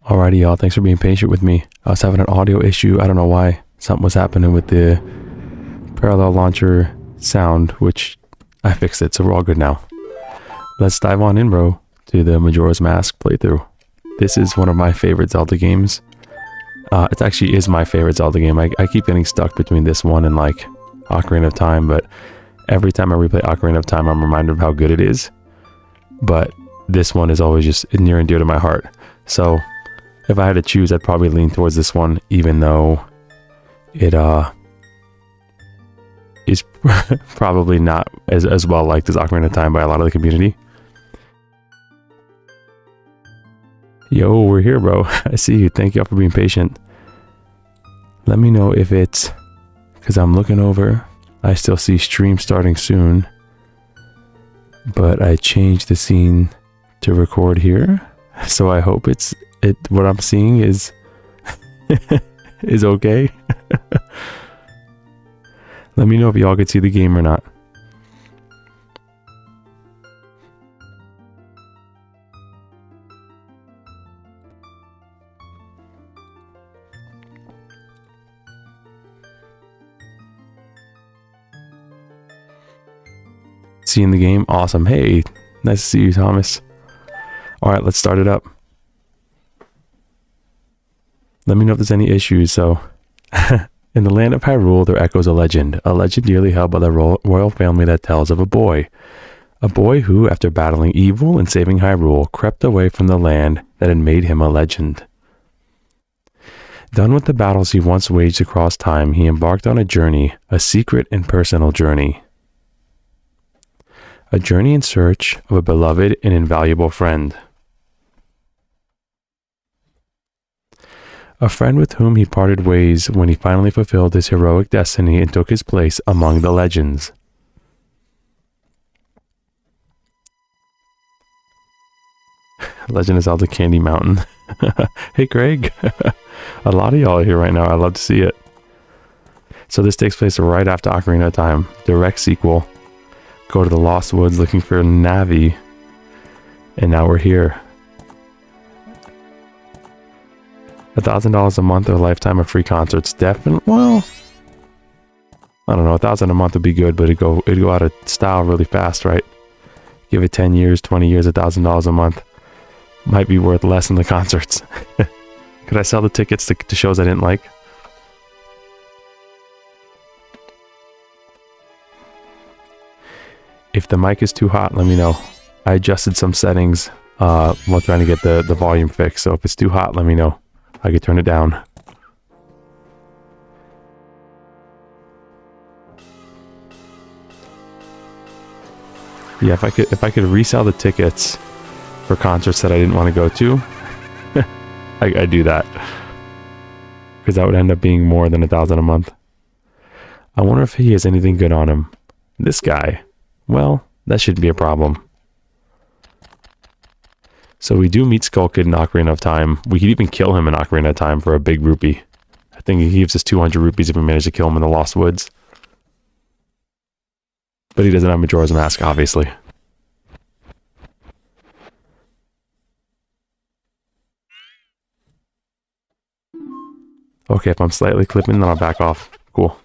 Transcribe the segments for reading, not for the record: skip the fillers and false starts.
Alrighty, y'all. Thanks for being patient with me. I was having an audio issue. I don't know why. Something was happening with the parallel launcher sound, which I fixed it, so we're all good now. Let's dive on in, bro, to the Majora's Mask playthrough. This is one of my favorite Zelda games. It actually is my favorite Zelda game. I keep getting stuck between this one and like Ocarina of Time, but every time I replay Ocarina of Time, I'm reminded of how good it is. But this one is always just near and dear to my heart. So if I had to choose, I'd probably lean towards this one, even though it is probably not as well liked as Ocarina of Time by a lot of the community. Yo, we're here, bro. I see you. Thank y'all for being patient. Let me know if it's... because I'm looking over. I still see stream starting soon. But I changed the scene to record here. So I hope what I'm seeing is is okay. Let me know if y'all could see the game or not. Seeing the game? Awesome. Hey, nice to see you, Thomas. Alright, let's start it up. Let me know if there's any issues. So, in the land of Hyrule, there echoes a legend dearly held by the royal family that tells of a boy who, after battling evil and saving Hyrule, crept away from the land that had made him a legend. Done with the battles he once waged across time, he embarked on a journey, a secret and personal journey. A journey in search of a beloved and invaluable friend. A friend with whom he parted ways when he finally fulfilled his heroic destiny and took his place among the legends. Legend of Zelda Candy Mountain. Hey Craig. A lot of y'all are here right now. I love to see it. So this takes place right after Ocarina of Time. Direct sequel. Go to the Lost Woods looking for Navi. And now we're here. $1,000 a month or a lifetime of free concerts. Definitely, well, I don't know, $1,000 a month would be good, but it'd go out of style really fast, right? Give it 10 years, 20 years, $1,000 a month. Might be worth less than the concerts. Could I sell the tickets to shows I didn't like? If the mic is too hot, let me know. I adjusted some settings while trying to get the volume fixed, so if it's too hot, let me know. I could turn it down. Yeah, if I could resell the tickets for concerts that I didn't want to go to, I'd do that. Because that would end up being more than $1,000 a month. I wonder if he has anything good on him. This guy. Well, that shouldn't be a problem. So we do meet Skull Kid in Ocarina of Time. We could even kill him in Ocarina of Time for a big rupee. I think he gives us 200 rupees if we manage to kill him in the Lost Woods. But he doesn't have Majora's Mask, obviously. Okay, if I'm slightly clipping, then I'll back off. Cool.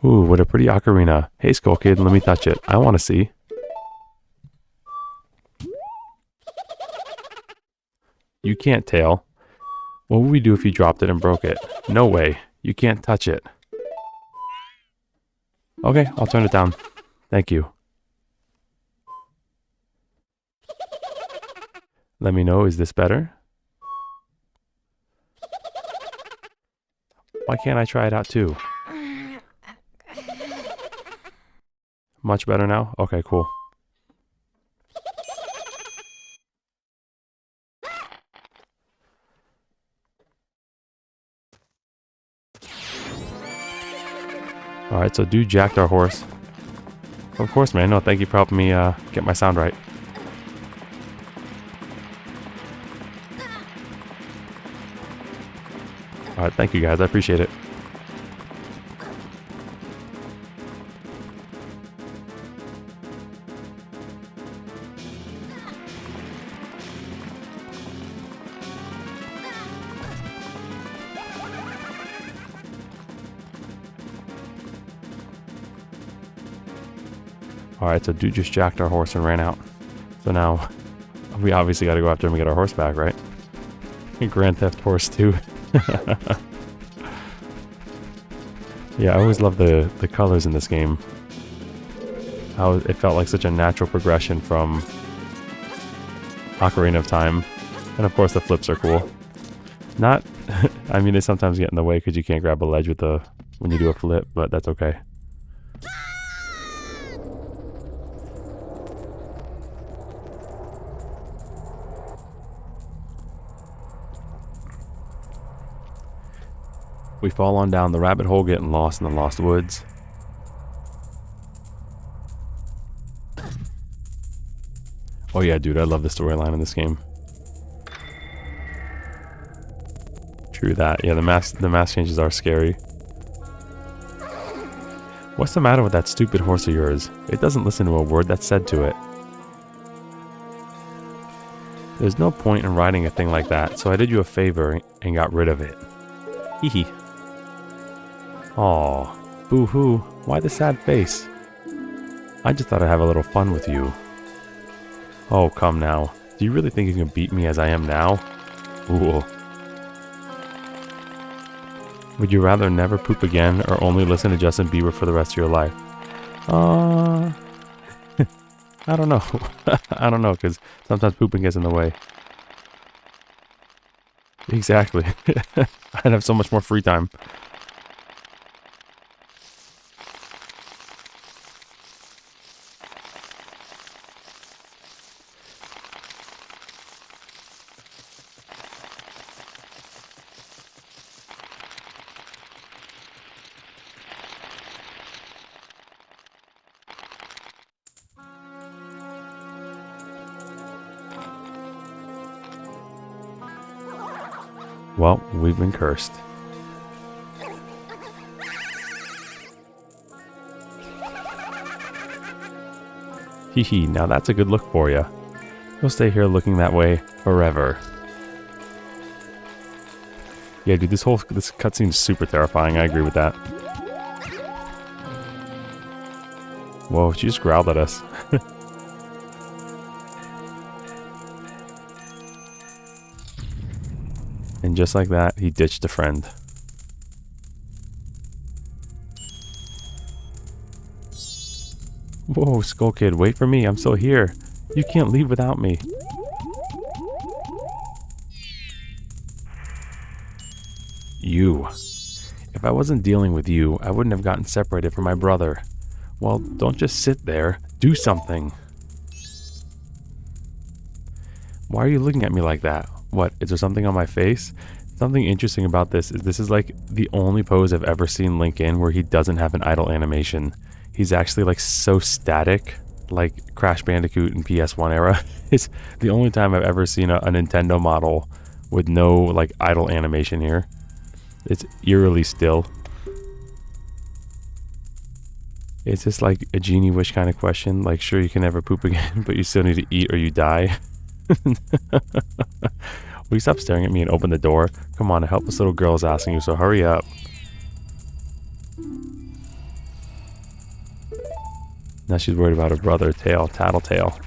Ooh, what a pretty ocarina. Hey, Skull Kid, let me touch it. I want to see. You can't, Tail. What would we do if you dropped it and broke it? No way. You can't touch it. Okay, I'll turn it down. Thank you. Let me know, is this better? Why can't I try it out too? Much better now? Okay, cool. Alright, so dude jacked our horse. Of course, man. No, thank you for helping me get my sound right. Alright, thank you guys. I appreciate it. Alright, so dude just jacked our horse and ran out. So now, we obviously gotta go after him and get our horse back, right? Grand Theft Horse 2. Yeah, I always love the colors in this game. How it felt like such a natural progression from Ocarina of Time. And of course the flips are cool. Not, I mean, they sometimes get in the way because you can't grab a ledge with when you do a flip, but that's okay. We fall on down the rabbit hole, getting lost in the lost woods. Oh yeah, dude, I love the storyline in this game. True that. Yeah, the mask changes are scary. What's the matter with that stupid horse of yours? It doesn't listen to a word that's said to it. There's no point in riding a thing like that, so I did you a favor and got rid of it. Hee hee. Aw, boo-hoo, why the sad face? I just thought I'd have a little fun with you. Oh, come now. Do you really think you can beat me as I am now? Ooh. Would you rather never poop again or only listen to Justin Bieber for the rest of your life? I don't know. I don't know, because sometimes pooping gets in the way. Exactly. I'd have so much more free time. Well, we've been cursed. Hee hee, now that's a good look for ya. You'll stay here looking that way forever. Yeah, dude, this cutscene's super terrifying. I agree with that. Whoa, she just growled at us. And just like that, he ditched a friend. Whoa, Skull Kid, wait for me. I'm still here. You can't leave without me. You. If I wasn't dealing with you, I wouldn't have gotten separated from my brother. Well, don't just sit there. Do something. Why are you looking at me like that? What, is there something on my face? Something interesting about this is like the only pose I've ever seen Link in where he doesn't have an idle animation. He's actually like so static, like Crash Bandicoot in PS1 era. It's the only time I've ever seen a Nintendo model with no like idle animation here. It's eerily still. It's just like a genie wish kind of question. Like, sure, you can never poop again, but you still need to eat or you die. Will you stop staring at me and open the door? Come on, a helpless little girl is asking you, so hurry up. Now she's worried about her brother, Tattletale.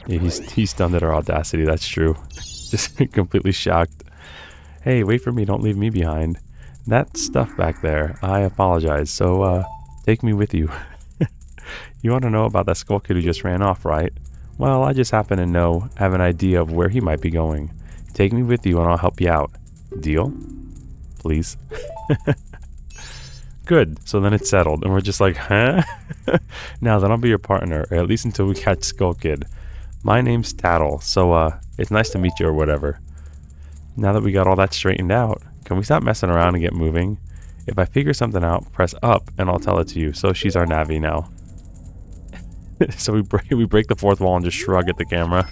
Yeah, he's stunned at her audacity, that's true. Just completely shocked. Hey, wait for me, don't leave me behind. That stuff back there, I apologize, so take me with you. You want to know about that Skull Kid who just ran off, right? Well, I just happen to have an idea of where he might be going. Take me with you and I'll help you out. Deal? Please? Good, so then it's settled, and we're just like, huh? Now then I'll be your partner, or at least until we catch Skull Kid. My name's Tattle, so it's nice to meet you or whatever. Now that we got all that straightened out, can we stop messing around and get moving? If I figure something out, press up and I'll tell it to you. So she's our Navi now. So we break the fourth wall and just shrug at the camera.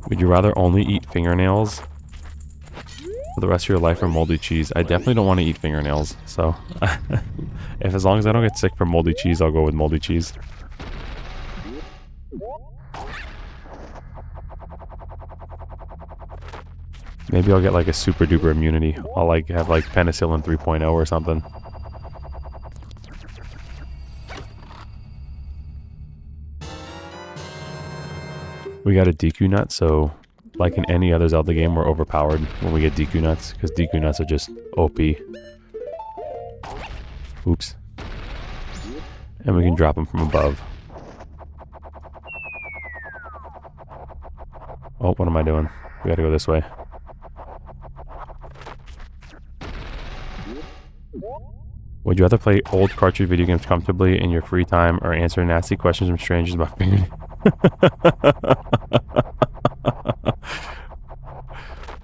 Would you rather only eat fingernails for the rest of your life or moldy cheese? I definitely don't want to eat fingernails. So as long as I don't get sick from moldy cheese, I'll go with moldy cheese. Maybe I'll get like a super duper immunity. I'll like have like penicillin 3.0 or something. We got a DQ nut, so like in any other Zelda game, we're overpowered when we get DQ nuts, because DQ nuts are just OP. Oops. And we can drop them from above. Oh, what am I doing? We gotta go this way. Would you rather play old cartridge video games comfortably in your free time or answer nasty questions from strangers about figuring?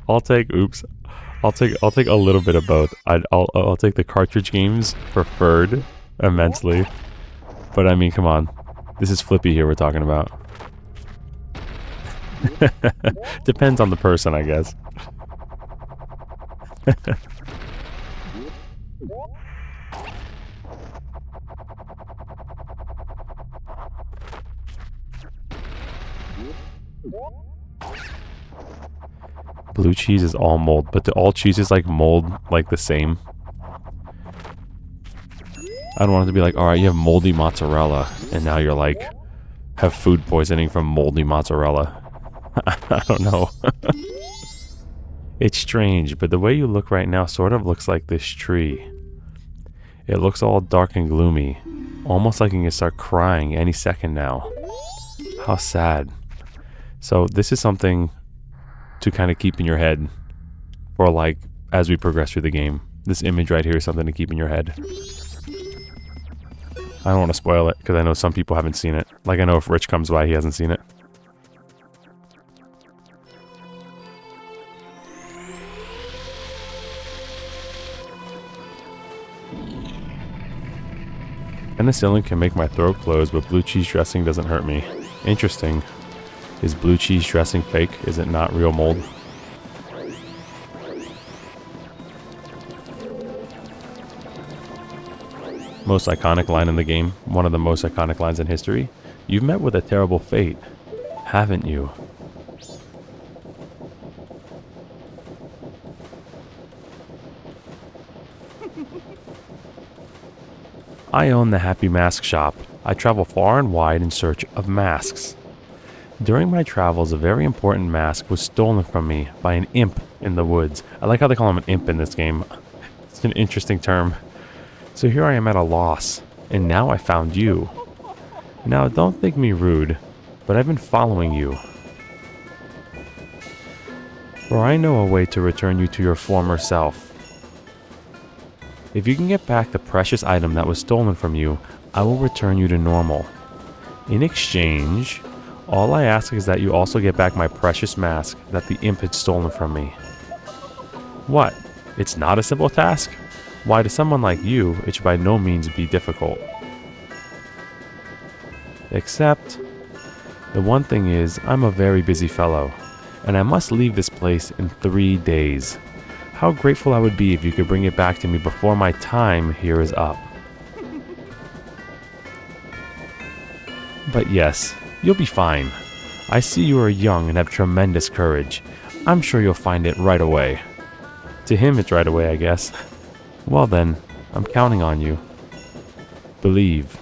I'll take a little bit of both. I'll take the cartridge games preferred immensely. But I mean, come on. This is Flippy here we're talking about. Depends on the person, I guess. Blue cheese is all mold, but do all cheeses like mold like the same? I don't want it to be like, alright, you have moldy mozzarella, and now you're like, have food poisoning from moldy mozzarella. I don't know. It's strange, but the way you look right now sort of looks like this tree. It looks all dark and gloomy, almost like you can start crying any second now. How sad. So this is something to kind of keep in your head for like, as we progress through the game. This image right here is something to keep in your head. I don't want to spoil it, because I know some people haven't seen it. Like, I know if Rich comes by, he hasn't seen it. Penicillin can make my throat close, but blue cheese dressing doesn't hurt me. Interesting. Is blue cheese dressing fake? Is it not real mold? Most iconic line in the game. One of the most iconic lines in history. You've met with a terrible fate, haven't you? I own the Happy Mask Shop. I travel far and wide in search of masks. During my travels, a very important mask was stolen from me by an imp in the woods. I like how they call him an imp in this game. It's an interesting term. So here I am at a loss, and now I found you. Now, don't think me rude, but I've been following you. For I know a way to return you to your former self. If you can get back the precious item that was stolen from you, I will return you to normal. In exchange, all I ask is that you also get back my precious mask that the imp had stolen from me. What? It's not a simple task? Why, to someone like you, it should by no means be difficult. Except, the one thing is, I'm a very busy fellow, and I must leave this place in 3 days. How grateful I would be if you could bring it back to me before my time here is up. But yes, you'll be fine. I see you are young and have tremendous courage. I'm sure you'll find it right away. To him, it's right away, I guess. Well then, I'm counting on you. Believe.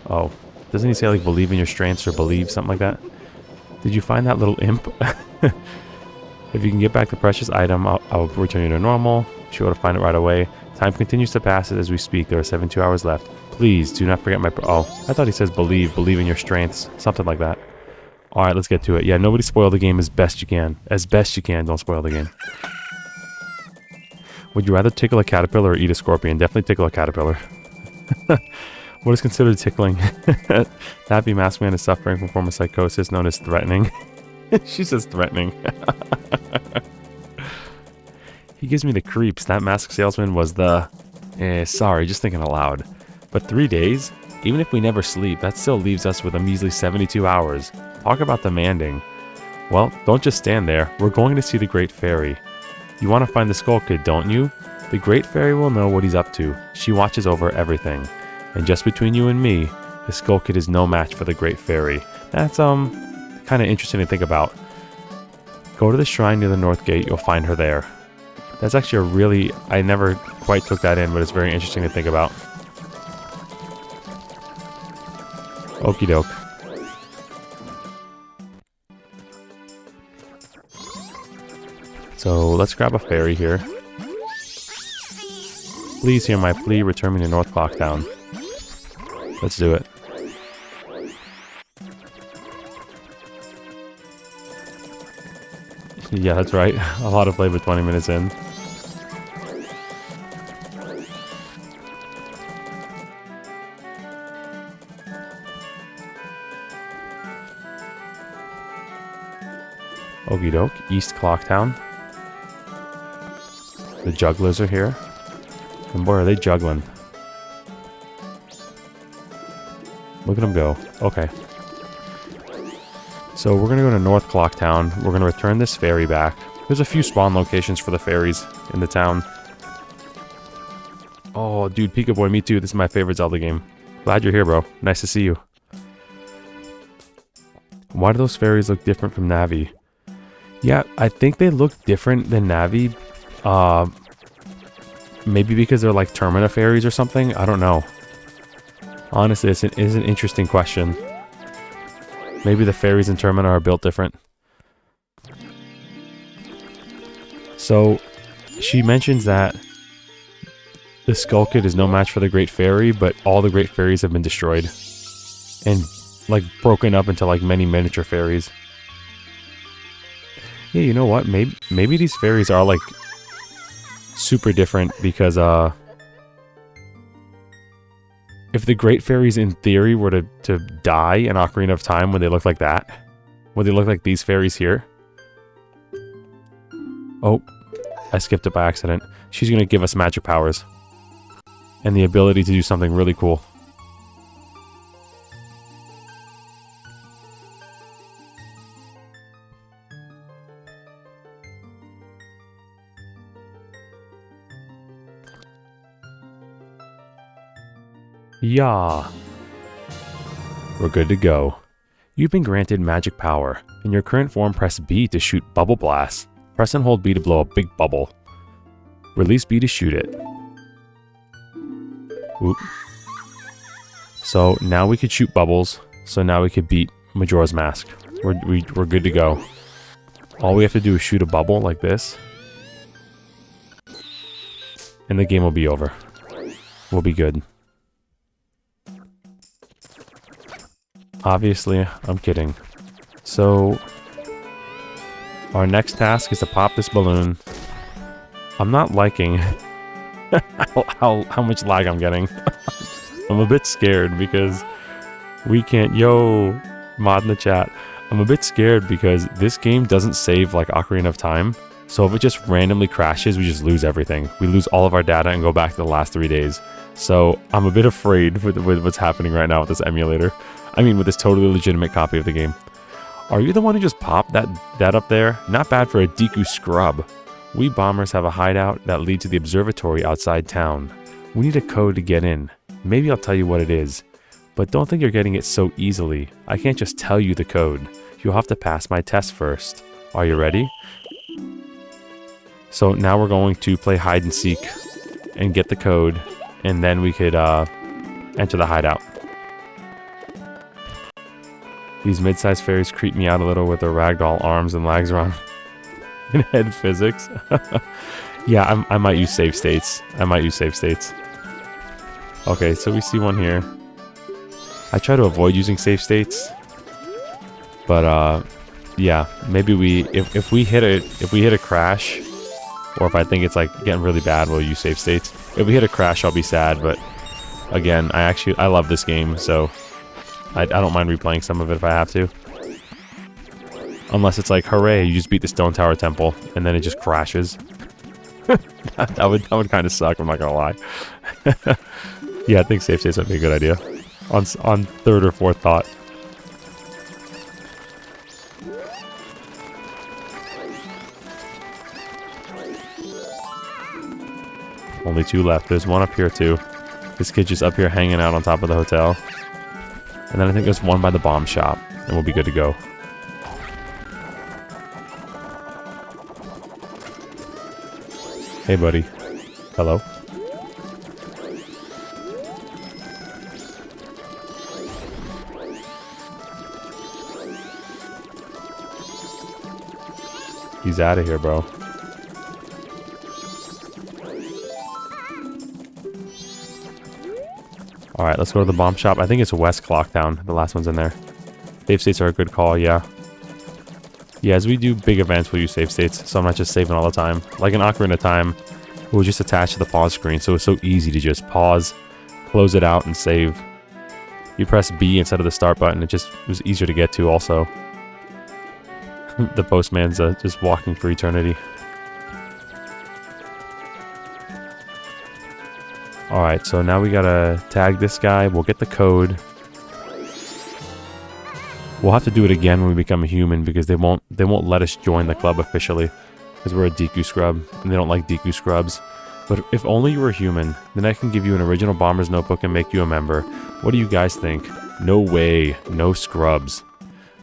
Oh, doesn't he say like believe in your strengths or believe, something like that? Did you find that little imp? If you can get back the precious item, I'll return you to normal. You should be able to find it right away. Time continues to pass as we speak. There are 72 hours left. Please do not forget my... Oh, I thought he says believe in your strengths. Something like that. Alright, let's get to it. Yeah, nobody spoil the game as best you can. As best you can, don't spoil the game. Would you rather tickle a caterpillar or eat a scorpion? Definitely tickle a caterpillar. What is considered tickling? The Happy Mask Man is suffering from a form of psychosis known as threatening. She says threatening. He gives me the creeps. That mask salesman was the... sorry, just thinking aloud. But 3 days? Even if we never sleep, that still leaves us with a measly 72 hours. Talk about demanding. Well, don't just stand there. We're going to see the Great Fairy. You want to find the Skull Kid, don't you? The Great Fairy will know what he's up to. She watches over everything. And just between you and me, the Skull Kid is no match for the Great Fairy. That's kind of interesting to think about. Go to the shrine near the north gate, you'll find her there. That's actually a really... I never quite took that in, but it's very interesting to think about. Okie doke. So let's grab a ferry here. Please hear my plea, return me to North Clocktown. Let's do it. Yeah, that's right. A lot of play with 20 minutes in. Okie doke, East Clocktown. The jugglers are here. And boy, are they juggling. Look at them go. Okay. So we're going to go to North Clocktown. We're going to return this ferry back. There's a few spawn locations for the ferries in the town. Oh, dude, Pika Boy, me too. This is my favorite Zelda game. Glad you're here, bro. Nice to see you. Why do those ferries look different from Navi? Yeah, I think they look different than Navi. Maybe because they're like Termina ferries or something? I don't know. Honestly, it's an interesting question. Maybe the ferries in Termina are built different. So, she mentions that the Skull Kid is no match for the Great Fairy, but all the Great Fairies have been destroyed. And, like, broken up into, like, many miniature fairies. Yeah, you know what? Maybe these fairies are, like, super different because, if the Great Fairies, in theory, were to die in Ocarina of Time, would they look like that? Would they look like these fairies here? Oh, I skipped it by accident. She's going to give us magic powers. And the ability to do something really cool. Yeah. We're good to go. You've been granted magic power. In your current form, press B to shoot bubble blasts. Press and hold B to blow a big bubble. Release B to shoot it. Oop. So now we could shoot bubbles. So now we could beat Majora's Mask. We're good to go. All we have to do is shoot a bubble like this. And the game will be over. We'll be good. Obviously, I'm kidding. So, our next task is to pop this balloon. I'm not liking how much lag I'm getting. I'm a bit scared because we can't... Yo, mod in the chat. I'm a bit scared because this game doesn't save like Ocarina of Time. So if it just randomly crashes, we just lose everything. We lose all of our data and go back to the last 3 days. So I'm a bit afraid with what's happening right now with this emulator. I mean, with this totally legitimate copy of the game. Are you the one who just popped that up there? Not bad for a Deku scrub. We bombers have a hideout that leads to the observatory outside town. We need a code to get in. Maybe I'll tell you what it is. But don't think you're getting it so easily. I can't just tell you the code. You'll have to pass my test first. Are you ready? So now we're going to play hide and seek and get the code. And then we could enter the hideout. These mid-sized fairies creep me out a little with their ragdoll arms and legs around in head physics. Yeah, I might use save states. Okay, so we see one here. I try to avoid using save states. But yeah, maybe if we hit a crash, or if I think it's like getting really bad, we'll use save states. If we hit a crash, I'll be sad, but again, I love this game, so I don't mind replaying some of it if I have to. Unless it's like, hooray, you just beat the Stone Tower Temple, and then it just crashes. that would kind of suck, I'm not gonna lie. Yeah, I think save states would be a good idea. On third or fourth thought. Only 2 left. There's one up here too. This kid just up here hanging out on top of the hotel. And then I think there's one by the bomb shop, and we'll be good to go. Hey, buddy. Hello? He's out of here, bro. Alright, let's go to the bomb shop. I think it's West Clocktown. The last one's in there. Save states are a good call, yeah. Yeah, as we do big events, we'll use save states, so I'm not just saving all the time. Like an Ocarina of Time, we'll just attach to the pause screen, so it's so easy to just pause, close it out, and save. You press B instead of the start button, it was easier to get to also. The postman's just walking for eternity. Alright, so now we gotta tag this guy. We'll get the code. We'll have to do it again when we become a human because they won't let us join the club officially because we're a Deku scrub and they don't like Deku scrubs. But if only you were human, then I can give you an original Bomber's Notebook and make you a member. What do you guys think? No way. No scrubs.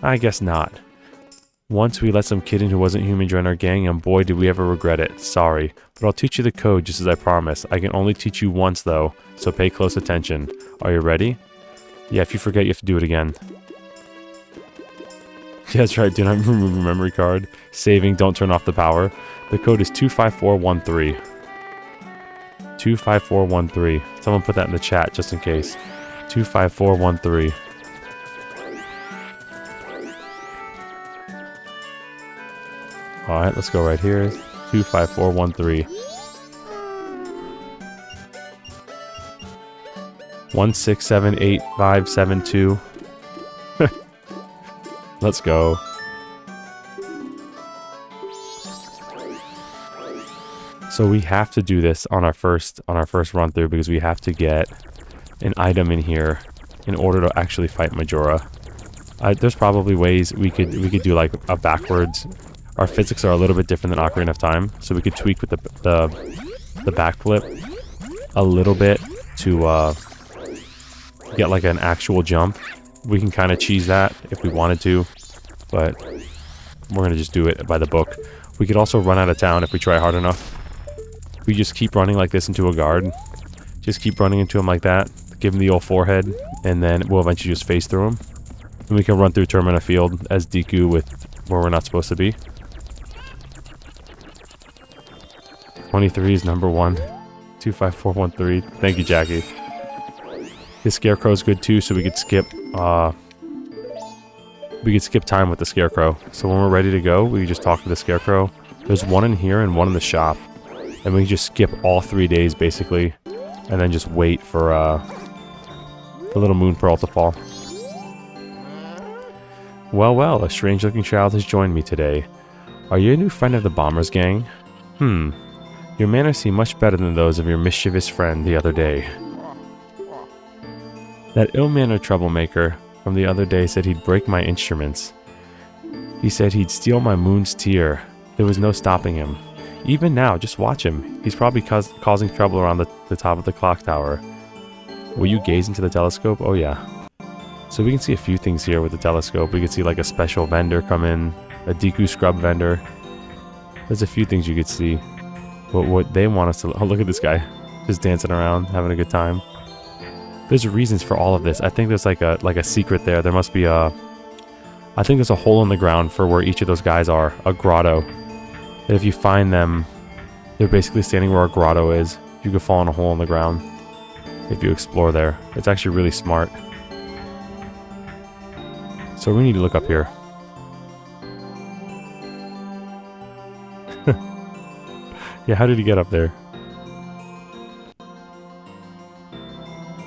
I guess not. Once we let some kid in who wasn't human join our gang, and boy did we ever regret it. Sorry. But I'll teach you the code just as I promised. I can only teach you once though, so pay close attention. Are you ready? Yeah, if you forget you have to do it again. Yeah, that's right, do not remove your memory card. Saving, don't turn off the power. The code is 25413. 25413. Someone put that in the chat just in case. 25413. Alright, let's go right here. 25413. 1678572. Let's go. So we have to do this on our first run through because we have to get an item in here in order to actually fight Majora. There's probably ways we could do like a backwards. Our physics are a little bit different than Ocarina of Time, so we could tweak with the backflip a little bit to get like an actual jump. We can kind of cheese that if we wanted to, but we're gonna just do it by the book. We could also run out of town if we try hard enough. We just keep running like this into a guard. Just keep running into him like that. Give him the old forehead, and then we'll eventually just phase through him. And we can run through Termina Field as Deku with where we're not supposed to be. 23 is number 1. 25413. Thank you, Jackie. The Scarecrow's good too, so we could skip time with the Scarecrow. So when we're ready to go, we just talk to the Scarecrow. There's one in here and one in the shop. And we can just skip all 3 days basically. And then just wait for the little moon pearl to fall. Well, a strange looking child has joined me today. Are you a new friend of the Bombers gang? Your manners seem much better than those of your mischievous friend the other day. That ill-mannered troublemaker from the other day said he'd break my instruments. He said he'd steal my moon's tear. There was no stopping him. Even now, just watch him. He's probably causing trouble around the top of the clock tower. Will you gaze into the telescope? Oh yeah. So we can see a few things here with the telescope. We can see like a special vendor come in. A Deku scrub vendor. There's a few things you could see. But what they want us to... Oh, look at this guy. Just dancing around, having a good time. There's reasons for all of this. I think there's like a secret there. There must be a... I think there's a hole in the ground for where each of those guys are. A grotto. And if you find them, they're basically standing where a grotto is. You could fall in a hole in the ground if you explore there. It's actually really smart. So we need to look up here. Yeah, how did he get up there?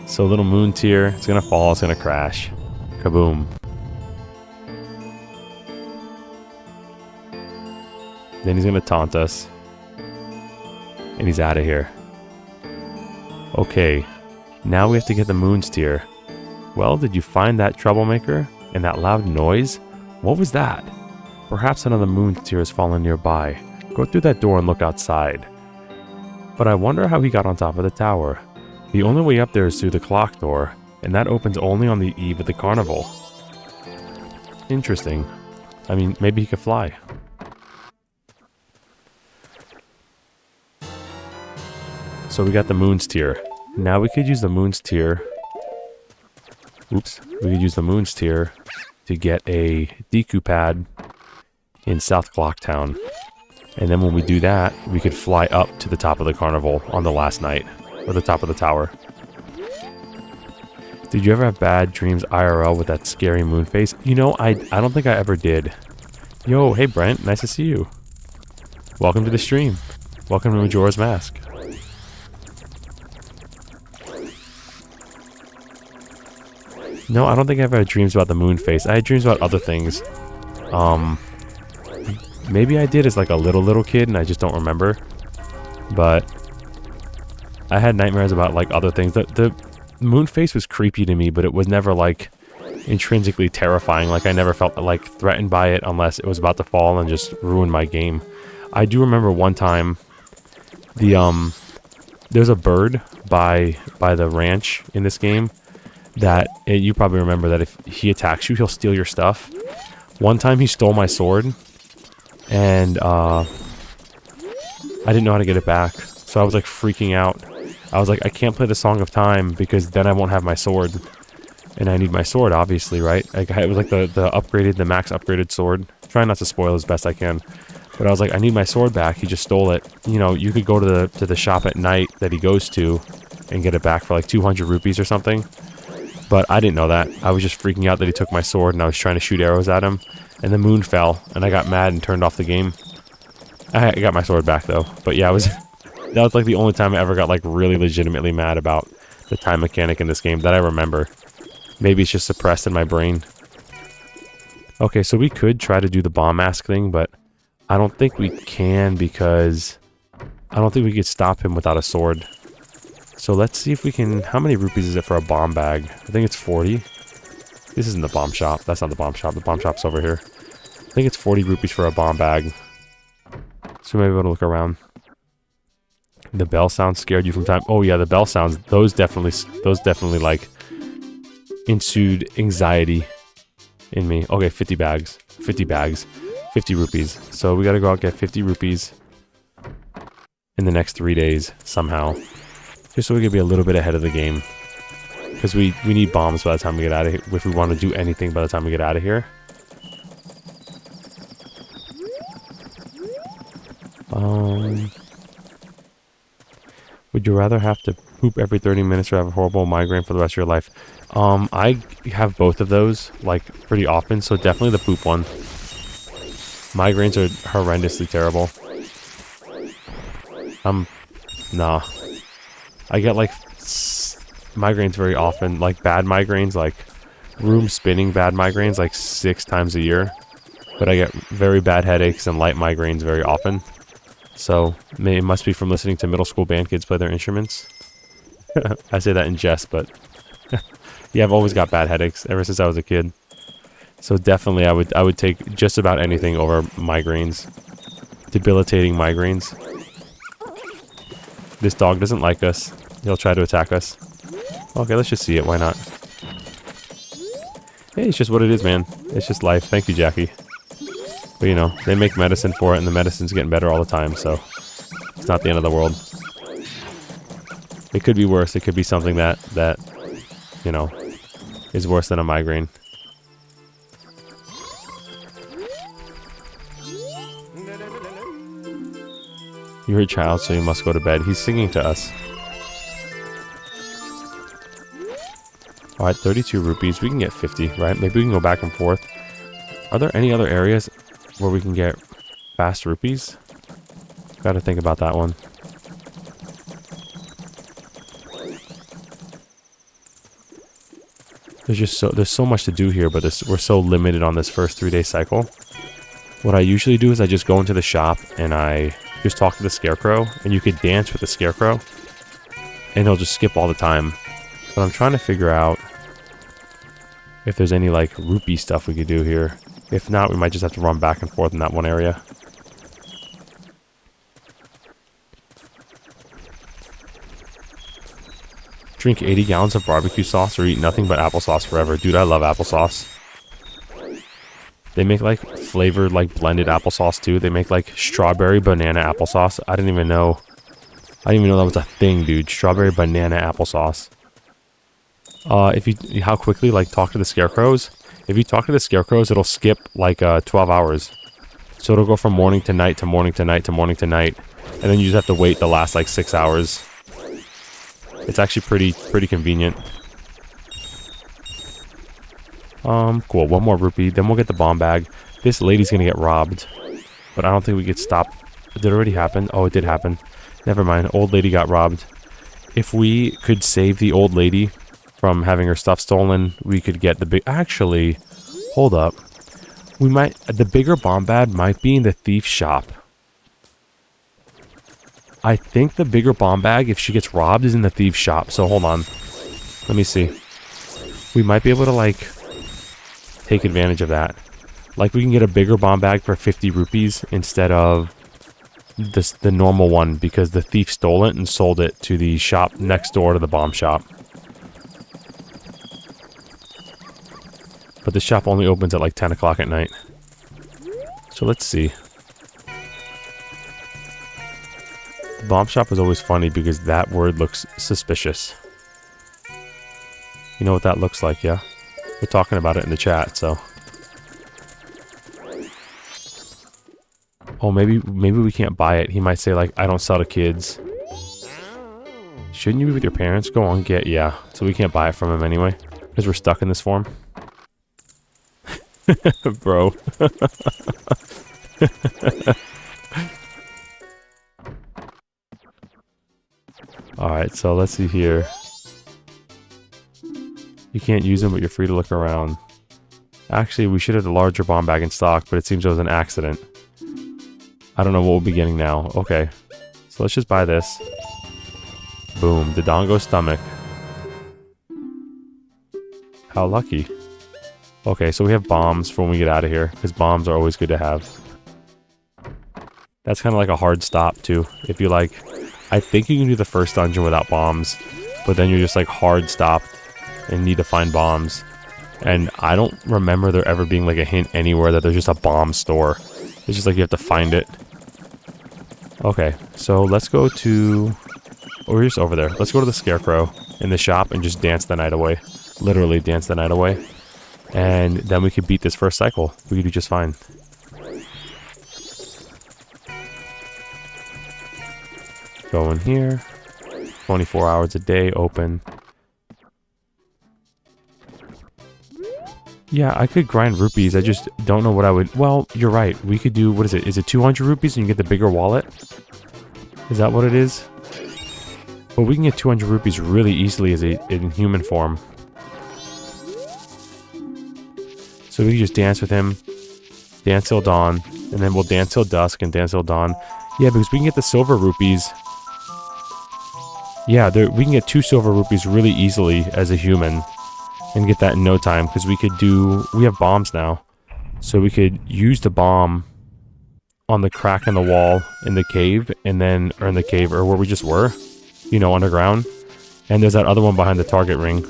So little moon tear, it's gonna fall, it's gonna crash. Kaboom. Then he's gonna taunt us. And he's out of here. Okay, now we have to get the moon's tear. Well, did you find that troublemaker? And that loud noise? What was that? Perhaps another moon's tear has fallen nearby. Go through that door and look outside. But I wonder how he got on top of the tower. The only way up there is through the clock door. And that opens only on the eve of the carnival. Interesting. I mean, maybe he could fly. So we got the Moon's Tier. Now we could use the Moon's Tier. Oops. We could use the Moon's Tier to get a Deku pad in South Clocktown. And then when we do that, we could fly up to the top of the carnival on the last night. Or the top of the tower. Did you ever have bad dreams IRL with that scary moon face? You know, I don't think I ever did. Yo, hey Brent, nice to see you. Welcome to the stream. Welcome to Majora's Mask. No, I don't think I ever had dreams about the moon face. I had dreams about other things. Maybe I did as like a little kid and I just don't remember. But I had nightmares about like other things. The moon face was creepy to me, but it was never like intrinsically terrifying. Like I never felt like threatened by it unless it was about to fall and just ruin my game. I do remember one time there's a bird by the ranch in this game that you probably remember that if he attacks you, he'll steal your stuff. One time he stole my sword and I didn't know how to get it back. So I was like freaking out. I was like, I can't play the Song of Time because then I won't have my sword. And I need my sword, obviously, right? Like, it was like the max upgraded sword. Trying not to spoil as best I can. But I was like, I need my sword back. He just stole it. You know, you could go to the shop at night that he goes to and get it back for like 200 rupees or something. But I didn't know that. I was just freaking out that he took my sword and I was trying to shoot arrows at him. And the moon fell and I got mad and turned off the game. I got my sword back though. But yeah, that was like the only time I ever got like really legitimately mad about the time mechanic in this game that I remember. Maybe it's just suppressed in my brain. Okay, so we could try to do the bomb mask thing, but I don't think we can because I don't think we could stop him without a sword. So let's see if we can... How many rupees is it for a bomb bag? I think it's 40. This isn't the bomb shop. That's not the bomb shop. The bomb shop's over here. I think it's 40 rupees for a bomb bag. So maybe we'll look around. The bell sounds scared you from time. Oh yeah, the bell sounds. Those definitely like ensued anxiety in me. Okay, 50 bags. 50 bags. 50 rupees. So we gotta go out and get 50 rupees in the next 3 days somehow. Just so we can be a little bit ahead of the game. Because we need bombs by the time we get out of here. If we want to do anything by the time we get out of here. Would you rather have to poop every 30 minutes or have a horrible migraine for the rest of your life? I have both of those, like, pretty often, so definitely the poop one. Migraines are horrendously terrible. Nah. I get, like, migraines very often, like, bad migraines, like, room spinning bad migraines, like, 6 times a year. But I get very bad headaches and light migraines very often. So, it must be from listening to middle school band kids play their instruments. I say that in jest, but... yeah, I've always got bad headaches ever since I was a kid. So definitely I would take just about anything over migraines. Debilitating migraines. This dog doesn't like us. He'll try to attack us. Okay, let's just see it. Why not? Hey, it's just what it is, man. It's just life. Thank you, Jackie. But, you know, they make medicine for it, and the medicine's getting better all the time, so... It's not the end of the world. It could be worse. It could be something that you know, is worse than a migraine. You're a child, so you must go to bed. He's singing to us. Alright, 32 rupees. We can get 50, right? Maybe we can go back and forth. Are there any other areas where we can get fast rupees? Gotta think about that one. There's so much to do here, but we're so limited on this first 3-day cycle. What I usually do is I just go into the shop and I just talk to the scarecrow, and you could dance with the scarecrow, and he'll just skip all the time. But I'm trying to figure out if there's any like rupee stuff we could do here. If not, we might just have to run back and forth in that one area. Drink 80 gallons of barbecue sauce or eat nothing but applesauce forever. Dude, I love applesauce. They make like flavored like blended applesauce too. They make like strawberry banana applesauce. I didn't even know that was a thing, dude. Strawberry banana applesauce. How quickly, like, talk to the scarecrows? If you talk to the scarecrows, it'll skip like 12 hours. So it'll go from morning to night to morning to night to morning to night. And then you just have to wait the last like 6 hours. It's actually pretty convenient. Cool. One more rupee, then we'll get the bomb bag. This lady's gonna get robbed. But I don't think we could stop. Did it already happen? Oh, it did happen. Never mind. Old lady got robbed. If we could save the old lady from having her stuff stolen, we could get the big... Actually, hold up. We might... The bigger bomb bag might be in the thief shop. I think the bigger bomb bag, if she gets robbed, is in the thief shop. So hold on. Let me see. We might be able to, like, take advantage of that. Like, we can get a bigger bomb bag for 50 rupees instead of the normal one, because the thief stole it and sold it to the shop next door to the bomb shop. But the shop only opens at like 10 o'clock at night. So let's see. The bomb shop is always funny because that word looks suspicious. You know what that looks like, yeah? We're talking about it in the chat, so... Oh, maybe we can't buy it. He might say, like, I don't sell to kids. Shouldn't you be with your parents? Go on, yeah. So we can't buy it from him anyway. Because we're stuck in this form. Bro. Alright, so let's see here. You can't use them, but you're free to look around. Actually, we should have a larger bomb bag in stock, but it seems it was an accident. I don't know what we'll be getting now. Okay. So let's just buy this. Boom. The Dongo stomach. How lucky. Okay, so we have bombs for when we get out of here, because bombs are always good to have. That's kind of like a hard stop, too. If you like... I think you can do the first dungeon without bombs, but then you're just like hard stopped and need to find bombs. And I don't remember there ever being like a hint anywhere that there's just a bomb store. It's just like you have to find it. Okay, so let's go to... Oh, we're just over there. Let's go to the Scarecrow in the shop and just dance the night away. Literally dance the night away. And then we could beat this first cycle. We could do just fine. Go in here. 24 hours a day open. Yeah, I could grind rupees. I just don't know what I would... Well, you're right. We could do... What is it? Is it 200 rupees and you get the bigger wallet? Is that what it is? But we can get 200 rupees really easily as in human form. So we can just dance with him. Dance till dawn. And then we'll dance till dusk and dance till dawn. Yeah, because we can get the silver rupees. Yeah, we can get 2 silver rupees really easily as a human. And get that in no time, because we could do... We have bombs now. So we could use the bomb on the crack in the wall in the cave, and then... Or in the cave, or where we just were. You know, underground. And there's that other one behind the target ring.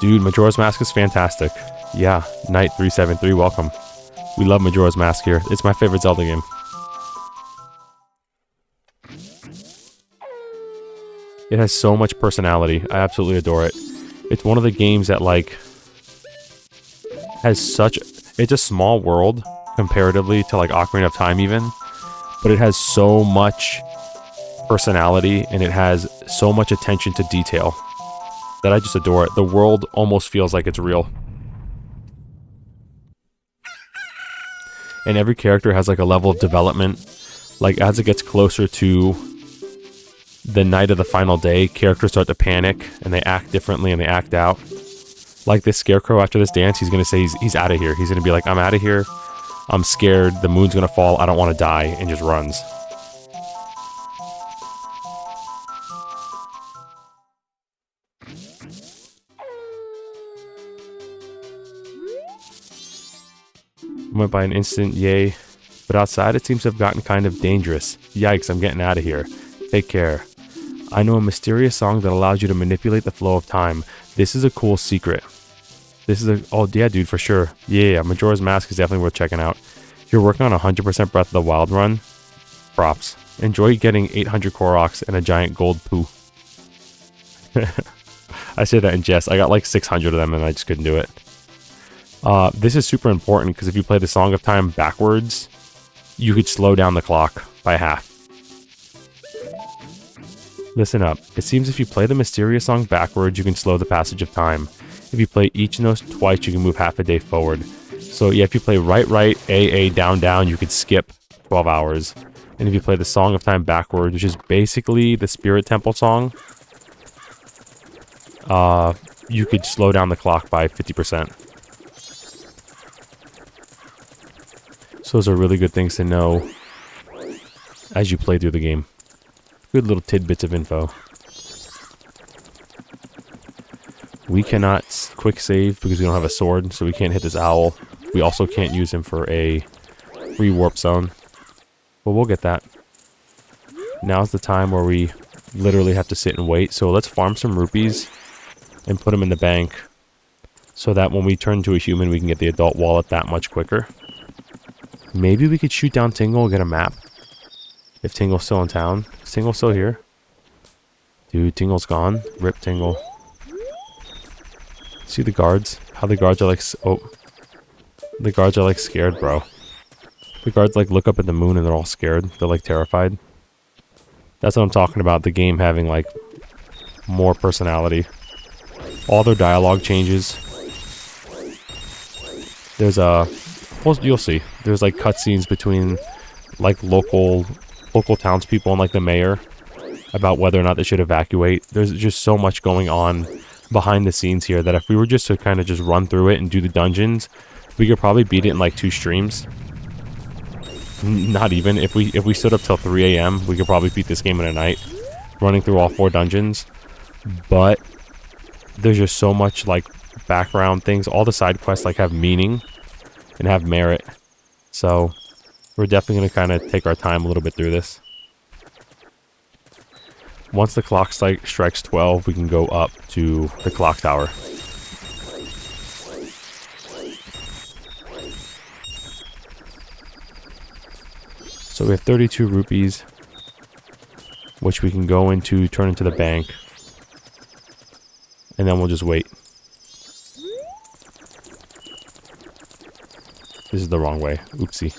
Dude, Majora's Mask is fantastic. Yeah, Knight 373, welcome. We love Majora's Mask here. It's my favorite Zelda game. It has so much personality. I absolutely adore it. It's one of the games that, like, has such... It's a small world, comparatively to, like, Ocarina of Time, even. But it has so much personality, and it has so much attention to detail that I just adore it. The world almost feels like it's real. And every character has, like, a level of development. Like, as it gets closer to the night of the final day, characters start to panic, and they act differently, and they act out. Like this Scarecrow, after this dance, he's gonna say he's out of here. He's gonna be like, I'm out of here. I'm scared. The moon's gonna fall. I don't want to die, and just runs. Went by an instant, yay. But outside, it seems to have gotten kind of dangerous. Yikes, I'm getting out of here. Take care. I know a mysterious song that allows you to manipulate the flow of time. This is a cool secret. This is a... Oh, yeah, dude, for sure. Yeah, Majora's Mask is definitely worth checking out. You're working on 100% Breath of the Wild run. Props. Enjoy getting 800 Koroks and a giant gold poo. I say that in jest. I got like 600 of them and I just couldn't do it. This is super important because if you play the Song of Time backwards, you could slow down the clock by half. Listen up. It seems if you play the mysterious song backwards, you can slow the passage of time. If you play each note twice, you can move half a day forward. So yeah, if you play right, right, A, down, down, you could skip 12 hours. And if you play the Song of Time backwards, which is basically the Spirit Temple song, you could slow down the clock by 50%. So those are really good things to know as you play through the game. Good little tidbits of info. We cannot quick save because we don't have a sword, so we can't hit this owl. We also can't use him for a free warp zone. But we'll get that. Now's the time where we literally have to sit and wait. So let's farm some rupees and put them in the bank so that when we turn into a human, we can get the adult wallet that much quicker. Maybe we could shoot down Tingle and get a map. If Tingle's still in town. Is Tingle still here? Dude, Tingle's gone. Rip Tingle. See the guards? How the guards are like... Oh. The guards are like scared, bro. The guards like look up at the moon and they're all scared. They're like terrified. That's what I'm talking about. The game having like more personality. All their dialogue changes. There's a... Well, you'll see. There's like cutscenes between like local townspeople and like the mayor about whether or not they should evacuate. There's just so much going on behind the scenes here that if we were just to kind of just run through it and do the dungeons, we could probably beat it in like 2 streams. Not even. If we stood up till 3 a.m., we could probably beat this game in a night, running through all 4 dungeons. But there's just so much like background things. All the side quests like have meaning and have merit. So we're definitely going to kind of take our time a little bit through this. Once the clock strikes 12, we can go up to the clock tower. So we have 32 rupees, which we can go into, turn into the bank, and then we'll just wait. This is the wrong way. Oopsie.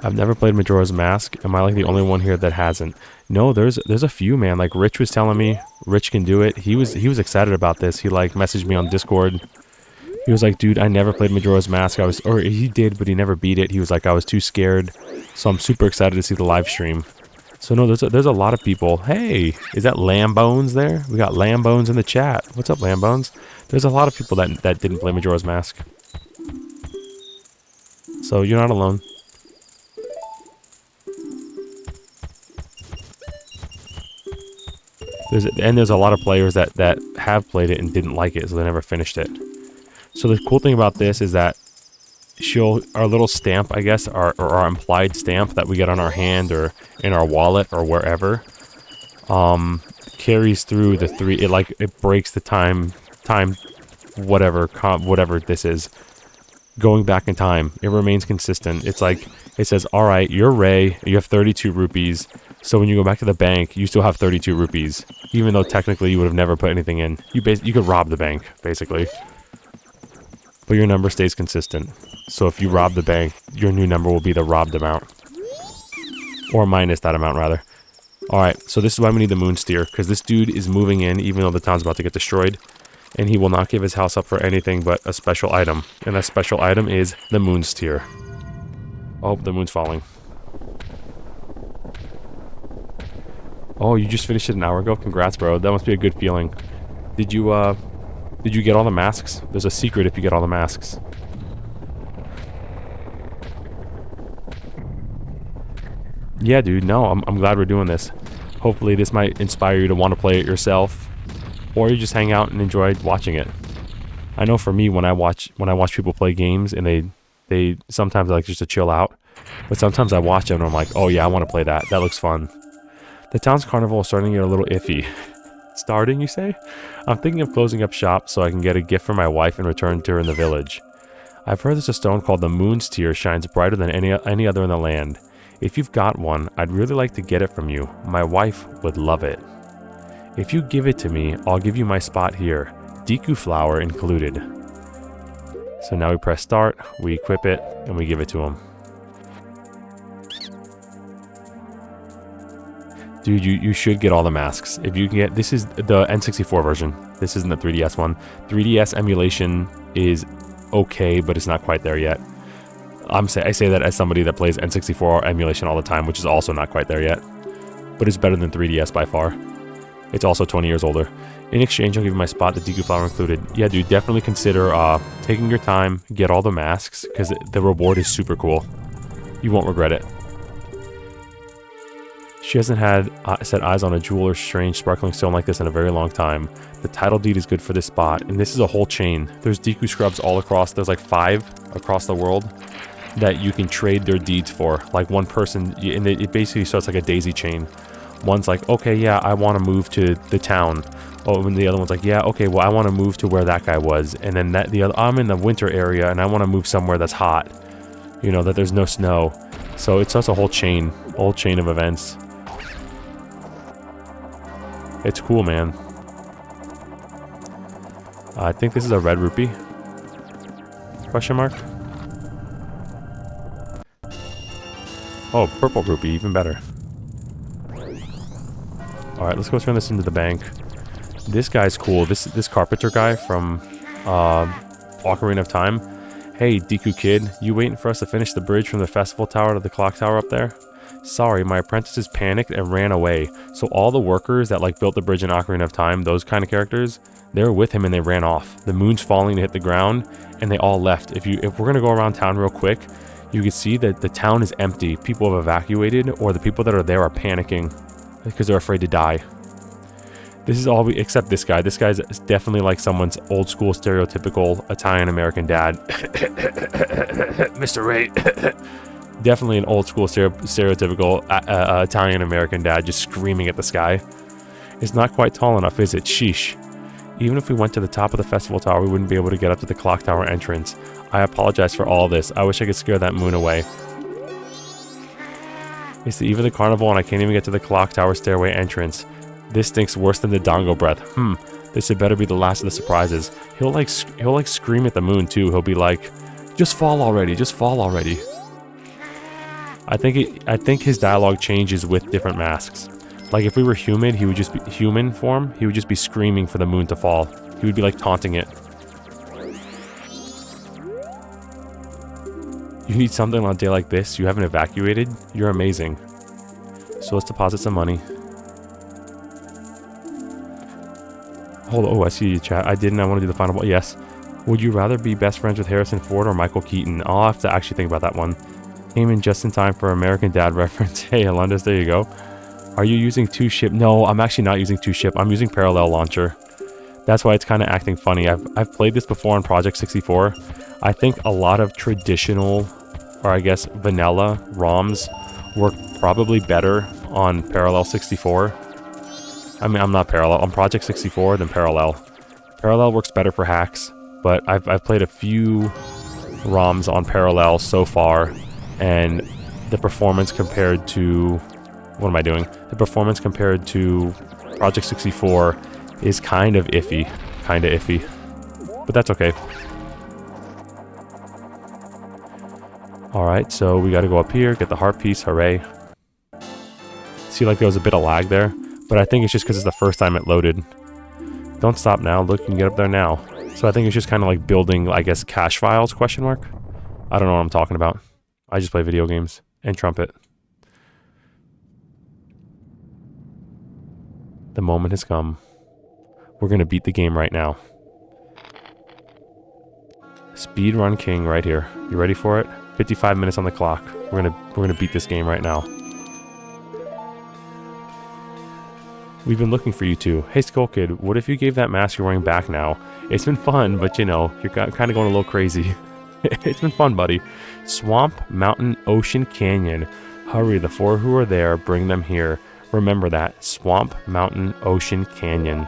I've never played Majora's Mask. Am I like the only one here that hasn't? No, there's a few, man. Like Rich was telling me, Rich can do it. He was excited about this. He like messaged me on Discord. He was like, dude, I never played Majora's Mask. Or he did, but he never beat it. He was like, I was too scared. So I'm super excited to see the live stream. So no, there's a lot of people. Hey, is that Lambones there? We got Lambones in the chat. What's up, Lambones? There's a lot of people that didn't play Majora's Mask. So you're not alone. There's a lot of players that have played it and didn't like it, so they never finished it. So the cool thing about this is that our little stamp, I guess, or our implied stamp that we get on our hand or in our wallet or wherever, carries through the 3. It breaks the time, whatever this is, going back in time. It remains consistent. It's like it says, all right, you're Ray. You have 32 rupees. So when you go back to the bank, you still have 32 rupees, even though technically you would have never put anything in. You could rob the bank, basically. But your number stays consistent. So if you rob the bank, your new number will be the robbed amount. Or minus that amount, rather. Alright, so this is why we need the moon steer, because this dude is moving in, even though the town's about to get destroyed. And he will not give his house up for anything but a special item. And that special item is the moon steer. Oh, the moon's falling. Oh, you just finished it an hour ago? Congrats, bro. That must be a good feeling. Did you get all the masks? There's a secret if you get all the masks. Yeah, dude. No, I'm glad we're doing this. Hopefully this might inspire you to want to play it yourself. Or you just hang out and enjoy watching it. I know for me, when I watch people play games and they sometimes I like just to chill out, but sometimes I watch them and I'm like, oh yeah, I want to play that. That looks fun. The town's carnival is starting to get a little iffy. Starting, you say? I'm thinking of closing up shop so I can get a gift for my wife and return to her in the village. I've heard there's a stone called the Moon's Tear shines brighter than any other in the land. If you've got one, I'd really like to get it from you. My wife would love it. If you give it to me, I'll give you my spot here. Deku flower included. So now we press start, we equip it, and we give it to him. Dude, you should get all the masks. If you can get, this is the N64 version. This isn't the 3DS one. 3DS emulation is okay, but it's not quite there yet. I say that as somebody that plays N64 emulation all the time, which is also not quite there yet. But it's better than 3DS by far. It's also 20 years older. In exchange, I'll give you my spot, the Deku flower included. Yeah, dude, definitely consider taking your time, get all the masks, because the reward is super cool. You won't regret it. She hasn't had set eyes on a jewel or strange sparkling stone like this in a very long time. The title deed is good for this spot, and this is a whole chain. There's Deku scrubs all across. There's like 5 across the world that you can trade their deeds for. Like one person, and it basically starts like a daisy chain. One's like, okay, yeah, I want to move to the town. Oh, and the other one's like, yeah, okay, well, I want to move to where that guy was. And then I'm in the winter area, and I want to move somewhere that's hot. You know, that there's no snow. So it's just a whole chain of events. It's cool, man. I think this is a red rupee. Question mark? Oh, purple rupee, even better. Alright, let's go turn this into the bank. This guy's cool. This carpenter guy from Ocarina of Time. Hey, Deku kid, you waiting for us to finish the bridge from the festival tower to the clock tower up there? Sorry, my apprentices panicked and ran away. So all the workers that like built the bridge in Ocarina of Time, those kind of characters, they were with him and they ran off. The moon's falling to hit the ground and they all left. If we're gonna go around town real quick, you can see that the town is empty. People have evacuated, or the people that are there are panicking because they're afraid to die. This is all except this guy. This guy's definitely like someone's old school stereotypical Italian American dad. Mr. Ray. Definitely an old school stereotypical Italian American dad just screaming at the sky. It's not quite tall enough, is it? Sheesh. Even if we went to the top of the festival tower, we wouldn't be able to get up to the clock tower entrance. I apologize for all this. I wish I could scare that moon away. It's the eve of the carnival and I can't even get to the clock tower stairway entrance. This stinks worse than the Dango breath. This had better be the last of the surprises. He'll like scream at the moon too. He'll be like, just fall already, just fall already. I think his dialogue changes with different masks. Like if we were human, he would just be human form. He would just be screaming for the moon to fall. He would be like taunting it. You need something on a day like this? You haven't evacuated? You're amazing. So let's deposit some money. Hold on. Oh, I see you, chat. I want to do the final ball. Yes. Would you rather be best friends with Harrison Ford or Michael Keaton? I'll have to actually think about that one. Came in just in time for American Dad reference. Hey, Alundis, there you go. Are you using 2-ship? No, I'm actually not using 2-ship. I'm using Parallel Launcher. That's why it's kind of acting funny. I've played this before on Project 64. I think a lot of traditional, or I guess vanilla ROMs work probably better on Parallel 64. I mean, I'm not Parallel. On Project 64 than Parallel. Parallel works better for hacks, but I've played a few ROMs on Parallel so far, and the performance compared to... What am I doing? The performance compared to Project 64 is kind of iffy. But that's okay. Alright, so we gotta go up here, get the heart piece, hooray. See, like there was a bit of lag there, but I think it's just because it's the first time it loaded. Don't stop now, look, you can get up there now. So I think it's just kind of like building, I guess, cache files, question mark? I don't know what I'm talking about. I just play video games. And trumpet. The moment has come. We're gonna beat the game right now. Speedrun King right here. You ready for it? 55 minutes on the clock. We're gonna beat this game right now. We've been looking for you two. Hey, Skull Kid, what if you gave that mask you're wearing back now? It's been fun, but you know, you're kind of going a little crazy. It's been fun, buddy. Swamp, mountain, ocean, canyon. Hurry, the four who are there, bring them here. Remember that. Swamp, mountain, ocean, canyon.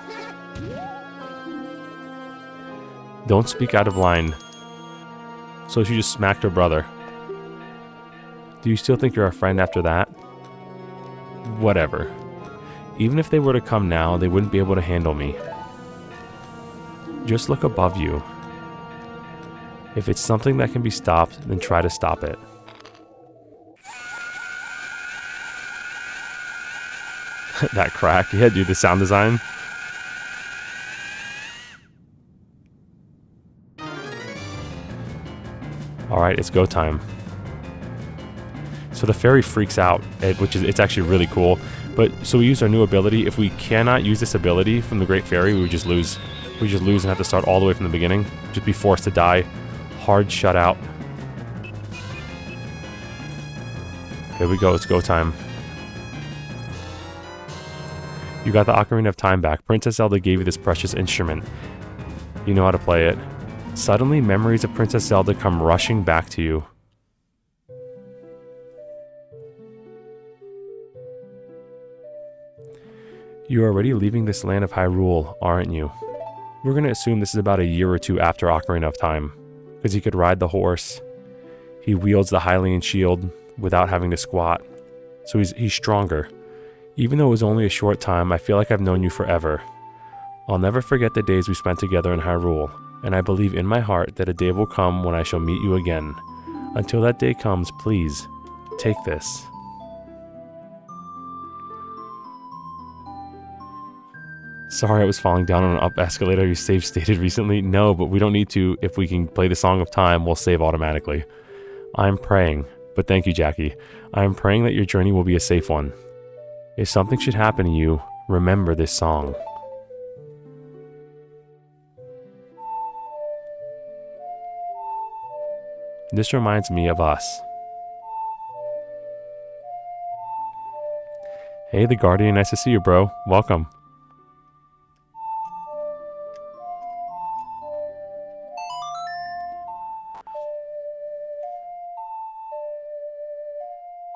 Don't speak out of line. So she just smacked her brother. Do you still think you're a friend after that? Whatever. Even if they were to come now, they wouldn't be able to handle me. Just look above you. If it's something that can be stopped, then try to stop it. That crack. Yeah, dude, the sound design. Alright, it's go time. So the fairy freaks out, which is, it's actually really cool. But, so we use our new ability. If we cannot use this ability from the Great Fairy, we would just lose. We just lose and have to start all the way from the beginning. Just be forced to die. Hard shut out. Here we go, it's go time. You got the Ocarina of Time back. Princess Zelda gave you this precious instrument. You know how to play it. Suddenly, memories of Princess Zelda come rushing back to you. You're already leaving this land of Hyrule, aren't you? We're going to assume this is about a year or two after Ocarina of Time, because he could ride the horse. He wields the Hylian shield without having to squat, so he's stronger. Even though it was only a short time, I feel like I've known you forever. I'll never forget the days we spent together in Hyrule, and I believe in my heart that a day will come when I shall meet you again. Until that day comes, please, take this. Sorry I was falling down on an up escalator you save stated recently. No, but we don't need to. If we can play the Song of Time, we'll save automatically. I'm praying, but thank you, Jackie. I'm praying that your journey will be a safe one. If something should happen to you, remember this song. This reminds me of us. Hey, the Guardian, nice to see you, bro. Welcome.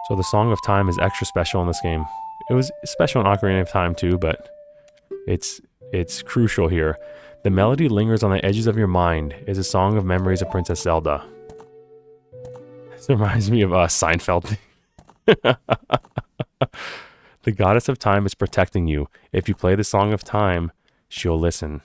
So the Song of Time is extra special in this game. It was special in Ocarina of Time too, but it's crucial here. The melody lingers on the edges of your mind is a song of memories of Princess Zelda. This reminds me of Seinfeld. The Goddess of Time is protecting you. If you play the Song of Time, she'll listen.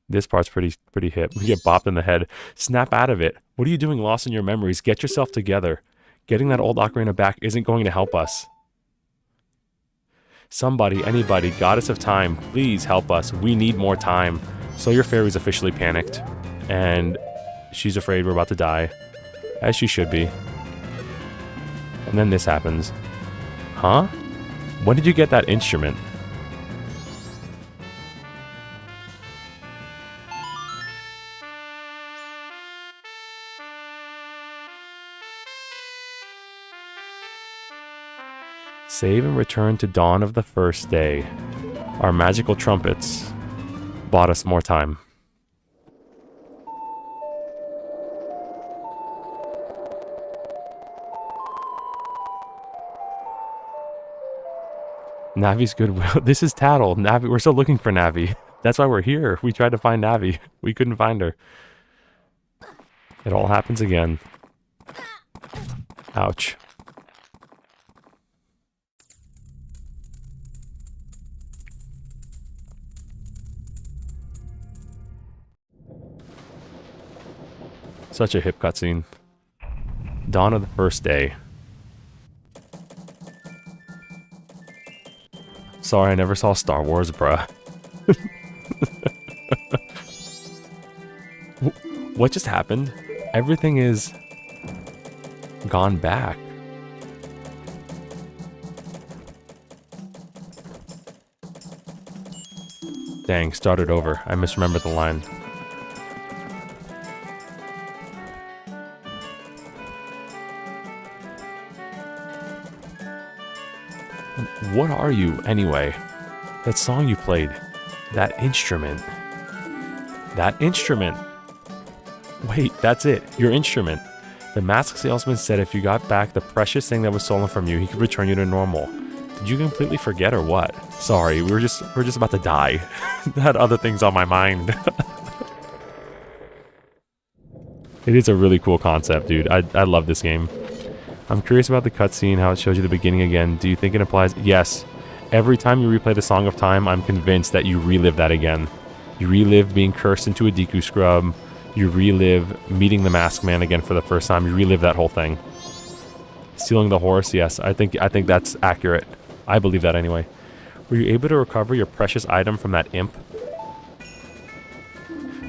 This part's pretty hip. We get bopped in the head. Snap out of it. What are you doing lost in your memories? Get yourself together. Getting that old ocarina back isn't going to help us. Somebody, anybody, Goddess of Time, please help us. We need more time. So your fairy's officially panicked. And she's afraid we're about to die. As she should be. And then this happens. Huh? When did you get that instrument? Save and return to dawn of the first day. Our magical trumpets bought us more time. Navi's goodwill. This is Tattle. Navi, we're still looking for Navi. That's why we're here. We tried to find Navi. We couldn't find her. It all happens again. Ouch. Such a hip cutscene. Dawn of the first day. Sorry, I never saw Star Wars, bruh. What just happened? Everything is gone back. Dang, started over. I misremembered the line. What are you, anyway? That song you played. That instrument. That instrument. Wait, that's it. Your instrument. The mask salesman said if you got back the precious thing that was stolen from you, he could return you to normal. Did you completely forget or what? Sorry, we're just about to die. I had other things on my mind. It is a really cool concept, dude. I love this game. I'm curious about the cutscene, how it shows you the beginning again. Do you think it applies? Yes. Every time you replay the Song of Time, I'm convinced that you relive that again. You relive being cursed into a Deku scrub. You relive meeting the Masked Man again for the first time. You relive that whole thing. Stealing the horse, yes. I think that's accurate. I believe that anyway. Were you able to recover your precious item from that imp?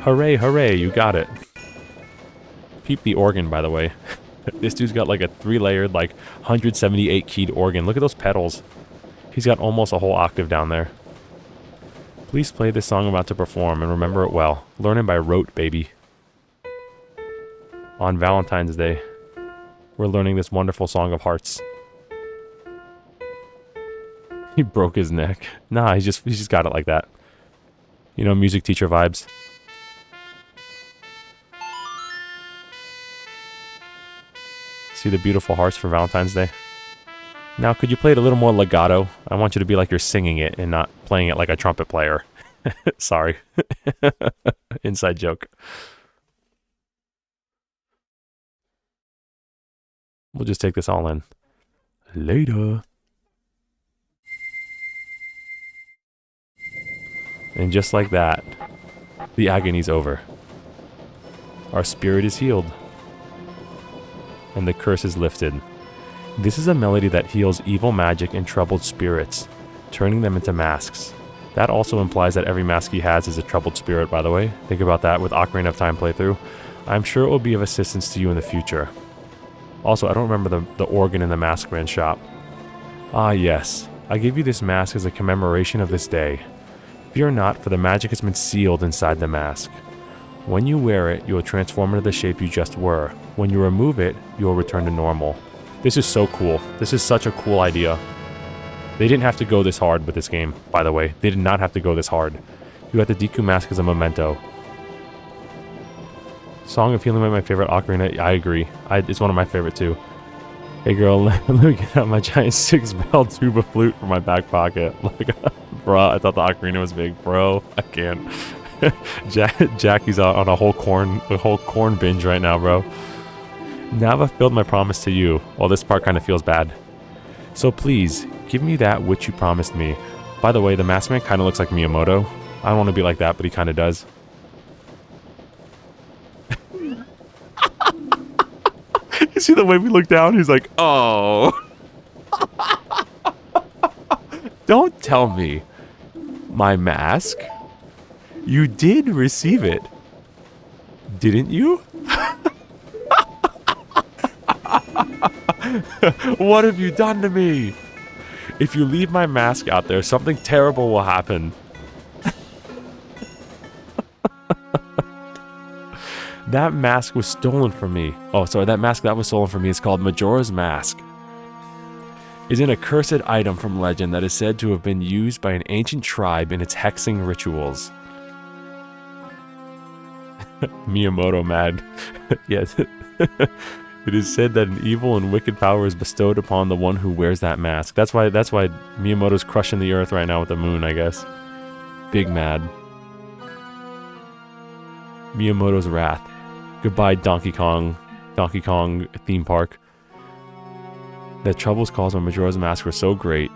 Hooray, hooray, you got it. Peep the organ, by the way. This dude's got like a 3-layered, like 178 keyed organ. Look at those pedals. He's got almost a whole octave down there. Please play this song I'm about to perform and remember it well. Learn it by rote, baby. On Valentine's Day, we're learning this wonderful song of hearts. He broke his neck. Nah, he's just got it like that. You know, music teacher vibes. See the beautiful hearts for Valentine's Day? Now, could you play it a little more legato? I want you to be like you're singing it and not playing it like a trumpet player. Sorry. Inside joke. We'll just take this all in. Later. And just like that, the agony's over. Our spirit is healed. And the curse is lifted. This is a melody that heals evil magic and troubled spirits, turning them into masks. That also implies that every mask he has is a troubled spirit, by the way. Think about that with Ocarina of Time playthrough. I'm sure it will be of assistance to you in the future. Also, I don't remember the organ in the Mask Man shop. Ah yes, I give you this mask as a commemoration of this day. Fear not, for the magic has been sealed inside the mask. When you wear it, you will transform into the shape you just were. When you remove it, you will return to normal. This is so cool. This is such a cool idea. They didn't have to go this hard with this game, by the way. They did not have to go this hard. You got the Deku mask as a memento. Song of Healing by my favorite Ocarina. I agree. It's one of my favorite too. Hey girl, let me get out my giant 6-bell tuba flute from my back pocket. Like, bro, I thought the Ocarina was big, bro. I can't. Jackie's on a whole corn binge right now, bro. Now I've fulfilled my promise to you. Well, this part kind of feels bad. So please, give me that which you promised me. By the way, the Masked Man kind of looks like Miyamoto. I don't want to be like that, but he kind of does. You see the way we look down? He's like, oh. Don't tell me. My mask? You did receive it. Didn't you? What have you done to me? If you leave my mask out there, something terrible will happen. That mask was stolen from me. Oh, sorry, that mask that was stolen from me is called Majora's Mask. Is an accursed item from legend that is said to have been used by an ancient tribe in its hexing rituals. Miyamoto mad. Yes. It is said that an evil and wicked power is bestowed upon the one who wears that mask. That's why Miyamoto's crushing the earth right now with the moon, I guess. Big mad. Miyamoto's wrath. Goodbye, Donkey Kong theme park. The troubles caused by Majora's Mask were so great.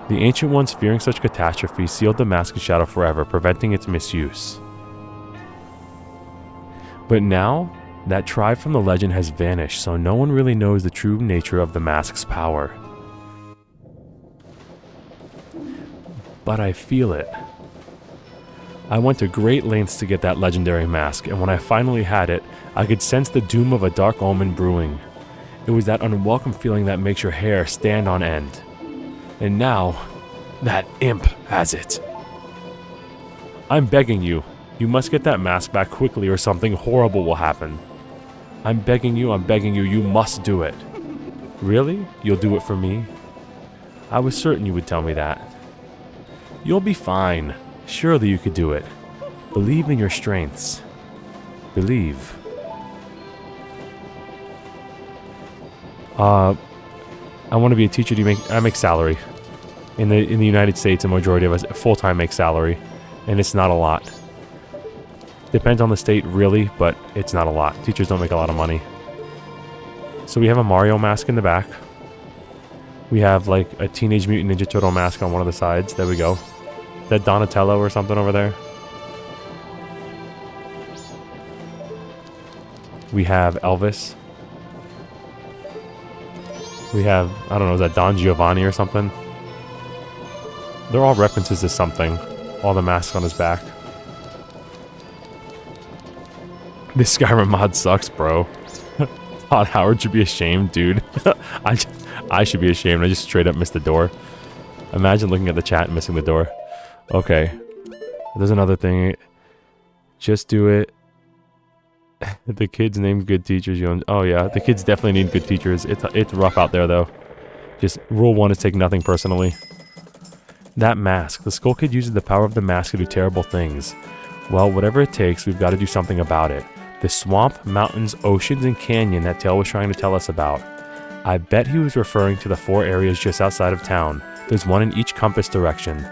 The Ancient Ones, fearing such catastrophe, sealed the mask in shadow forever, preventing its misuse. But now, that tribe from the legend has vanished, so no one really knows the true nature of the mask's power. But I feel it. I went to great lengths to get that legendary mask, and when I finally had it, I could sense the doom of a dark omen brewing. It was that unwelcome feeling that makes your hair stand on end. And now, that imp has it. I'm begging you, you must get that mask back quickly or something horrible will happen. I'm begging you, you must do it. Really? You'll do it for me? I was certain you would tell me that. You'll be fine. Surely you could do it. Believe in your strengths. Believe. I want to be a teacher. I make salary. In the United States, a majority of us full-time make salary, and it's not a lot. Depends on the state, really, but it's not a lot. Teachers don't make a lot of money. So we have a Mario mask in the back. We have like a Teenage Mutant Ninja Turtle mask on one of the sides. There we go. Is that Donatello or something over there? We have Elvis. We have, I don't know, is that Don Giovanni or something? They're all references to something. All the masks on his back. This Skyrim mod sucks, bro. Todd Howard should be ashamed, dude. I should be ashamed. I just straight up missed the door. Imagine looking at the chat and missing the door. Okay. There's another thing. Just do it. The kids name good teachers. Oh yeah, the kids definitely need good teachers. It's rough out there though. Just rule 1 is take nothing personally. That mask. The Skull Kid uses the power of the mask to do terrible things. Well, whatever it takes, we've got to do something about it. The swamp, mountains, oceans, and canyon that Tail was trying to tell us about. I bet he was referring to the 4 areas just outside of town. There's one in each compass direction.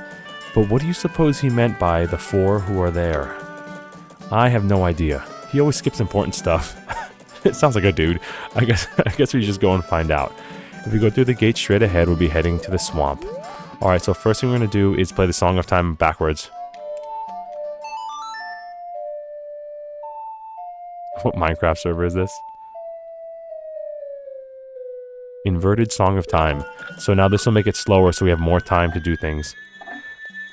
But what do you suppose he meant by the 4 who are there? I have no idea. He always skips important stuff. It sounds like a dude. I guess we just go and find out. If we go through the gate straight ahead, we'll be heading to the swamp. Alright, so first thing we're going to do is play the Song of Time backwards. What Minecraft server is this? Inverted Song of Time. So now this will make it slower so we have more time to do things.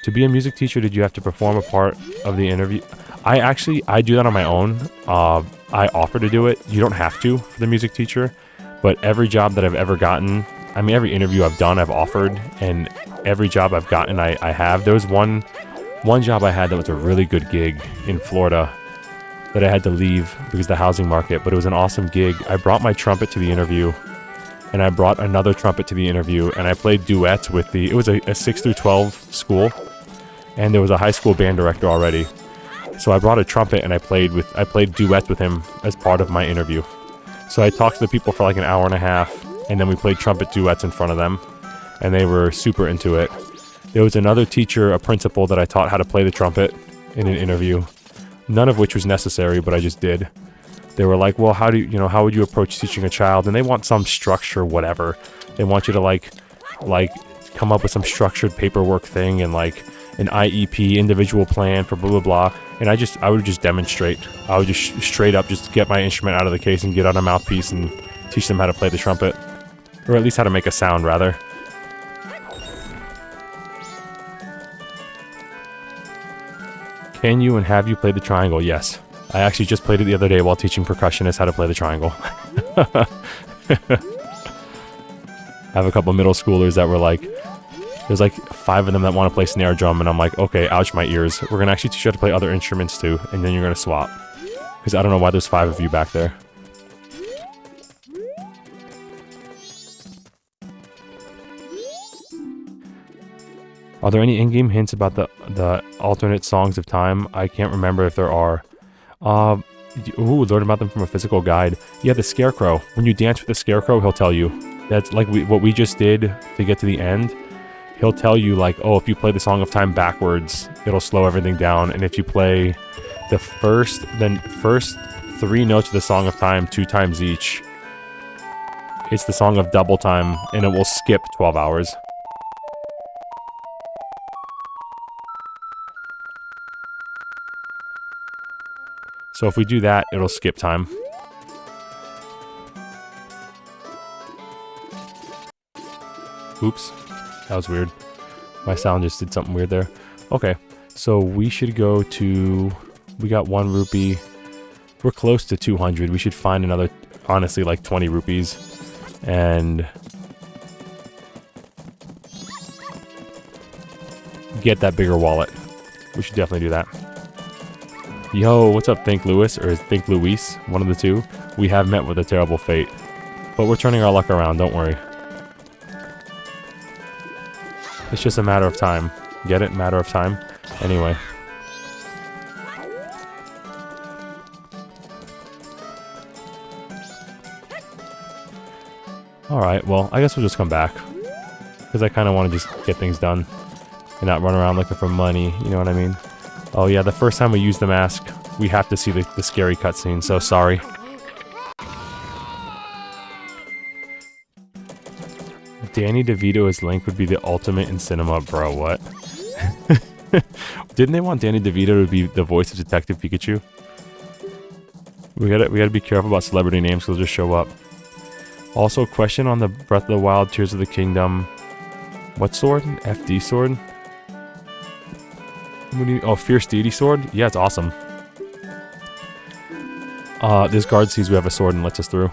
To be a music teacher, did you have to perform a part of the interview? I do that on my own. I offer to do it. You don't have to for the music teacher. But every job that I've ever gotten, I mean every interview I've done, I've offered. And every job I've gotten, I have. There was one job I had that was a really good gig in Florida that I had to leave because of the housing market. But it was an awesome gig. I brought my trumpet to the interview. And I brought another trumpet to the interview. And I played duets with it was a 6 through 12 school. And there was a high school band director already. So I brought a trumpet and I played duets with him as part of my interview. So I talked to the people for like an hour and a half, and then we played trumpet duets in front of them, and they were super into it. There was another teacher, a principal, that I taught how to play the trumpet in an interview. None of which was necessary, but I just did. They were like, well, how would you approach teaching a child? And they want some structure, whatever. They want you to like come up with some structured paperwork thing and like an IEP, individual plan for blah, blah, blah. And I would just demonstrate. I would just straight up just get my instrument out of the case and get on a mouthpiece and teach them how to play the trumpet. Or at least how to make a sound, rather. Can you and have you played the triangle? Yes. I actually just played it the other day while teaching percussionists how to play the triangle. I have a couple middle schoolers that were like, there's like 5 of them that want to play snare drum, and I'm like, okay, ouch my ears. We're going to actually teach you how to play other instruments too, and then you're going to swap. Because I don't know why there's 5 of you back there. Are there any in-game hints about the alternate songs of time? I can't remember if there are. Ooh, learn about them from a physical guide. Yeah, the Scarecrow. When you dance with the Scarecrow, he'll tell you. That's like what we just did to get to the end. He'll tell you, like, oh, if you play the Song of Time backwards, it'll slow everything down. And if you play the first 3 notes of the Song of Time 2 times each, it's the Song of Double Time, and it will skip 12 hours. So if we do that, it'll skip time. Oops. That was weird. My sound just did something weird there. Okay, so we should go to... We got 1 rupee. We're close to 200. We should find another, honestly, like 20 rupees. And... get that bigger wallet. We should definitely do that. Yo, what's up, Think Lewis, or Think Luis? One of the two. We have met with a terrible fate. But we're turning our luck around, don't worry. It's just a matter of time. Get it? Matter of time? Anyway. Alright, well, I guess we'll just come back. Because I kind of want to just get things done. And not run around looking for money, you know what I mean? Oh yeah, the first time we use the mask, we have to see the scary cutscene, so sorry. Danny DeVito as Link would be the ultimate in cinema, bro, what? Didn't they want Danny DeVito to be the voice of Detective Pikachu? We gotta be careful about celebrity names because they'll just show up. Also, question on the Breath of the Wild, Tears of the Kingdom. What sword? FD sword? Oh, Fierce Deity sword? Yeah, it's awesome. This guard sees we have a sword and lets us through.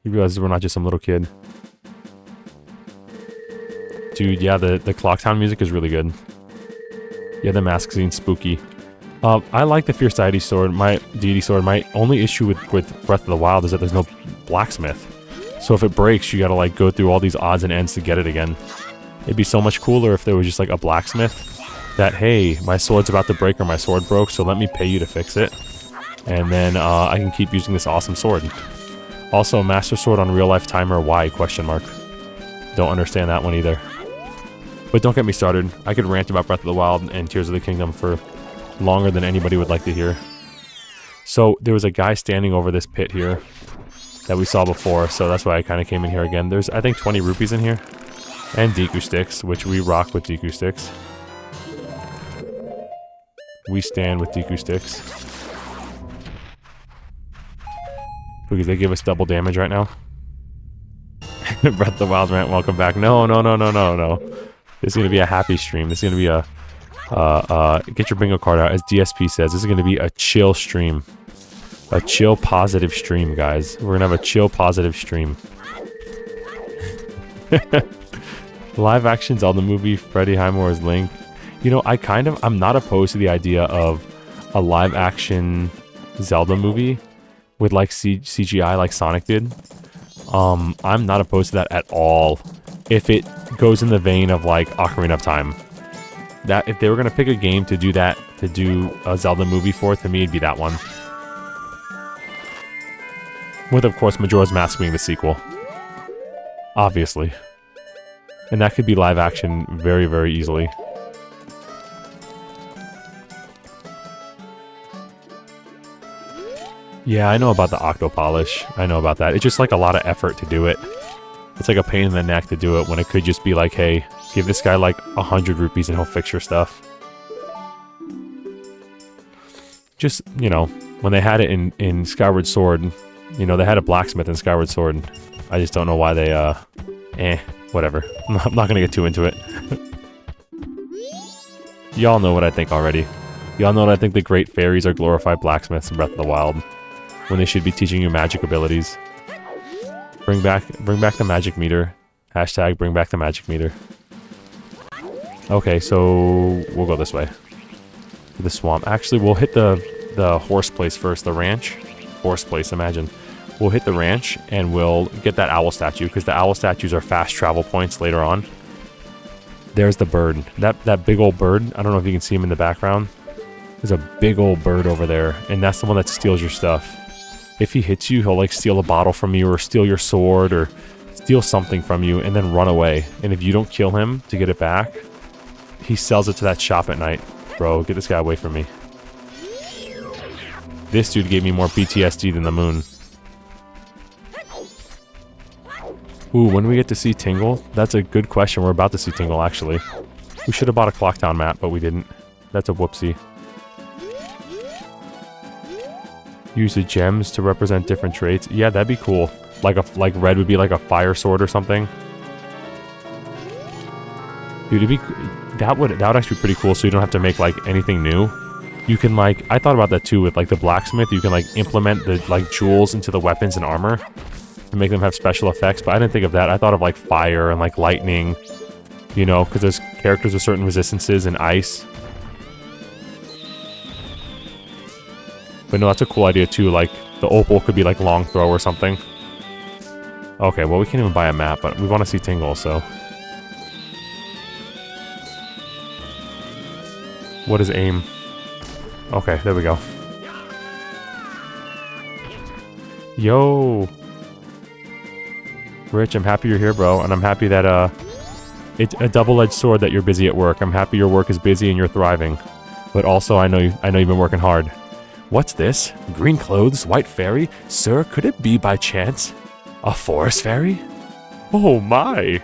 He realizes we're not just some little kid. Dude, yeah, the Clock Town music is really good. Yeah, the mask scene's spooky. I like the Fierce Deity sword, my only issue with Breath of the Wild is that there's no blacksmith. So if it breaks, you gotta like go through all these odds and ends to get it again. It'd be so much cooler if there was just like a blacksmith that, hey, my sword's about to break or my sword broke, so let me pay you to fix it. And then I can keep using this awesome sword. Also, Master Sword on real life timer, why? Question mark. Don't understand that one either. But don't get me started. I could rant about Breath of the Wild and Tears of the Kingdom for longer than anybody would like to hear. So there was a guy standing over this pit here that we saw before, so that's why I kind of came in here again. There's, I think, 20 rupees in here. And Deku sticks, which we rock with Deku sticks. We stand with Deku sticks. Because they give us double damage right now. Breath of the Wild rant, welcome back. No. This is going to be a happy stream. This is going to be a... get your bingo card out. As DSP says, this is going to be a chill stream. A chill, positive stream, guys. We're going to have a chill, positive stream. Live action Zelda movie, Freddie Highmore's Link. You know, I'm not opposed to the idea of a live action Zelda movie with like CGI like Sonic did. I'm not opposed to that at all. If it goes in the vein of like Ocarina of Time. That if they were gonna pick a game to do that, to do a Zelda movie for, to me it'd be that one. With of course Majora's Mask being the sequel. Obviously. And that could be live action very, very easily. Yeah, I know about the Octo Polish. I know about that. It's just like a lot of effort to do it. It's like a pain in the neck to do it when it could just be like, hey, give this guy like 100 rupees and he'll fix your stuff. Just, you know, when they had it in Skyward Sword, you know, they had a blacksmith in Skyward Sword. I just don't know why they, whatever. I'm not gonna get too into it. Y'all know what I think already. Y'all know that I think the great fairies are glorified blacksmiths in Breath of the Wild. When they should be teaching you magic abilities. Bring back the magic meter. Hashtag bring back the magic meter. Okay, so we'll go this way. To the swamp. Actually, we'll hit the horse place first. The ranch. Horse place, imagine. We'll hit the ranch and we'll get that owl statue because the owl statues are fast travel points later on. There's the bird. That big old bird. I don't know if you can see him in the background. There's a big old bird over there, and that's the one that steals your stuff. If he hits you, he'll like steal a bottle from you or steal your sword or steal something from you and then run away. And if you don't kill him to get it back, he sells it to that shop at night. Bro, get this guy away from me. This dude gave me more PTSD than the moon. Ooh, when do we get to see Tingle? That's a good question. We're about to see Tingle, actually. We should have bought a Clocktown map, but we didn't. That's a whoopsie. Use the gems to represent different traits. Yeah, that'd be cool. Like red would be like a fire sword or something. Dude, that would actually be pretty cool. So you don't have to make like anything new. You can like, I thought about that too with like the blacksmith. You can like implement the like jewels into the weapons and armor to make them have special effects. But I didn't think of that. I thought of like fire and like lightning. You know, because there's characters with certain resistances and ice. But no, that's a cool idea too. Like, the opal could be like long throw or something. Okay, well, we can't even buy a map, but we want to see Tingle, so. What is aim? Okay, there we go. Yo! Rich, I'm happy you're here, bro, and I'm happy that, it's a double-edged sword that you're busy at work. I'm happy your work is busy and you're thriving. But also, I know you've been working hard. What's this? Green clothes, white fairy? Sir, could it be by chance a forest fairy? Oh my!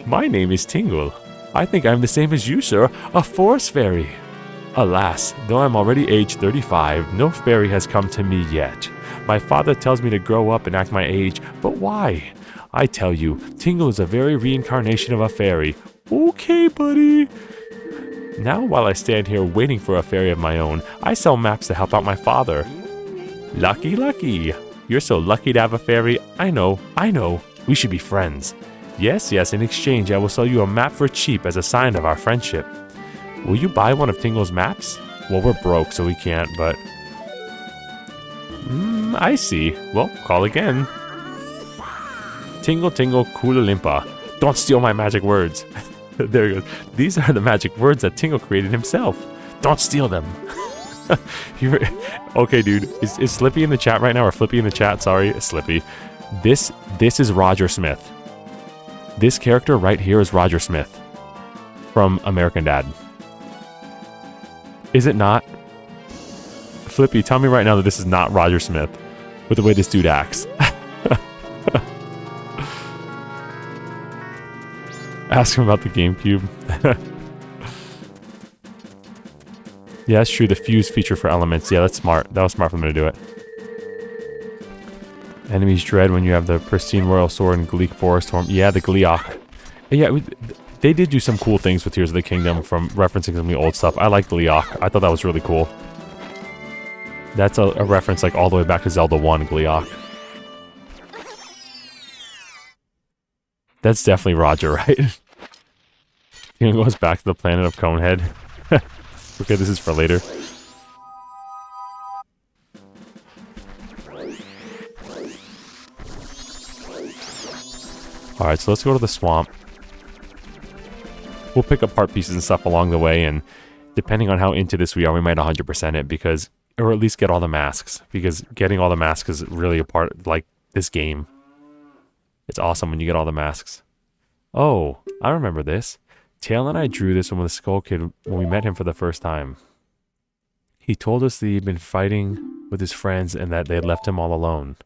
My name is Tingle. I think I'm the same as you, sir, a forest fairy. Alas, though I'm already age 35, no fairy has come to me yet. My father tells me to grow up and act my age, but why? I tell you, Tingle is a very reincarnation of a fairy. Okay, buddy. Now, while I stand here waiting for a fairy of my own, I sell maps to help out my father. Lucky, lucky. You're so lucky to have a fairy. I know. We should be friends. Yes, in exchange, I will sell you a map for cheap as a sign of our friendship. Will you buy one of Tingle's maps? Well, we're broke, so we can't, but... I see. Well, call again. Tingle, tingle, Koola Limpa. Don't steal my magic words. There he goes. These are the magic words that Tingle created himself. Don't steal them. Okay, dude. Is Slippy in the chat right now? Or Flippy in the chat? Sorry, Slippy. This is Roger Smith. This character right here is Roger Smith from American Dad. Is it not? Flippy, tell me right now that this is not Roger Smith with the way this dude acts. Ask him about the GameCube. Yeah, that's true. The fuse feature for elements. Yeah, that's smart. That was smart for them to do it. Enemies dread when you have the pristine royal sword and Gleek forest form. Yeah, the Gleeok. Yeah, they did do some cool things with Tears of the Kingdom from referencing some of the old stuff. I like Gleeok. I thought that was really cool. That's a reference like all the way back to Zelda 1, Gleeok. That's definitely Roger, right? He goes back to the planet of Conehead. Okay, this is for later. Alright, so let's go to the swamp. We'll pick up part pieces and stuff along the way, and depending on how into this we are, we might 100% it, because... Or at least get all the masks, because getting all the masks is really a part, like, this game. It's awesome when you get all the masks. Oh, I remember this. Tail and I drew this one with the Skull Kid when we met him for the first time. He told us that he'd been fighting with his friends and that they had left him all alone.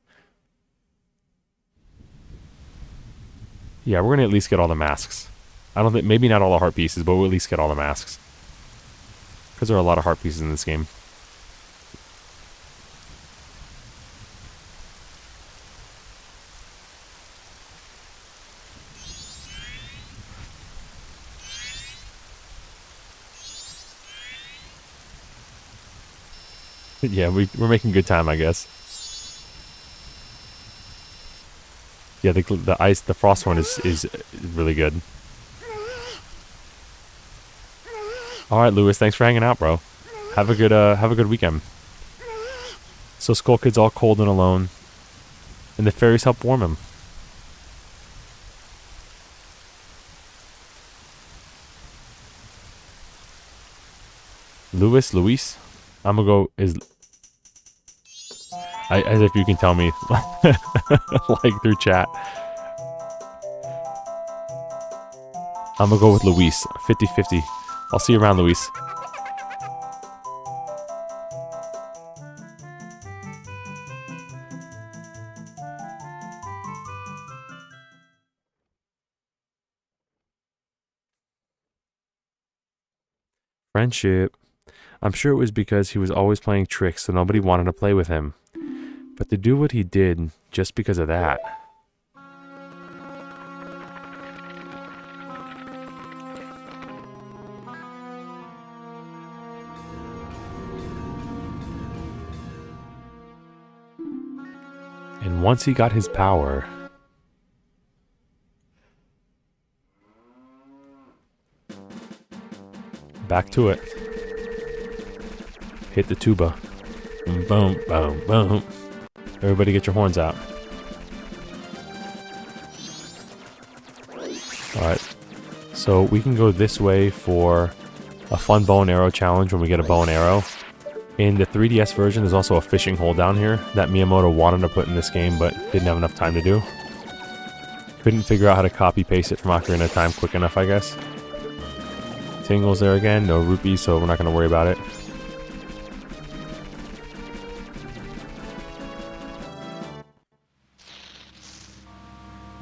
Yeah, we're gonna at least get all the masks. I don't think, maybe not all the heart pieces, but we'll at least get all the masks. Because there are a lot of heart pieces in this game. Yeah, we're making good time, I guess. Yeah, the frost one is really good. All right, Lewis, thanks for hanging out, bro. Have a good weekend. So Skull Kid's all cold and alone, and the fairies help warm him. Luis, I'm gonna go as if you can tell me, like through chat. I'm gonna go with Luis, 50-50. I'll see you around, Luis. Friendship. I'm sure it was because he was always playing tricks, so nobody wanted to play with him. But to do what he did, just because of that. And once he got his power... Back to it. Hit the tuba. Boom, boom, boom. Everybody get your horns out. Alright. So we can go this way for a fun bow and arrow challenge when we get a bow and arrow. In the 3DS version, there's also a fishing hole down here that Miyamoto wanted to put in this game, but didn't have enough time to do. Couldn't figure out how to copy-paste it from Ocarina of Time quick enough, I guess. Tingles there again, no rupees, so we're not going to worry about it.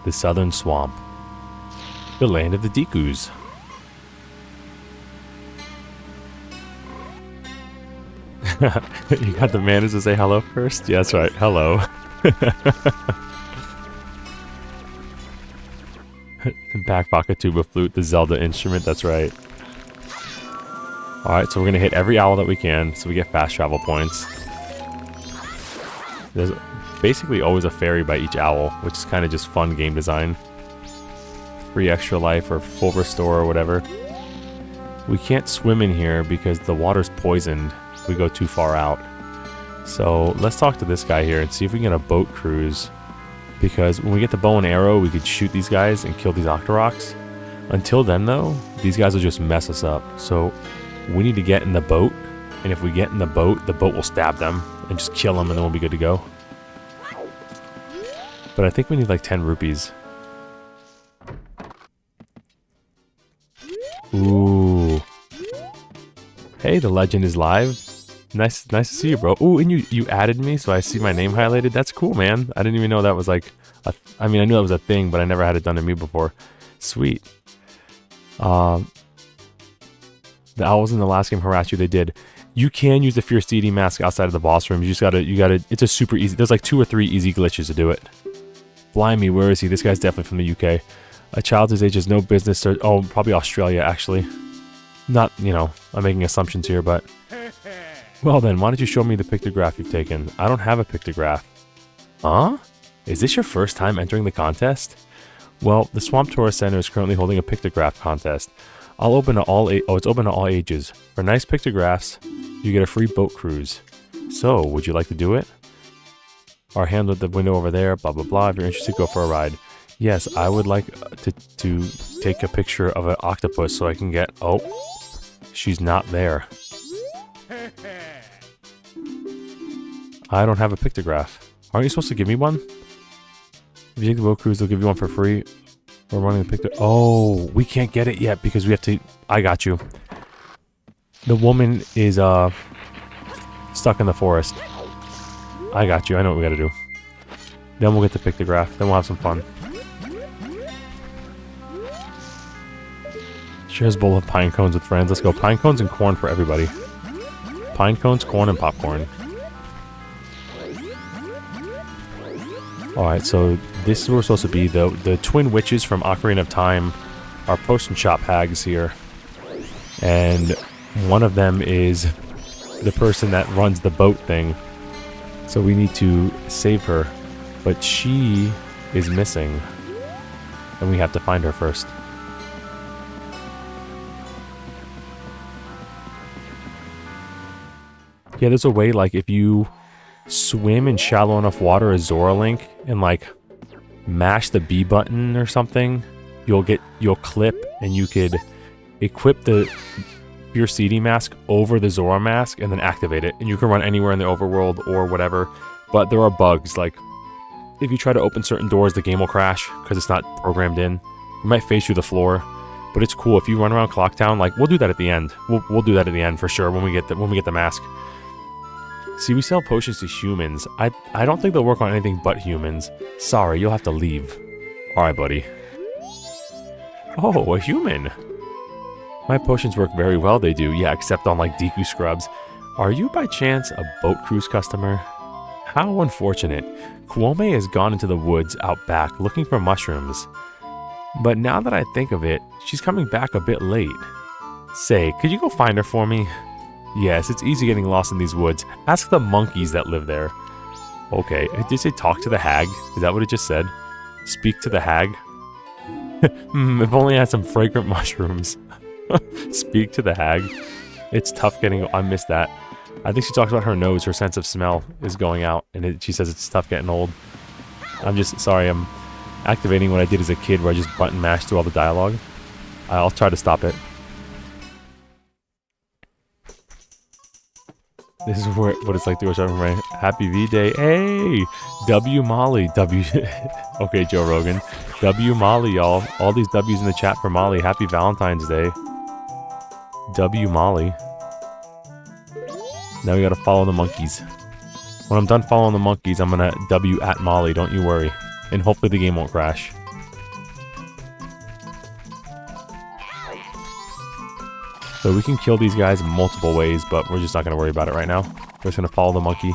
The Southern Swamp. The land of the Dekus. You got the manners to say hello first? Yeah, that's right. Hello. Back pocket tuba flute, the Zelda instrument. That's right. Alright, so we're going to hit every owl that we can, so we get fast travel points. There's basically always a fairy by each owl, which is kind of just fun game design. Free extra life or full restore or whatever. We can't swim in here because the water's poisoned if we go too far out. So let's talk to this guy here and see if we can get a boat cruise. Because when we get the bow and arrow, we could shoot these guys and kill these Octoroks. Until then though, these guys will just mess us up. So we need to get in the boat. And if we get in the boat will stab them and just kill them and then we'll be good to go. But I think we need like 10 rupees. Ooh. Hey, the legend is live. Nice to see you, bro. Ooh, and you added me, so I see my name highlighted. That's cool, man. I didn't even know that was like I mean, I knew that was a thing, but I never had it done to me before. Sweet. The owls in the last game harass you. They did. You can use the Fierce Deity mask outside of the boss room. You gotta. It's a super easy. There's like 2 or 3 easy glitches to do it. Blimey, where is he? This guy's definitely from the UK. A child his age has no business to... Oh, probably Australia, actually. Not, you know, I'm making assumptions here, but... Well then, why don't you show me the pictograph you've taken? I don't have a pictograph. Huh? Is this your first time entering the contest? Well, the Swamp Tourist Center is currently holding a pictograph contest. I'll open to all it's open to all ages. For nice pictographs, you get a free boat cruise. So, would you like to do it? Our hand at the window over there, blah blah blah. If you're interested, go for a ride. Yes, I would like to take a picture of an octopus so I can get... Oh, she's not there. I don't have a pictograph. Aren't you supposed to give me one? If you take the boat cruise, they'll give you one for free. We're running the picture. Oh, we can't get it yet because we have to... I got you. The woman is stuck in the forest. I got you. I know what we gotta do. Then we'll get the pictograph. Then we'll have some fun. Shares a bowl of pine cones with friends. Let's go. Pine cones and corn for everybody. Pine cones, corn, and popcorn. Alright, so this is where we're supposed to be. The twin witches from Ocarina of Time are potion shop hags here. And one of them is the person that runs the boat thing. So we need to save her. But she is missing. And we have to find her first. Yeah, there's a way, like, if you swim in shallow enough water as Zora Link and, like, mash the B button or something, you'll clip and you could equip the Fierce Deity mask over the Zora mask and then activate it. And you can run anywhere in the overworld or whatever. But there are bugs, like, if you try to open certain doors, the game will crash because it's not programmed in. You might face through the floor. But it's cool if you run around Clock Town. Like, we'll do that at the end. We'll do that at the end for sure when we get the mask. See, we sell potions to humans. I don't think they'll work on anything but humans. Sorry, you'll have to leave. Alright, buddy. Oh, a human. My potions work very well, they do. Yeah, except on, like, Deku scrubs. Are you, by chance, a boat cruise customer? How unfortunate. Kwome has gone into the woods out back looking for mushrooms. But now that I think of it, she's coming back a bit late. Say, could you go find her for me? Yes, it's easy getting lost in these woods. Ask the monkeys that live there. Okay, did it say talk to the hag? Is that what it just said? Speak to the hag? If only I had some fragrant mushrooms. Speak to the hag. It's tough getting... I missed that. I think she talks about her nose, her sense of smell is going out, and she says it's tough getting old. I'm just sorry, I'm activating what I did as a kid where I just button mashed through all the dialogue. I'll try to stop it. This is what it's like to go shopping for my Happy V-Day. Hey! W Molly. W... Okay, Joe Rogan. W Molly, y'all. All these W's in the chat for Molly. Happy Valentine's Day. W Molly. Now we gotta follow the monkeys. When I'm done following the monkeys, I'm gonna W at Molly, don't you worry. And hopefully the game won't crash. So we can kill these guys multiple ways, but we're just not gonna worry about it right now. We're just gonna follow the monkey.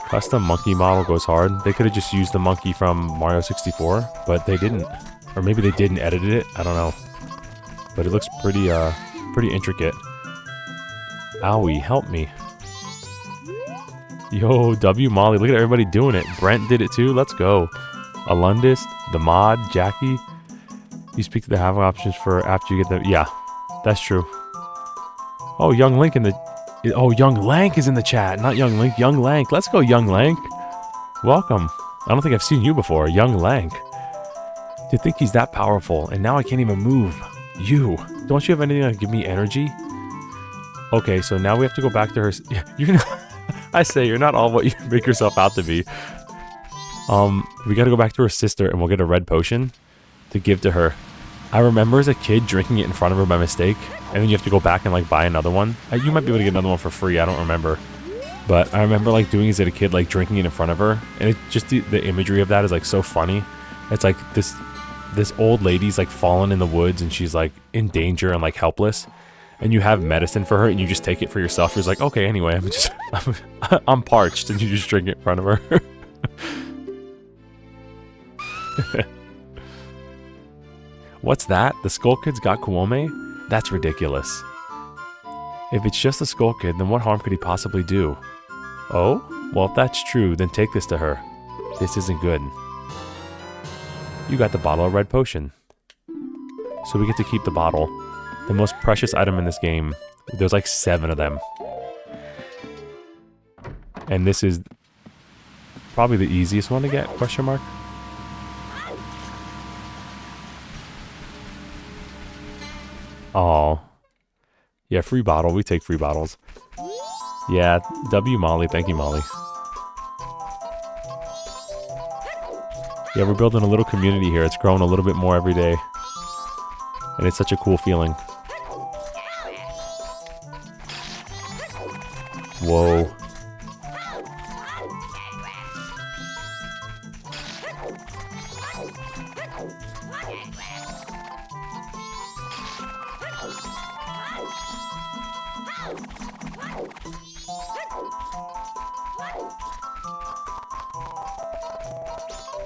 Custom monkey model goes hard. They could have just used the monkey from Mario 64, but they didn't. Or maybe they didn't edit it, I don't know. But it looks pretty intricate. Owie, help me. Yo, W Molly, look at everybody doing it. Brent did it too, let's go. Alundis, the mod, Jackie. You speak to the have options for after you get the... Yeah, that's true. Oh, Young Link in the... Oh, Young Lank is in the chat, not Young Link, Young Lank. Let's go, Young Lank. Welcome. I don't think I've seen you before, Young Lank. To think he's that powerful, and now I can't even move. You. Don't you have anything to give me energy? Okay, so now we have to go back to her... You're not... I say, you're not all what you make yourself out to be. We gotta go back to her sister, and we'll get a red potion to give to her. I remember as a kid drinking it in front of her by mistake, and then you have to go back and like buy another one. You might be able to get another one for free, I don't remember. But I remember like doing it as a kid, like drinking it in front of her, and it just the imagery of that is like so funny. It's like this old lady's like fallen in the woods, and she's like in danger and like helpless, and you have medicine for her, and you just take it for yourself. You're just like, okay, anyway, I'm parched, and you just drink it in front of her. What's that? The Skull Kid's got Kuome? That's ridiculous. If it's just the Skull Kid, then what harm could he possibly do? Oh? Well, if that's true, then take this to her. This isn't good. You got the bottle of red potion. So we get to keep the bottle. The most precious item in this game. There's like 7 of them. And this is probably the easiest one to get, question mark? Oh, yeah, free bottle. We take free bottles. Yeah, W Molly. Thank you, Molly. Yeah, we're building a little community here. It's growing a little bit more every day. And it's such a cool feeling. Whoa.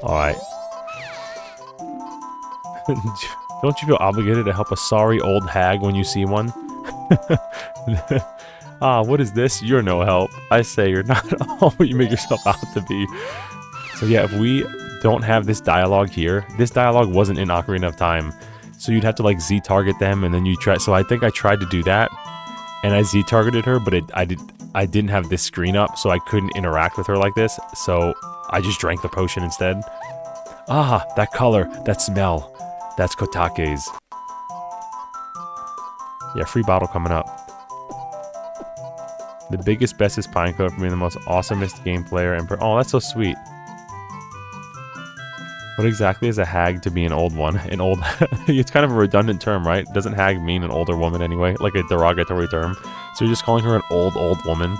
Alright. Don't you feel obligated to help a sorry old hag when you see one? Ah, what is this? You're no help. I say you're not all what you make yourself out to be. So yeah, if we don't have this dialogue here, this dialogue wasn't in Ocarina of Time. So you'd have to like Z-target them, and then you try. So I think I tried to do that, and I Z-targeted her, but I didn't have this screen up, so I couldn't interact with her like this. So I just drank the potion instead. Ah, that color, that smell. That's Kotake's. Yeah, free bottle coming up. The biggest, bestest pine code for being the most awesomest game player and oh, that's so sweet. What exactly is a hag to be an old one? An old... It's kind of a redundant term, right? Doesn't hag mean an older woman anyway? Like a derogatory term. So you're just calling her an old woman?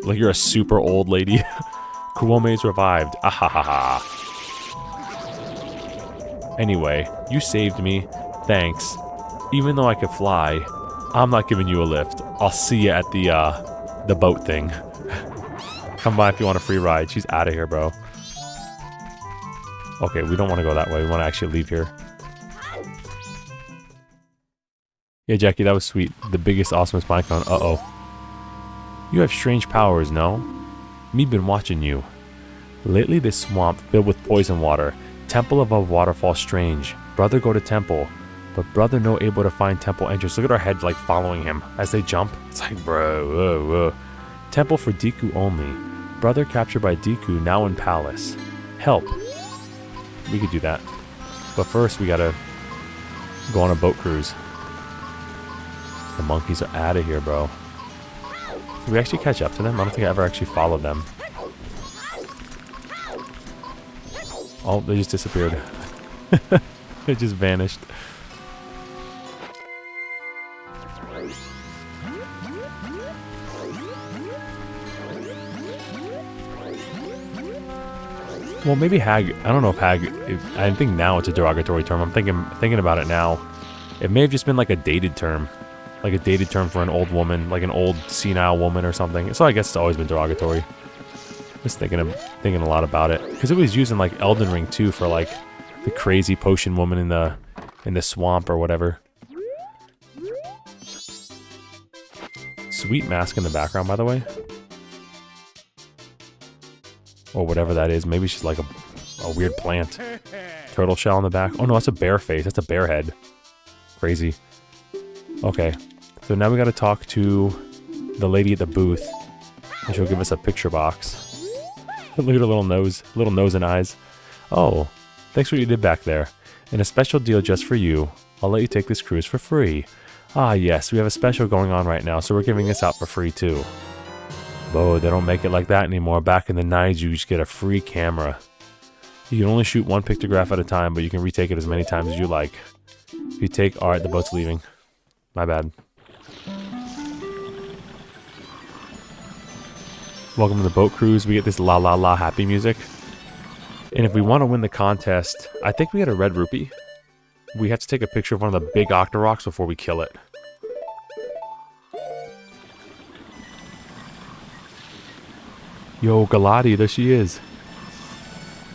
Like you're a super old lady? Kuome's revived. Ahahaha. Anyway, you saved me. Thanks. Even though I could fly, I'm not giving you a lift. I'll see you at the boat thing. Come by if you want a free ride. She's out of here, bro. Okay, we don't want to go that way. We want to actually leave here. Yeah, Jackie, that was sweet. The biggest, awesomest pinecone. Uh-oh. You have strange powers, no? Me been watching you. Lately, this swamp filled with poison water. Temple above waterfall strange. Brother go to temple, but brother no able to find temple entrance. Look at our head like following him as they jump. It's like, bro, whoa, whoa. Temple for Deku only. Brother captured by Deku, now in palace. Help. We could do that. But first we gotta go on a boat cruise. The monkeys are out of here, bro. Did we actually catch up to them? I don't think I ever actually followed them. Oh, they just disappeared. They just vanished. Well, maybe hag. I don't know if hag. I think now it's a derogatory term. I'm thinking about it now. It may have just been like a dated term, like a dated term for an old woman, like an old senile woman or something. So I guess it's always been derogatory. Just thinking a lot about it because it was used in like Elden Ring too for like the crazy potion woman in the swamp or whatever. Sweet mask in the background, by the way. Or whatever that is. Maybe she's like a weird plant. Turtle shell on the back. Oh no, that's a bear face. That's a bear head. Crazy. Okay. So now we gotta talk to the lady at the booth. And she'll give us a picture box. Look at her little nose and eyes. Oh, thanks for what you did back there. And a special deal just for you. I'll let you take this cruise for free. Ah yes, we have a special going on right now, so we're giving this out for free too. Whoa, they don't make it like that anymore. Back in the 90s, you just get a free camera. You can only shoot one pictograph at a time, but you can retake it as many times as you like. If you take... Alright, the boat's leaving. My bad. Welcome to the boat cruise. We get this la la la happy music. And if we want to win the contest, I think we get a red rupee. We have to take a picture of one of the big Octoroks before we kill it. Yo, Galati, there she is.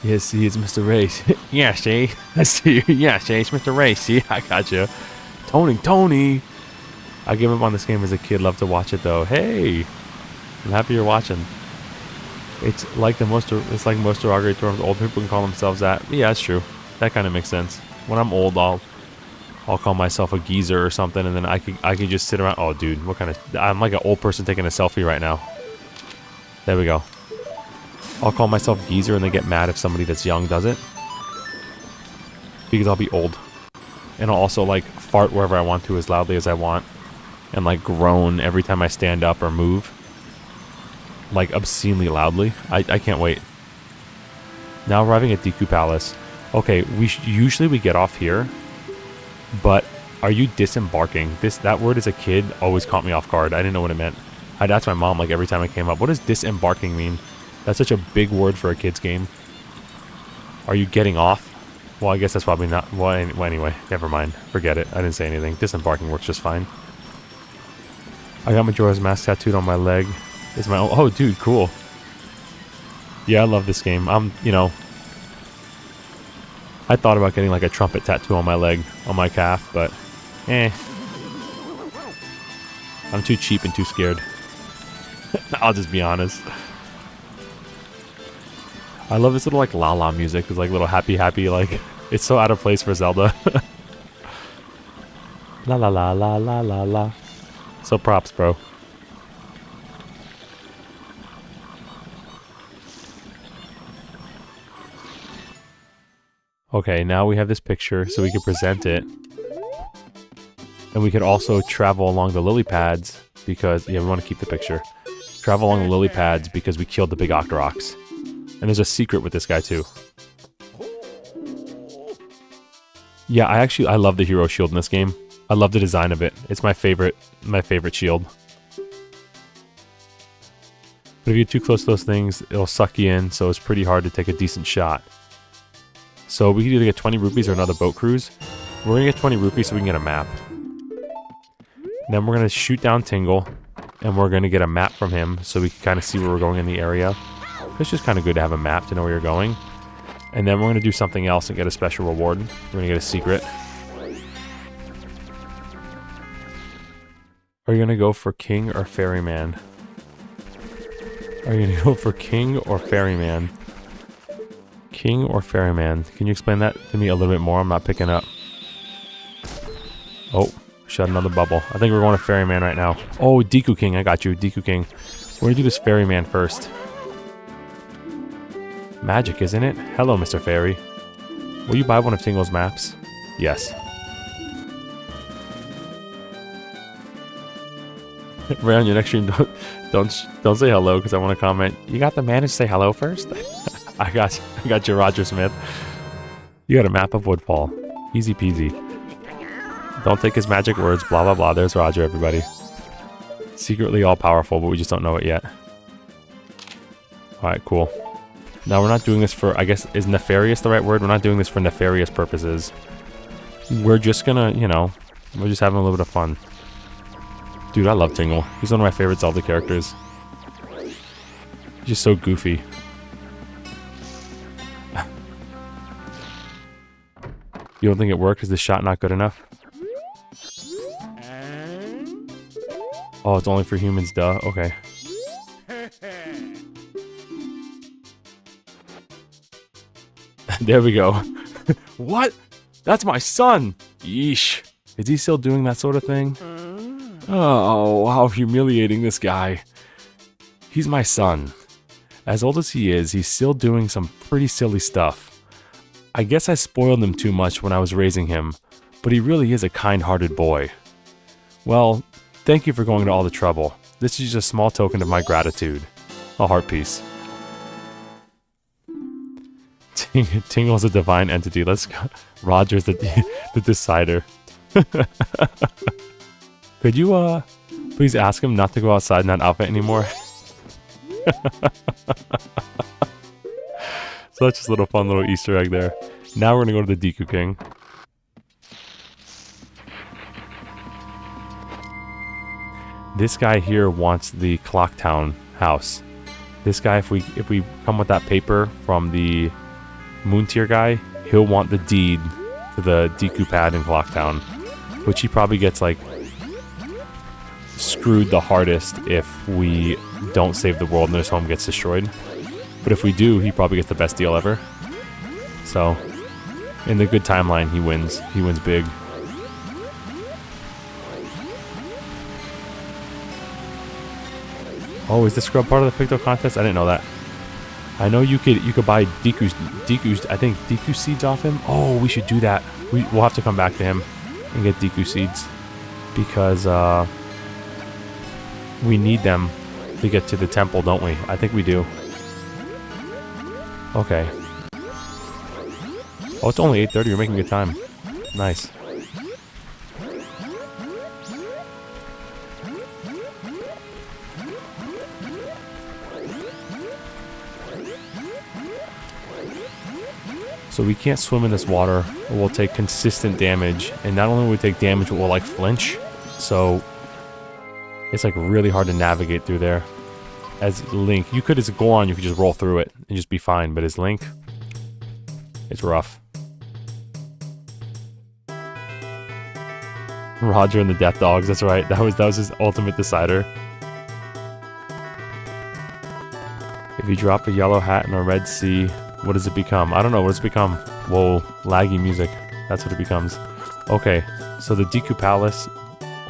Yes, he is Mr. Race. Yeah, see? I see you. Yeah, see, it's Mr. Race. See, I got you. Tony! I gave up on this game as a kid. Love to watch it, though. Hey! I'm happy you're watching. It's like most derogatory terms old people can call themselves that. Yeah, that's true. That kind of makes sense. When I'm old, I'll call myself a geezer or something, and then I could just sit around. Oh, dude, what kind of... I'm like an old person taking a selfie right now. There we go. I'll call myself geezer and then get mad if somebody that's young does it. Because I'll be old. And I'll also like fart wherever I want to as loudly as I want. And like groan every time I stand up or move. Like obscenely loudly. I can't wait. Now arriving at Deku Palace. Okay, usually we get off here. But are you disembarking? That word as a kid always caught me off guard. I didn't know what it meant. I'd ask my mom like every time I came up, what does disembarking mean? That's such a big word for a kid's game. Are you getting off? Well, I guess that's probably not... Well, anyway, never mind. Forget it. I didn't say anything. Disembarking works just fine. I got Majora's Mask tattooed on my leg. It's my own... Oh, dude, cool. Yeah, I love this game. You know... I thought about getting like a trumpet tattoo on my leg, on my calf, but... I'm too cheap and too scared. I'll just be honest. I love this little like la la music. It's like little happy like it's so out of place for Zelda. La la la la la la la. So props, bro. Okay, now we have this picture so we can present it. And we could also travel along the lily pads because yeah, we want to keep the picture. Travel along the lily pads because we killed the big Octoroks. And there's a secret with this guy too. Yeah, I love the hero shield in this game. I love the design of it. It's my favorite shield. But if you get too close to those things, it'll suck you in, so it's pretty hard to take a decent shot. So we can either get 20 rupees or another boat cruise. We're gonna get 20 rupees so we can get a map. Then we're gonna shoot down Tingle, and we're gonna get a map from him so we can kind of see where we're going in the area. It's just kind of good to have a map to know where you're going. And then we're going to do something else and get a special reward. We're going to get a secret. Are you going to go for King or Ferryman? Are you going to go for King or Ferryman? King or ferryman? Can you explain that to me a little bit more? I'm not picking up. Oh, shut another bubble. I think we're going to ferryman right now. Oh, Deku King. I got you. Deku King. We're going to do this ferryman first. Magic, isn't it? Hello, Mr. Fairy. Will you buy one of Tingle's maps? Yes. Right on your next stream, don't say hello because I want to comment. You got the manage to say hello first? I got you, Roger Smith. You got a map of Woodfall. Easy peasy. Don't take his magic words, blah blah blah. There's Roger, everybody. Secretly all powerful, but we just don't know it yet. Alright, cool. Now we're not doing this for, I guess, is nefarious the right word? We're not doing this for nefarious purposes. We're just gonna, you know, we're just having a little bit of fun. Dude, I love Tingle. He's one of my favorite Zelda characters. He's just so goofy. You don't think it worked? Is this shot not good enough? Oh, it's only for humans, duh. Okay. There we go. What? That's my son! Yeesh. Is he still doing that sort of thing? Oh, how humiliating this guy. He's my son. As old as he is, he's still doing some pretty silly stuff. I guess I spoiled him too much when I was raising him, but he really is a kind-hearted boy. Well, thank you for going to all the trouble. This is just a small token of my gratitude. A heart piece. Tingle's a divine entity. Let's go. Roger's the decider. Could you, please ask him not to go outside in that outfit anymore? So that's just a little fun little Easter egg there. Now we're gonna go to the Deku King. This guy here wants the Clock Town house. This guy, if we come with that paper from the Moon Tier guy, he'll want the deed to the Deku pad in Clock Town, which he probably gets like screwed the hardest if we don't save the world and his home gets destroyed. But if we do, he probably gets the best deal ever. So, in the good timeline, he wins. He wins big. Oh, is the scrub part of the Picto contest? I didn't know that. I know you could buy Deku's, I think Deku seeds off him. Oh, we should do that. We'll have to come back to him and get Deku seeds because we need them to get to the temple, don't we? I think we do. Okay. Oh, it's only 8:30. You're making good time. Nice. So we can't swim in this water, or we'll take consistent damage. And not only will we take damage, but we'll like flinch. So it's like really hard to navigate through there. As Link, you could, as a Goron, you could just roll through it and just be fine. But as Link, it's rough. Roger and the Death Dogs, that's right. That was his ultimate decider. If you drop a yellow hat in a red sea, what does it become? I don't know. What does it become? Whoa, laggy music. That's what it becomes. Okay, so the Deku Palace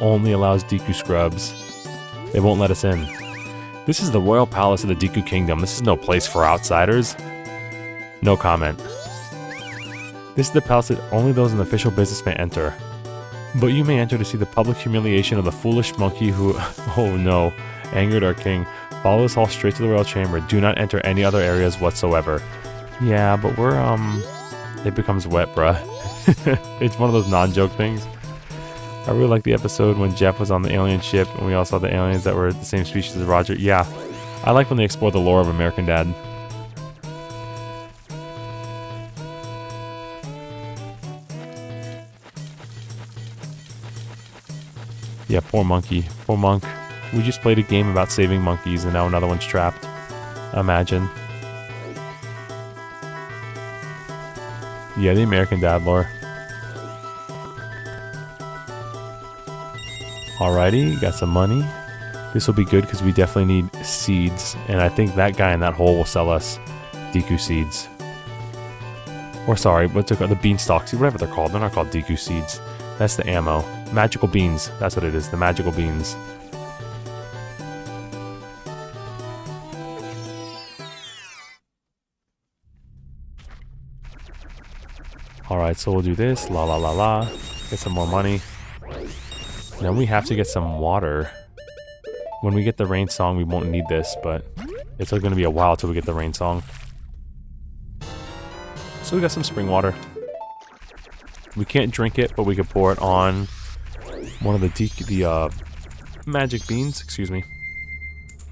only allows Deku Scrubs. They won't let us in. This is the Royal Palace of the Deku Kingdom. This is no place for outsiders. No comment. This is the palace that only those in official business may enter. But you may enter to see the public humiliation of the foolish monkey who, oh no, angered our king. Follow us all straight to the royal chamber. Do not enter any other areas whatsoever. Yeah, but we're, it becomes wet, bruh. It's one of those non-joke things. I really like the episode when Jeff was on the alien ship and we all saw the aliens that were the same species as Roger. Yeah, I like when they explore the lore of American Dad. Yeah, poor monkey. Poor monk. We just played a game about saving monkeys and now another one's trapped. Imagine. Yeah, the American Dad lore. Alrighty, got some money. This will be good because we definitely need seeds. And I think that guy in that hole will sell us Deku seeds. Or sorry, what's it called? The beanstalks, whatever they're called. They're not called Deku seeds. That's the ammo. Magical beans. That's what it is. The magical beans. Alright, so we'll do this. La la la la. Get some more money. Then we have to get some water. When we get the rain song, we won't need this, but it's going to be a while till we get the rain song. So we got some spring water. We can't drink it, but we could pour it on one of the magic beans. Excuse me.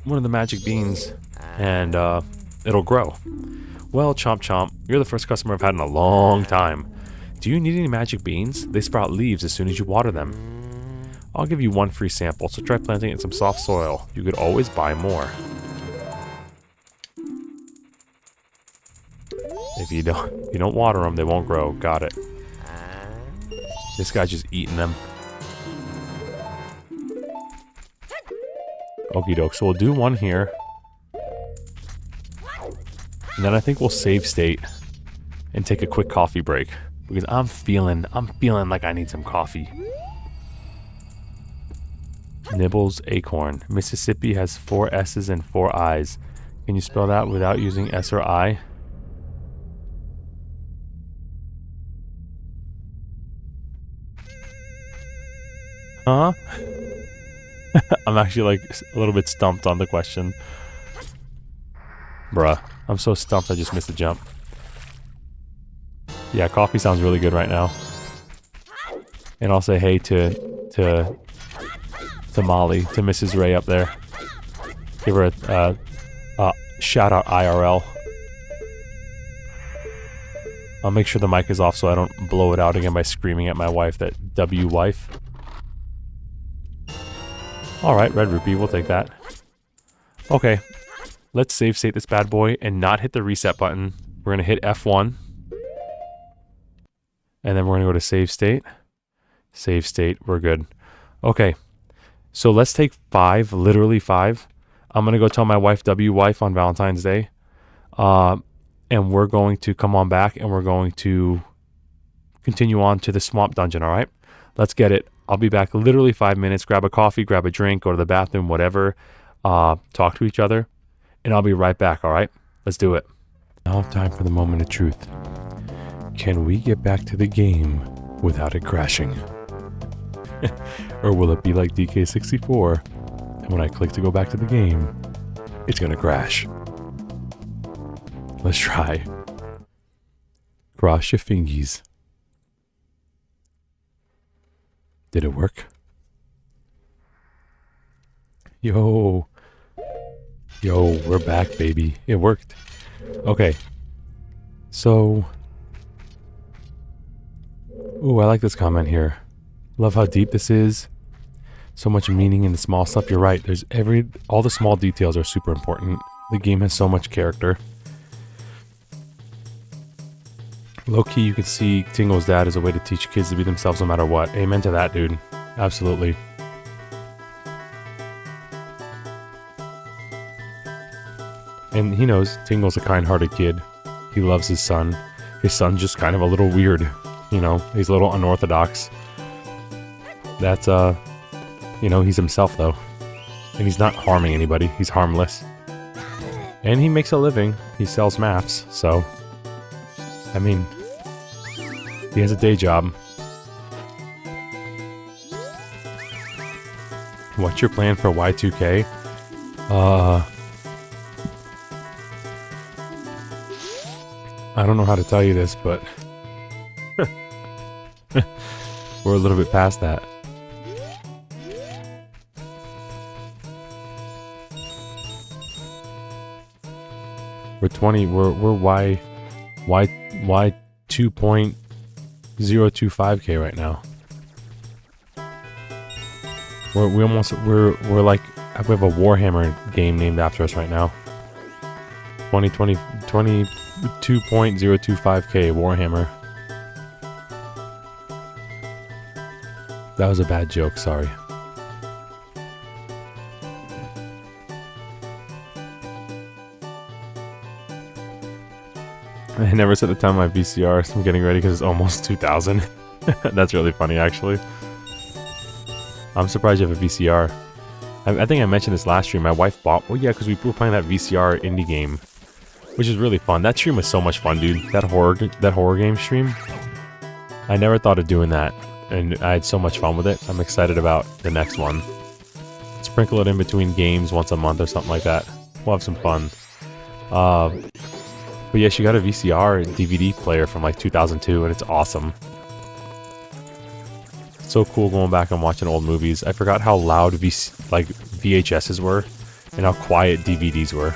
One of the magic beans, and it'll grow. Well, Chomp Chomp, you're the first customer I've had in a long time. Do you need any magic beans? They sprout leaves as soon as you water them. I'll give you one free sample, so try planting it in some soft soil. You could always buy more. If you don't water them, they won't grow. Got it. This guy's just eating them. Okie doke. So we'll do one here. And then I think we'll save state and take a quick coffee break. Because I'm feeling like I need some coffee. Nibbles Acorn. Mississippi has 4 S's and 4 I's. Can you spell that without using S or I? Huh? I'm actually like a little bit stumped on the question. Bruh. I'm so stumped I just missed the jump. Yeah, coffee sounds really good right now. And I'll say hey to Molly, to Mrs. Ray up there. Give her a shout out IRL. I'll make sure the mic is off so I don't blow it out again by screaming at my wife, that W wife. Alright, red rupee, we'll take that. Okay, let's save state this bad boy and not hit the reset button. We're going to hit F1. And then we're going to go to save state. Save state, we're good. Okay, so let's take 5, literally 5. I'm going to go tell my wife, W wife, on Valentine's Day. And we're going to come on back and we're going to continue on to the swamp dungeon, alright? Let's get it. I'll be back literally 5 minutes. Grab a coffee, grab a drink, go to the bathroom, whatever. Talk to each other. And I'll be right back, alright? Let's do it. Now time for the moment of truth. Can we get back to the game without it crashing? Or will it be like DK64, and when I click to go back to the game, it's gonna crash? Let's try. Cross your fingies. Did it work? Yo, we're back, baby. It worked. Okay. So... Ooh, I like this comment here. Love how deep this is. So much meaning in the small stuff. You're right. All the small details are super important. The game has so much character. Low-key, you can see Tingle's dad as a way to teach kids to be themselves no matter what. Amen to that, dude. Absolutely. And he knows Tingle's a kind-hearted kid. He loves his son. His son's just kind of a little weird. You know, he's a little unorthodox. That's, you know, he's himself, though. And he's not harming anybody. He's harmless. And he makes a living. He sells maps, so... I mean... He has a day job. What's your plan for Y2K? I don't know how to tell you this, but... We're a little bit past that. We're 20, we're Y 2.025K right now. We're like, we have a Warhammer game named after us right now. 22.025K Warhammer. That was a bad joke, sorry. I never set the time on my VCR, so I'm getting ready because it's almost 2000. That's really funny, actually. I'm surprised you have a VCR. I think I mentioned this last stream. My wife bought... Well, yeah, because we were playing that VCR indie game, which is really fun. That stream was so much fun, dude. That horror game stream. I never thought of doing that, and I had so much fun with it. I'm excited about the next one. Sprinkle it in between games once a month or something like that. We'll have some fun. But yeah, she got a VCR DVD player from like 2002, and it's awesome. So cool going back and watching old movies. I forgot how loud VHSs were and how quiet DVDs were.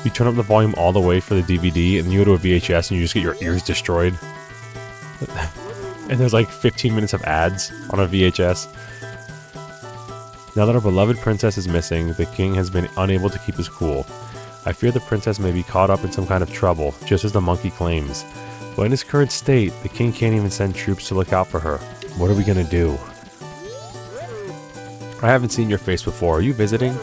You turn up the volume all the way for the DVD and you go to a VHS and you just get your ears destroyed. And there's like 15 minutes of ads on a VHS. Now that our beloved princess is missing, the king has been unable to keep his cool. I fear the princess may be caught up in some kind of trouble, just as the monkey claims. But in his current state, the king can't even send troops to look out for her. What are we gonna do? I haven't seen your face before. Are you visiting?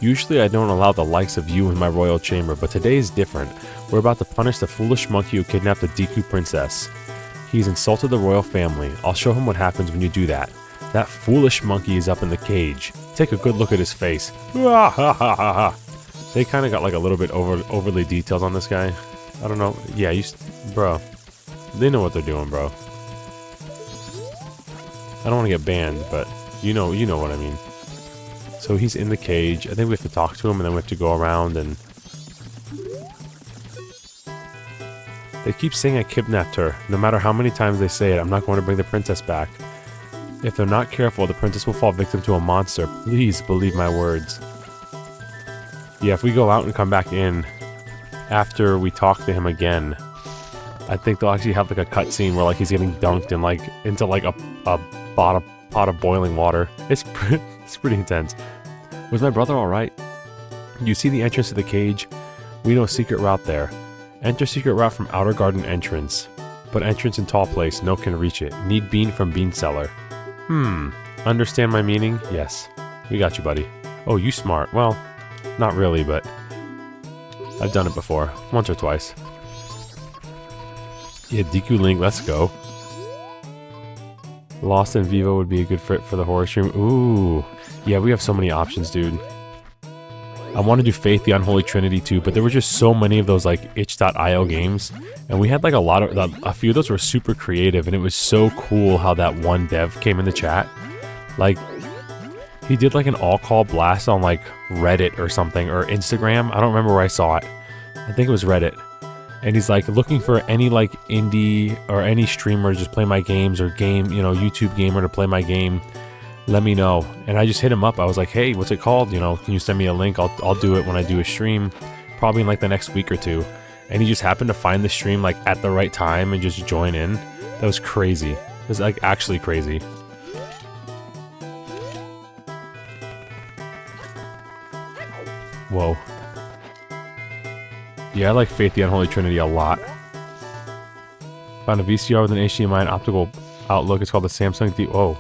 Usually I don't allow the likes of you in my royal chamber, but today is different. We're about to punish the foolish monkey who kidnapped the Deku princess. He's insulted the royal family. I'll show him what happens when you do that. That foolish monkey is up in the cage. Take a good look at his face. They kind of got like a little bit overly detailed on this guy. I don't know. Yeah, bro. They know what they're doing, bro. I don't want to get banned, but you know what I mean. So he's in the cage. I think we have to talk to him, and then we have to go around and... They keep saying I kidnapped her. No matter how many times they say it, I'm not going to bring the princess back. If they're not careful, the princess will fall victim to a monster. Please believe my words. Yeah, if we go out and come back in after we talk to him again, I think they'll actually have like a cutscene where like he's getting dunked in like into like a pot of boiling water. It's pretty intense. Was my brother all right? You see the entrance to the cage? We know secret route there. Enter secret route from outer garden entrance, but entrance in tall place. No can reach it. Need bean from bean cellar. Understand my meaning? Yes. We got you, buddy. Oh, you smart. Well, not really, but I've done it before. Once or twice. Yeah, Deku Link, let's go. Lost in Vivo would be a good fit for the horror stream. Ooh. Yeah, we have so many options, dude. I want to do Faith, the Unholy Trinity too, but there were just so many of those like itch.io games, and we had like a few of those were super creative, and it was so cool how that one dev came in the chat. Like, he did like an all-call blast on like Reddit or something, or Instagram. I don't remember where I saw it. I think it was Reddit. And he's like looking for any like indie or any streamer to just play my games, or YouTube gamer to play my game. Let me know. And I just hit him up. I was like, hey, what's it called? Can you send me a link? I'll do it when I do a stream, probably in like the next week or two. And he just happened to find the stream like at the right time and just join in. That was crazy. It was like actually crazy. Whoa. Yeah, I like Faith, the Unholy Trinity a lot. Found a VCR with an HDMI and optical outlook. It's called the Samsung D. Oh.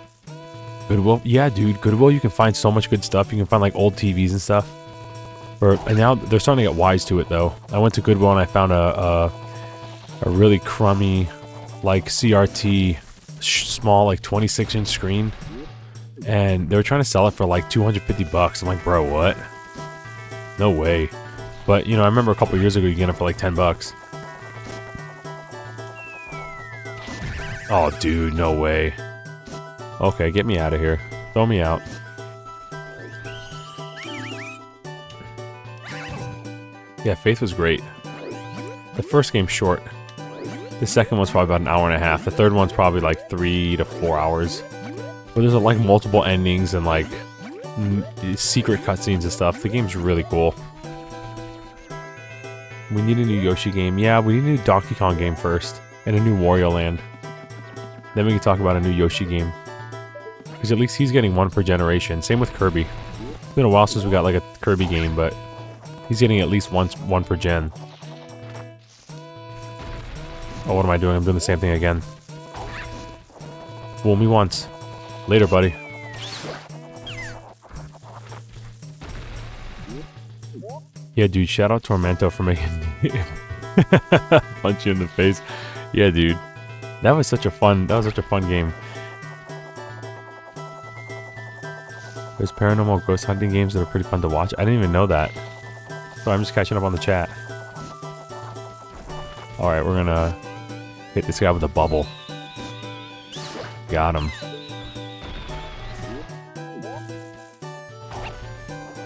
Goodwill? Yeah, dude. Goodwill, you can find so much good stuff. You can find like old TVs and stuff. And now they're starting to get wise to it, though. I went to Goodwill and I found a really crummy, like CRT, small, like 26-inch screen. And they were trying to sell it for like $250. I'm like, bro, what? No way. But, I remember a couple years ago you get it for like $10. Oh, dude, no way. Okay, get me out of here. Throw me out. Yeah, Faith was great. The first game's short. The second one's probably about an hour and a half. The third one's probably like 3 to 4 hours. But there's like multiple endings and like secret cutscenes and stuff. The game's really cool. We need a new Yoshi game. Yeah, we need a new Donkey Kong game first. And a new Wario Land. Then we can talk about a new Yoshi game. Because at least he's getting one per generation. Same with Kirby. It's been a while since we got like a Kirby game, but he's getting at least one per gen. Oh, what am I doing? I'm doing the same thing again. Fool me once. Later, buddy. Yeah, dude, shout out Tormento for making Punch you in the face. Yeah, dude. That was such a fun game. There's paranormal ghost hunting games that are pretty fun to watch. I didn't even know that. So I'm just catching up on the chat. Alright, we're gonna hit this guy with a bubble. Got him.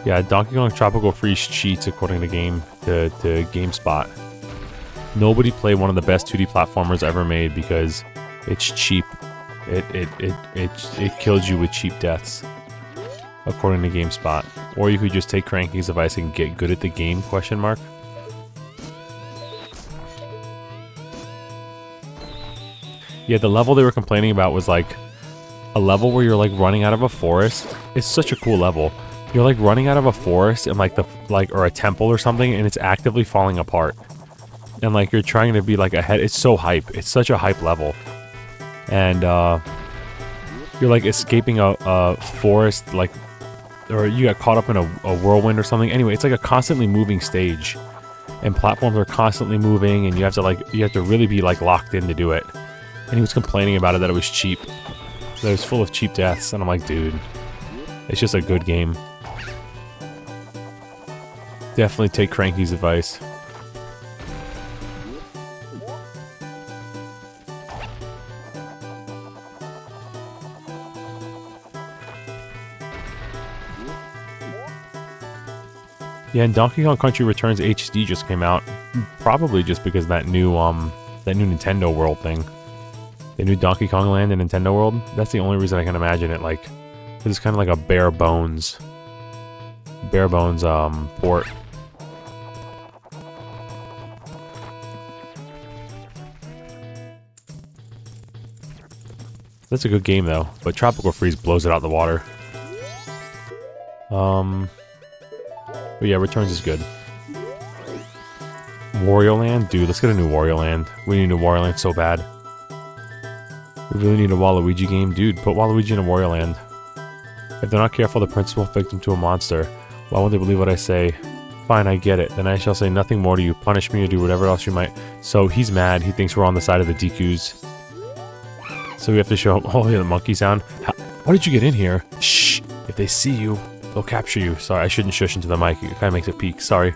Yeah, Donkey Kong Tropical Freeze cheats according to GameSpot. Nobody played one of the best 2D platformers ever made because it's cheap. It kills you with cheap deaths, according to GameSpot. Or you could just take Cranky's advice and get good at the game, question mark. Yeah, the level they were complaining about was like a level where you're like running out of a forest. It's such a cool level. You're like running out of a forest and or a temple or something, and it's actively falling apart. And like you're trying to be like ahead. It's so hype. It's such a hype level. And you're like escaping a forest, or you got caught up in a whirlwind or something. Anyway, it's like a constantly moving stage, and platforms are constantly moving, and you have to really be like locked in to do it. And he was complaining about it, that it was cheap. That it was full of cheap deaths. And I'm like, dude, it's just a good game. Definitely take Cranky's advice. Yeah, and Donkey Kong Country Returns HD just came out. Probably just because that new Nintendo World thing. The new Donkey Kong Land in Nintendo World. That's the only reason I can imagine it. Like, it's kind of like a bare bones port. That's a good game though, but Tropical Freeze blows it out the water. But yeah, Returns is good. Wario Land? Dude, let's get a new Wario Land. We need a new Wario Land so bad. We really need a Waluigi game. Dude, put Waluigi in a Wario Land. If they're not careful, the prince will victim to a monster. Why won't they believe what I say? Fine, I get it. Then I shall say nothing more to you. Punish me or do whatever else you might. So he's mad. He thinks we're on the side of the Dekus. So we have to show him. Oh, yeah, the monkey sound. Why did you get in here? Shh. If they see you, they'll capture you. Sorry, I shouldn't shush into the mic. It kind of makes it peak. Sorry.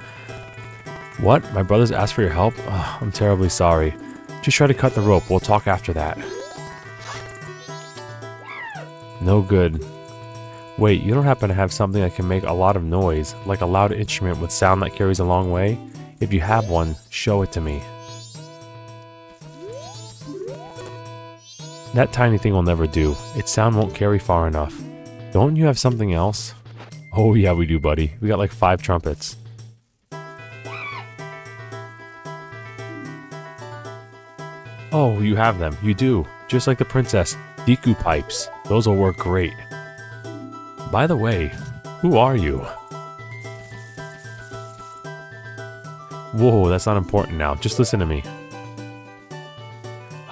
What? My brothers asked for your help? Oh, I'm terribly sorry. Just try to cut the rope. We'll talk after that. No good. Wait, you don't happen to have something that can make a lot of noise, like a loud instrument with sound that carries a long way? If you have one, show it to me. That tiny thing will never do. Its sound won't carry far enough. Don't you have something else? Oh yeah, we do, buddy. We got like 5 trumpets. Oh, you have them. You do. Just like the princess. Deku pipes. Those will work great. By the way, who are you? Whoa, that's not important now. Just listen to me.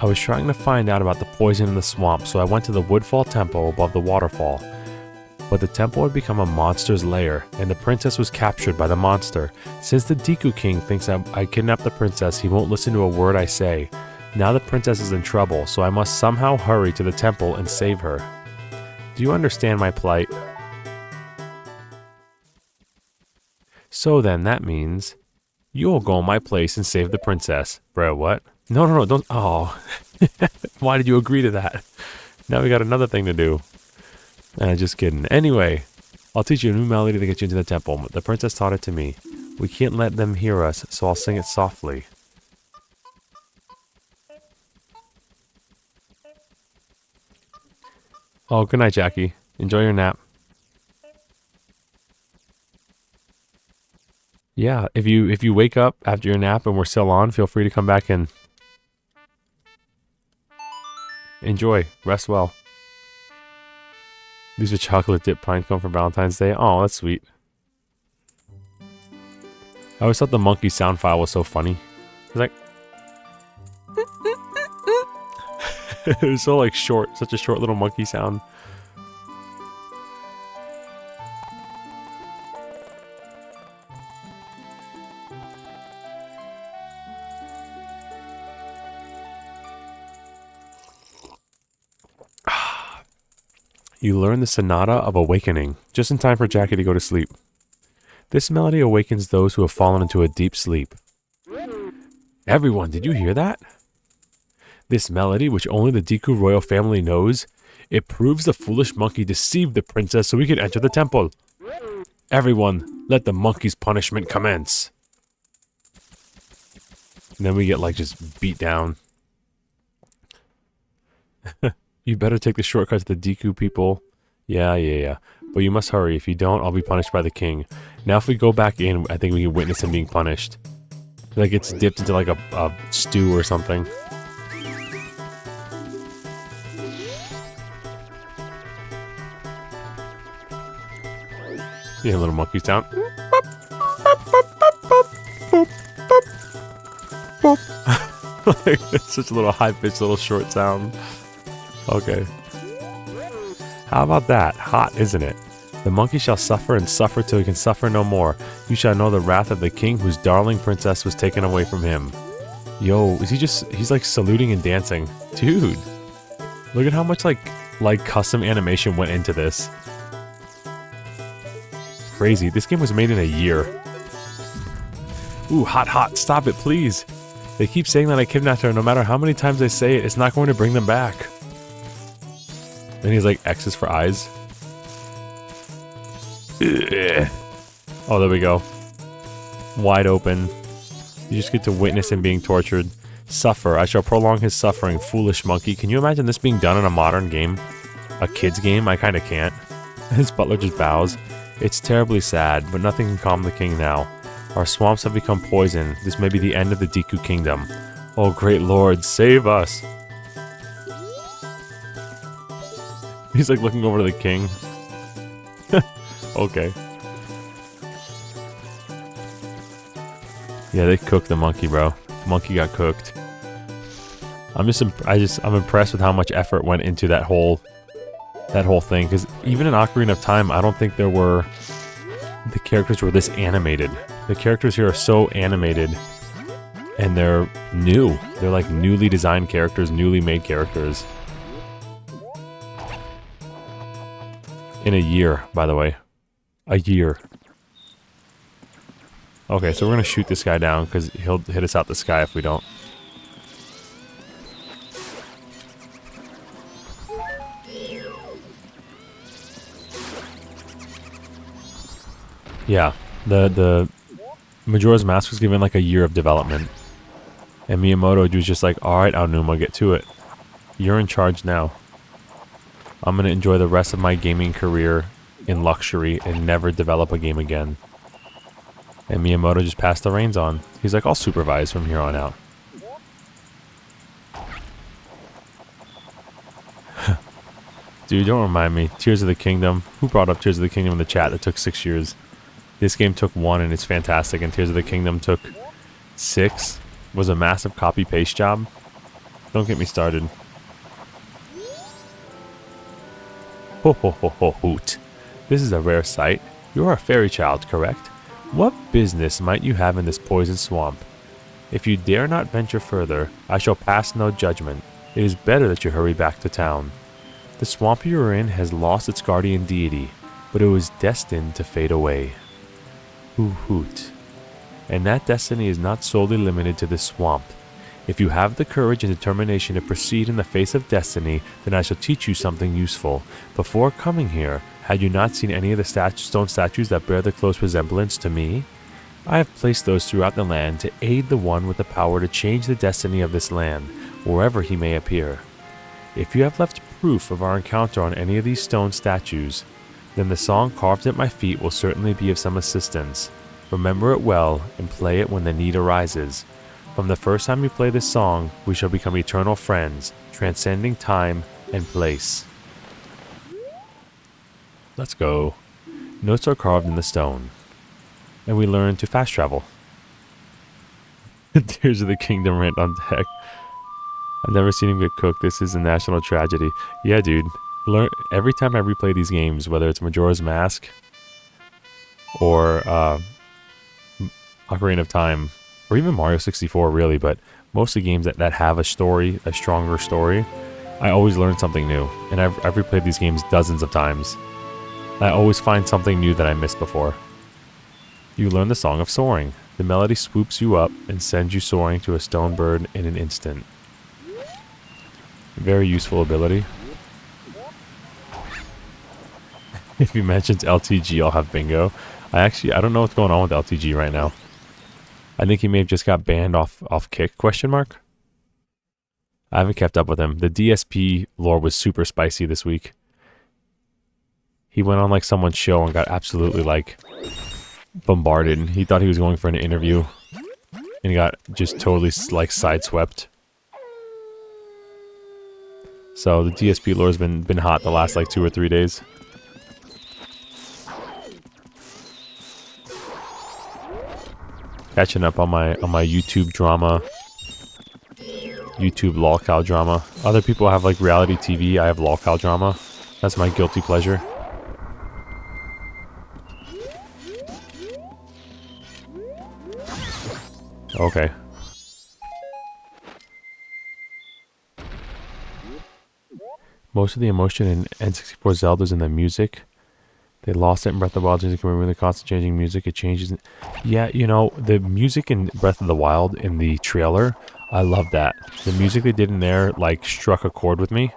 I was trying to find out about the poison in the swamp, so I went to the Woodfall Temple above the waterfall. But the temple had become a monster's lair, and the princess was captured by the monster. Since the Deku King thinks I kidnapped the princess, he won't listen to a word I say. Now the princess is in trouble, so I must somehow hurry to the temple and save her. Do you understand my plight? So then, that means you'll go in my place and save the princess. Bro, what? No, don't. Oh. Why did you agree to that? Now we got another thing to do. Just kidding. Anyway, I'll teach you a new melody to get you into the temple. The princess taught it to me. We can't let them hear us, so I'll sing it softly. Oh, good night, Jackie. Enjoy your nap. Yeah, if you wake up after your nap and we're still on, feel free to come back and enjoy. Rest well. These are chocolate dipped pinecone for Valentine's Day. Oh, that's sweet. I always thought the monkey sound file was so funny. It's like it was so like short, such a short little monkey sound. You learn the Sonata of Awakening, just in time for Jackie to go to sleep. This melody awakens those who have fallen into a deep sleep. Everyone, did you hear that? This melody, which only the Deku royal family knows, it proves the foolish monkey deceived the princess so he could enter the temple. Everyone, let the monkey's punishment commence. And then we get, like, just beat down. You better take the shortcut to the Deku people. Yeah. But you must hurry. If you don't, I'll be punished by the king. Now if we go back in, I think we can witness him being punished. Like it's dipped into like a stew or something. Yeah, little monkey sound. Like, it's such a little high-pitched, little short sound. Okay. How about that? Hot, isn't it? The monkey shall suffer and suffer till he can suffer no more. You shall know the wrath of the king whose darling princess was taken away from him. Yo, is he just... He's like saluting and dancing. Dude. Look at how much like custom animation went into this. Crazy. This game was made in a year. Ooh, hot. Stop it, please. They keep saying that I kidnapped her. No matter how many times they say it, it's not going to bring them back. Then he's like X's for eyes. Ugh. Oh, there we go. Wide open. You just get to witness him being tortured. Suffer. I shall prolong his suffering, foolish monkey. Can you imagine this being done in a modern game? A kid's game? I kinda can't. His butler just bows. It's terribly sad, but nothing can calm the king now. Our swamps have become poison. This may be the end of the Deku kingdom. Oh, great lord, save us. He's like looking over to the king. Okay. Yeah, they cooked the monkey, bro. Monkey got cooked. I'm impressed with how much effort went into that whole thing. Because even in Ocarina of Time, I don't think the characters were this animated. The characters here are so animated, and they're new. They're like newly designed characters, newly made characters. In a year, by the way. A year. Okay, so we're gonna shoot this guy down because he'll hit us out the sky if we don't. Yeah, the Majora's Mask was given like a year of development. And Miyamoto was just like, alright, Aonuma, get to it. You're in charge now. I'm gonna enjoy the rest of my gaming career in luxury and never develop a game again. And Miyamoto just passed the reins on. He's like, I'll supervise from here on out. Dude, don't remind me. Tears of the Kingdom. Who brought up Tears of the Kingdom in the chat? That took 6 years. This game took 1 and it's fantastic, and Tears of the Kingdom took 6. Was a massive copy-paste job. Don't get me started. Ho ho ho ho hoot. This is a rare sight. You are a fairy child, correct? What business might you have in this poison swamp? If you dare not venture further, I shall pass no judgment. It is better that you hurry back to town. The swamp you are in has lost its guardian deity, but it was destined to fade away. Hoot. And that destiny is not solely limited to this swamp. If you have the courage and determination to proceed in the face of destiny, then I shall teach you something useful. Before coming here, had you not seen any of the stone statues that bear the close resemblance to me? I have placed those throughout the land to aid the one with the power to change the destiny of this land, wherever he may appear. If you have left proof of our encounter on any of these stone statues, then the song carved at my feet will certainly be of some assistance. Remember it well and play it when the need arises. From the first time you play this song, we shall become eternal friends, transcending time and place. Let's go. Notes are carved in the stone. And we learn to fast travel. Tears of the Kingdom rant on deck. I've never seen him get cooked. This is a national tragedy. Yeah, dude. Every time I replay these games, whether it's Majora's Mask or Ocarina of Time, or even Mario 64 really, but most of the games that have a story, a stronger story, I always learn something new, and I've replayed these games dozens of times. I always find something new that I missed before. You learn the Song of Soaring. The melody swoops you up and sends you soaring to a stone bird in an instant. Very useful ability. If he mentions LTG, I'll have bingo. I don't know what's going on with LTG right now. I think he may have just got banned off Kick, question mark? I haven't kept up with him. The DSP lore was super spicy this week. He went on like someone's show and got absolutely like bombarded. He thought he was going for an interview and he got just totally like sideswept. So the DSP lore has been hot the last like 2 or 3 days. Catching up on my YouTube drama. YouTube lolcow drama. Other people have like reality TV. I have lolcow drama. That's my guilty pleasure. Okay. Most of the emotion in N64 Zelda's in the music. They lost it in Breath of the Wild. You can remember the constant changing music. It changes. Yeah, you know, the music in Breath of the Wild in the trailer, I love that. The music they did in there, like, struck a chord with me.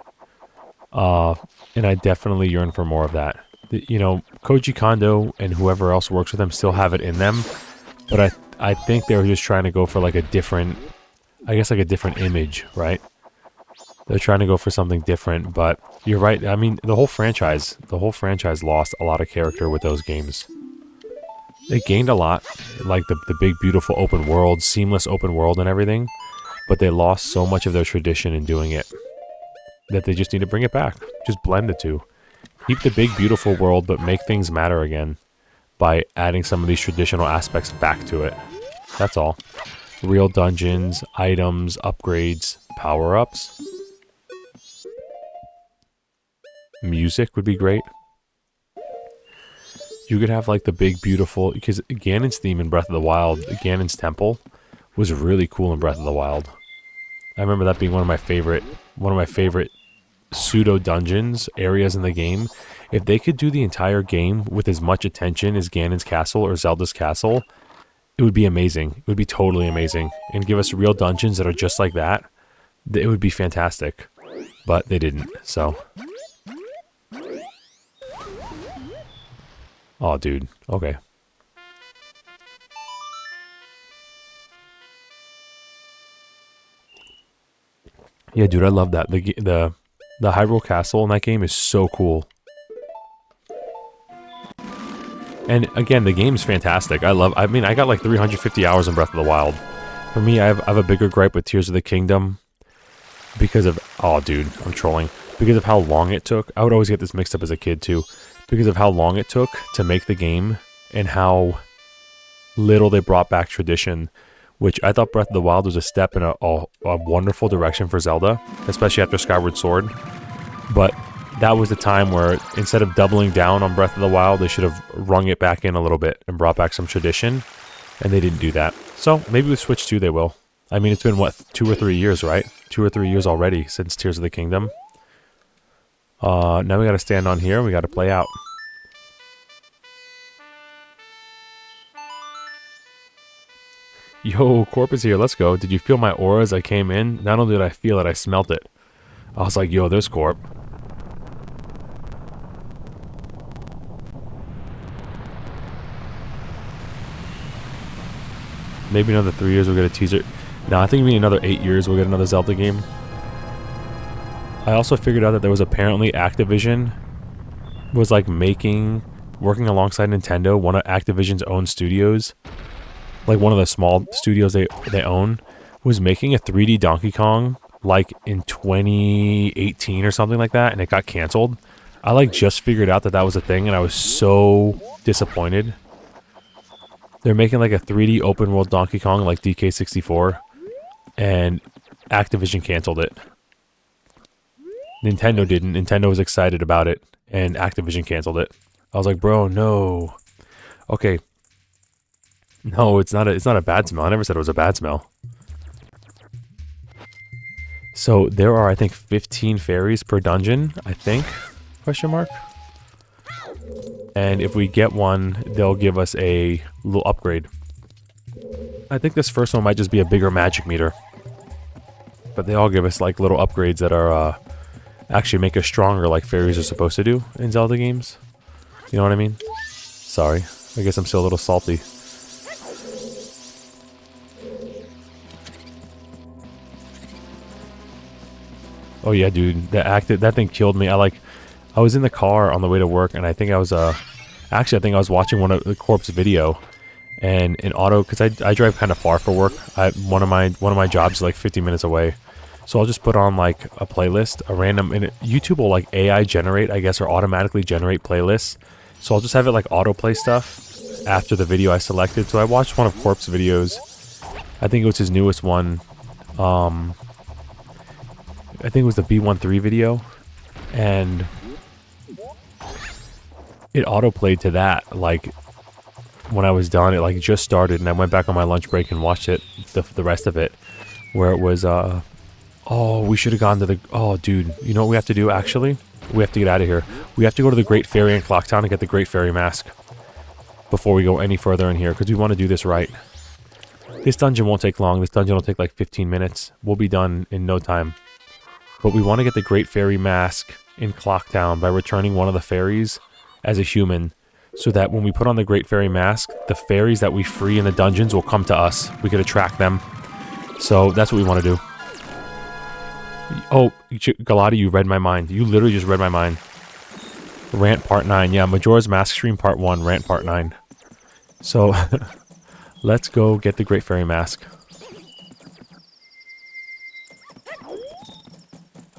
And I definitely yearn for more of that. You know, Koji Kondo and whoever else works with them still have it in them. But I think they were just trying to go for, like, a different, I guess, like a different image, right? They're trying to go for something different, but you're right. I mean, the whole franchise lost a lot of character with those games. They gained a lot, like the big, beautiful open world, seamless open world and everything, but they lost so much of their tradition in doing it that they just need to bring it back. Just blend the two. Keep the big, beautiful world, but make things matter again by adding some of these traditional aspects back to it. That's all. Real dungeons, items, upgrades, power-ups. Music would be great. You could have like the big beautiful, because Ganon's theme in Breath of the Wild, Ganon's temple, was really cool in Breath of the Wild. I remember that being one of my favorite pseudo dungeons areas in the game. If they could do the entire game with as much attention as Ganon's castle or Zelda's castle, it would be amazing. It would be totally amazing, and give us real dungeons that are just like that. It would be fantastic, but they didn't. So. Oh, dude. Okay. Yeah, dude, I love that. The Hyrule Castle in that game is so cool. And again, the game's fantastic. I mean, I got like 350 hours in Breath of the Wild. For me, I have a bigger gripe with Tears of the Kingdom because of, oh, dude, I'm trolling. Because of how long it took. I would always get this mixed up as a kid too. Because of how long it took to make the game and how little they brought back tradition, which I thought Breath of the Wild was a step in a wonderful direction for Zelda, especially after Skyward Sword. But that was the time where instead of doubling down on Breath of the Wild, they should have rung it back in a little bit and brought back some tradition, and they didn't do that. So maybe with Switch 2 they will. I mean, it's been, what, 2 or 3 years, right? 2 or 3 years already since Tears of the Kingdom. Now we gotta stand on here and we gotta play out. Yo, Corp is here, let's go. Did you feel my aura as I came in? Not only did I feel it, I smelt it. I was like, yo, there's Corp. Maybe another 3 years we'll get a teaser. No, I think maybe another 8 years we'll get another Zelda game. I also figured out that there was apparently Activision was like working alongside Nintendo, one of Activision's own studios, like one of the small studios they own, was making a 3D Donkey Kong like in 2018 or something like that, and it got canceled. I like just figured out that that was a thing, and I was so disappointed. They're making like a 3D open world Donkey Kong like DK64, and Activision canceled it. Nintendo didn't. Nintendo was excited about it, and Activision canceled it. I was like, bro, no. Okay. No, it's not a bad smell. I never said it was a bad smell. So there are, I think, 15 fairies per dungeon, I think, question mark. And if we get one, they'll give us a little upgrade. I think this first one might just be a bigger magic meter. But they all give us like little upgrades that are actually make us stronger like fairies are supposed to do in Zelda games. You know what I mean? Sorry. I guess I'm still a little salty. Oh yeah, dude. That thing killed me. I was in the car on the way to work and I think I was actually I think I was watching one of the Corp's video and in auto cuz I drive kind of far for work. One of my jobs is like 50 minutes away. So I'll just put on like a playlist, a random, and YouTube will like AI generate, I guess, or automatically generate playlists. So I'll just have it like autoplay stuff after the video I selected. So I watched one of Corp's videos. I think it was his newest one. I think it was the B13 video. And it autoplayed to that, like, when I was done. It like just started and I went back on my lunch break and watched it, the rest of it. Where it was, oh, we should have gone to the... Oh, dude. You know what we have to do, actually? We have to get out of here. We have to go to the Great Fairy in Clocktown and get the Great Fairy Mask. Before we go any further in here, because we want to do this right. This dungeon won't take long. This dungeon will take like 15 minutes. We'll be done in no time. But we want to get the Great Fairy Mask in Clocktown by returning one of the fairies as a human. So that when we put on the Great Fairy Mask, the fairies that we free in the dungeons will come to us. We could attract them. So that's what we want to do. Oh, Galati, you read my mind. You literally just read my mind. Rant Part 9. Yeah, Majora's Mask Stream Part 1, Rant Part 9. So, let's go get the Great Fairy Mask.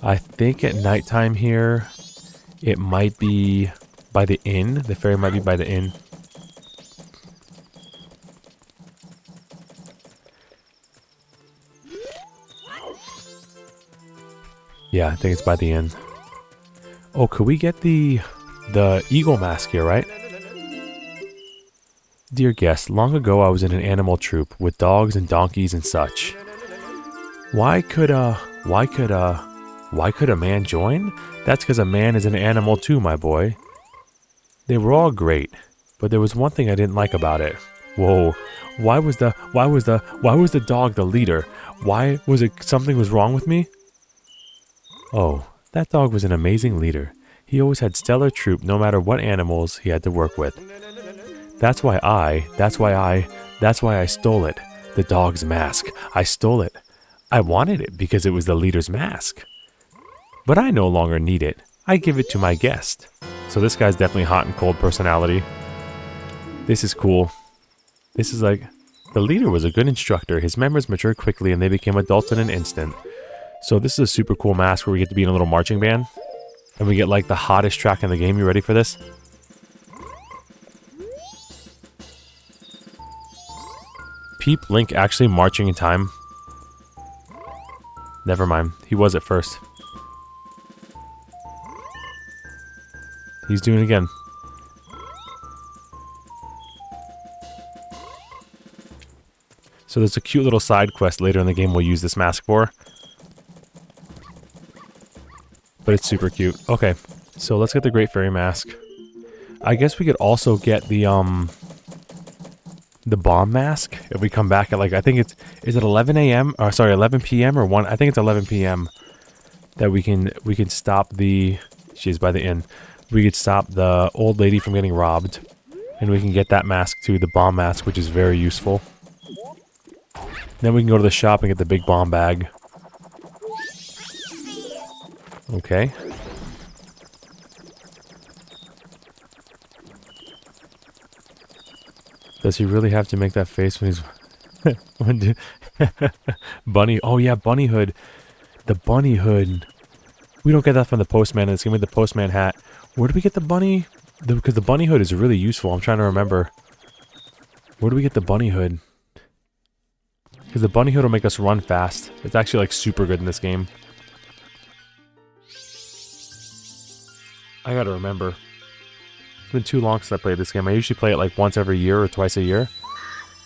I think at nighttime here, it might be by the inn. The fairy might be by the inn. Yeah, I think it's by the end. Oh, could we get the eagle mask here, right? Dear guest, long ago I was in an animal troop with dogs and donkeys and such. Why could a man join? That's because a man is an animal too, my boy. They were all great, but there was one thing I didn't like about it. Whoa, why was the dog the leader? Why was it something was wrong with me? Oh, that dog was an amazing leader. He always had stellar troop no matter what animals he had to work with. That's why I stole it. The dog's mask. I stole it. I wanted it because it was the leader's mask. But I no longer need it. I give it to my guest. So this guy's definitely hot and cold personality. This is cool. This is like... The leader was a good instructor. His members matured quickly and they became adults in an instant. So this is a super cool mask where we get to be in a little marching band. And we get like the hottest track in the game. You ready for this? Peep Link actually marching in time. Never mind. He was at first. He's doing it again. So there's a cute little side quest later in the game we'll use this mask for. But it's super cute. Okay, so let's get the Great Fairy Mask. I guess we could also get the bomb mask if we come back at like, I think it's, is it 11 a.m. or sorry, 11 p.m. or 1? I think it's 11 p.m. that we can stop the, she's by the inn. We could stop the old lady from getting robbed. And we can get that mask too, the bomb mask, which is very useful. Then we can go to the shop and get the big bomb bag. Okay. Does he really have to make that face when he's... Bunny. Oh yeah, bunny hood. The bunny hood. We don't get that from the postman. It's gonna be the postman hat. Where do we get the bunny? Because the bunny hood is really useful. I'm trying to remember. Where do we get the bunny hood? Because the bunny hood will make us run fast. It's actually like super good in this game. I gotta remember. It's been too long since I played this game. I usually play it like once every year or twice a year.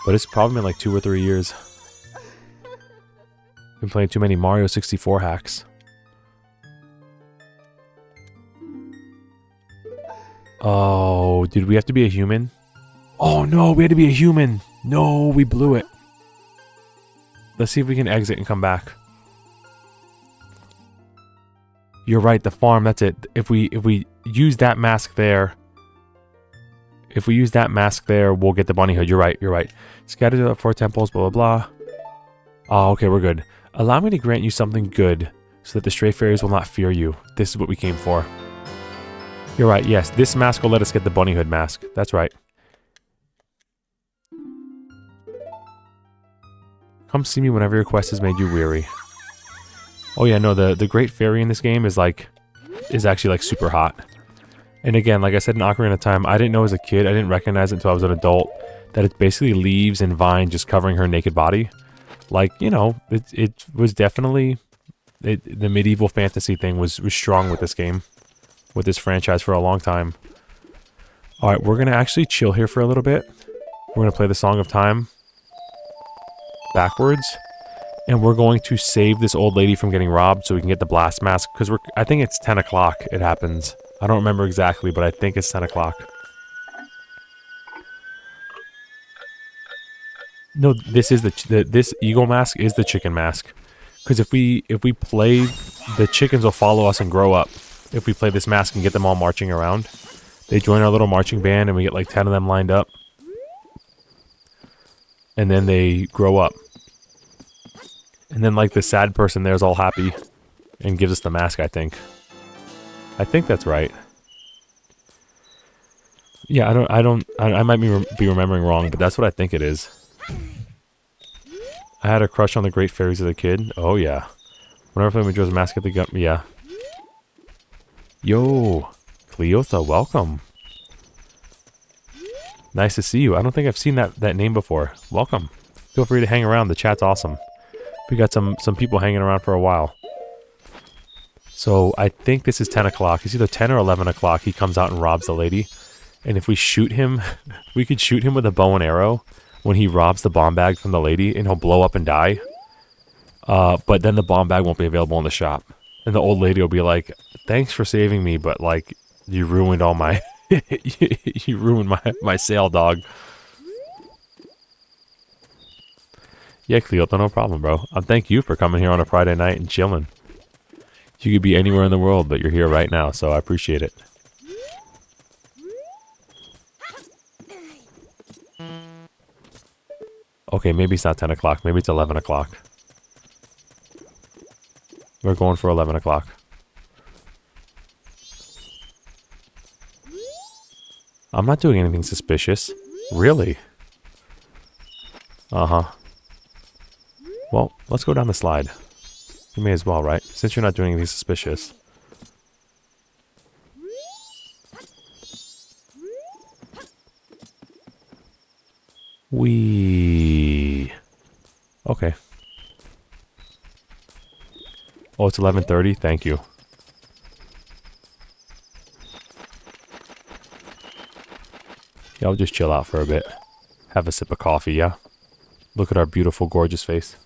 But it's probably been like 2 or 3 years. Been playing too many Mario 64 hacks. Oh, did we have to be a human? Oh no, we had to be a human. No, we blew it. Let's see if we can exit and come back. You're right, the farm, that's it. If we use that mask there, we'll get the bunny hood. You're right. Scattered up 4 temples, blah, blah, blah. Oh, okay, we're good. Allow me to grant you something good, so that the stray fairies will not fear you. This is what we came for. You're right, yes. This mask will let us get the bunny hood mask. That's right. Come see me whenever your quest has made you weary. Oh yeah, no, the Great Fairy in this game is actually like super hot. And again, like I said in Ocarina of Time, I didn't know as a kid, I didn't recognize it until I was an adult, that it's basically leaves and vine just covering her naked body. Like, you know, it was definitely, the medieval fantasy thing was strong with this game, with this franchise for a long time. Alright, we're going to actually chill here for a little bit. We're going to play the Song of Time backwards. And we're going to save this old lady from getting robbed so we can get the blast mask. Because I think it's 10 o'clock it happens. I don't remember exactly, but I think it's 10 o'clock. No, this is this eagle mask is the chicken mask. Because if we play, the chickens will follow us and grow up. If we play this mask and get them all marching around. They join our little marching band and we get like 10 of them lined up. And then they grow up. And then like the sad person there is all happy and gives us the mask, I think. I think that's right. Yeah, I might be remembering wrong, but that's what I think it is. I had a crush on the Great Fairies as a kid. Oh yeah. Whenever I played Majora's Mask at the gun, yeah. Yo, Cleotha, welcome. Nice to see you. I don't think I've seen that name before. Welcome. Feel free to hang around. The chat's awesome. We got some people hanging around for a while. So I think this is 10 o'clock. It's either 10 or 11 o'clock. He comes out and robs the lady. And if we shoot him, we could shoot him with a bow and arrow when he robs the bomb bag from the lady, and he'll blow up and die. But then the bomb bag won't be available in the shop. And the old lady will be like, thanks for saving me, but like, you ruined all my... you ruined my sale, dog. Yeah, Cleotha, no problem, bro. Thank you for coming here on a Friday night and chilling. You could be anywhere in the world, but you're here right now, so I appreciate it. Okay, maybe it's not 10 o'clock. Maybe it's 11 o'clock. We're going for 11 o'clock. I'm not doing anything suspicious. Really? Uh-huh. Well, let's go down the slide. You may as well, right? Since you're not doing anything suspicious. Wee. Okay. Oh, it's 11:30? Thank you. Yeah, I'll just chill out for a bit. Have a sip of coffee, yeah? Look at our beautiful, gorgeous face.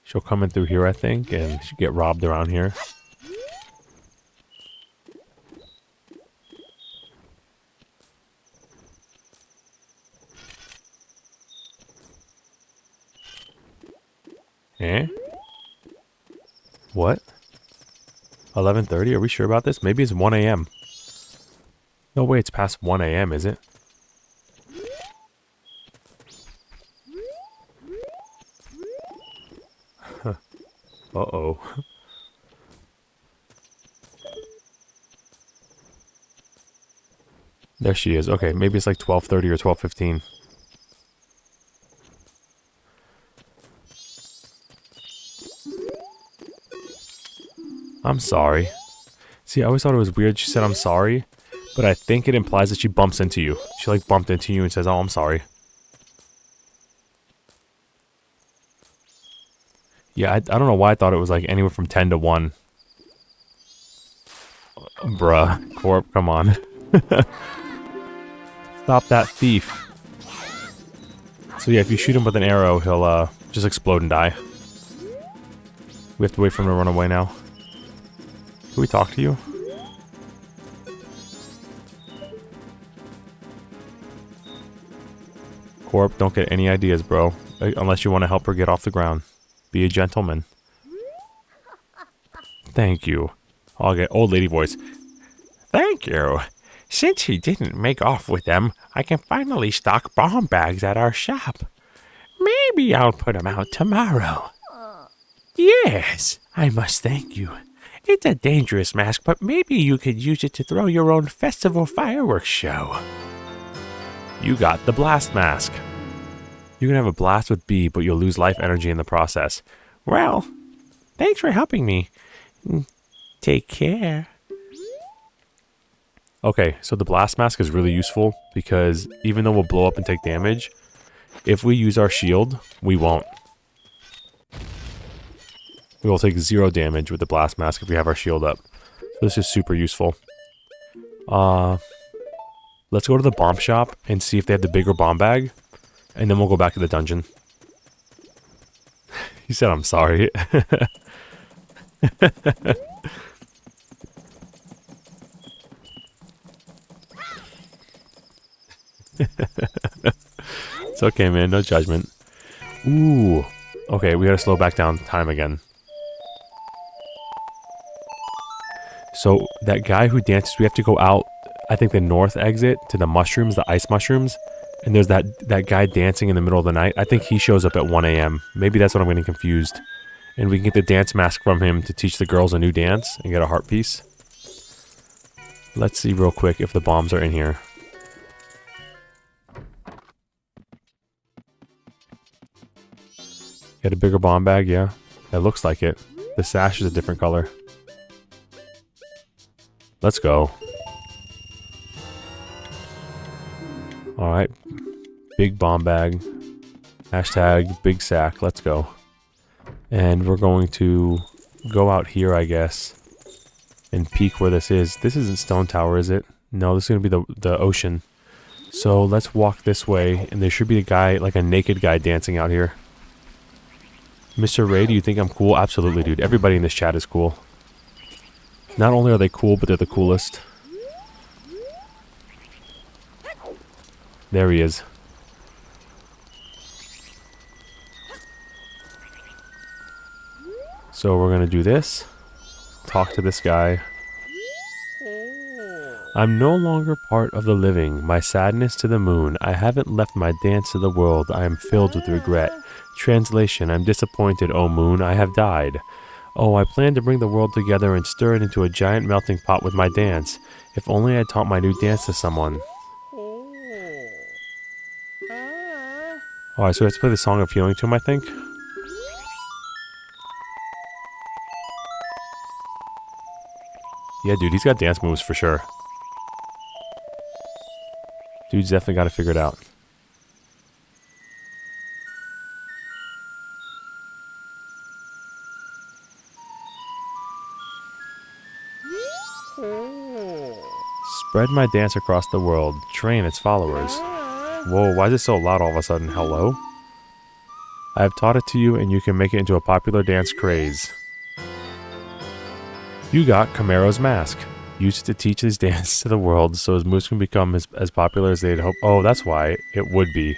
She'll come in through here, I think, and she'll get robbed around here. Eh? What? 11:30? Are we sure about this? Maybe it's 1 a.m. No way, it's past 1 a.m., is it? Uh-oh. There she is. Okay, maybe it's like 12:30 or 12:15. I'm sorry. See, I always thought it was weird she said I'm sorry, but I think it implies that she bumps into you. She like bumped into you and says, oh, I'm sorry. Yeah, I don't know why I thought it was like anywhere from 10 to 1. Bruh. Corp, come on. Stop that thief. So yeah, if you shoot him with an arrow, he'll just explode and die. We have to wait for him to run away now. Can we talk to you? Corp, don't get any ideas, bro. Unless you want to help her get off the ground. Be a gentleman. Thank you. I'll get old lady voice. Thank you. Since he didn't make off with them, I can finally stock bomb bags at our shop. Maybe I'll put them out tomorrow. Yes, I must thank you. It's a dangerous mask, but maybe you could use it to throw your own festival fireworks show. You got the blast mask. You can have a blast with B, but you'll lose life energy in the process. Well, thanks for helping me. Take care. Okay, so the blast mask is really useful because even though we'll blow up and take damage, if we use our shield, we won't. We will take 0 damage with the blast mask if we have our shield up. So this is super useful. Let's go to the bomb shop and see if they have the bigger bomb bag. And then we'll go back to the dungeon. He said, I'm sorry. It's okay, man. No judgment. Ooh. Okay, we gotta slow back down time again. So, that guy who dances, we have to go out, I think the north exit to the mushrooms, the ice mushrooms. And there's that guy dancing in the middle of the night. I think he shows up at 1 a.m. Maybe that's what I'm getting confused. And we can get the dance mask from him to teach the girls a new dance and get a heart piece. Let's see real quick if the bombs are in here. Get a bigger bomb bag, yeah. It looks like it. The sash is a different color. Let's go. Alright. Big bomb bag. Hashtag big sack. Let's go. And we're going to go out here, I guess. And peek where this is. This isn't Stone Tower, is it? No, this is going to be the ocean. So let's walk this way. And there should be a guy, like a naked guy dancing out here. Mr. Ray, do you think I'm cool? Absolutely, dude. Everybody in this chat is cool. Not only are they cool, but they're the coolest. There he is. So we're gonna do this. Talk to this guy. I'm no longer part of the living. My sadness to the moon. I haven't left my dance to the world. I am filled with regret. Translation, I'm disappointed, O moon. I have died. Oh, I plan to bring the world together and stir it into a giant melting pot with my dance. If only I taught my new dance to someone. Alright, so let's play the Song of Healing to him, I think. Yeah, dude, he's got dance moves for sure. Dude's definitely got to figure it out. Spread my dance across the world. Train its followers. Whoa, why is it so loud all of a sudden? Hello? I have taught it to you and you can make it into a popular dance craze. You got Camaro's mask. Used to teach his dance to the world so his moves can become as popular as they'd hope. Oh, that's why it would be.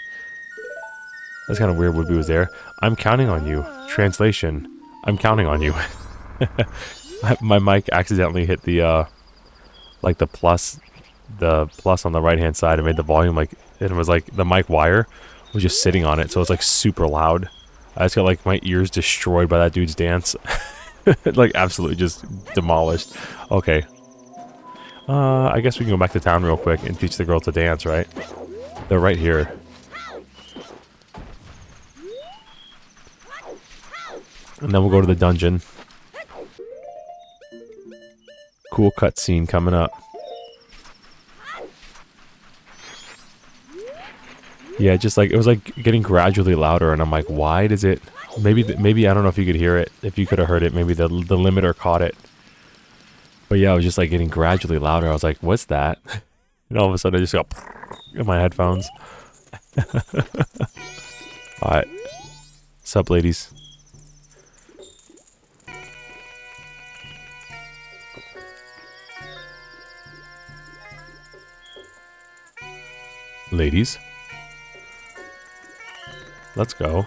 That's kind of weird Would Be was there. I'm counting on you. Translation. I'm counting on you. My mic accidentally hit the, like the plus on the right hand side and made the volume like, it was like the mic wire was just sitting on it. So it's like super loud. I just got like my ears destroyed by that dude's dance. Like absolutely just demolished. Okay. I guess we can go back to town real quick and teach the girl to dance, right? They're right here. And then we'll go to the dungeon. Cool cutscene coming up. Yeah, just like, it was like getting gradually louder and I'm like, why does it... Maybe I don't know if you could hear it. If you could have heard it, maybe the limiter caught it. But yeah, I was just like getting gradually louder. I was like, what's that? And all of a sudden I just got in my headphones. Alright. Sup, ladies? Ladies? Let's go.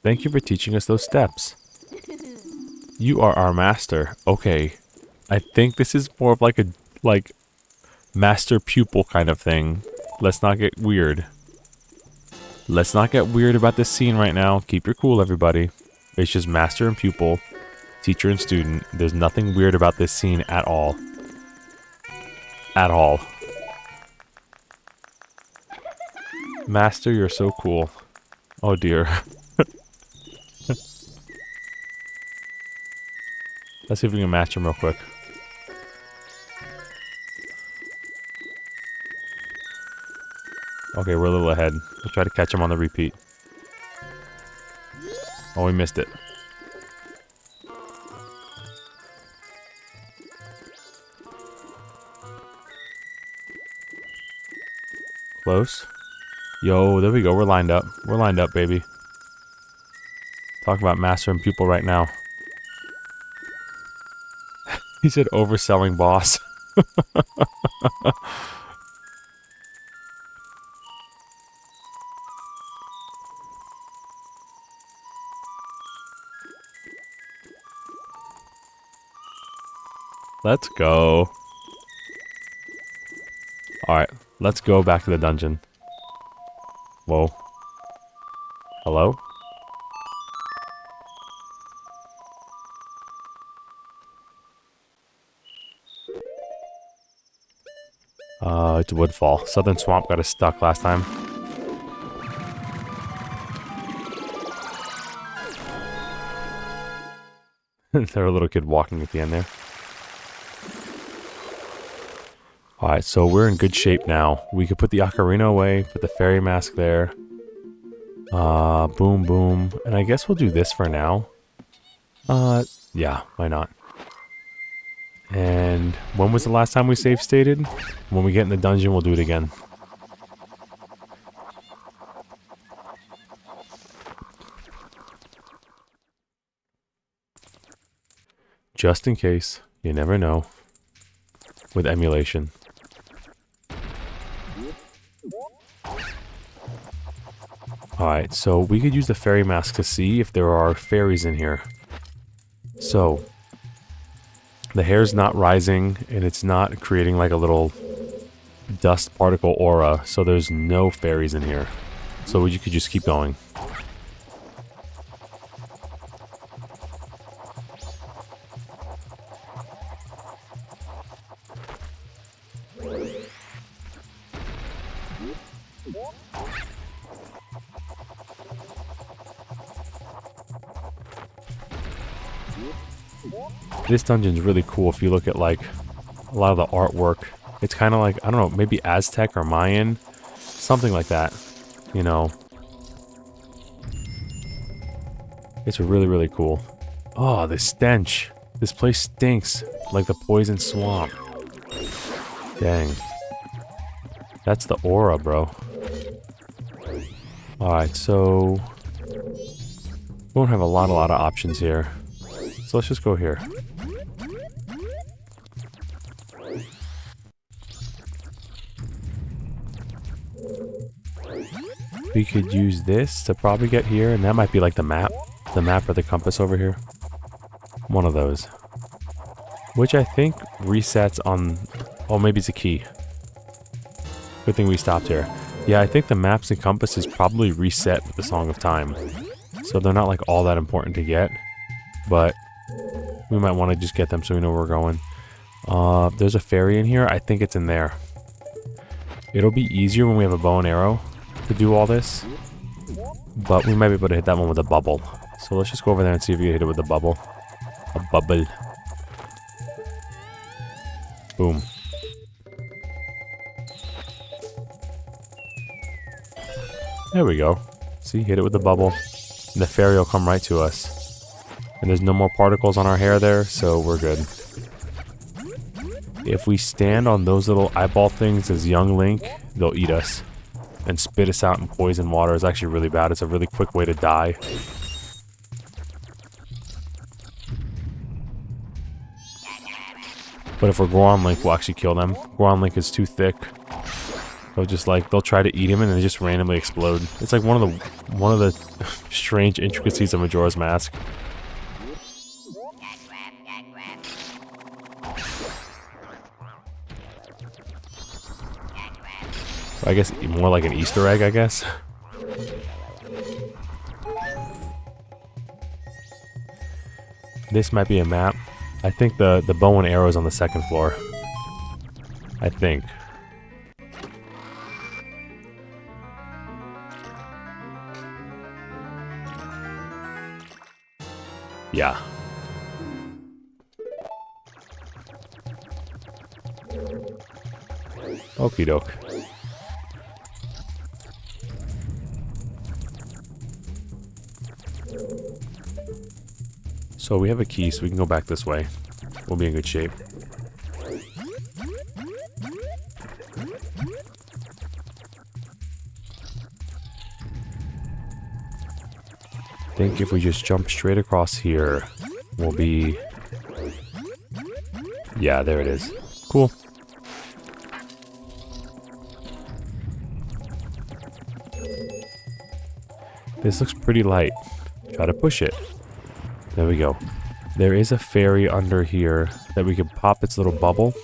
Thank you for teaching us those steps. You are our master. Okay. I think this is more of like a master pupil kind of thing. Let's not get weird. Let's not get weird about this scene right now. Keep your cool, everybody. It's just master and pupil, teacher and student. There's nothing weird about this scene at all. At all. Master, you're so cool. Oh dear. Let's see if we can match him real quick. Okay, we're a little ahead. We'll try to catch him on the repeat. Oh, we missed it. Close. Yo, there we go. We're lined up. We're lined up, baby. Talk about master and pupil right now. He said overselling boss. Let's go. Alright, let's go back to the dungeon. Whoa. Hello? It's Woodfall. Southern Swamp got us stuck last time. There a little kid walking at the end there. Alright, so we're in good shape now. We could put the ocarina away, put the fairy mask there. Boom, boom. And I guess we'll do this for now. Yeah, why not? And when was the last time we save stated? When we get in the dungeon, we'll do it again. Just in case. You never know. With emulation. Alright, so we could use the fairy mask to see if there are fairies in here. So, the hair's not rising, and it's not creating like a little dust particle aura, so there's no fairies in here. So you could just keep going. This dungeon's really cool if you look at like a lot of the artwork. It's kind of like, I don't know, maybe Aztec or Mayan, something like that, you know. It's really, really cool. Oh, the stench. This place stinks like the poison swamp. Dang. That's the aura, bro. Alright, so we won't have a lot of options here. So let's just go here. We could use this to probably get here, and that might be like the map or the compass over here. One of those. Which I think resets on... Oh, maybe it's a key. Good thing we stopped here. Yeah, I think the maps and compasses probably reset with the Song of Time. So they're not like all that important to get. But we might want to just get them so we know where we're going. There's a fairy in here. I think it's in there. It'll be easier when we have a bow and arrow to do all this, but we might be able to hit that one with a bubble. So let's just go over there and see if you hit it with a bubble. A bubble. Boom. There we go. See, hit it with the bubble. And the fairy will come right to us. And there's no more particles on our hair there, so we're good. If we stand on those little eyeball things as young Link, they'll eat us. And spit us out in poison water. It's actually really bad. It's a really quick way to die. But if we're Goron Link, we'll actually kill them. Goron Link is too thick. They'll just like, they'll try to eat him and they just randomly explode. It's like one of the strange intricacies of Majora's Mask. I guess more like an Easter egg, I guess. This might be a map. I think the bow and arrow is on the second floor. I think. Yeah. Okie doke. So we have a key, so we can go back this way. We'll be in good shape. I think if we just jump straight across here, we'll be... Yeah, there it is. Cool. This looks pretty light. Try to push it. There we go. There is a fairy under here that we could pop its little bubble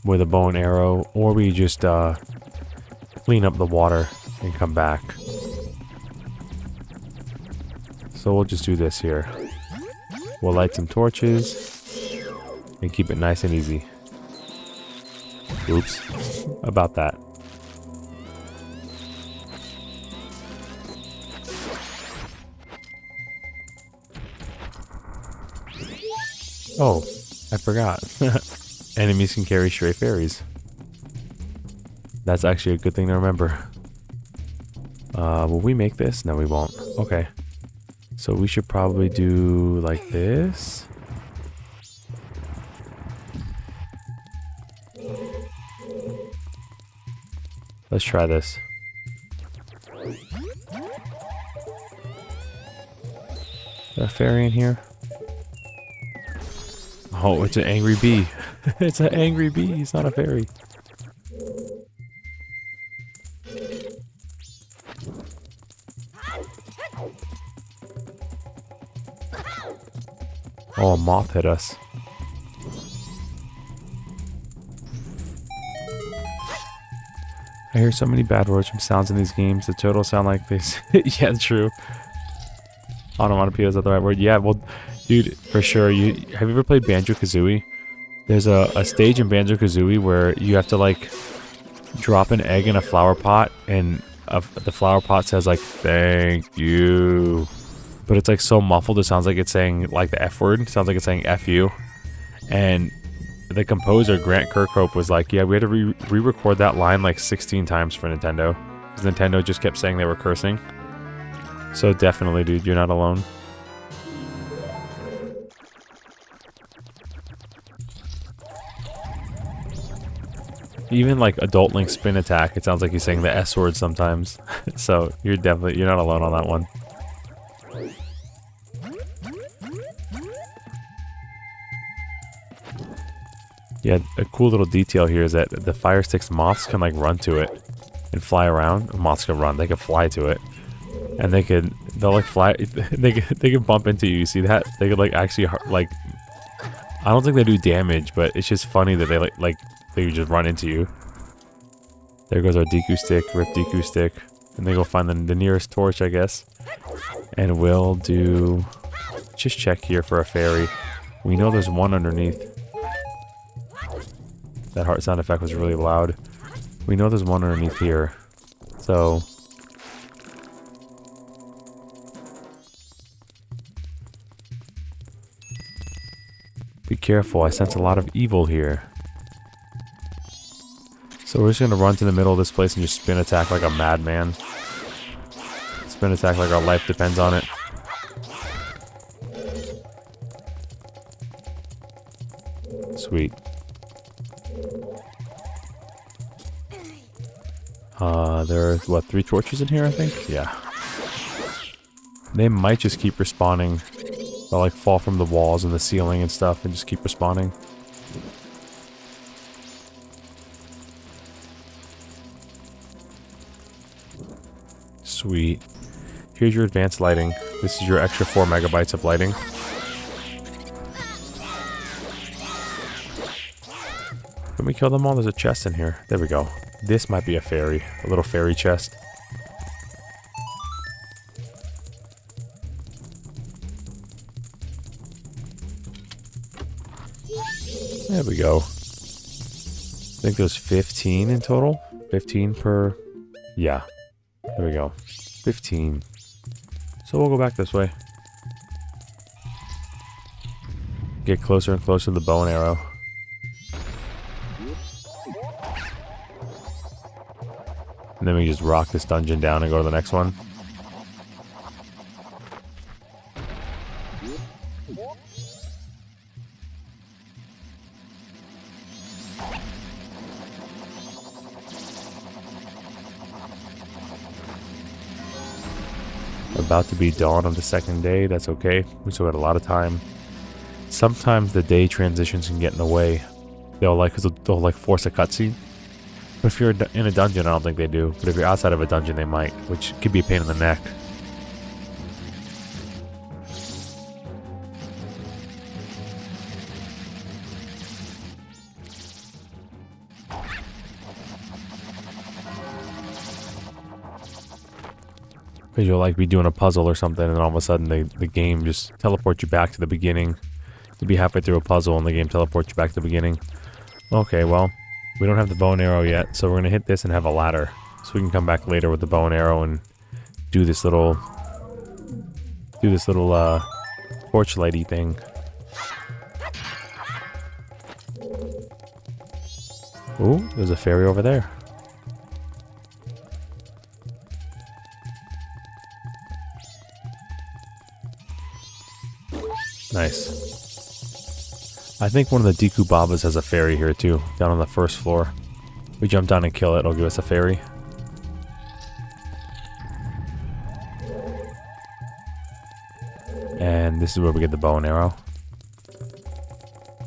with a bow and arrow, or we just clean up the water and come back. So we'll just do this here. We'll light some torches and keep it nice and easy. Oops. About that. Oh, I forgot. Enemies can carry stray fairies. That's actually a good thing to remember. Will we make this? No, we won't. Okay. So we should probably do like this. Let's try this. Is there a fairy in here? Oh, it's an angry bee. It's an angry bee. It's not a fairy. Oh, a moth hit us. I hear so many bad words from sounds in these games. The turtles sound like this. Yeah, true. Onomatopoeia, is that the right word? Yeah, well, dude, for sure. Have you ever played Banjo-Kazooie? There's a stage in Banjo-Kazooie where you have to, like, drop an egg in a flower pot, and the flower pot says, like, thank you. But it's, like, so muffled, it sounds like it's saying, like, the F word. It sounds like it's saying F you. And the composer, Grant Kirkhope, was like, yeah, we had to re-record that line, like, 16 times for Nintendo. Because Nintendo just kept saying they were cursing. So definitely, dude, you're not alone. Even like adult Link spin attack, it sounds like he's saying the S word sometimes. So you're not alone on that one. Yeah, a cool little detail here is that the Fire Stick's moths can like run to it and fly around. Moths can run, they can fly to it. And they'll like fly, they can bump into you, you see that? They could like actually, like, I don't think they do damage, but it's just funny that they just run into you. There goes our Deku stick, rip Deku stick. And they go find the nearest torch, I guess. And we'll just check here for a fairy. We know there's one underneath. That heart sound effect was really loud. We know there's one underneath here. So careful. I sense a lot of evil here. So we're just gonna run to the middle of this place and just spin attack like a madman. Spin attack like our life depends on it. Sweet. There's, what, 3 torches in here, I think? Yeah. They might just keep respawning. They'll, like, fall from the walls and the ceiling and stuff and just keep respawning. Sweet. Here's your advanced lighting. This is your extra 4 megabytes of lighting. Can we kill them all? There's a chest in here. There we go. This might be a fairy. A little fairy chest. There we go. I think there's 15 in total. 15 per... Yeah. There we go. 15. So we'll go back this way. Get closer and closer to the bow and arrow. And then we just rock this dungeon down and go to the next one. About to be dawn of the second day. That's okay. We still got a lot of time. Sometimes the day transitions can get in the way. They'll like force a cutscene. But if you're in a dungeon, I don't think they do. But if you're outside of a dungeon, they might, which could be a pain in the neck. Because you'll like be doing a puzzle or something, and all of a sudden the game just teleports you back to the beginning. You'll be halfway through a puzzle, and the game teleports you back to the beginning. Okay, well, we don't have the bow and arrow yet, so we're gonna hit this and have a ladder, so we can come back later with the bow and arrow and do this little torchlighty thing. Ooh, there's a fairy over there. Nice. I think one of the Deku Babas has a fairy here too, down on the first floor. We jump down and kill it, it'll give us a fairy. And this is where we get the bow and arrow.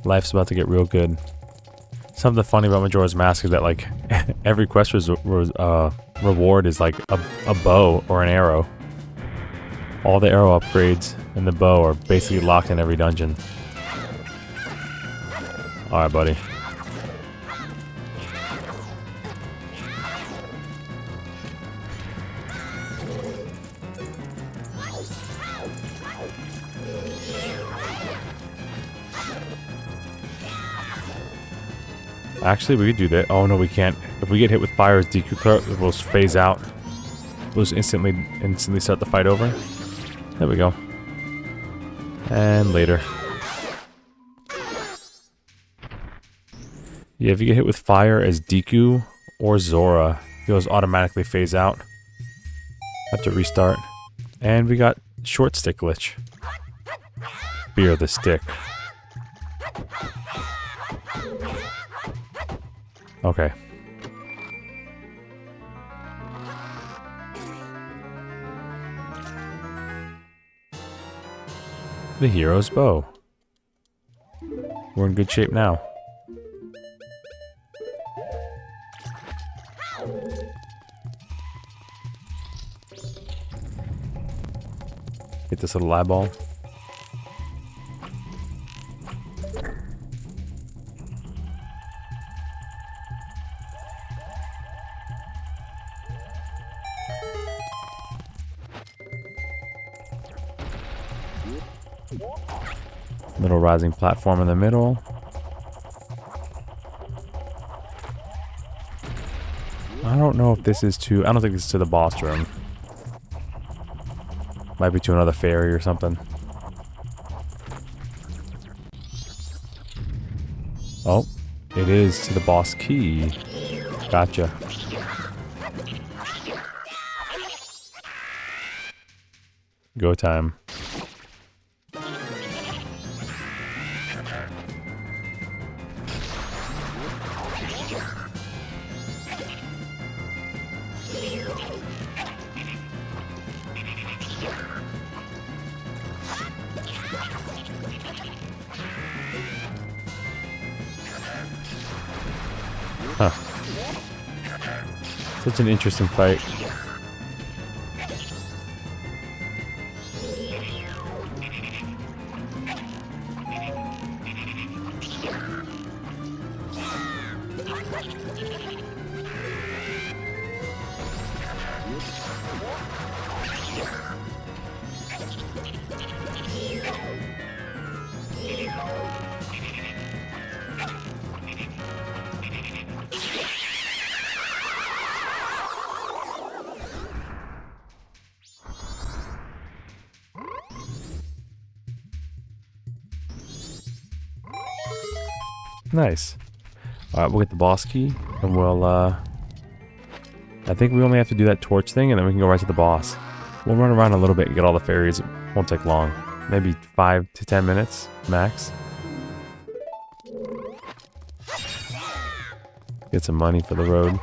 Life's about to get real good. Something funny about Majora's Mask is that like every quest reward is like a bow or an arrow. All the arrow upgrades and the bow are basically locked in every dungeon. Alright, buddy. Actually, we could do that. Oh no, we can't. If we get hit with fire, Deku will phase out. We'll just instantly start the fight over. There we go. And later. Yeah, if you get hit with fire as Deku or Zora, those automatically phase out. Have to restart. And we got short stick glitch. Spear the stick. Okay. The hero's bow. We're in good shape now. Get this little eyeball. Little rising platform in the middle. I don't know if this is to... I don't think this is to the boss room. Might be to another fairy or something. Oh, it is to the boss key. Gotcha. Go time. Huh. Such an interesting fight. Nice. Alright, we'll get the boss key, and we'll, I think we only have to do that torch thing, and then we can go right to the boss. We'll run around a little bit and get all the fairies. It won't take long. Maybe 5 to 10 minutes, max. Get some money for the road.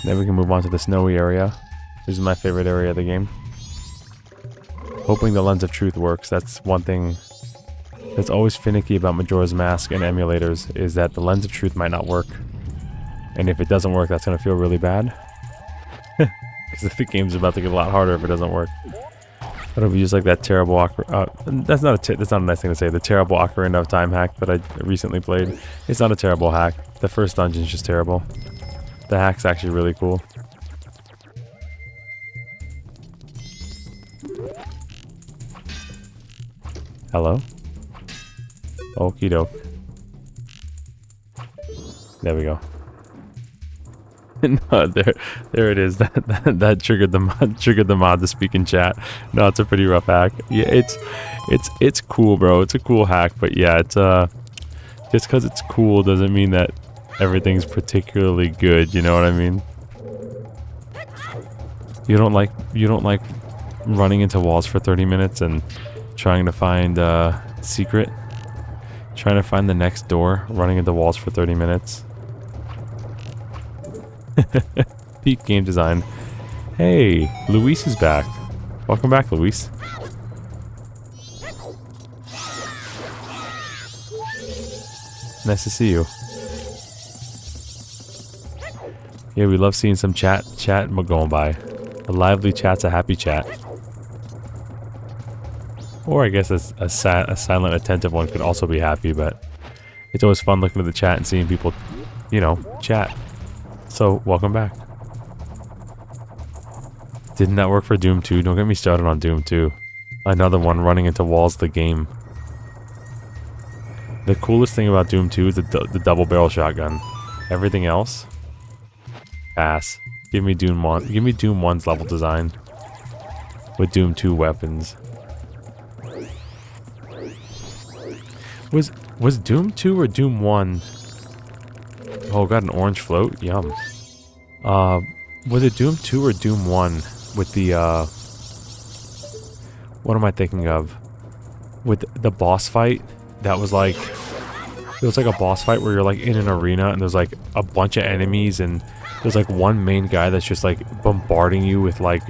Then we can move on to the snowy area. This is my favorite area of the game. Hoping the Lens of Truth works. That's one thing that's always finicky about Majora's Mask and emulators, is that the Lens of Truth might not work. And if it doesn't work, that's going to feel really bad. Because the game's about to get a lot harder if it doesn't work. It'll be just like that terrible that's not a nice thing to say. The terrible Ocarina of Time hack that I recently played. It's not a terrible hack. The first dungeon's just terrible. The hack's actually really cool. Hello? Okie doke. There we go. No, there it is. That triggered the mod to speak in chat. No, it's a pretty rough hack. Yeah, it's cool, bro. It's a cool hack, but yeah, it's just because it's cool doesn't mean that everything's particularly good. You know what I mean? You don't like running into walls for 30 minutes and trying to find secret, trying to find the next door, running into walls for 30 minutes. Peak game design. Hey, Luis is back. Welcome back, Luis. Nice to see you. Yeah, we love seeing some chat going by. A lively chat's a happy chat. Or I guess a silent, attentive one could also be happy, but it's always fun looking at the chat and seeing people, you know, chat. So, welcome back. Didn't that work for Doom 2? Don't get me started on Doom 2. Another one running into walls of the game. The coolest thing about Doom 2 is the double barrel shotgun. Everything else? Pass. Give me Doom 1. Give me Doom 1's level design. With Doom 2 weapons. Was Doom 2 or Doom 1? Oh, got an orange float? Yum. Was it Doom 2 or Doom 1 with the, what am I thinking of? With the boss fight that was like, it was like a boss fight where you're like in an arena and there's like a bunch of enemies and there's like one main guy that's just like bombarding you with like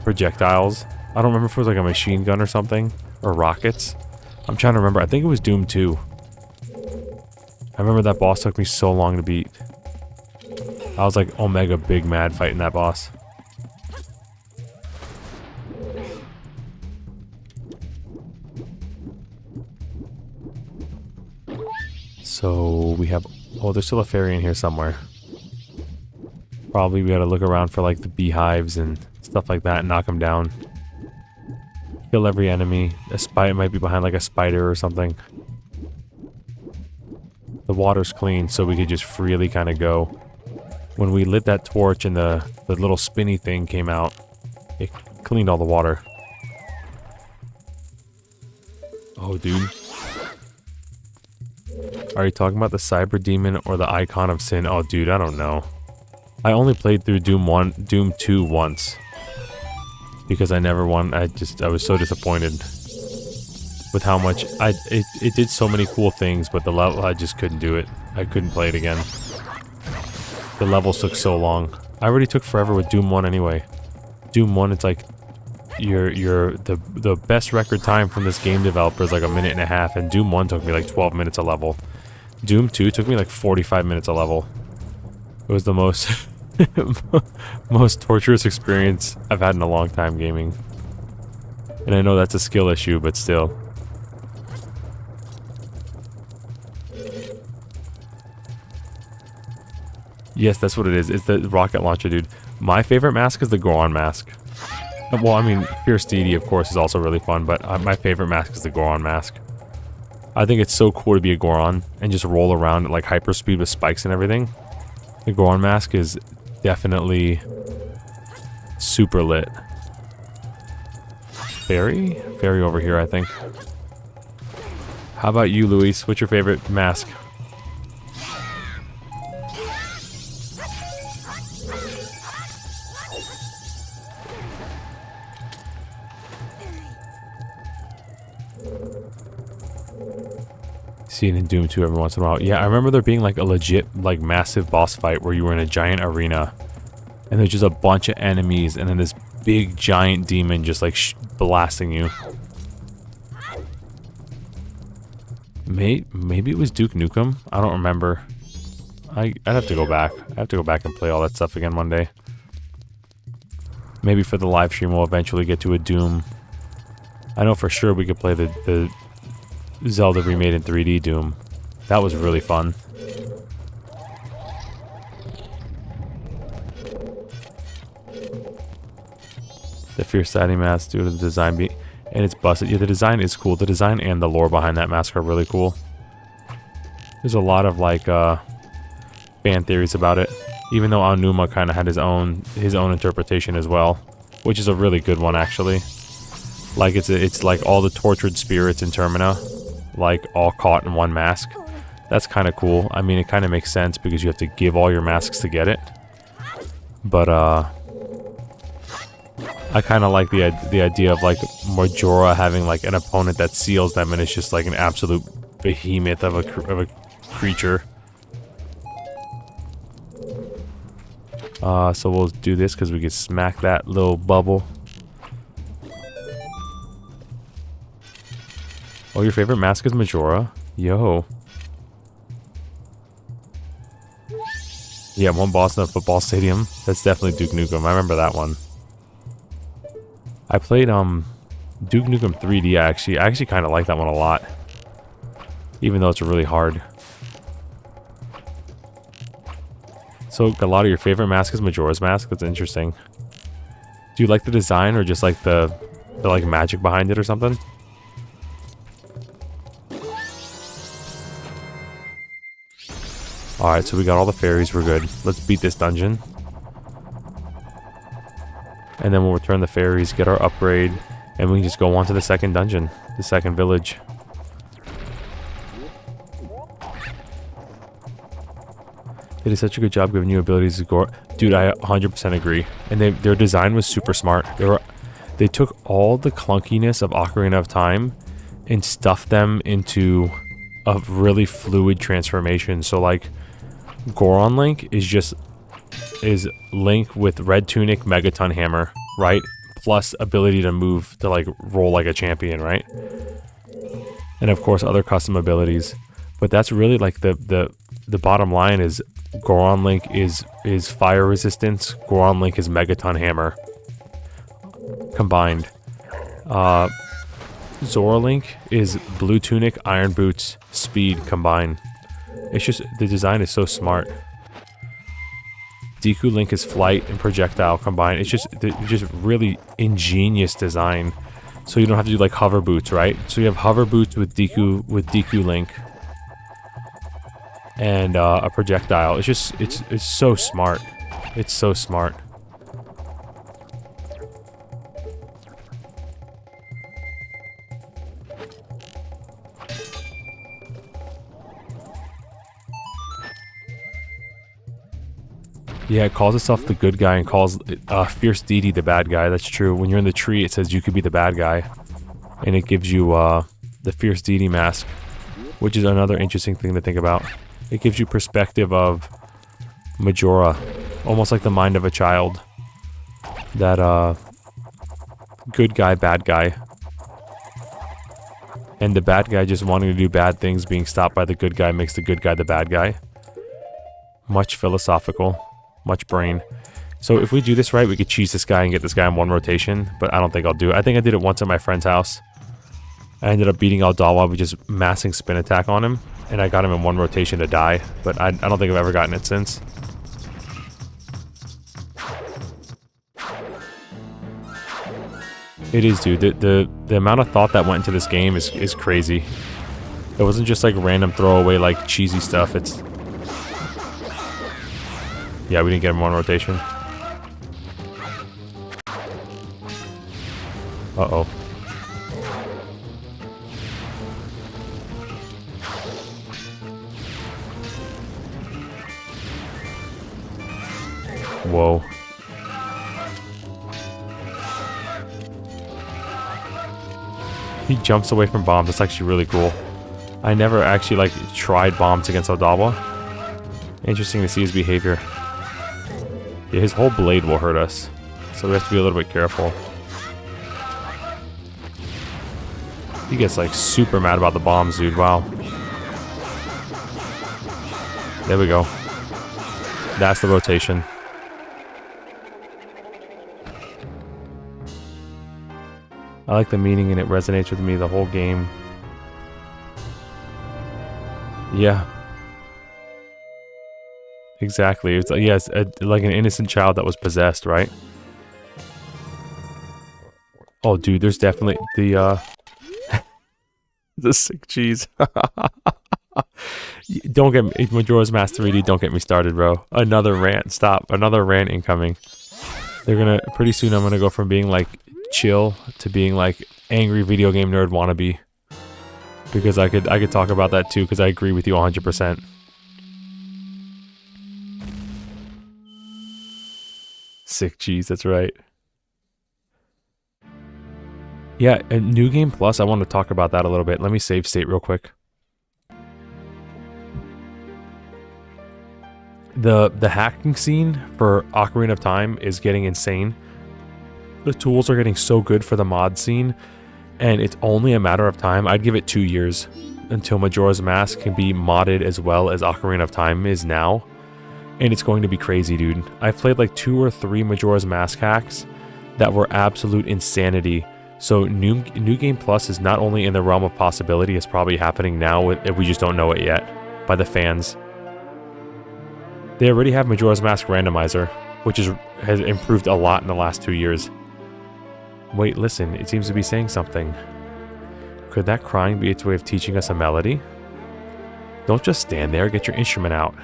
projectiles. I don't remember if it was like a machine gun or something, or rockets. I'm trying to remember. I think it was Doom 2. I remember that boss took me so long to beat. I was like Omega big mad fighting that boss. So we have, oh, there's still a fairy in here somewhere. Probably we gotta look around for like the beehives and stuff like that and knock them down. Kill every enemy. A spider might be behind like a spider or something. The water's clean, so we could just freely kind of go. When we lit that torch and the little spinny thing came out, it cleaned all the water. Oh, dude. Are you talking about the Cyber Demon or the Icon of Sin? Oh, dude, I don't know. I only played through Doom 2 once. Because I never won. I was so disappointed with how much it did so many cool things, but the level, I just couldn't do it. I couldn't play it again. The levels took so long. I already took forever with Doom 1 anyway. Doom 1, it's like the best record time from this game developer is like 1.5 minutes, and Doom 1 took me like 12 minutes a level. Doom 2 took me like 45 minutes a level. It was the most most torturous experience I've had in a long time gaming. And I know that's a skill issue, but still. Yes, that's what it is. It's the rocket launcher, dude. My favorite mask is the Goron mask. Well, I mean, Fierce Deity, of course, is also really fun, but my favorite mask is the Goron mask. I think it's so cool to be a Goron and just roll around at like hyperspeed with spikes and everything. The Goron mask is definitely super lit. Fairy? Fairy over here, I think. How about you, Luis? What's your favorite mask? See it in Doom 2 every once in a while. Yeah, I remember there being like a legit, like massive boss fight where you were in a giant arena and there's just a bunch of enemies and then this big giant demon just like blasting you. Maybe it was Duke Nukem? I don't remember. I'd have to go back. I have to go back and play all that stuff again one day. Maybe for the live stream we'll eventually get to a Doom. I know for sure we could play the Zelda remade in 3D Doom. That was really fun. The Fierce Deity mask due to the design and it's busted. Yeah, the design is cool. The design and the lore behind that mask are really cool. There's a lot of like fan theories about it. Even though Aonuma kind of had his own interpretation as well, which is a really good one actually. Like it's like all the tortured spirits in Termina, like all caught in one mask. That's kind of cool. I mean, it kind of makes sense because you have to give all your masks to get it. But I kind of like the idea of like Majora having like an opponent that seals them and it's just like an absolute behemoth of a creature. So we'll do this because we can smack that little bubble. Oh, your favorite mask is Majora? Yo. Yeah, one boss in a football stadium. That's definitely Duke Nukem. I remember that one. I played Duke Nukem 3D. I actually kind of like that one a lot. Even though it's really hard. So, a lot of your favorite mask is Majora's Mask? That's interesting. Do you like the design or just like the like magic behind it or something? Alright, so we got all the fairies, we're good. Let's beat this dungeon. And then we'll return the fairies, get our upgrade, and we can just go on to the second dungeon, the second village. They did such a good job giving you abilities to go. Dude, I 100% agree. And their design was super smart. They took all the clunkiness of Ocarina of Time and stuffed them into a really fluid transformation. So like Goron Link is Link with red tunic, megaton hammer, right? Plus ability to move, to like roll like a champion, right? And of course other custom abilities. But that's really like the bottom line is Goron Link is fire resistance, Goron Link is megaton hammer combined. Zora Link is blue tunic, iron boots, speed combined. It's just, the design is so smart. Deku Link is flight and projectile combined. It's just really ingenious design. So you don't have to do like hover boots, right? So you have hover boots with Deku Link and a projectile. It's just it's so smart. It's so smart. Yeah, it calls itself the good guy and calls Fierce Deity the bad guy. That's true. When you're in the tree, it says you could be the bad guy. And it gives you the Fierce Deity mask, which is another interesting thing to think about. It gives you perspective of Majora, almost like the mind of a child. That good guy, bad guy. And the bad guy just wanting to do bad things being stopped by the good guy makes the good guy the bad guy. Much philosophical. Much brain. So if we do this right, we could cheese this guy and get this guy in one rotation. But I don't think I'll do it. I think I did it once at my friend's house. I ended up beating Aldawa with just massing spin attack on him. And I got him in one rotation to die. But I don't think I've ever gotten it since. It is, dude. The amount of thought that went into this game is crazy. It wasn't just like random throwaway, like cheesy stuff. It's... Yeah, we didn't get him one rotation. Uh-oh. Whoa. He jumps away from bombs. That's actually really cool. I never actually, like, tried bombs against Aldawa. Interesting to see his behavior. Yeah, his whole blade will hurt us. So we have to be a little bit careful. He gets, like, super mad about the bombs, dude. Wow. There we go. That's the rotation. I like the meaning and it resonates with me the whole game. Yeah. Exactly. It's like, yes, like an innocent child that was possessed, right? Oh, dude, there's definitely the the sick cheese. Don't get me, Majora's Mask 3D. Don't get me started, bro. Another rant. Stop. Another rant incoming. They're gonna pretty soon. I'm gonna go from being like chill to being like angry video game nerd wannabe. Because I could talk about that too. Because I agree with you 100%. Sick cheese, that's right. Yeah, and New Game Plus, I want to talk about that a little bit. Let me save state real quick. The hacking scene for Ocarina of Time is getting insane. The tools are getting so good for the mod scene, and it's only a matter of time. I'd give it 2 years until Majora's Mask can be modded as well as Ocarina of Time is now. And it's going to be crazy, dude. I've played like 2 or 3 Majora's Mask hacks that were absolute insanity. So New Game Plus is not only in the realm of possibility, it's probably happening now, if we just don't know it yet, by the fans. They already have Majora's Mask Randomizer, which has improved a lot in the last 2 years. Wait, listen, it seems to be saying something. Could that crying be its way of teaching us a melody? Don't just stand there, get your instrument out.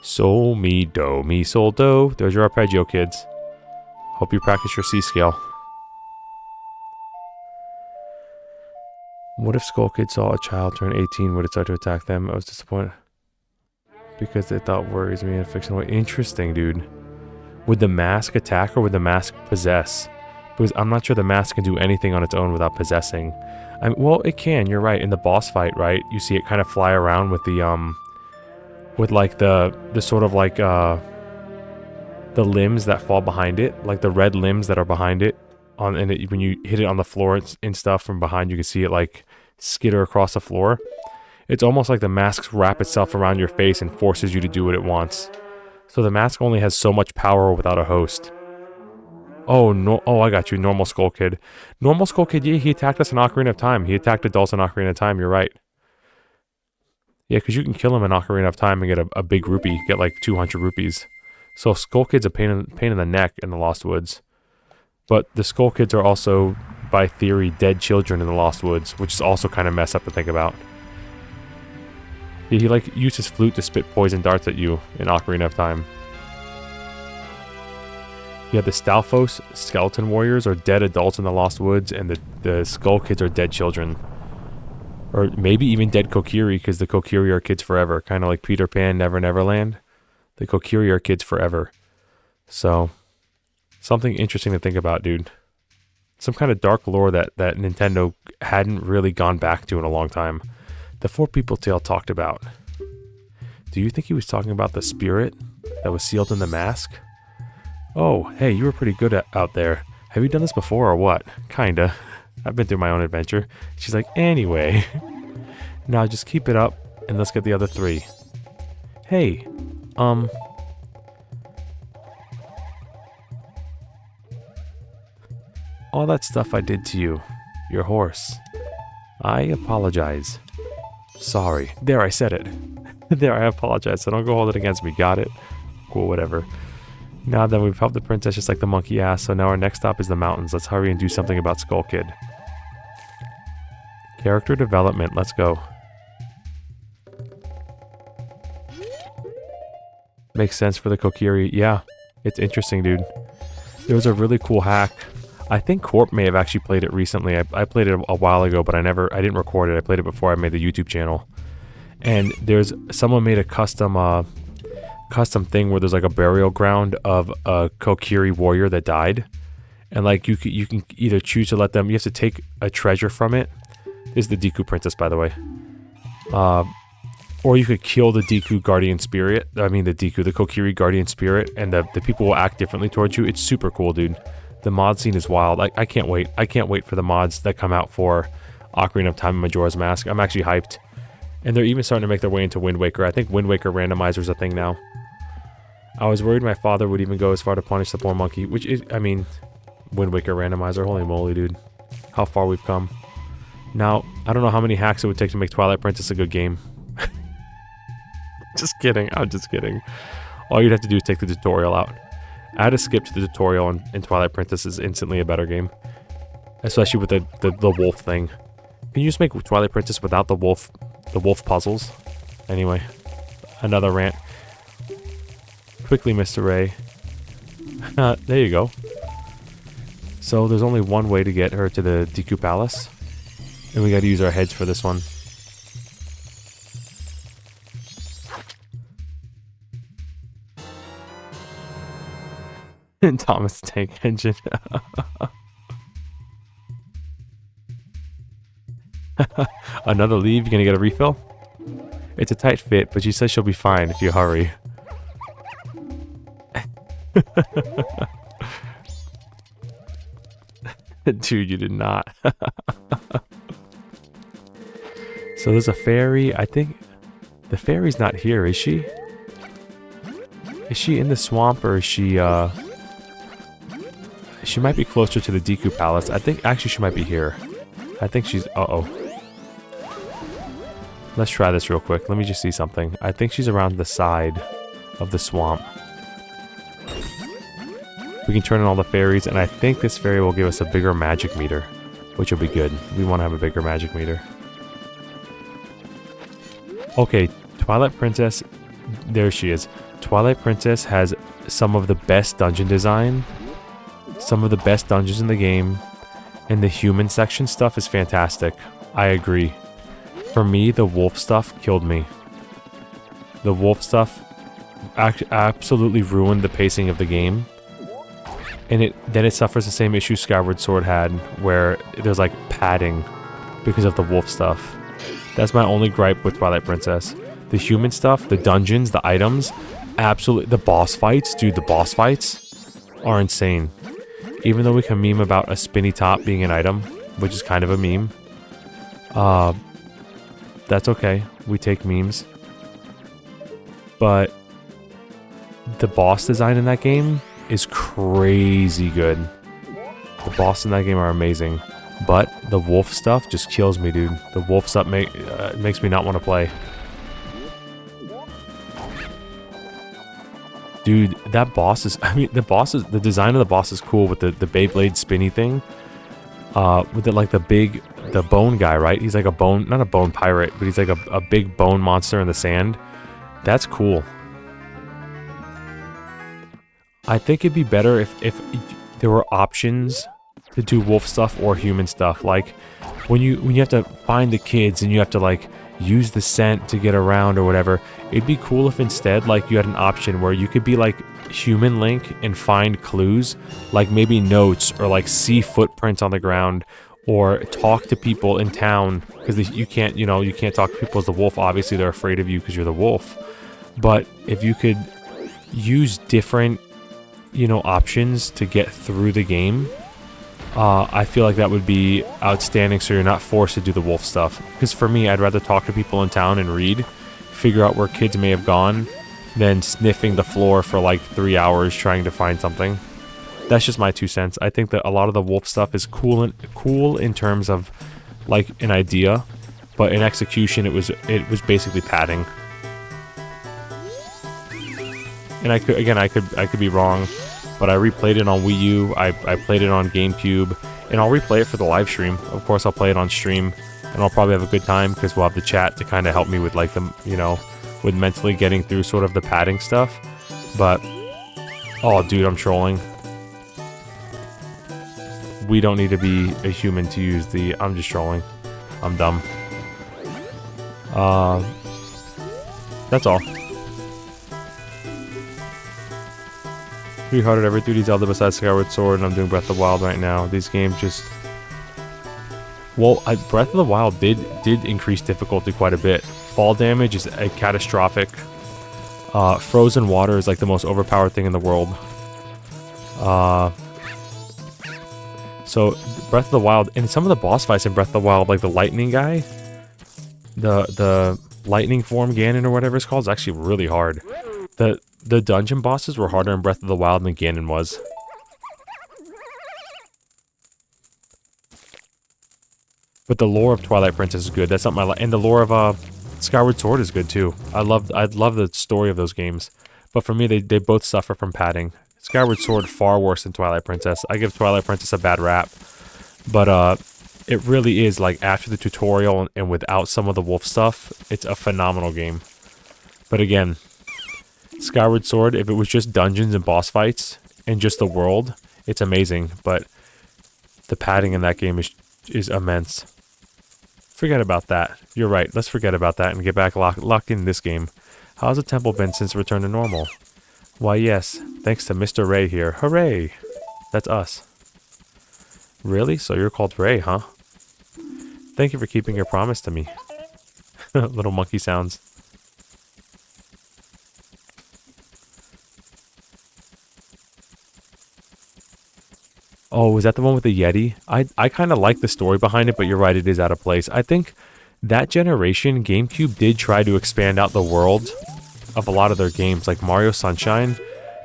Sol, mi, do, mi, sol, do. There's your arpeggio, kids. Hope you practice your C scale. What if Skull Kid saw a child turn 18? Would it start to attack them? I was disappointed. Because they thought worries me in a fictional way. Interesting, dude. Would the mask attack or would the mask possess? Because I'm not sure the mask can do anything on its own without possessing. Well, it can, you're right. In the boss fight, right? You see it kind of fly around with the, with like the sort of like, the limbs that fall behind it. Like the red limbs that are behind it. And when you hit it on the floor and stuff from behind, you can see it like skitter across the floor. It's almost like the mask wraps itself around your face and forces you to do what it wants. So the mask only has so much power without a host. Oh, no! Oh, I got you. Normal Skull Kid. Normal Skull Kid, yeah, he attacked us in Ocarina of Time. He attacked adults in Ocarina of Time, you're right. Yeah, because you can kill him in Ocarina of Time and get a big rupee. Get like 200 rupees. So Skull Kid's a pain in the neck in the Lost Woods. But the Skull Kids are also, by theory, dead children in the Lost Woods, which is also kind of messed up to think about. Yeah, he like used his flute to spit poison darts at you in Ocarina of Time. Yeah, the Stalfos skeleton warriors are dead adults in the Lost Woods, and the Skull Kids are dead children. Or maybe even dead Kokiri, because the Kokiri are kids forever. Kind of like Peter Pan, Never Never Land. The Kokiri are kids forever. So, something interesting to think about, dude. Some kind of dark lore that Nintendo hadn't really gone back to in a long time. The Four People Tale talked about. Do you think he was talking about the spirit that was sealed in the mask? Oh, hey, you were pretty good out there. Have you done this before or what? Kinda. I've been through my own adventure. She's like, anyway. Now just keep it up and let's get the other 3. Hey, all that stuff I did to you, your horse. I apologize. Sorry. There, I said it. There, I apologize. So don't go hold it against me. Got it? Cool, whatever. Now that we've helped the princess just like the monkey ass, so now our next stop is the mountains. Let's hurry and do something about Skull Kid. Character development. Let's go. Makes sense for the Kokiri. Yeah, it's interesting, dude. There was a really cool hack. I think Corp may have actually played it recently. I played it a while ago, but I didn't record it. I played it before I made the YouTube channel. And someone made a custom thing where there's like a burial ground of a Kokiri warrior that died. And like you can either choose to let them, you have to take a treasure from it. This is the Deku princess, by the way. Or you could kill the Deku guardian spirit. I mean the Kokiri guardian spirit, and the people will act differently towards you. It's super cool, dude. The mod scene is wild. I can't wait. I can't wait for the mods that come out for Ocarina of Time and Majora's Mask. I'm actually hyped. And they're even starting to make their way into Wind Waker. I think Wind Waker randomizer is a thing now. I was worried my father would even go as far to punish the poor monkey, which is, I mean, Wind Waker randomizer. Holy moly, dude. How far we've come. Now, I don't know how many hacks it would take to make Twilight Princess a good game. Just kidding. I'm just kidding. All you'd have to do is take the tutorial out. Add a skip to the tutorial and Twilight Princess is instantly a better game. Especially with the wolf thing. Can you just make Twilight Princess without the wolf puzzles? Anyway, another rant. Quickly, Mr. Ray. There you go. So there's only one way to get her to the Deku Palace. And we gotta use our heads for this one. Thomas Tank Engine. Another leave? You gonna get a refill? It's a tight fit, but she says she'll be fine if you hurry. Dude, you did not. So there's a fairy. I think the fairy's not here, is she? Is she in the swamp, or is she, she might be closer to the Deku Palace. I think, actually, she might be here. I think she's, uh-oh. Let's try this real quick. Let me just see something. I think she's around the side of the swamp. We can turn on all the fairies, and I think this fairy will give us a bigger magic meter, which will be good. We want to have a bigger magic meter. Okay, Twilight Princess, there she is. Twilight Princess has some of the best dungeon design, some of the best dungeons in the game, and the human section stuff is fantastic. I agree. For me, the wolf stuff killed me. The wolf stuff absolutely ruined the pacing of the game. And then it suffers the same issue Skyward Sword had, where there's like padding because of the wolf stuff. That's my only gripe with Twilight Princess. The human stuff, the dungeons, the items, absolutely. The boss fights, dude, the boss fights are insane. Even though we can meme about a spinny top being an item, which is kind of a meme. That's okay. We take memes. But the boss design in that game is crazy good. The boss in that game are amazing. But the wolf stuff just kills me, dude. The wolf stuff makes me not want to play. Dude, that boss is... I mean, the design of the boss is cool with the Beyblade spinny thing. With the bone guy, right? He's like a bone... Not a bone pirate, but he's like a big bone monster in the sand. That's cool. I think it'd be better if there were options to do wolf stuff or human stuff. Like when you have to find the kids and you have to like use the scent to get around or whatever, it'd be cool if instead like you had an option where you could be like human Link and find clues, like maybe notes or like see footprints on the ground or talk to people in town, because you can't talk to people as the wolf. Obviously they're afraid of you because you're the wolf. But if you could use different options to get through the game, I feel like that would be outstanding, so you're not forced to do the wolf stuff. Because for me, I'd rather talk to people in town and read, figure out where kids may have gone, than sniffing the floor for like 3 hours trying to find something. That's just my 2 cents. I think that a lot of the wolf stuff is cool in terms of like an idea, but in execution it was basically padding. And I could be wrong, but I replayed it on Wii U, I played it on GameCube, and I'll replay it for the live stream. Of course, I'll play it on stream, and I'll probably have a good time because we'll have the chat to kind of help me with like with mentally getting through sort of the padding stuff. But, oh dude, I'm trolling. We don't need to be a human to use I'm just trolling. I'm dumb. That's all. 300 every 3D Zelda besides Skyward Sword, and I'm doing Breath of the Wild right now. These games just... Well, Breath of the Wild did increase difficulty quite a bit. Fall damage is a catastrophic. Frozen water is like the most overpowered thing in the world. So, Breath of the Wild, and some of the boss fights in Breath of the Wild, like the lightning guy, the lightning form Ganon or whatever it's called, is actually really hard. The dungeon bosses were harder in Breath of the Wild than Ganon was. But the lore of Twilight Princess is good. That's something I like. And the lore of Skyward Sword is good too. I love the story of those games. But for me, they both suffer from padding. Skyward Sword far worse than Twilight Princess. I give Twilight Princess a bad rap. But it really is, like, after the tutorial and without some of the wolf stuff, it's a phenomenal game. But again, Skyward Sword, if it was just dungeons and boss fights and just the world, it's amazing. But the padding in that game is immense. Forget about that. You're right. Let's forget about that and get back locked in this game. How's the temple been since return to normal? Why, yes. Thanks to Mr. Ray here. Hooray! That's us. Really? So you're called Ray, huh? Thank you for keeping your promise to me. Little monkey sounds. Oh, is that the one with the Yeti? I kind of like the story behind it, but you're right, it is out of place. I think that generation, GameCube did try to expand out the world of a lot of their games, like Mario Sunshine.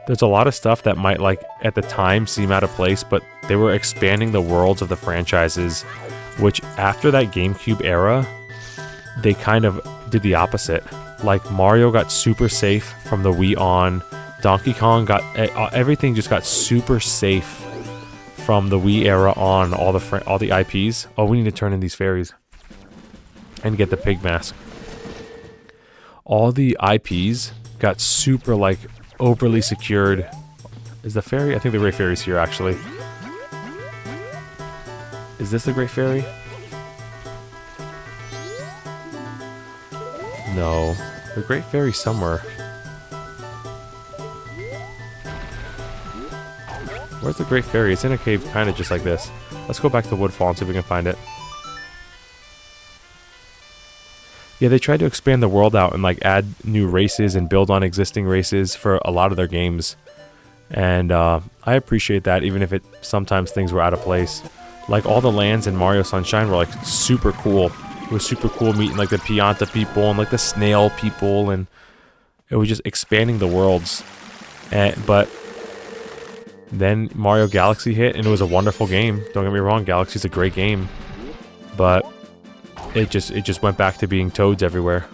There's a lot of stuff that might, like, at the time seem out of place, but they were expanding the worlds of the franchises, which after that GameCube era, they kind of did the opposite. Like, Mario got super safe from the Wii on, Donkey Kong got, everything just got super safe from the Wii era on, all the IPs. Oh, we need to turn in these fairies and get the pig mask. All the IPs got super, like, overly secured. Is the fairy? I think the Great Fairy's here, actually. Is this the Great Fairy? No. The Great Fairy's somewhere. Where's the Great Fairy? It's in a cave kind of just like this. Let's go back to Woodfall and see if we can find it. Yeah, they tried to expand the world out and, like, add new races and build on existing races for a lot of their games. And I appreciate that, even if sometimes things were out of place. Like, all the lands in Mario Sunshine were, like, super cool. It was super cool meeting, like, the Pianta people and, like, the snail people, and it was just expanding the worlds. But then Mario Galaxy hit, and it was a wonderful game. Don't get me wrong, Galaxy's a great game. But it just went back to being toads everywhere.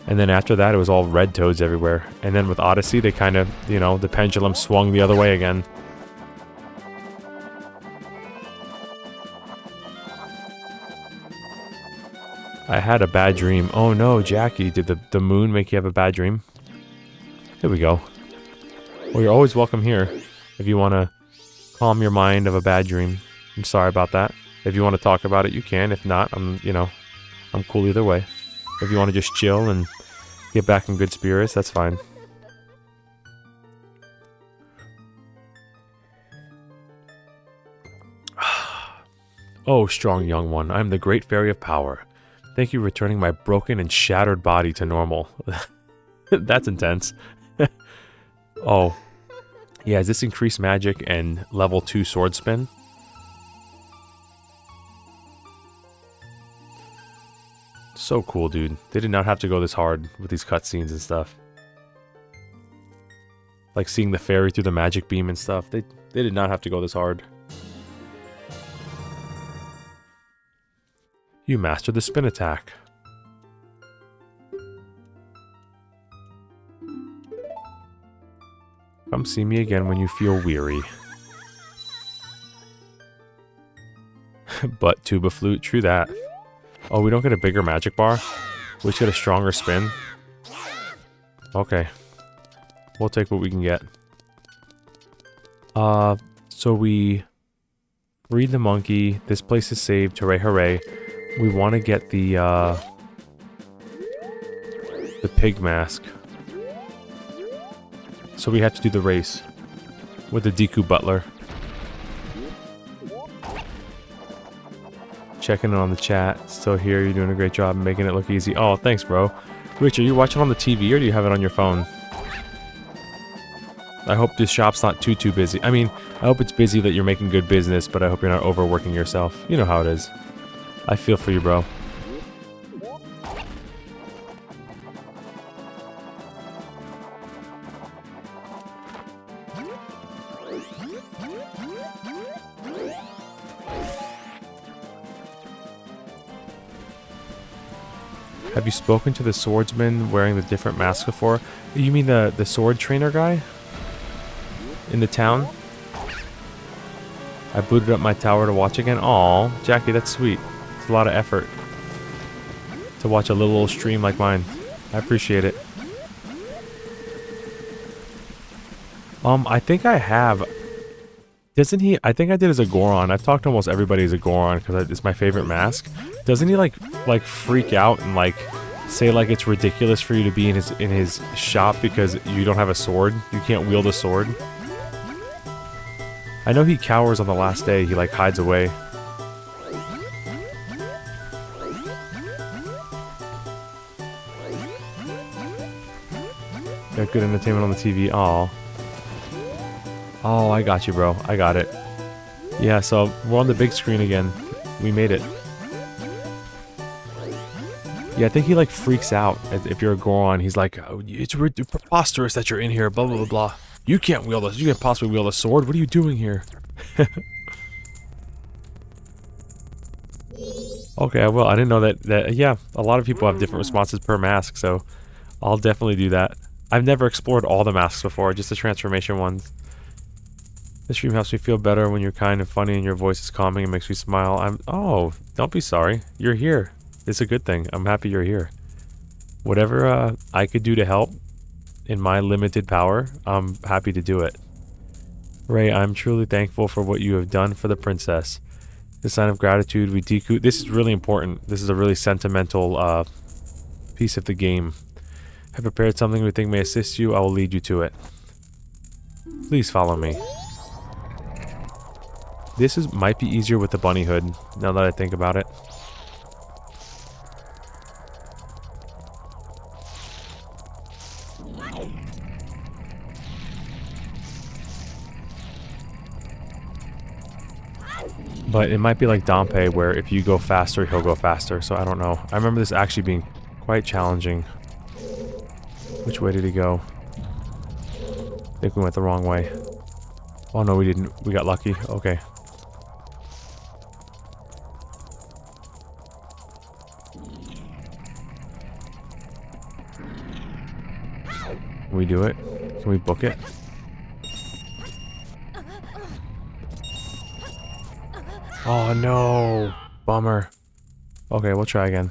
And then after that, it was all red toads everywhere. And then with Odyssey, they kind of, you know, the pendulum swung the other way again. I had a bad dream. Oh no, Jackie, did the moon make you have a bad dream? Here we go. Well, you're always welcome here if you want to calm your mind of a bad dream. I'm sorry about that. If you want to talk about it, you can. If not, I'm cool either way. If you want to just chill and get back in good spirits, that's fine. Oh, strong young one, I am the great fairy of power. Thank you for returning my broken and shattered body to normal. That's intense. Oh. Yeah, is this increased magic and level 2 sword spin? So cool, dude. They did not have to go this hard with these cutscenes and stuff. Like seeing the fairy through the magic beam and stuff. They did not have to go this hard. You mastered the spin attack. Come see me again when you feel weary. But tuba flute, true that. Oh, we don't get a bigger magic bar? We just get a stronger spin? Okay. We'll take what we can get. So we freed the monkey. This place is saved. Hooray, hooray. We want to get the pig mask. So we have to do the race with the Deku Butler. Checking in on the chat. Still here. You're doing a great job making it look easy. Oh, thanks, bro. Rich, are you watching on the TV or do you have it on your phone? I hope this shop's not too busy. I mean, I hope it's busy that you're making good business, but I hope you're not overworking yourself. You know how it is. I feel for you, bro. Have you spoken to the swordsman wearing the different mask before? You mean the sword trainer guy? In the town? I booted up my tower to watch again. Aw, Jackie, that's sweet. It's a lot of effort to watch a little old stream like mine. I appreciate it. I think I have. Doesn't he? I think I did as a Goron. I've talked to almost everybody as a Goron because it's my favorite mask. Doesn't he like freak out and like say like it's ridiculous for you to be in his shop because you don't have a sword? You can't wield a sword. I know he cowers on the last day. He like hides away. Got good entertainment on the TV. Aw. Oh, I got you, bro. I got it. Yeah, so we're on the big screen again. We made it. Yeah, I think he like freaks out if you're a Goron. He's like, oh, it's preposterous that you're in here, blah, blah, blah, blah. You can't wield this. You can't possibly wield a sword. What are you doing here? Okay, I will. I didn't know that, yeah, a lot of people have different responses per mask, so I'll definitely do that. I've never explored all the masks before, just the transformation ones. This stream helps me feel better when you're kind and funny and your voice is calming and makes me smile. Oh, don't be sorry. You're here. It's a good thing. I'm happy you're here. Whatever I could do to help in my limited power, I'm happy to do it. Ray, I'm truly thankful for what you have done for the princess. The sign of gratitude we Deku. This is really important. This is a really sentimental piece of the game. I have prepared something we think may assist you. I will lead you to it. Please follow me. This might be easier with the bunny hood, now that I think about it. But it might be like Dompe, where if you go faster, he'll go faster, so I don't know. I remember this actually being quite challenging. Which way did he go? I think we went the wrong way. Oh no, we didn't. We got lucky. Okay. Can we do it? Can we book it? Oh no! Bummer. Okay, we'll try again.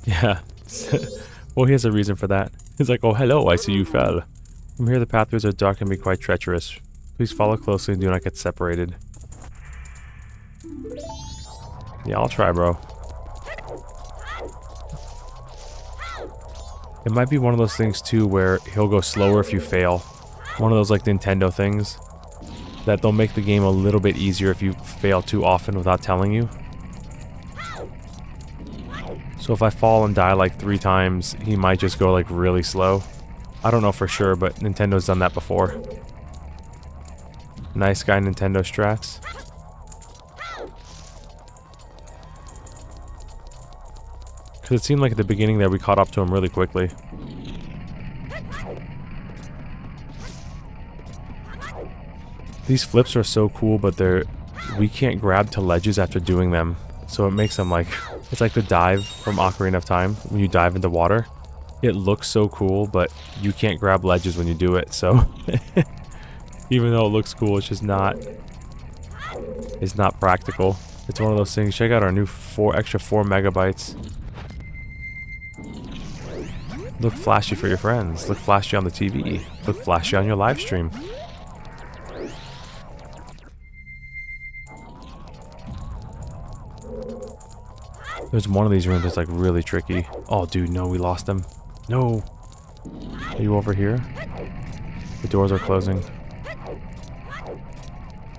Yeah. Well, he has a reason for that. He's like, oh, hello, I see you fell. From here, the pathways are dark and be quite treacherous. Please follow closely and do not get separated. Yeah, I'll try, bro. It might be one of those things, too, where he'll go slower if you fail. One of those, like, Nintendo things. That they'll make the game a little bit easier if you fail too often without telling you. So if I fall and die, like, 3 times, he might just go, like, really slow. I don't know for sure, but Nintendo's done that before. Nice guy, Nintendo strats. Because it seemed like at the beginning there we caught up to him really quickly. These flips are so cool, but we can't grab to ledges after doing them. So it makes them like, it's like the dive from Ocarina of Time when you dive into water. It looks so cool, but you can't grab ledges when you do it, so even though it looks cool, it's just not, it's not practical. It's one of those things. Check out our new extra 4 megabytes. Look flashy for your friends. Look flashy on the TV. Look flashy on your live stream. There's one of these rooms that's like really tricky. Oh, dude, no, we lost him. No. Are you over here? The doors are closing.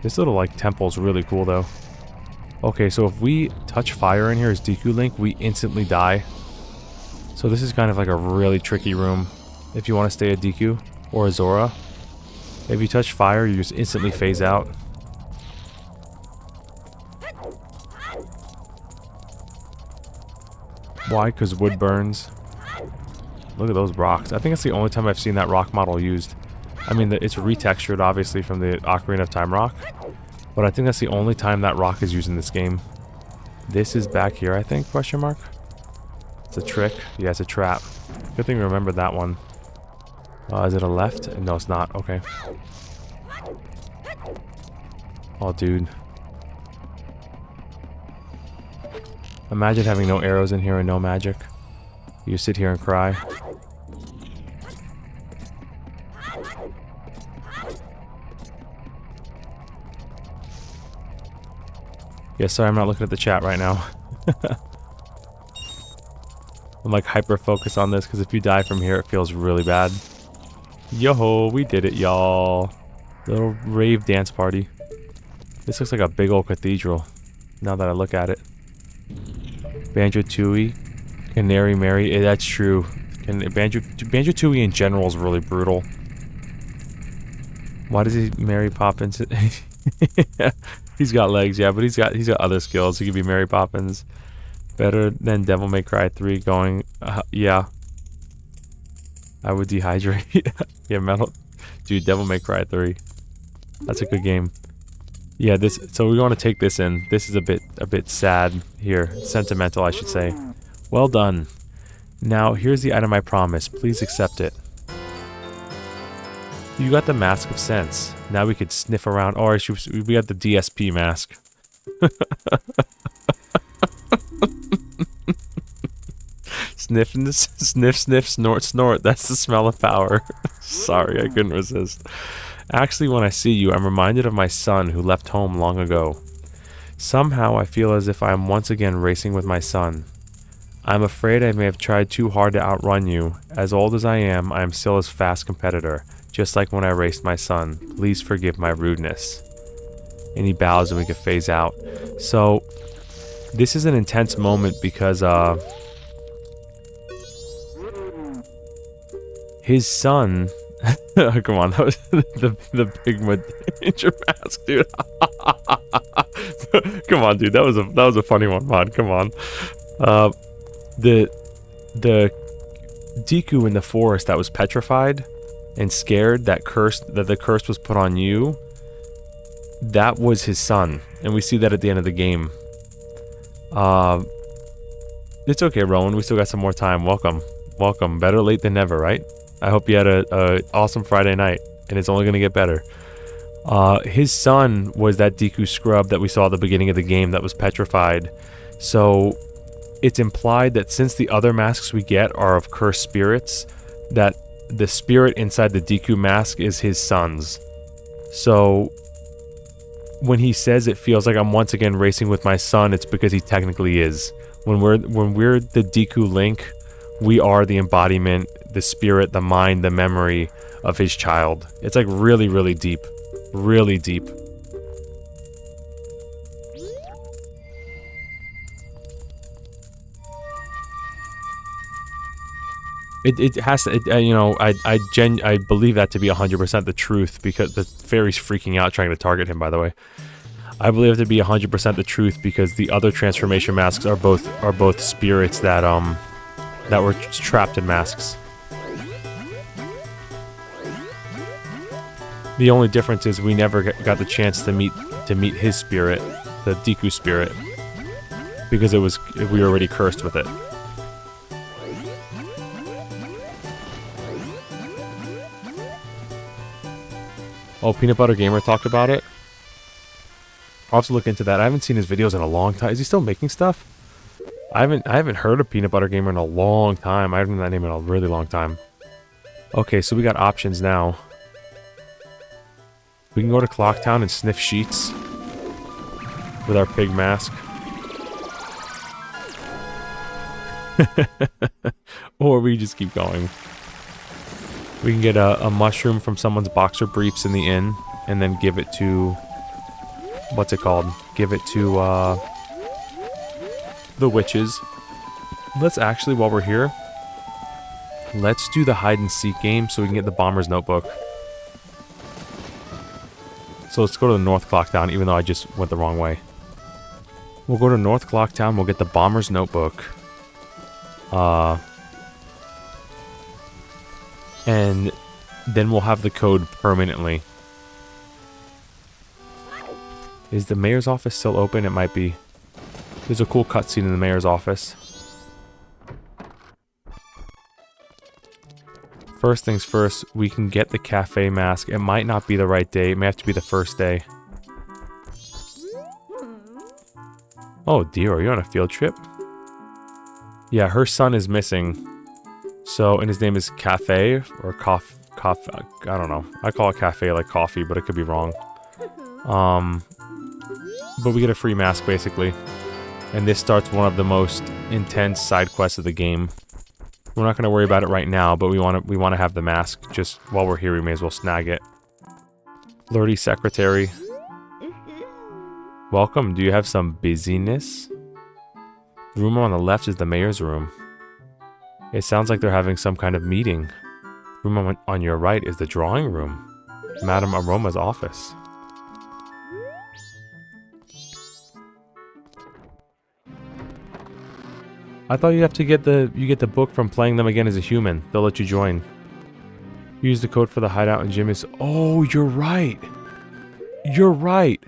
This little like temple's really cool though. Okay, so if we touch fire in here as Deku Link, we instantly die. So this is kind of like a really tricky room if you want to stay a Deku or a Zora. If you touch fire, you just instantly phase out. Why? Because wood burns. Look at those rocks. I think it's the only time I've seen that rock model used. I mean, it's retextured obviously from the Ocarina of Time rock. But I think that's the only time that rock is used in this game. This is back here, I think, question mark? It's a trick. Yeah, it's a trap. Good thing we remembered that one. Is it a left? No, it's not. Okay. Oh, dude. Imagine having no arrows in here and no magic. You sit here and cry. Yeah, sorry, I'm not looking at the chat right now. I'm like hyper focused on this because if you die from here, it feels really bad. Yo-ho, we did it, y'all. Little rave dance party. This looks like a big old cathedral, now that I look at it. Banjo-Tooie, Canary Mary, that's true. Banjo-Tooie in general is really brutal. Why does he Mary Poppins? He's got legs, yeah, but he's got other skills. He could be Mary Poppins. Better than Devil May Cry 3 going, yeah. I would dehydrate. Yeah, metal. Dude, Devil May Cry 3. That's a good game. Yeah, so we want to take this in. This is a bit sad here. Sentimental, I should say. Well done. Now, here's the item I promised. Please accept it. You got the Mask of Sense. Now we could sniff around. Or we got the DSP mask. Sniff, sniff, snort, snort. That's the smell of power. Sorry, I couldn't resist. Actually, when I see you, I'm reminded of my son who left home long ago. Somehow, I feel as if I am once again racing with my son. I'm afraid I may have tried too hard to outrun you. As old as I am still a fast competitor, just like when I raced my son. Please forgive my rudeness. And he bows and we can phase out. So, this is an intense moment because, his son... Come on, that was the big Major mask, dude. Come on, dude, that was a funny one, Mod. Come on. The Deku in the forest that was petrified and scared, that the curse was put on you. That was his son, and we see that at the end of the game. It's okay, Rowan. We still got some more time. Welcome. Better late than never, right? I hope you had a awesome Friday night, and it's only going to get better. His son was that Deku scrub that we saw at the beginning of the game that was petrified. So, it's implied that since the other masks we get are of cursed spirits, that the spirit inside the Deku mask is his son's. So when he says it feels like I'm once again racing with my son, it's because he technically is. When we're the Deku Link, we are the embodiment, the spirit, the mind, the memory of his child. It's like really, really deep. Really deep. It has to, you know, I believe that to be 100% the truth, because the fairy's freaking out trying to target him, by the way. I believe it to be 100% the truth because the other transformation masks are both spirits that were trapped in masks. The only difference is we never got the chance to meet his spirit, the Deku spirit, because we were already cursed with it. Oh, Peanut Butter Gamer talked about it. I'll have to look into that. I haven't seen his videos in a long time. Is he still making stuff? I haven't heard of Peanut Butter Gamer in a long time. I haven't heard that name in a really long time. Okay, so we got options now. We can go to Clocktown and sniff sheets with our pig mask. Or we just keep going. We can get a mushroom from someone's boxer briefs in the inn, and then give it to... what's it called? Give it to, the witches. Let's actually, while we're here, let's do the hide-and-seek game so we can get the Bomber's Notebook. So let's go to the North Clocktown, even though I just went the wrong way. We'll go to North Clocktown, we'll get the Bomber's Notebook. And then we'll have the code permanently. Is the mayor's office still open? It might be. There's a cool cutscene in the mayor's office. First things first, we can get the cafe mask. It might not be the right day. It may have to be the first day. Oh dear, are you on a field trip? Yeah, her son is missing. So, and his name is Cafe, or Coff, I don't know. I call it Cafe like coffee, but it could be wrong. But we get a free mask, basically. And this starts one of the most intense side quests of the game. We're not going to worry about it right now, but we want to have the mask. Just while we're here, we may as well snag it. Flirty secretary. Welcome, do you have some busyness? The room on the left is the mayor's room. It sounds like they're having some kind of meeting. The room on your right is the drawing room. Madame Aroma's office. I thought you have to get the book from playing them again as a human. They'll let you join. Use the code for the hideout and Jimmy's. Oh, you're right. You're right.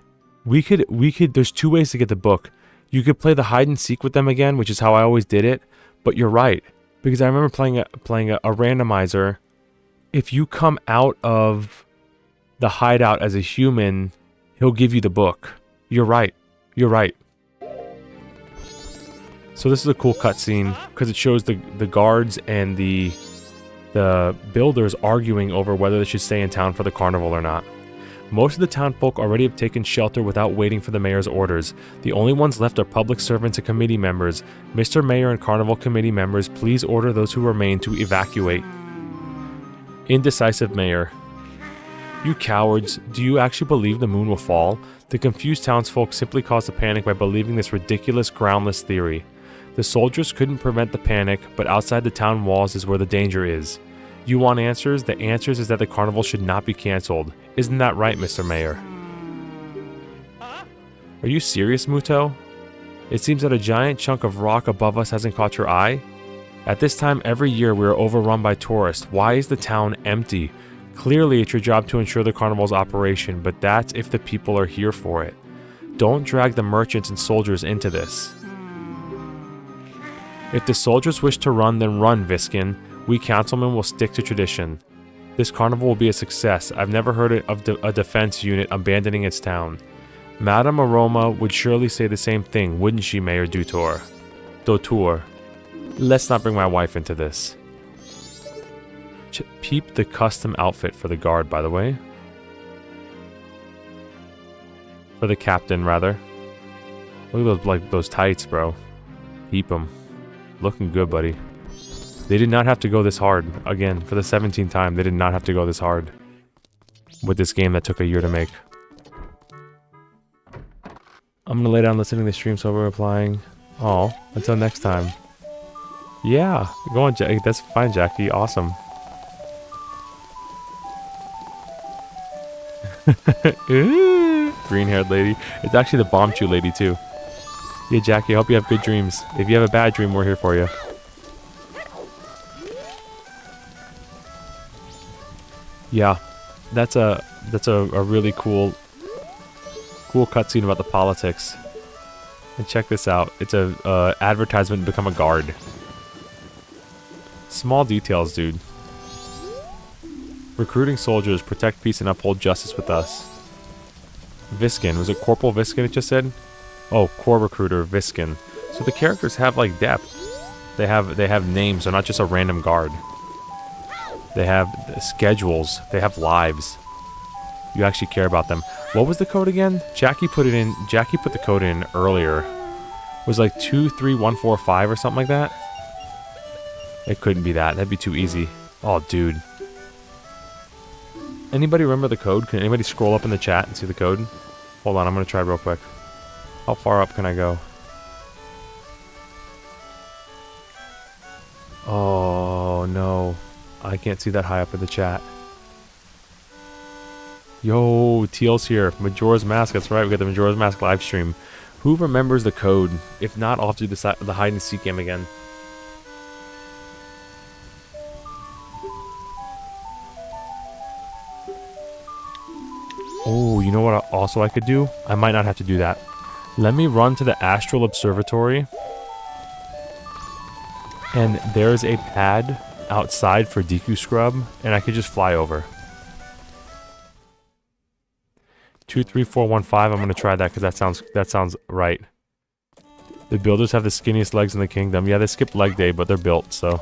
We could there's two ways to get the book. You could play the hide and seek with them again, which is how I always did it, but you're right. Because I remember playing a randomizer. If you come out of the hideout as a human, he'll give you the book. You're right. You're right. So this is a cool cutscene because it shows the guards and the builders arguing over whether they should stay in town for the carnival or not. Most of the townfolk already have taken shelter without waiting for the mayor's orders. The only ones left are public servants and committee members. Mr. Mayor and carnival committee members, please order those who remain to evacuate. Indecisive mayor. You cowards, do you actually believe the moon will fall? The confused townsfolk simply caused a panic by believing this ridiculous, groundless theory. The soldiers couldn't prevent the panic, but outside the town walls is where the danger is. You want answers? The answers is that the carnival should not be cancelled. Isn't that right, Mr. Mayor? Are you serious, Muto? It seems that a giant chunk of rock above us hasn't caught your eye? At this time every year we are overrun by tourists. Why is the town empty? Clearly it's your job to ensure the carnival's operation, but that's if the people are here for it. Don't drag the merchants and soldiers into this. If the soldiers wish to run, then run, Viskin. We councilmen will stick to tradition. This carnival will be a success. I've never heard of a defense unit abandoning its town. Madame Aroma would surely say the same thing, wouldn't she, Mayor Dutor? Dotur. Let's not bring my wife into this. Peep the custom outfit for the guard, by the way. For the captain, rather. Look at those tights, bro. Peep them. Looking good, buddy. They did not have to go this hard. Again, for the 17th time, they did not have to go this hard. With this game that took a year to make. I'm gonna lay down listening to the stream, so we're replying. Oh, until next time. Yeah, go on, Jackie. That's fine, Jackie. Awesome. Green-haired lady. It's actually the bomb chew lady, too. Yeah, Jackie, I hope you have good dreams. If you have a bad dream, we're here for you. Yeah, that's a really cool cutscene about the politics. And check this out. It's a advertisement to become a guard. Small details, dude. Recruiting soldiers, protect peace and uphold justice with us. Viskin. Was it Corporal Viskin it just said? Oh, Core Recruiter Viskin. So the characters have like depth. They have names, they're not just a random guard. They have schedules, they have lives. You actually care about them. What was the code again? Jackie put the code in earlier. It was like 23145 or something like that. It couldn't be that. That'd be too easy. Oh, dude. Anybody remember the code? Can anybody scroll up in the chat and see the code? Hold on, I'm gonna try real quick. How far up can I go? Oh, no. I can't see that high up in the chat. Yo, Teal's here. Majora's Mask. That's right. We got the Majora's Mask live stream. Who remembers the code? If not, I'll have to do the hide and seek game again. Oh, you know what also I could do? I might not have to do that. Let me run to the Astral Observatory. And there's a pad outside for Deku Scrub, and I could just fly over. 23415. I'm gonna try that because that sounds right. The builders have the skinniest legs in the kingdom. Yeah, they skipped leg day, but they're built, so.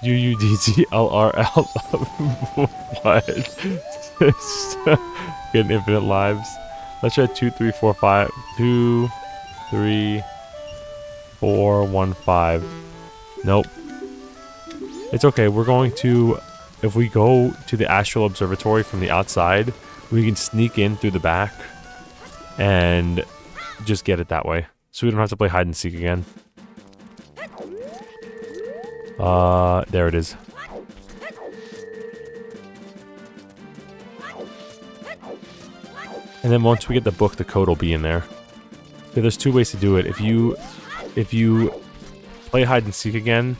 UUDTLRL. What? Getting infinite lives. Let's try 2345. 23415. Nope. It's okay. We're going to. If we go to the Astral Observatory from the outside, we can sneak in through the back and just get it that way. So we don't have to play hide and seek again. There it is. And then once we get the book, the code will be in there. Okay, there's two ways to do it. If you play hide and seek again,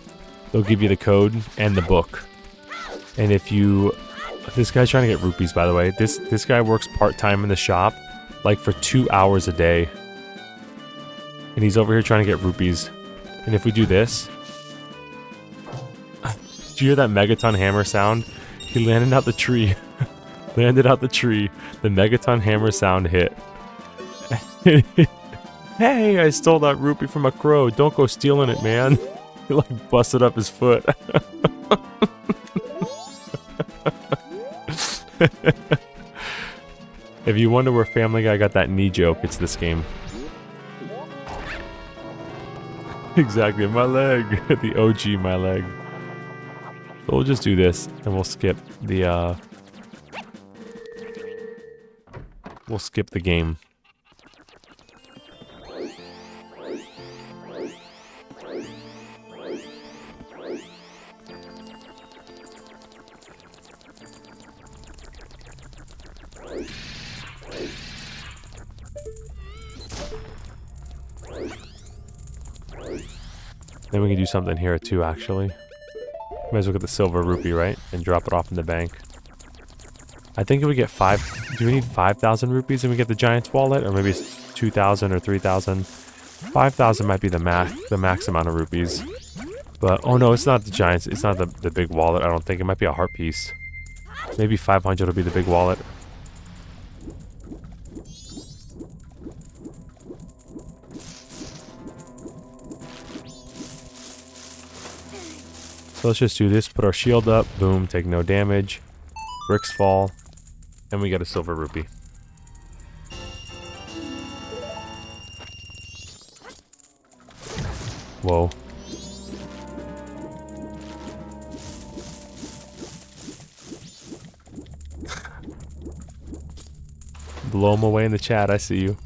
they'll give you the code and the book. And if you... This guy's trying to get rupees, by the way. This guy works part-time in the shop, like for 2 hours a day. And he's over here trying to get rupees. And if we do this... Did you hear that Megaton hammer sound? He landed out the tree. Landed out the tree. The Megaton hammer sound hit. Hey, I stole that rupee from a crow. Don't go stealing it, man. He like busted up his foot. If you wonder where Family Guy got that knee joke, it's this game. Exactly, my leg. The OG, my leg. So we'll just do this, and we'll skip the, we'll skip the game. Then we can do something here too, actually. Might as well get the silver rupee, right? And drop it off in the bank. I think if we get do we need 5,000 rupees and we get the Giant's wallet? Or maybe it's 2,000 or 3,000. 5,000 might be the max amount of rupees. But, oh no, it's not the Giant's. It's not the big wallet, I don't think. It might be a heart piece. Maybe 500 will be the big wallet. So let's just do this. Put our shield up. Boom. Take no damage. Bricks fall. And we get a silver rupee. Whoa. Blow him away in the chat. I see you.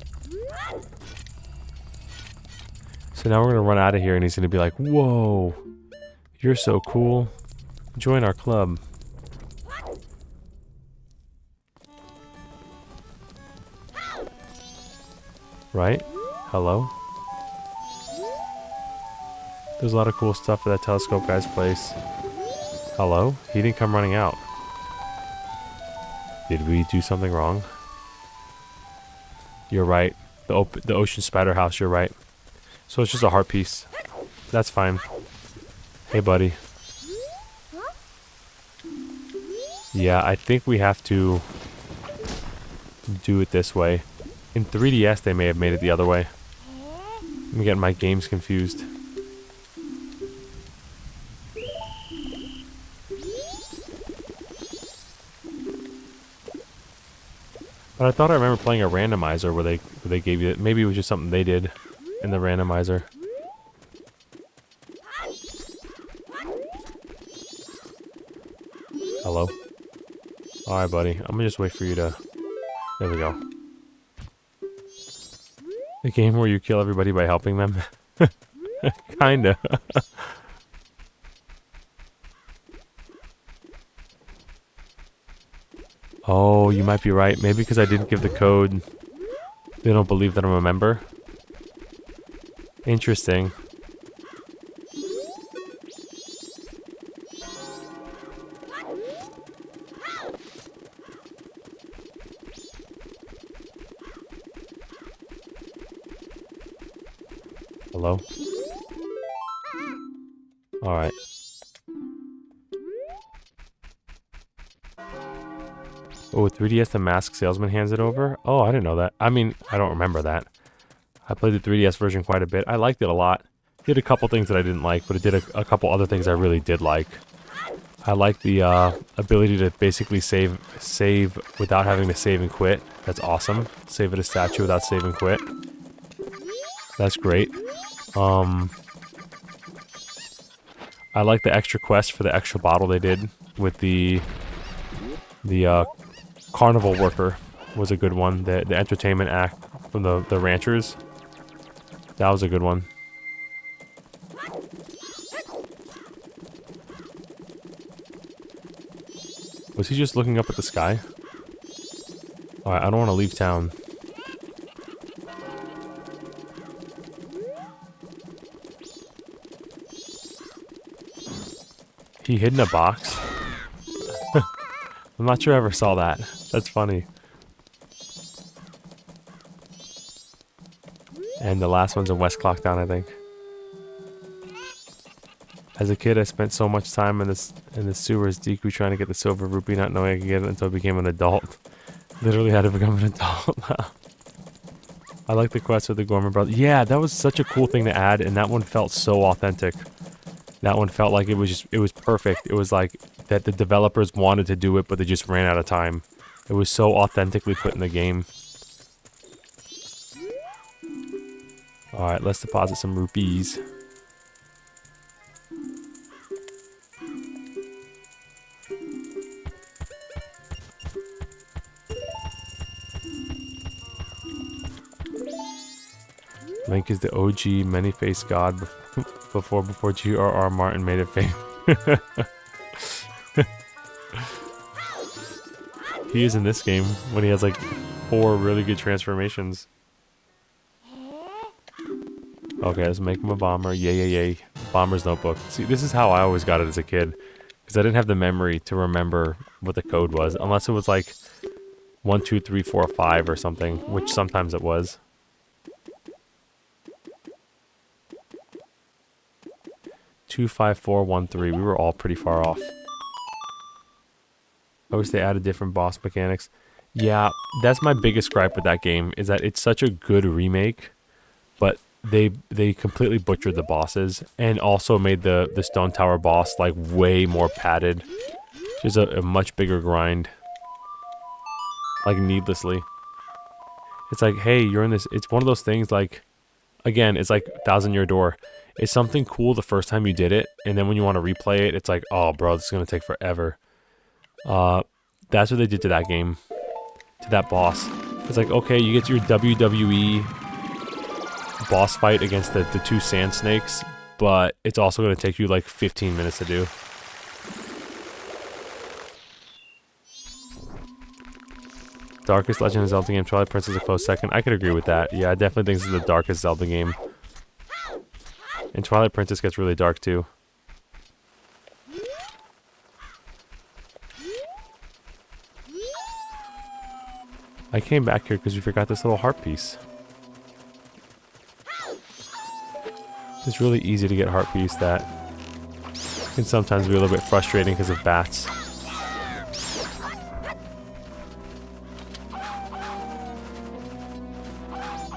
So now we're going to run out of here and he's going to be like, whoa. You're so cool. Join our club. Right? Hello? There's a lot of cool stuff at that telescope guy's place. Hello? He didn't come running out. Did we do something wrong? You're right. The ocean spider house, you're right. So it's just a heart piece. That's fine. Hey, buddy. Yeah, I think we have to do it this way. In 3DS, they may have made it the other way. I'm getting my games confused. But I thought I remember playing a randomizer where they gave you it. Maybe it was just something they did in the randomizer. Hello? Alright, buddy. I'm gonna just wait for you to... There we go. The game where you kill everybody by helping them? Kinda. Oh, you might be right. Maybe because I didn't give the code, they don't believe that I'm a member. Interesting. Hello? Alright. Oh, 3DS the Masked Salesman hands it over? Oh, I didn't know that. I mean, I don't remember that. I played the 3DS version quite a bit. I liked it a lot. Did a couple things that I didn't like, but it did a couple other things I really did like. I like the ability to basically save without having to save and quit. That's awesome. Save at a statue without save and quit. That's great. I like the extra quest for the extra bottle they did with the carnival worker was a good one. The entertainment act from the ranchers. That was a good one. Was he just looking up at the sky? Alright, I don't want to leave town. He hid in a box? I'm not sure I ever saw that. That's funny. And the last one's in West Clocktown, I think. As a kid, I spent so much time in the sewers, Deku, trying to get the silver rupee, not knowing I could get it until I became an adult. Literally had to become an adult. I like the quest with the Gorman brothers. Yeah, that was such a cool thing to add, and that one felt so authentic. That one felt like it was perfect. It was like that the developers wanted to do it, but they just ran out of time. It was so authentically put in the game. Alright, let's deposit some rupees. Link is the OG many-faced god before G.R.R. Martin made it famous. He is in this game when he has like 4 really good transformations. Okay, let's make him a bomber. Yay, yay, yay. Bomber's notebook. See, this is how I always got it as a kid. Because I didn't have the memory to remember what the code was. Unless it was like 1, 2, 3, 4, 5 or something. Which sometimes it was. Two, 5, 4, 1, 3. We were all pretty far off. I wish they added different boss mechanics. Yeah, that's my biggest gripe with that game. Is that it's such a good remake. But they completely butchered the bosses and also made the stone tower boss like way more padded. Just a much bigger grind. Like needlessly. It's like, hey, you're in this. It's one of those things like, again, it's like Thousand Year Door. It's something cool the first time you did it, and then when you want to replay it, it's like, oh, bro, this is gonna take forever. That's what they did to that game, to that boss. It's like, okay, you get your WWE boss fight against the two sand snakes, but it's also gonna take you like 15 minutes to do. Darkest Legend of Zelda game, Twilight Princess a close second. I could agree with that. Yeah, I definitely think this is the darkest Zelda game. And Twilight Princess gets really dark too. I came back here because we forgot this little heart piece. It's really easy to get heart piece that can sometimes be a little bit frustrating because of bats.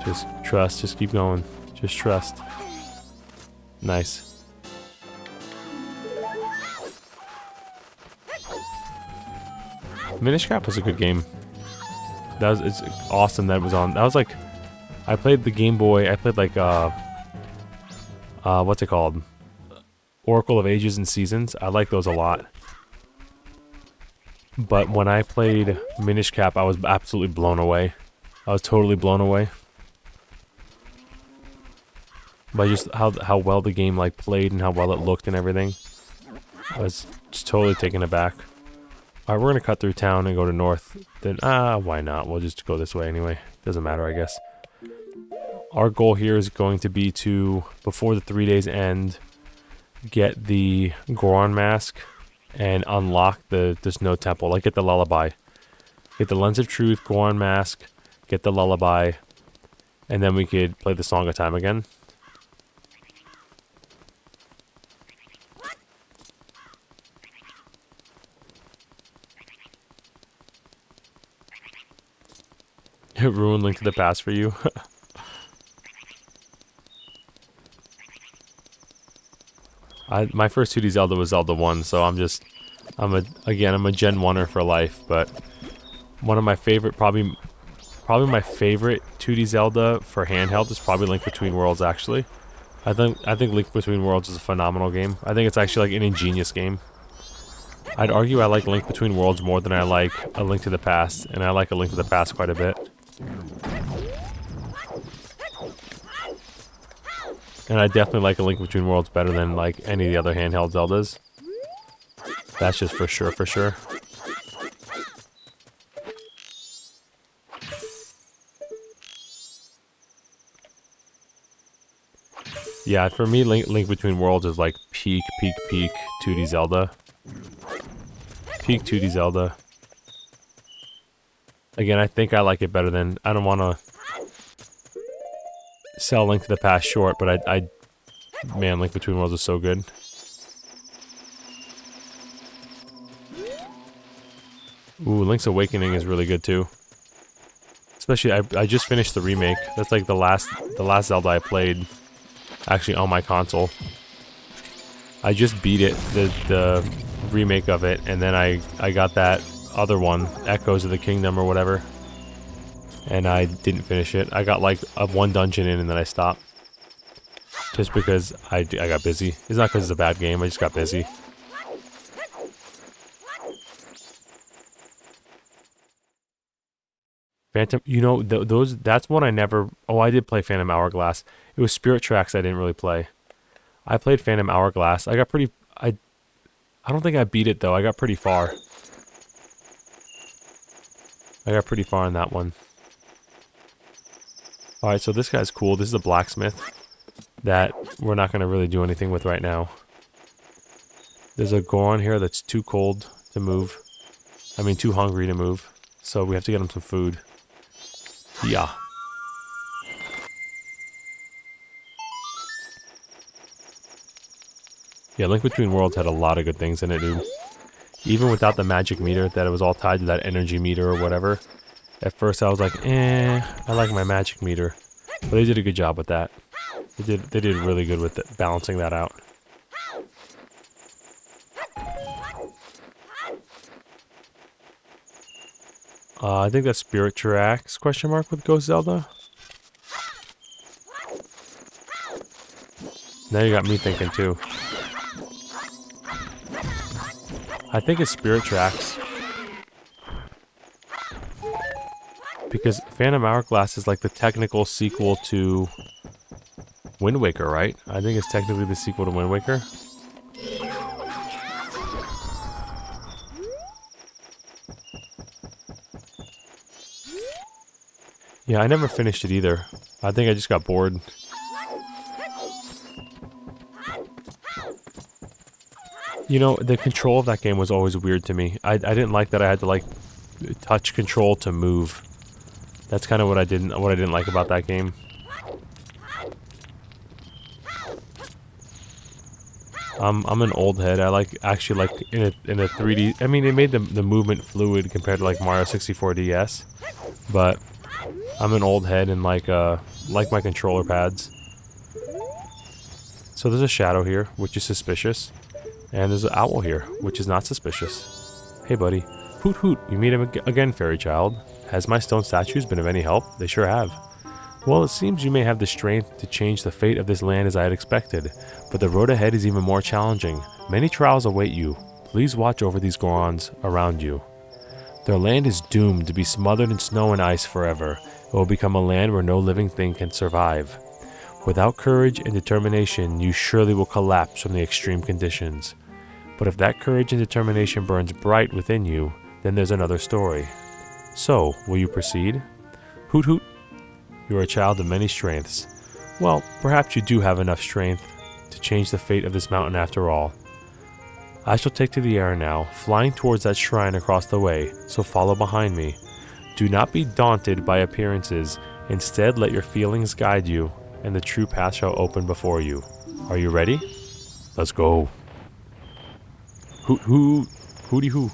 Just trust, just keep going. Just trust. Nice. Minish Cap was a good game. It's awesome that it was on. That was like, I played the Game Boy. I played like what's it called? Oracle of Ages and Seasons. I like those a lot. But when I played Minish Cap, I was absolutely blown away. I was totally blown away by just how well the game like played and how well it looked and everything. I was just totally taken aback. Alright, we're gonna cut through town and go to north. Then why not? We'll just go this way anyway. Doesn't matter, I guess. Our goal here is going to be to, before the 3 days end, get the Goron mask and unlock the Snow Temple. Like get the lullaby. Get the Lens of Truth, Goron mask, get the lullaby, and then we could play the Song of Time again. It ruined Link to the Past for you. My first 2D Zelda was Zelda 1, so I'm a Gen 1er for life, but one of my favorite, probably my favorite 2D Zelda for handheld is probably Link Between Worlds, actually. I think Link Between Worlds is a phenomenal game. I think it's actually like an ingenious game. I'd argue I like Link Between Worlds more than I like A Link to the Past, and I like A Link to the Past quite a bit. And I definitely like A Link Between Worlds better than like any of the other handheld Zeldas. That's just for sure, for sure. Yeah, for me, Link Between Worlds is like peak 2D Zelda. Peak 2D Zelda. Again, I think I like it better than... I don't want to sell Link to the Past short, but man, Link Between Worlds is so good. Ooh, Link's Awakening is really good too. Especially, I just finished the remake. That's like the last Zelda I played, actually on my console. I just beat it, the remake of it, and then I got that other one, Echoes of the Kingdom or whatever, and I didn't finish it. I got like one dungeon in and then I stopped. Just because I got busy. It's not because it's a bad game, I just got busy. Phantom, you know, that's one I never... Oh, I did play Phantom Hourglass. It was Spirit Tracks I didn't really play. I played Phantom Hourglass. I got pretty... I don't think I beat it, though. I got pretty far. I got pretty far on that one. Alright, so this guy's cool. This is a blacksmith that we're not going to really do anything with right now. There's a Goron here that's too cold to move. I mean, too hungry to move. So we have to get him some food. Yeah. Yeah, Link Between Worlds had a lot of good things in it, dude. Even without the magic meter, that it was all tied to that energy meter or whatever. At first I was like, I like my magic meter. But they did a good job with that. They did really good with it, balancing that out. I think that's Spirit Tracks, question mark, with Ghost Zelda. Now you got me thinking too. I think it's Spirit Tracks. Because Phantom Hourglass is like the technical sequel to Wind Waker, right? I think it's technically the sequel to Wind Waker. Yeah, I never finished it either. I think I just got bored. You know, the control of that game was always weird to me. I didn't like that I had to like touch control to move. That's kind of what I didn't like about that game. I'm an old head. I actually like in a 3D. I mean, it made the movement fluid compared to like Mario 64 DS, but I'm an old head and like my controller pads. So there's a shadow here, which is suspicious, and there's an owl here, which is not suspicious. Hey, buddy. Hoot hoot! You meet him again, fairy child. Has my stone statues been of any help? They sure have. Well, it seems you may have the strength to change the fate of this land as I had expected, but the road ahead is even more challenging. Many trials await you. Please watch over these Gorons around you. Their land is doomed to be smothered in snow and ice forever. It will become a land where no living thing can survive. Without courage and determination, you surely will collapse from the extreme conditions. But if that courage and determination burns bright within you, then there's another story. So, will you proceed? Hoot hoot. You are a child of many strengths. Well, perhaps you do have enough strength to change the fate of this mountain after all. I shall take to the air now, flying towards that shrine across the way, so follow behind me. Do not be daunted by appearances. Instead, let your feelings guide you, and the true path shall open before you. Are you ready? Let's go. Hoot hoot. Hooty hoo.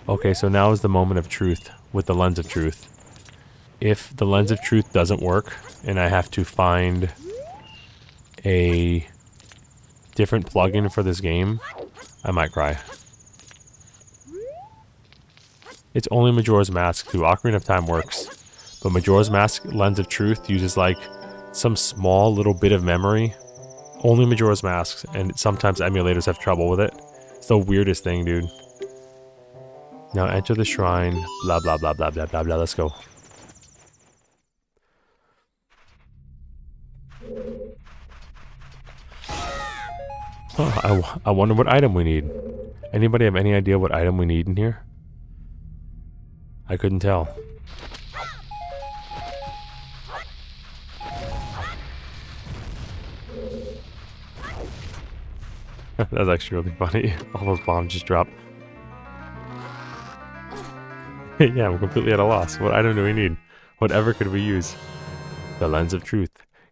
Okay, so now is the moment of truth with the lens of truth. If the lens of truth doesn't work and I have to find a different plugin for this game, I might cry. It's only Majora's Mask too. Ocarina of Time works, but Majora's Mask lens of truth uses like some small little bit of memory. Only Majora's Mask, and sometimes emulators have trouble with it. It's the weirdest thing, dude. Now enter the shrine, blah blah blah blah blah blah blah, let's go. Huh, I wonder what item we need. Anybody have any idea what item we need in here? I couldn't tell. That's actually really funny. All those bombs just dropped. Yeah, we're completely at a loss. What item do we need? Whatever could we use? The lens of truth.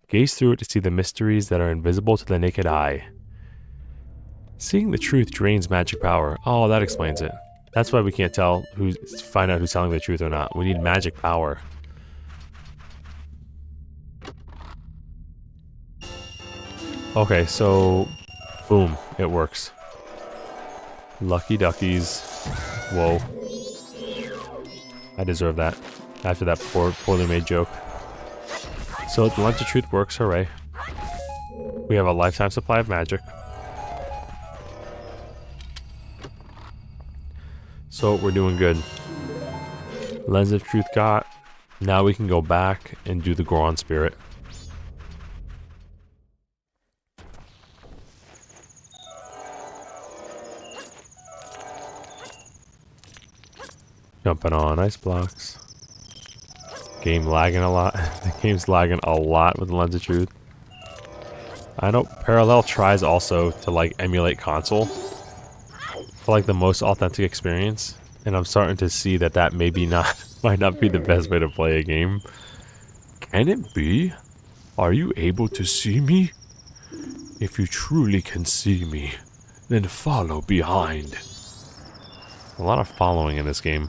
Gaze through it to see the mysteries that are invisible to the naked eye. Seeing the truth drains magic power. Oh, that explains it. That's why we can't find out who's telling the truth or not. We need magic power. Okay, so boom, it works. Lucky duckies. Whoa. I deserve that after that poorly made joke. So the lens of truth works, hooray. We have a lifetime supply of magic. So we're doing good. Lens of truth got. Now we can go back and do the Goron spirit. Jumping on ice blocks. Game lagging a lot. The game's lagging a lot with the lens of truth. I know Parallel tries also to like emulate console for like the most authentic experience, and I'm starting to see that maybe might not be the best way to play a game. Can it be? Are you able to see me? If you truly can see me, then follow behind. A lot of following in this game.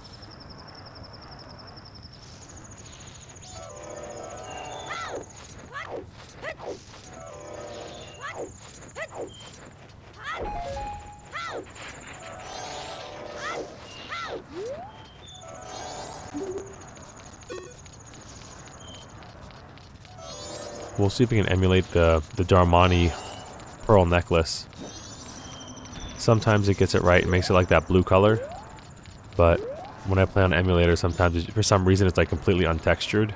We'll see if we can emulate the Darmani pearl necklace. Sometimes it gets it right and makes it like that blue color. But when I play on emulator, sometimes for some reason it's like completely untextured.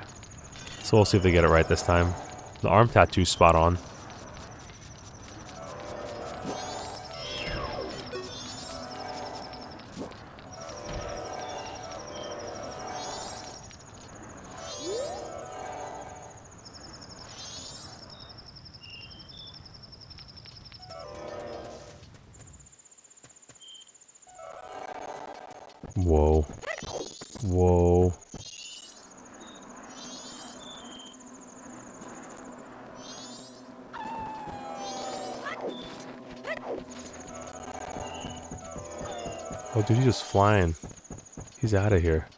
So we'll see if they get it right this time. The arm tattoo's spot on. Whoa. Whoa. Oh, dude, he's just flying. He's out of here.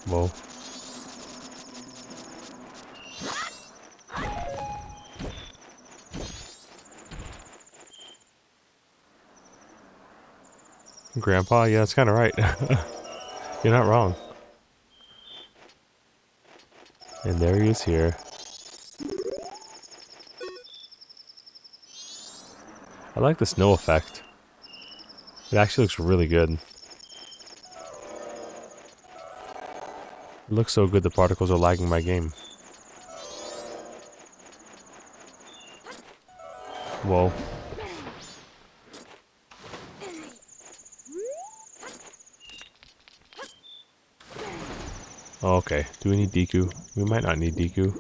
Whoa. Grandpa? Yeah, that's kind of right. You're not wrong. And there he is here. I like the snow effect. It actually looks really good. It looks so good the particles are lagging my game. Whoa. Oh, okay. Do we need Deku? We might not need Deku.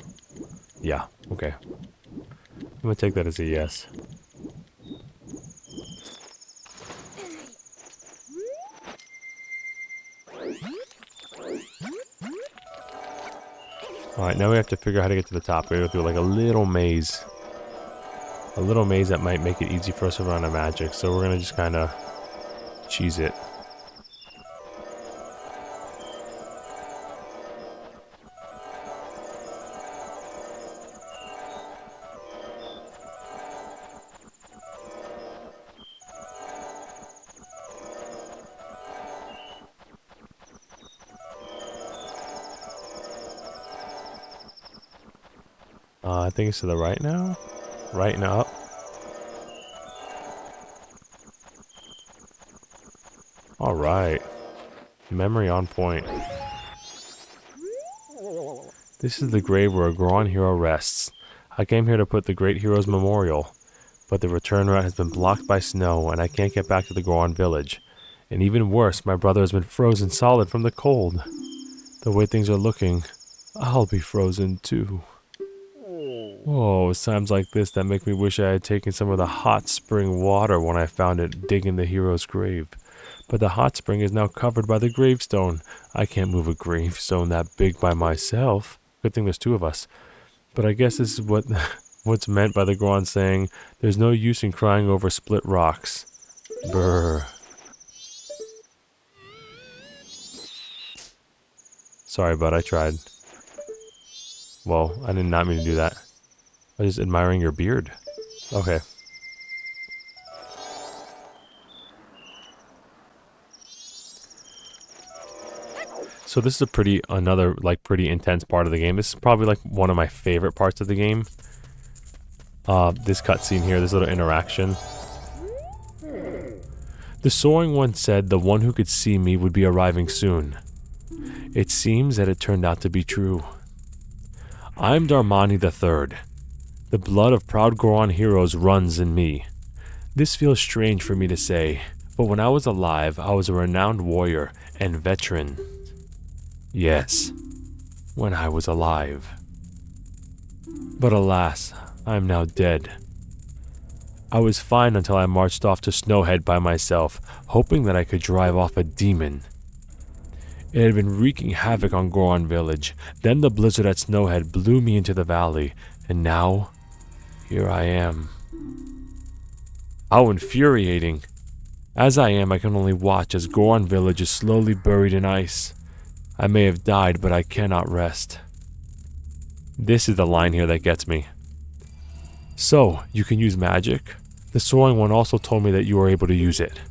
Yeah, okay. I'm gonna take that as a yes. Alright, now we have to figure out how to get to the top. We have to go through like a little maze. A little maze that might make it easy for us to run out of magic. So we're gonna just kind of cheese it. I think it's to the right now. Right and up. Alright. Memory on point. This is the grave where a Goron hero rests. I came here to put the great hero's memorial, but the return route has been blocked by snow and I can't get back to the Goron village. And even worse, my brother has been frozen solid from the cold. The way things are looking, I'll be frozen too. Oh, it's times like this that make me wish I had taken some of the hot spring water when I found it digging the hero's grave. But the hot spring is now covered by the gravestone. I can't move a gravestone that big by myself. Good thing there's two of us. But I guess this is what's meant by the Goron saying, there's no use in crying over split rocks. Brr. Sorry, bud, I tried. Well, I did not mean to do that. I was just admiring your beard. Okay. So this is a pretty intense part of the game. This is probably like one of my favorite parts of the game. This cutscene here, this little interaction. The soaring one said the one who could see me would be arriving soon. It seems that it turned out to be true. I'm Darmani III. The blood of proud Goron heroes runs in me. This feels strange for me to say, but when I was alive, I was a renowned warrior and veteran. Yes, when I was alive. But alas, I am now dead. I was fine until I marched off to Snowhead by myself, hoping that I could drive off a demon. It had been wreaking havoc on Goron Village. Then the blizzard at Snowhead blew me into the valley, and now, here I am. How infuriating. As I am, I can only watch as Goron Village is slowly buried in ice. I may have died, but I cannot rest. This is the line here that gets me. So, you can use magic? The soaring one also told me that you were able to use it.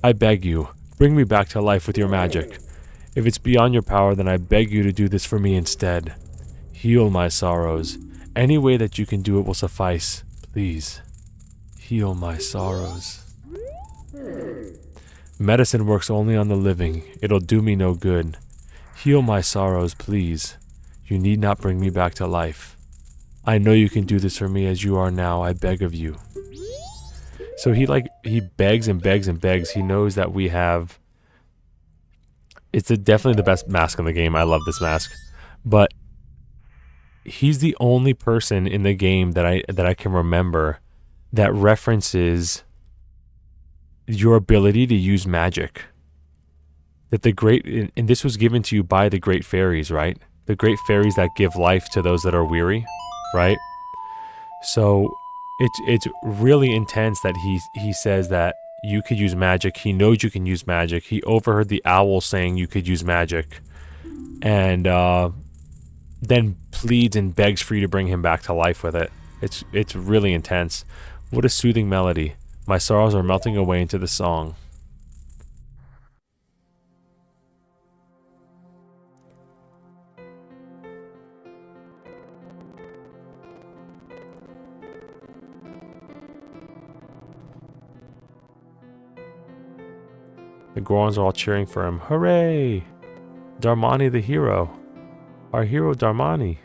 I beg you, bring me back to life with your magic. If it's beyond your power, then I beg you to do this for me instead. Heal my sorrows. Any way that you can do it will suffice. Please, heal my sorrows. Medicine works only on the living. It'll do me no good. Heal my sorrows, please. You need not bring me back to life. I know you can do this for me as you are now. I beg of you. So he begs and begs and begs. He knows that we have... It's definitely the best mask in the game. I love this mask. But he's the only person in the game that I can remember that references your ability to use magic. That the great... And this was given to you by the great fairies, right? The great fairies that give life to those that are weary, right? So it's really intense that he says that you could use magic. He knows you can use magic. He overheard the owl saying you could use magic. And then pleads and begs for you to bring him back to life with it. It's really intense. What a soothing melody. My sorrows are melting away into the song. The Gorons are all cheering for him. Hooray! Darmani the hero. Our hero Darmani.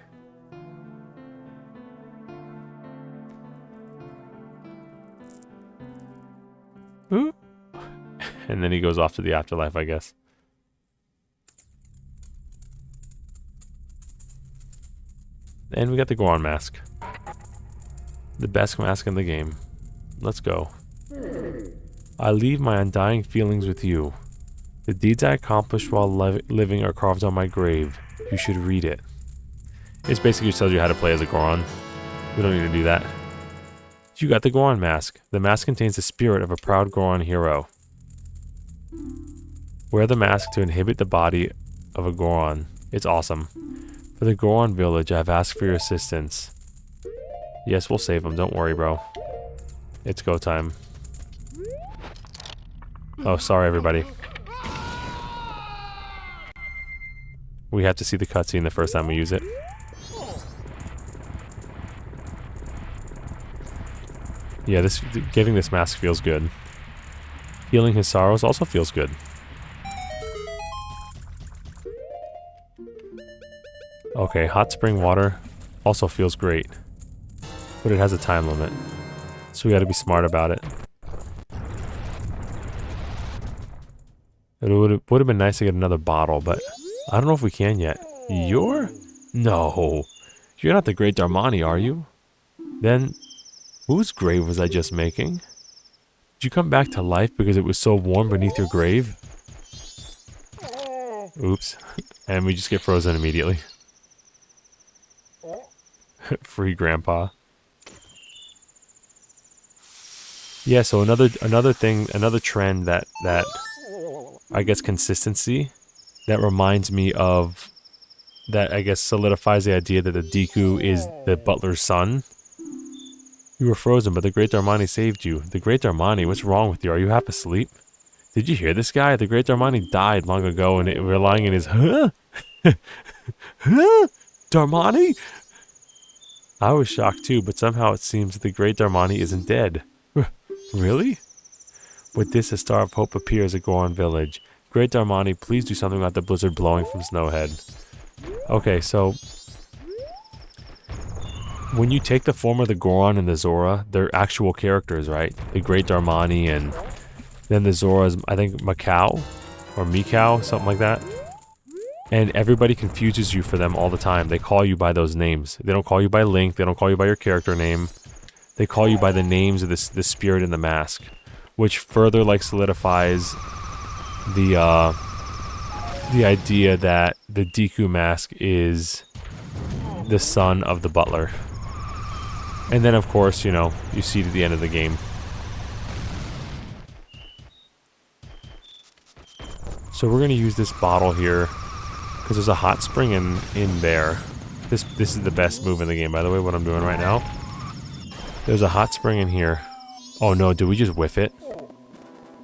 Ooh. And then he goes off to the afterlife, I guess. And we got the Goron mask. The best mask in the game. Let's go. I leave my undying feelings with you. The deeds I accomplished while living are carved on my grave. You should read it. It basically tells you how to play as a Goron. We don't need to do that. You got the Goron mask. The mask contains the spirit of a proud Goron hero. Wear the mask to inhabit the body of a Goron. It's awesome. For the Goron village, I've asked for your assistance. Yes, we'll save him. Don't worry, bro. It's go time. Oh, sorry, everybody. We have to see the cutscene the first time we use it. Yeah, getting this mask feels good. Healing his sorrows also feels good. Okay, hot spring water also feels great. But it has a time limit. So we gotta be smart about it. It would have been nice to get another bottle, but I don't know if we can yet. No. You're not the great Darmani, are you? Then, whose grave was I just making? Did you come back to life because it was so warm beneath your grave? Oops. And we just get frozen immediately. Free grandpa. Yeah, so another trend that I guess consistency that reminds me of that I guess solidifies the idea that the Deku is the butler's son. You were frozen, but the Great Darmani saved you. The Great Darmani, what's wrong with you? Are you half asleep? Did you hear this guy? The Great Darmani died long ago and relying in his huh? Huh? Darmani? I was shocked too, but somehow it seems that the Great Darmani isn't dead. Really? With this, a star of hope appears at Goron Village. Great Darmani, please do something about the blizzard blowing from Snowhead. Okay, so when you take the form of the Goron and the Zora, they're actual characters, right? The Great Darmani and then the Zora is, I think, Mikau or Mikau, something like that. And everybody confuses you for them all the time. They call you by those names. They don't call you by Link. They don't call you by your character name. They call you by the names of the spirit in the mask, which further like solidifies the idea that the Deku mask is the son of the butler. And then, of course, you know, you see to the end of the game. So we're going to use this bottle here because there's a hot spring in there. This is the best move in the game, by the way, what I'm doing right now. There's a hot spring in here. Oh no, did we just whiff it?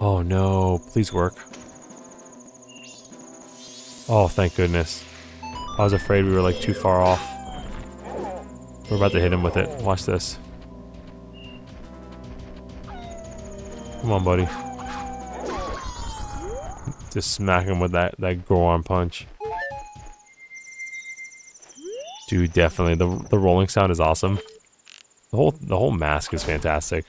Oh no, please work. Oh, thank goodness. I was afraid we were like too far off. We're about to hit him with it. Watch this. Come on, buddy. Just smack him with that Goron punch. Dude, definitely. The rolling sound is awesome. The whole mask is fantastic.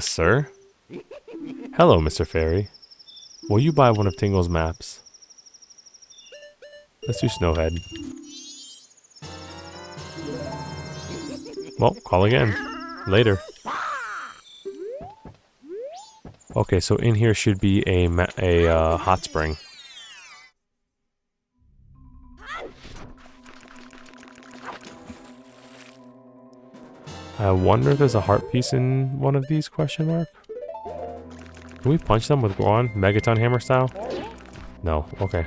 Sir? Hello, Mr. Fairy. Will you buy one of Tingle's maps? Let's do Snowhead. Well, call again. Later. Okay, so in here should be a hot spring. I wonder if there's a heart piece in one of these, question mark? Can we punch them with Goron? Megaton hammer style? No, okay.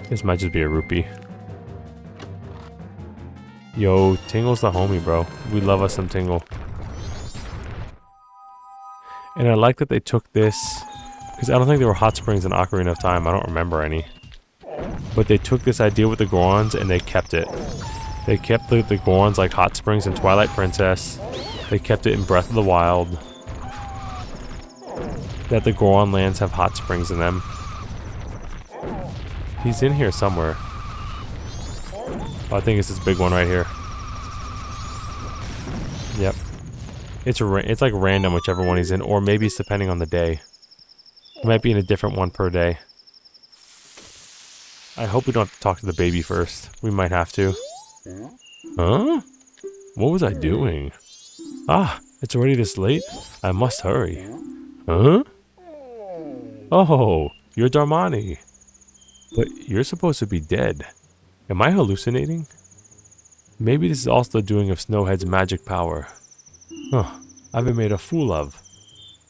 This might just be a rupee. Yo, Tingle's the homie, bro. We love us some Tingle. And I like that they took this, because I don't think there were hot springs in Ocarina of Time. I don't remember any. But they took this idea with the Gorons and they kept it. They kept the Gorons like hot springs in Twilight Princess. They kept it in Breath of the Wild. That the Goron lands have hot springs in them. He's in here somewhere. Oh, I think it's this big one right here. Yep. It's like random whichever one he's in, or maybe it's depending on the day. It might be in a different one per day. I hope we don't have to talk to the baby first. We might have to. Huh? What was I doing? Ah, it's already this late? I must hurry. Huh? Oh, you're Darmani. But you're supposed to be dead. Am I hallucinating? Maybe this is also the doing of Snowhead's magic power. Huh, I've been made a fool of.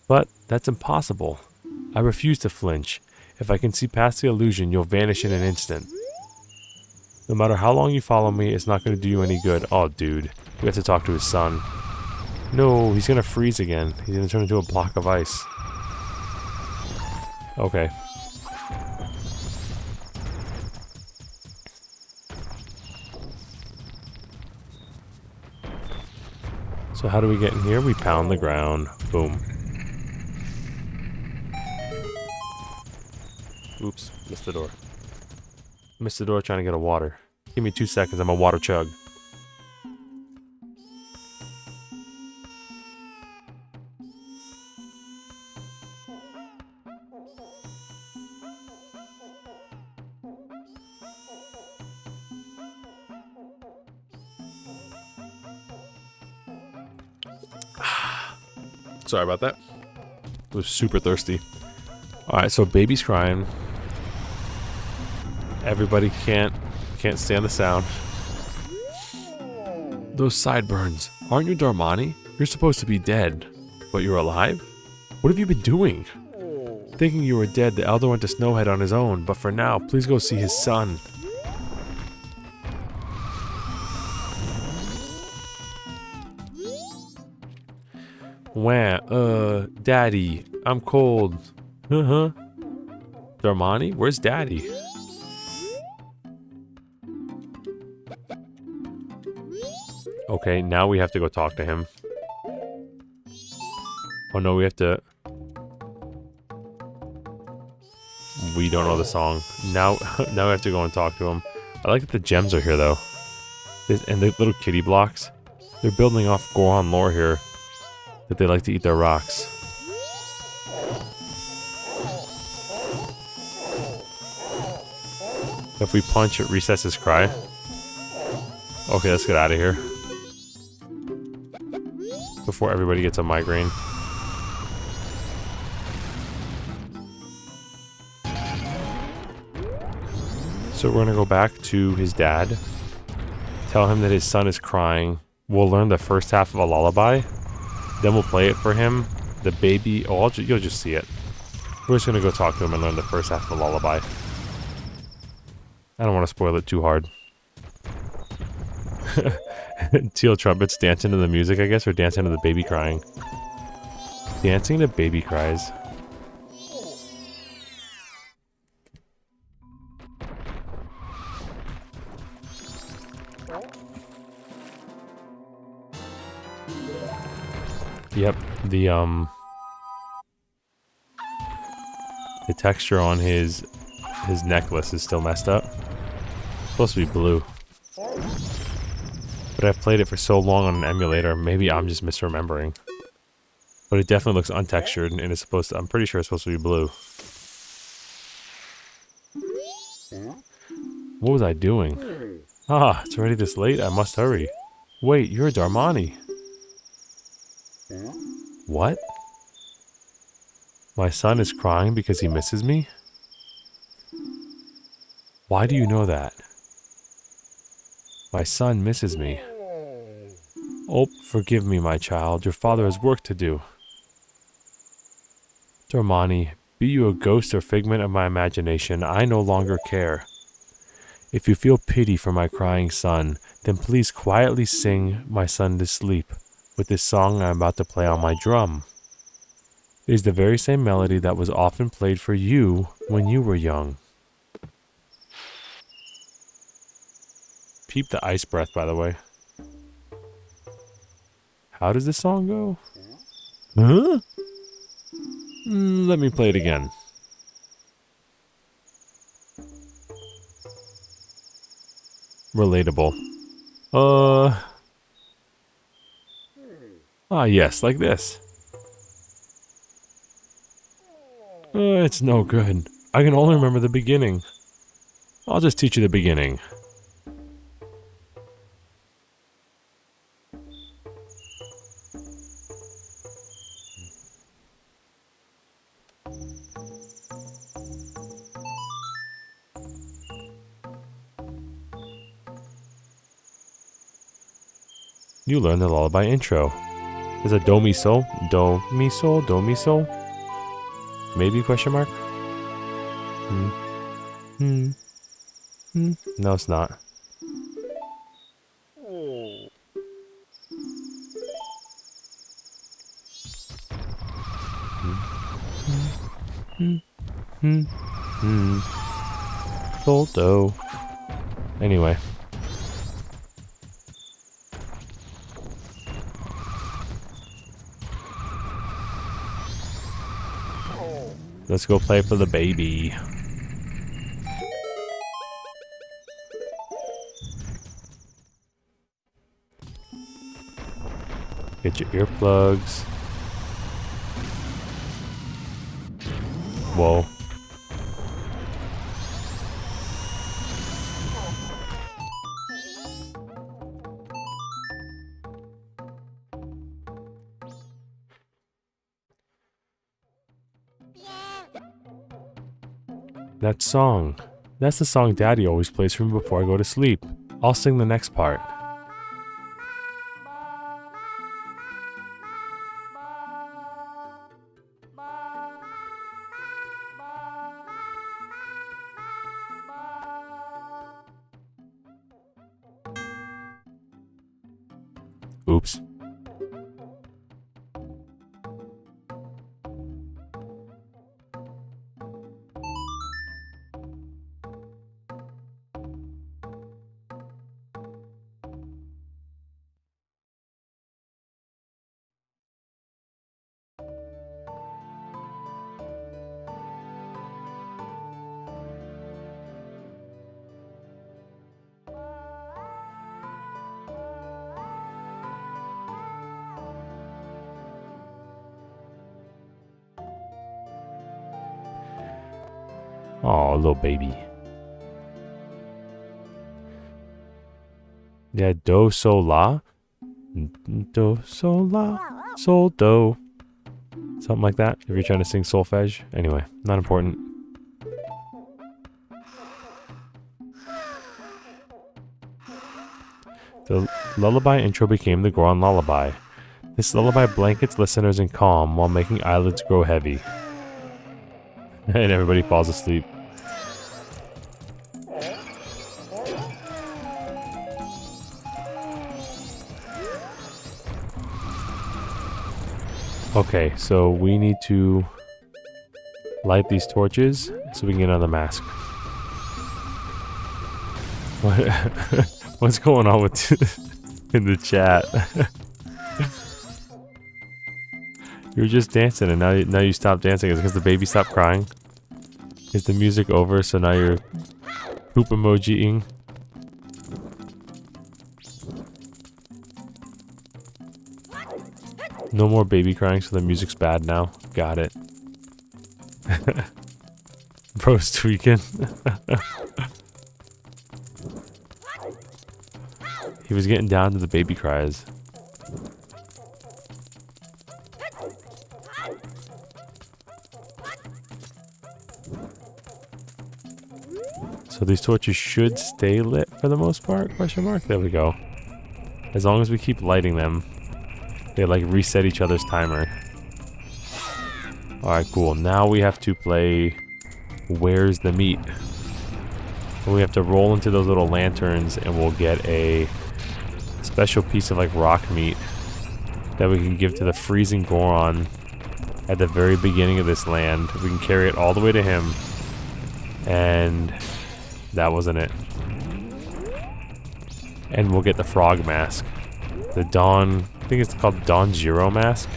But that's impossible. I refuse to flinch. If I can see past the illusion, you'll vanish in an instant. No matter how long you follow me, it's not going to do you any good. Oh, dude. We have to talk to his son. No, he's going to freeze again. He's going to turn into a block of ice. Okay. So how do we get in here? We pound the ground. Boom. Oops, missed the door. Missed the door trying to get a water. Give me 2 seconds, I'm a water chug. Sorry about that. I was super thirsty. Alright, so baby's crying. Everybody can't stand the sound. Those sideburns. Aren't you Darmani? You're supposed to be dead. But you're alive? What have you been doing? Thinking you were dead, the elder went to Snowhead on his own, but for now, please go see his son. Wah, Daddy, I'm cold. Darmani, where's Daddy? Okay, now we have to go talk to him. Oh no, we have to... We don't know the song. Now we have to go and talk to him. I like that the gems are here though. And the little kitty blocks. They're building off Goron lore here. That they like to eat their rocks. If we punch, it resets his cry. Okay, let's get out of here. Before everybody gets a migraine. So we're gonna go back to his dad. Tell him that his son is crying. We'll learn the first half of a lullaby. Then we'll play it for him. The baby... Oh, you'll just see it. We're just gonna go talk to him and learn the first half of a lullaby. I don't want to spoil it too hard. Teal trumpets dancing to the music, I guess, or dancing to the baby crying. Dancing to baby cries. Yep, the texture on his necklace is still messed up. It's supposed to be blue. But I've played it for so long on an emulator, maybe I'm just misremembering. But it definitely looks untextured, and it's supposed to, I'm pretty sure it's supposed to be blue. What was I doing? Ah, it's already this late, I must hurry. Wait, you're Darmani. What? My son is crying because he misses me? Why do you know that? My son misses me. Oh, forgive me, my child. Your father has work to do. Darmani, be you a ghost or figment of my imagination, I no longer care. If you feel pity for my crying son, then please quietly sing my son to sleep with this song I'm about to play on my drum. It is the very same melody that was often played for you when you were young. Peep the ice breath, by the way. How does this song go? Huh? Let me play it again. Relatable. Ah, yes, like this. It's no good. I can only remember the beginning. I'll just teach you the beginning. You learn the lullaby intro. There's a do mi sol, do mi sol, do mi sol. Maybe question mark? No, it's not. Sol, do. Anyway. Let's go play for the baby. Get your earplugs. Whoa. That song. That's the song Daddy always plays for me before I go to sleep. I'll sing the next part. Oops. Oh, little baby. Yeah, do, sol, la. Do, sol, la. Sol, do. Something like that, if you're trying to sing solfege. Anyway, not important. The lullaby intro became the Goron lullaby. This lullaby blankets listeners in calm while making eyelids grow heavy. And everybody falls asleep. Okay, so we need to light these torches so we can get another mask. What's going on with in the chat? You were just dancing and now you stopped dancing. Is it because the baby stopped crying? Is the music over so now you're poop emojiing? No more baby crying, so the music's bad now. Got it. Bro's tweaking. He was getting down to the baby cries. So these torches should stay lit for the most part? Question mark? There we go. As long as we keep lighting them. They like reset each other's timer. Alright, cool. Now we have to play Where's the Meat? We have to roll into those little lanterns and we'll get a special piece of like rock meat that we can give to the freezing Goron at the very beginning of this land. We can carry it all the way to him. And that wasn't it. And we'll get the frog mask. The Dawn, I think it's called Dawn Zero mask.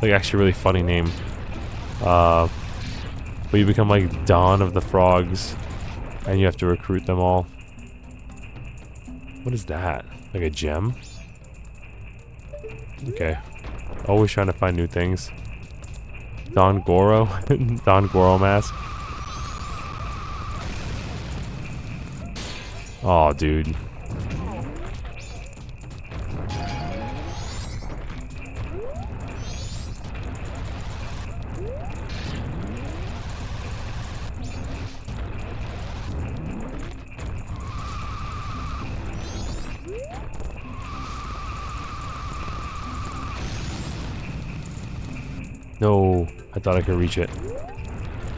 Like actually a really funny name. But you become like Dawn of the Frogs. And you have to recruit them all. What is that? Like a gem? Okay. Always trying to find new things. Don Goro? Don Goro mask. Oh, dude. No, I thought I could reach it.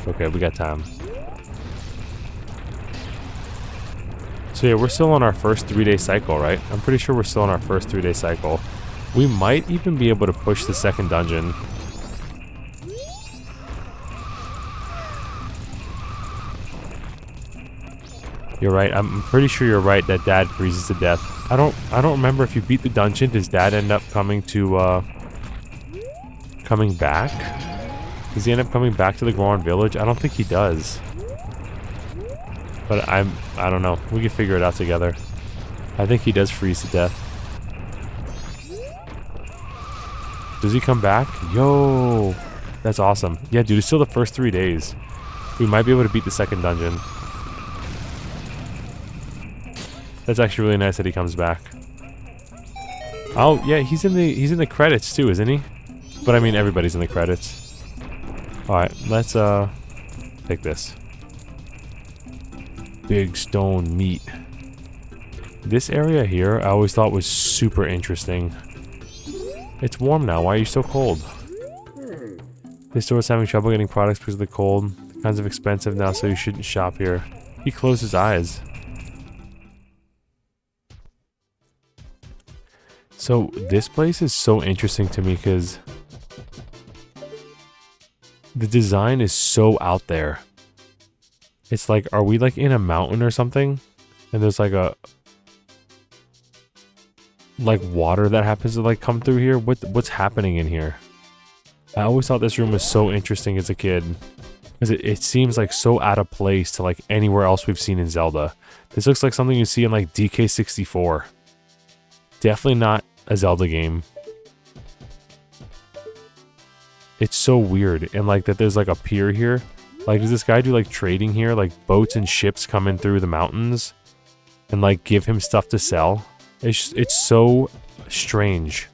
Okay, we got time. So yeah, we're still on our first 3-day cycle, right? I'm pretty sure we're still on our first 3-day cycle. We might even be able to push the second dungeon. You're right. I'm pretty sure you're right that Dad freezes to death. I don't remember if you beat the dungeon, does Dad end up coming back? Does he end up coming back to the Goron village? I don't think he does. But I don't know. We can figure it out together. I think he does freeze to death. Does he come back? Yo! That's awesome. Yeah, dude, it's still the first 3 days. We might be able to beat the second dungeon. That's actually really nice that he comes back. Oh, yeah, he's in the credits too, isn't he? But I mean, everybody's in the credits. Alright, let's take this. Big stone meat. This area here, I always thought was super interesting. It's warm now. Why are you so cold? This store is having trouble getting products because of the cold. The kinds of expensive now, so you shouldn't shop here. He closed his eyes. So this place is so interesting to me because the design is so out there. It's like, are we like in a mountain or something? And there's like a water that happens to like come through here. What's happening in here? I always thought this room was so interesting as a kid because it seems like so out of place to like anywhere else we've seen in Zelda. This looks like something you see in like DK64. Definitely not a Zelda game. It's so weird. And like that there's like a pier here. Like, does this guy do like trading here? Like boats and ships come in through the mountains and like give him stuff to sell. It's so strange.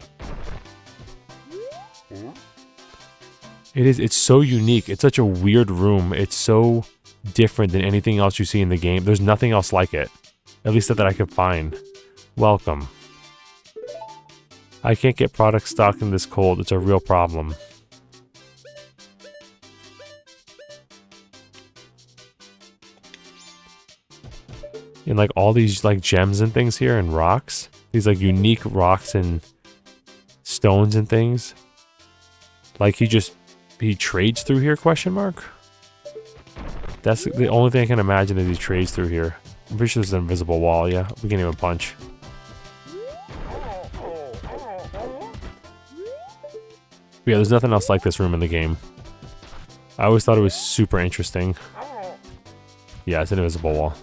It's so unique. It's such a weird room. It's so different than anything else you see in the game. There's nothing else like it. At least that I could find. Welcome. I can't get products stocked in this cold. It's a real problem. And like all these like gems and things here and rocks. These like unique rocks and stones and things. Like he trades through here, question mark? That's the only thing I can imagine is he trades through here. I'm pretty sure there's an invisible wall, yeah. We can't even punch. But yeah, there's nothing else like this room in the game. I always thought it was super interesting. Yeah, it's an invisible wall.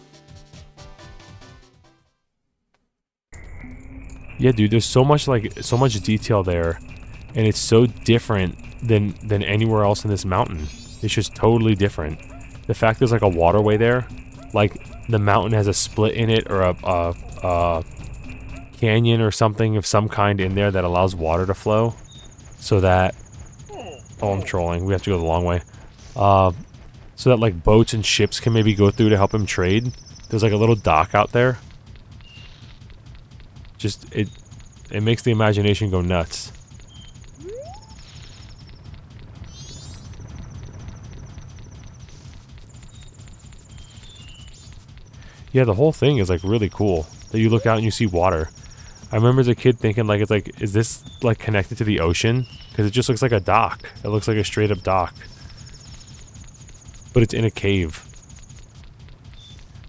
Yeah, dude, there's so much detail there, and it's so different than anywhere else in this mountain. It's just totally different. The fact there's like a waterway there, like the mountain has a split in it or a canyon or something of some kind in there that allows water to flow, so that I'm trolling. We have to go the long way. So that like boats and ships can maybe go through to help him trade. There's like a little dock out there. Just it makes the imagination go nuts. Yeah, the whole thing is like really cool. That you look out and you see water. I remember as a kid thinking like, is this like connected to the ocean? Because it just looks like a dock. It looks like a straight up dock. But it's in a cave.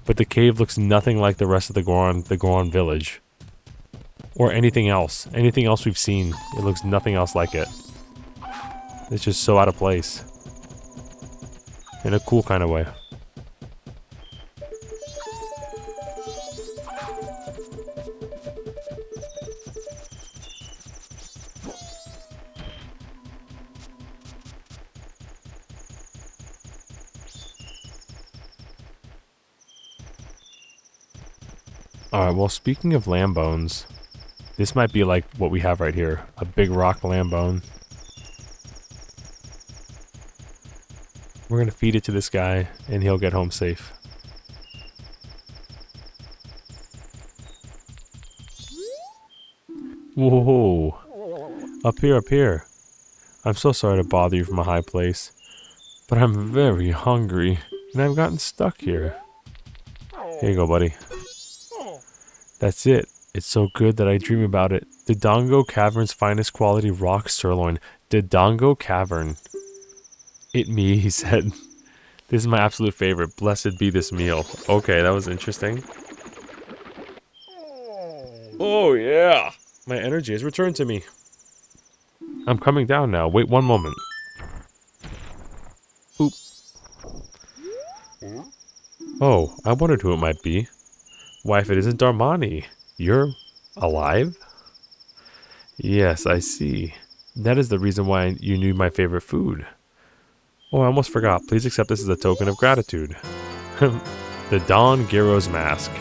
But the cave looks nothing like the rest of the Goron village. Or anything else. Anything else we've seen. It looks nothing else like it. It's just so out of place. In a cool kind of way. Alright, well, speaking of lamb bones, this might be like what we have right here. A big rock lamb bone. We're gonna feed it to this guy, and he'll get home safe. Whoa! Up here, up here. I'm so sorry to bother you from a high place, but I'm very hungry, and I've gotten stuck here. Here you go, buddy. That's it. It's so good that I dream about it. Dodongo Cavern's finest quality rock sirloin. Dodongo Cavern. It me, he said. This is my absolute favorite. Blessed be this meal. Okay, that was interesting. Oh, yeah. My energy has returned to me. I'm coming down now. Wait one moment. Oop. Oh, I wondered who it might be. Why, if it isn't Darmani, you're alive? Yes, I see. That is the reason why you knew my favorite food. Oh, I almost forgot. Please accept this as a token of gratitude. The Don Gyro's mask.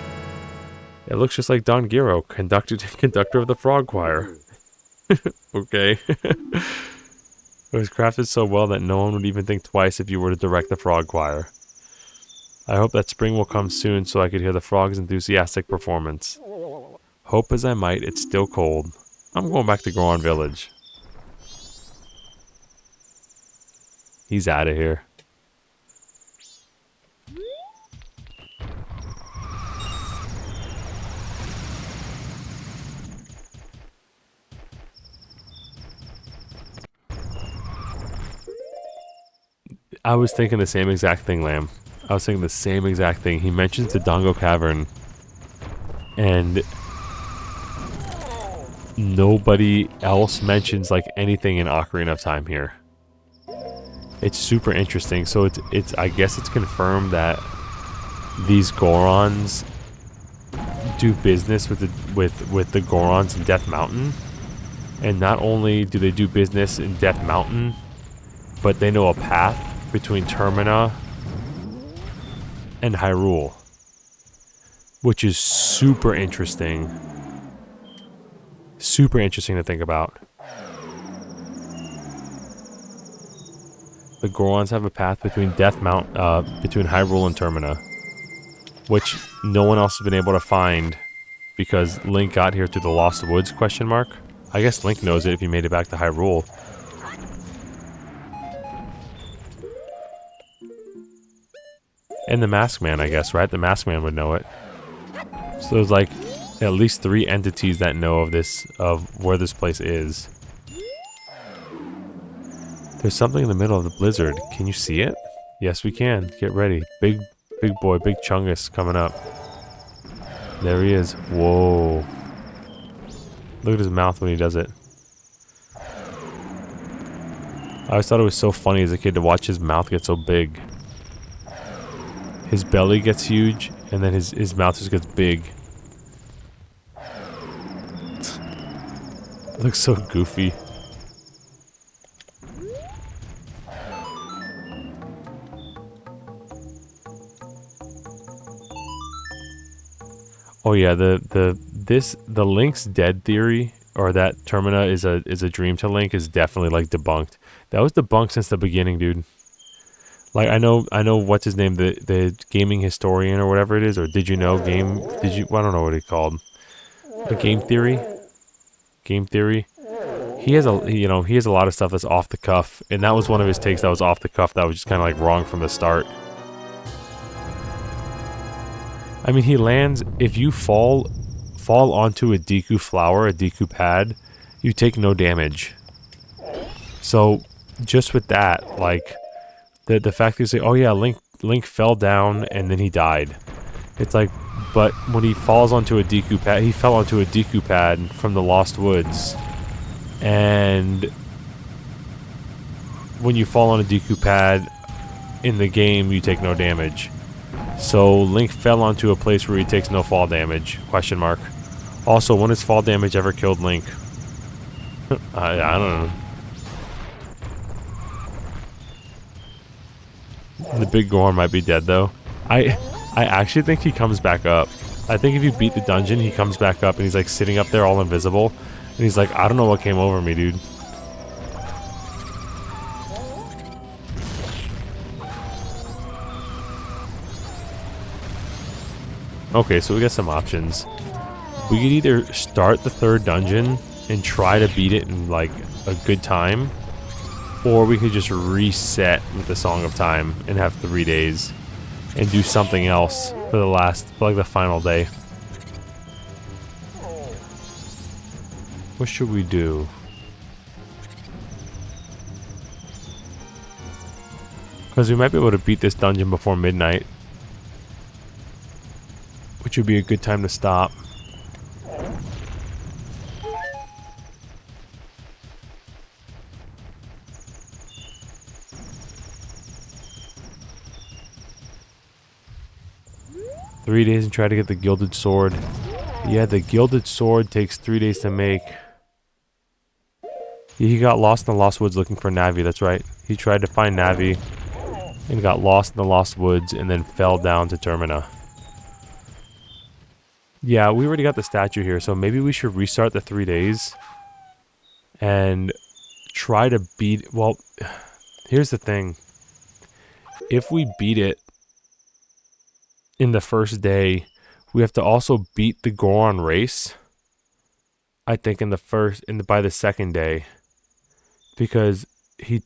It looks just like Don Gyro, conductor of the frog choir. Okay. It was crafted so well that no one would even think twice if you were to direct the frog choir. I hope that spring will come soon so I could hear the frog's enthusiastic performance. Hope as I might, it's still cold. I'm going back to Goron Village. He's out of here. I was thinking the same exact thing, Lamb. I was thinking the same exact thing. He mentions the Dodongo Cavern, and nobody else mentions like anything in Ocarina of Time here. It's super interesting. So it's I guess it's confirmed that these Gorons do business with the Gorons in Death Mountain, and not only do they do business in Death Mountain, but they know a path between Termina and Hyrule, which is super interesting. Super interesting to think about. The Gorons have a path between between Hyrule and Termina, which no one else has been able to find because Link got here through the Lost Woods, question mark. I guess Link knows it if he made it back to Hyrule. And the Masked Man, I guess, right? The Masked Man would know it. So there's like at least 3 entities that know of this, of where this place is. There's something in the middle of the blizzard. Can you see it? Yes, we can. Get ready. Big boy, big Chungus coming up. There he is. Whoa. Look at his mouth when he does it. I always thought it was so funny as a kid to watch his mouth get so big. His belly gets huge, and then his mouth just gets big. It looks so goofy. Oh yeah, the Link's dead theory, or that Termina is a dream to Link, is definitely like debunked. That was debunked since the beginning, dude. Like I know what's his name, the gaming historian or whatever it is, or did you know game? I don't know what it's called. A game theory. Game theory. He has a lot of stuff that's off the cuff, and that was one of his takes that was off the cuff that was just kind of like wrong from the start. I mean, he lands, if you fall onto a Deku flower, a Deku pad, you take no damage. So, just with that, like, the fact that you say, oh yeah, Link fell down and then he died. It's like, but when he falls onto a Deku pad, he fell onto a Deku pad from the Lost Woods. And when you fall on a Deku pad in the game, you take no damage. So Link fell onto a place where he takes no fall damage, question mark. Also, when has fall damage ever killed Link? I don't know. The big Goron might be dead though. I actually think he comes back up. I think if you beat the dungeon, he comes back up and he's like sitting up there all invisible. And he's like, I don't know what came over me, dude. Okay, so we got some options. We could either start the 3rd dungeon and try to beat it in like a good time, or we could just reset with the Song of Time and have 3 days and do something else for the final day. What should we do? Because we might be able to beat this dungeon before midnight, which would be a good time to stop. Three days and try to get the Gilded Sword. Yeah, the Gilded Sword takes 3 days to make. Yeah, he got lost in the Lost Woods looking for Navi, that's right. He tried to find Navi and got lost in the Lost Woods and then fell down to Termina. Yeah, we already got the statue here, so maybe we should restart the 3 days and try to beat... Well, here's the thing. If we beat it in the first day, we have to also beat the Goron race, I think, by the second day. Because he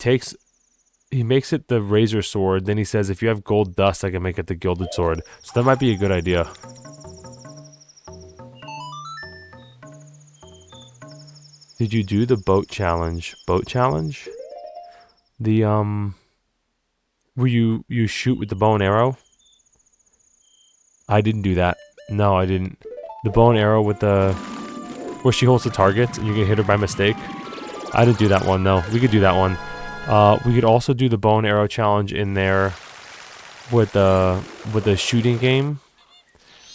makes it the Razor Sword, then he says, if you have gold dust, I can make it the Gilded Sword. So that might be a good idea. Did you do the boat challenge? Boat challenge? The, where you shoot with the bow and arrow? I didn't do that. No, I didn't. The bow and arrow with where she holds the targets and you can hit her by mistake. I didn't do that one, no. We could do that one. We could also do the bow and arrow challenge in there with the shooting game.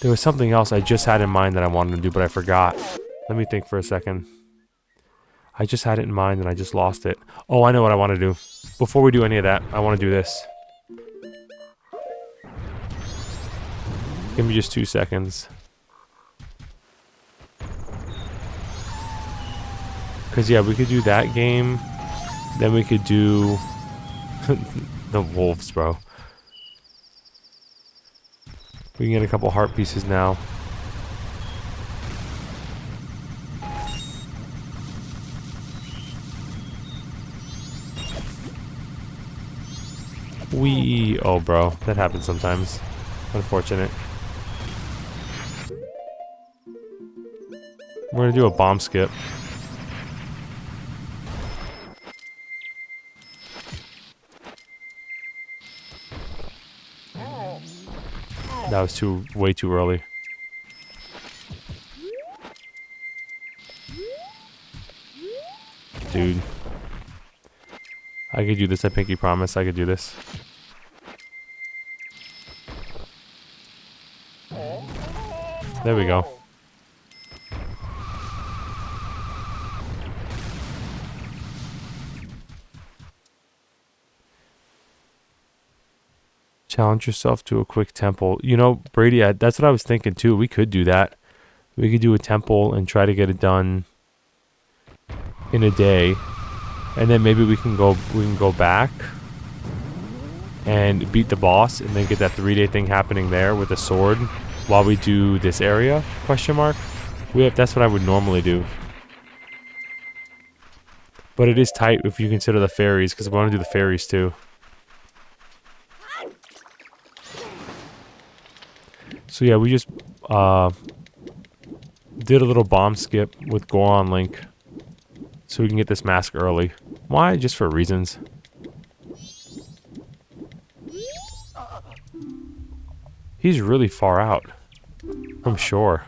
There was something else I just had in mind that I wanted to do, but I forgot. Let me think for a second. I just had it in mind and I just lost it. Oh, I know what I want to do. Before we do any of that, I want to do this. Give me just 2 seconds. Because, yeah, we could do that game. Then we could do the wolves, bro. We can get a couple heart pieces now. Oh, bro. That happens sometimes. Unfortunate. We're gonna do a bomb skip. That was way too early. Dude. I could do this, I pinky promise I could do this. There we go. Challenge yourself to a quick temple. You know, Brady, that's what I was thinking too. We could do that. We could do a temple and try to get it done in a day. And then maybe we can go back and beat the boss and then get that 3-day thing happening there with a sword while we do this area, question mark. That's what I would normally do. But it is tight if you consider the fairies, because we want to do the fairies too. So yeah, we just did a little bomb skip with Goron Link so we can get this mask early. Why? Just for reasons. He's really far out from shore.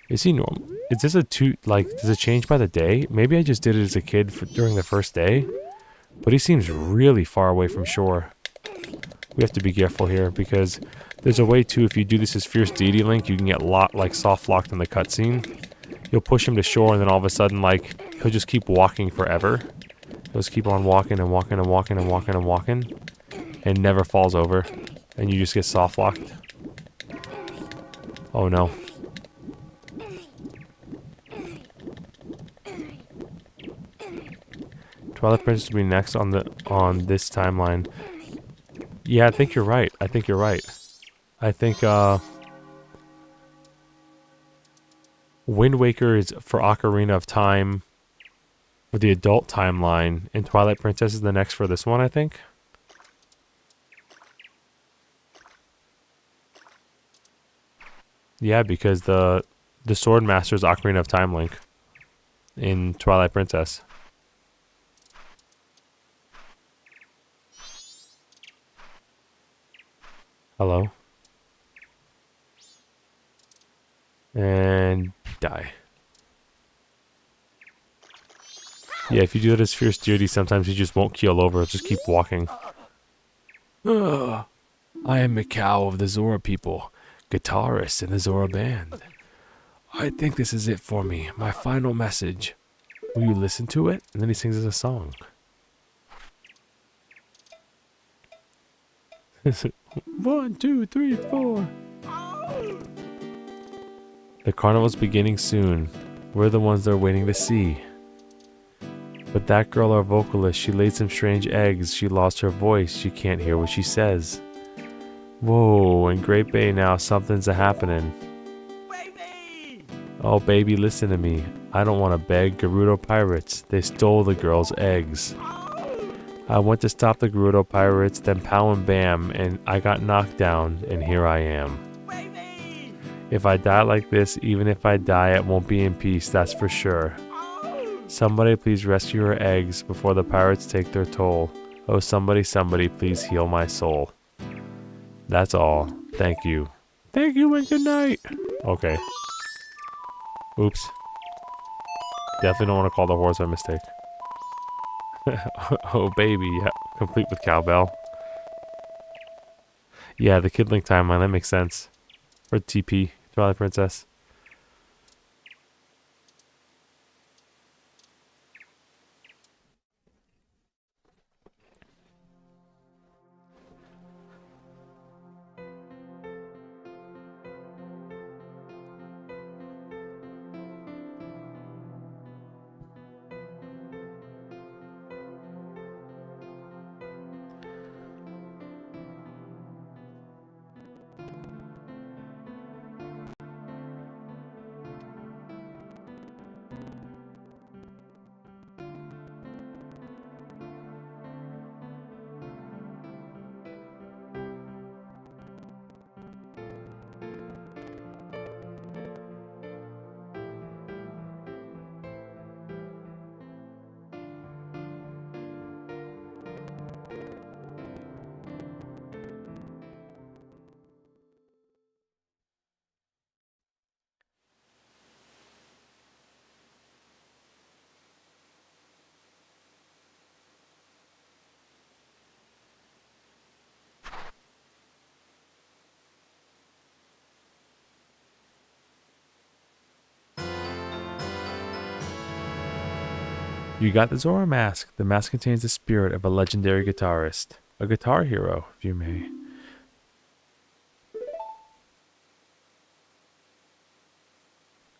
Is he normal? Is this does it change by the day? Maybe I just did it as a kid during the first day. But he seems really far away from shore. We have to be careful here because there's a way too, if you do this as Fierce Deity Link, you can get soft locked in the cutscene. You'll push him to shore and then all of a sudden he'll just keep walking forever. He'll just keep on walking and walking and walking and walking and walking and never falls over. And you just get soft locked. Oh no. Twilight Princess will be next on this timeline. Yeah, I think you're right. I think Wind Waker is for Ocarina of Time for the adult timeline, and Twilight Princess is the next for this one, I think. Yeah, because the Sword Master is Ocarina of Time Link in Twilight Princess. Hello. And die. Yeah, if you do it as Fierce Deity, sometimes you just won't keel over. It'll just keep walking. Ugh. I am Mikau of the Zora people, guitarist in the Zora band. I think this is it for me, my final message. Will you listen to it? And then he sings us a song. 1, 2, 3, 4. The carnival's beginning soon. We're the ones they're waiting to see. But that girl, our vocalist, she laid some strange eggs. She lost her voice. You can't hear what she says. Whoa, in Great Bay now, something's a-happening. Baby! Oh, baby, listen to me. I don't want to beg. Gerudo pirates. They stole the girl's eggs. I went to stop the Gerudo pirates, then pow and bam, and I got knocked down, and here I am. Baby! If I die like this, even if I die, it won't be in peace, that's for sure. Somebody please rescue her eggs before the pirates take their toll. Oh, somebody, please heal my soul. That's all. Thank you. Thank you and good night. Okay. Oops. Definitely don't want to call the horse by mistake. Oh, baby. Yeah. Complete with cowbell. Yeah, the Kid Link timeline. That makes sense. For TP. Twilight Princess. You got the Zora mask. The mask contains the spirit of a legendary guitarist. A guitar hero, if you may.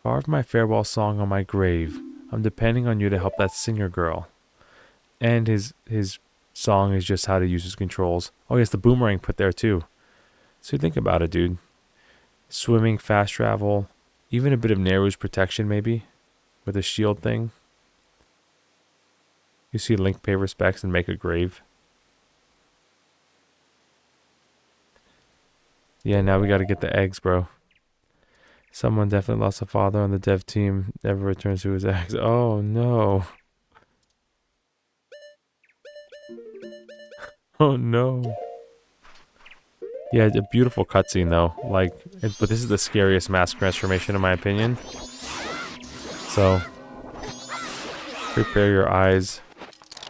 Carve my farewell song on my grave. I'm depending on you to help that singer girl. And his song is just how to use his controls. Oh, he has the boomerang put there too. So think about it, dude. Swimming, fast travel, even a bit of Neru's protection maybe, with a shield thing. You see Link pay respects and make a grave. Yeah, now we gotta get the eggs, bro. Someone definitely lost a father on the dev team, never returns to his eggs. Oh no. Oh no. Yeah, it's a beautiful cutscene though. Like, but this is the scariest mask transformation in my opinion. So, prepare your eyes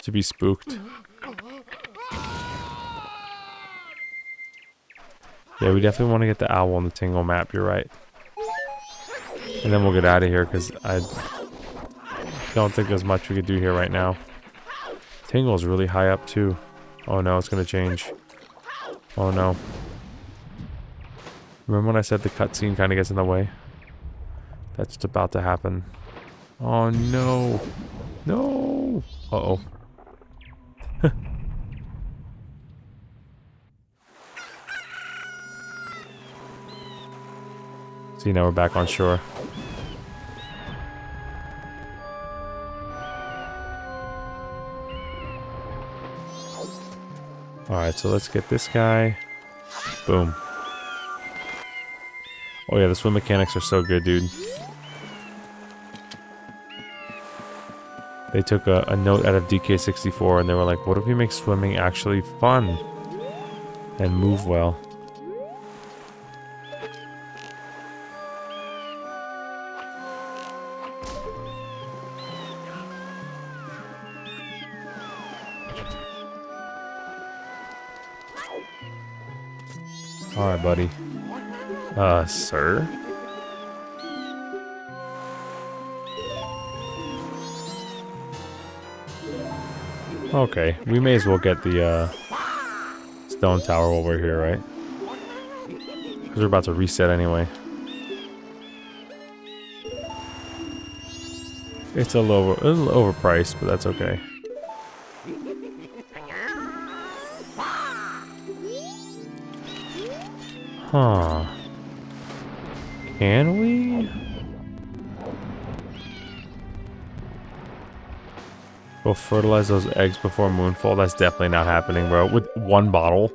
to be spooked. Yeah, we definitely want to get the owl on the Tingle map, you're right. And then we'll get out of here because I don't think there's much we could do here right now. Tingle's really high up too. Oh no, it's gonna change. Oh no. Remember when I said the cutscene kind of gets in the way? That's what's about to happen. Oh no. No. Uh-oh. See, now we're back on shore. Alright, so let's get this guy. Boom. Oh yeah, the swim mechanics are so good, dude. They took a note out of DK64 and they were like, what if we make swimming actually fun? And move well. Alright, buddy. Sir? Okay, we may as well get the, stone tower while we're here, right? Because we're about to reset anyway. It's a little overpriced, but that's okay. Huh. Can we? Go fertilize those eggs before moonfall? That's definitely not happening, bro. With one bottle?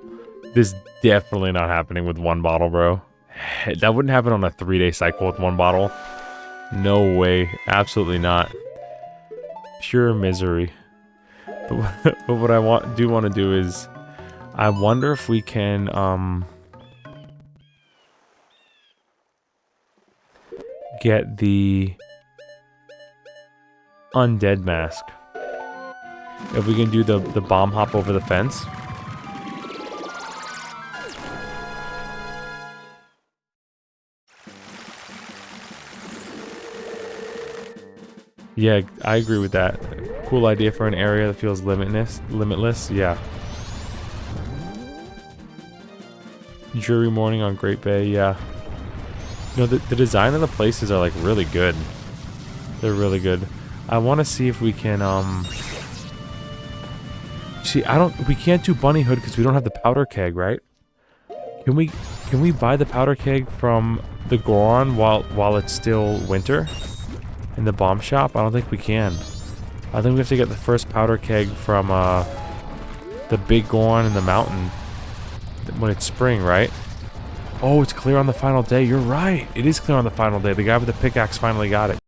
This definitely not happening with one bottle, bro. That wouldn't happen on a 3-day cycle with one bottle. No way. Absolutely not. Pure misery. But what I do want to do is... I wonder if we can, get the undead mask. If we can do the bomb hop over the fence. Yeah, I agree with that. Cool idea for an area that feels limitless, yeah. Jury morning on Great Bay, yeah. You know, the design of the places are like really good. They're really good. I want to see if we can, see, we can't do Bunny Hood because we don't have the powder keg, right? Can we buy the powder keg from the Goron while it's still winter? In the bomb shop? I don't think we can. I think we have to get the first powder keg from, the big Goron in the mountain when it's spring, right? Oh, it's clear on the final day. You're right. It is clear on the final day. The guy with the pickaxe finally got it.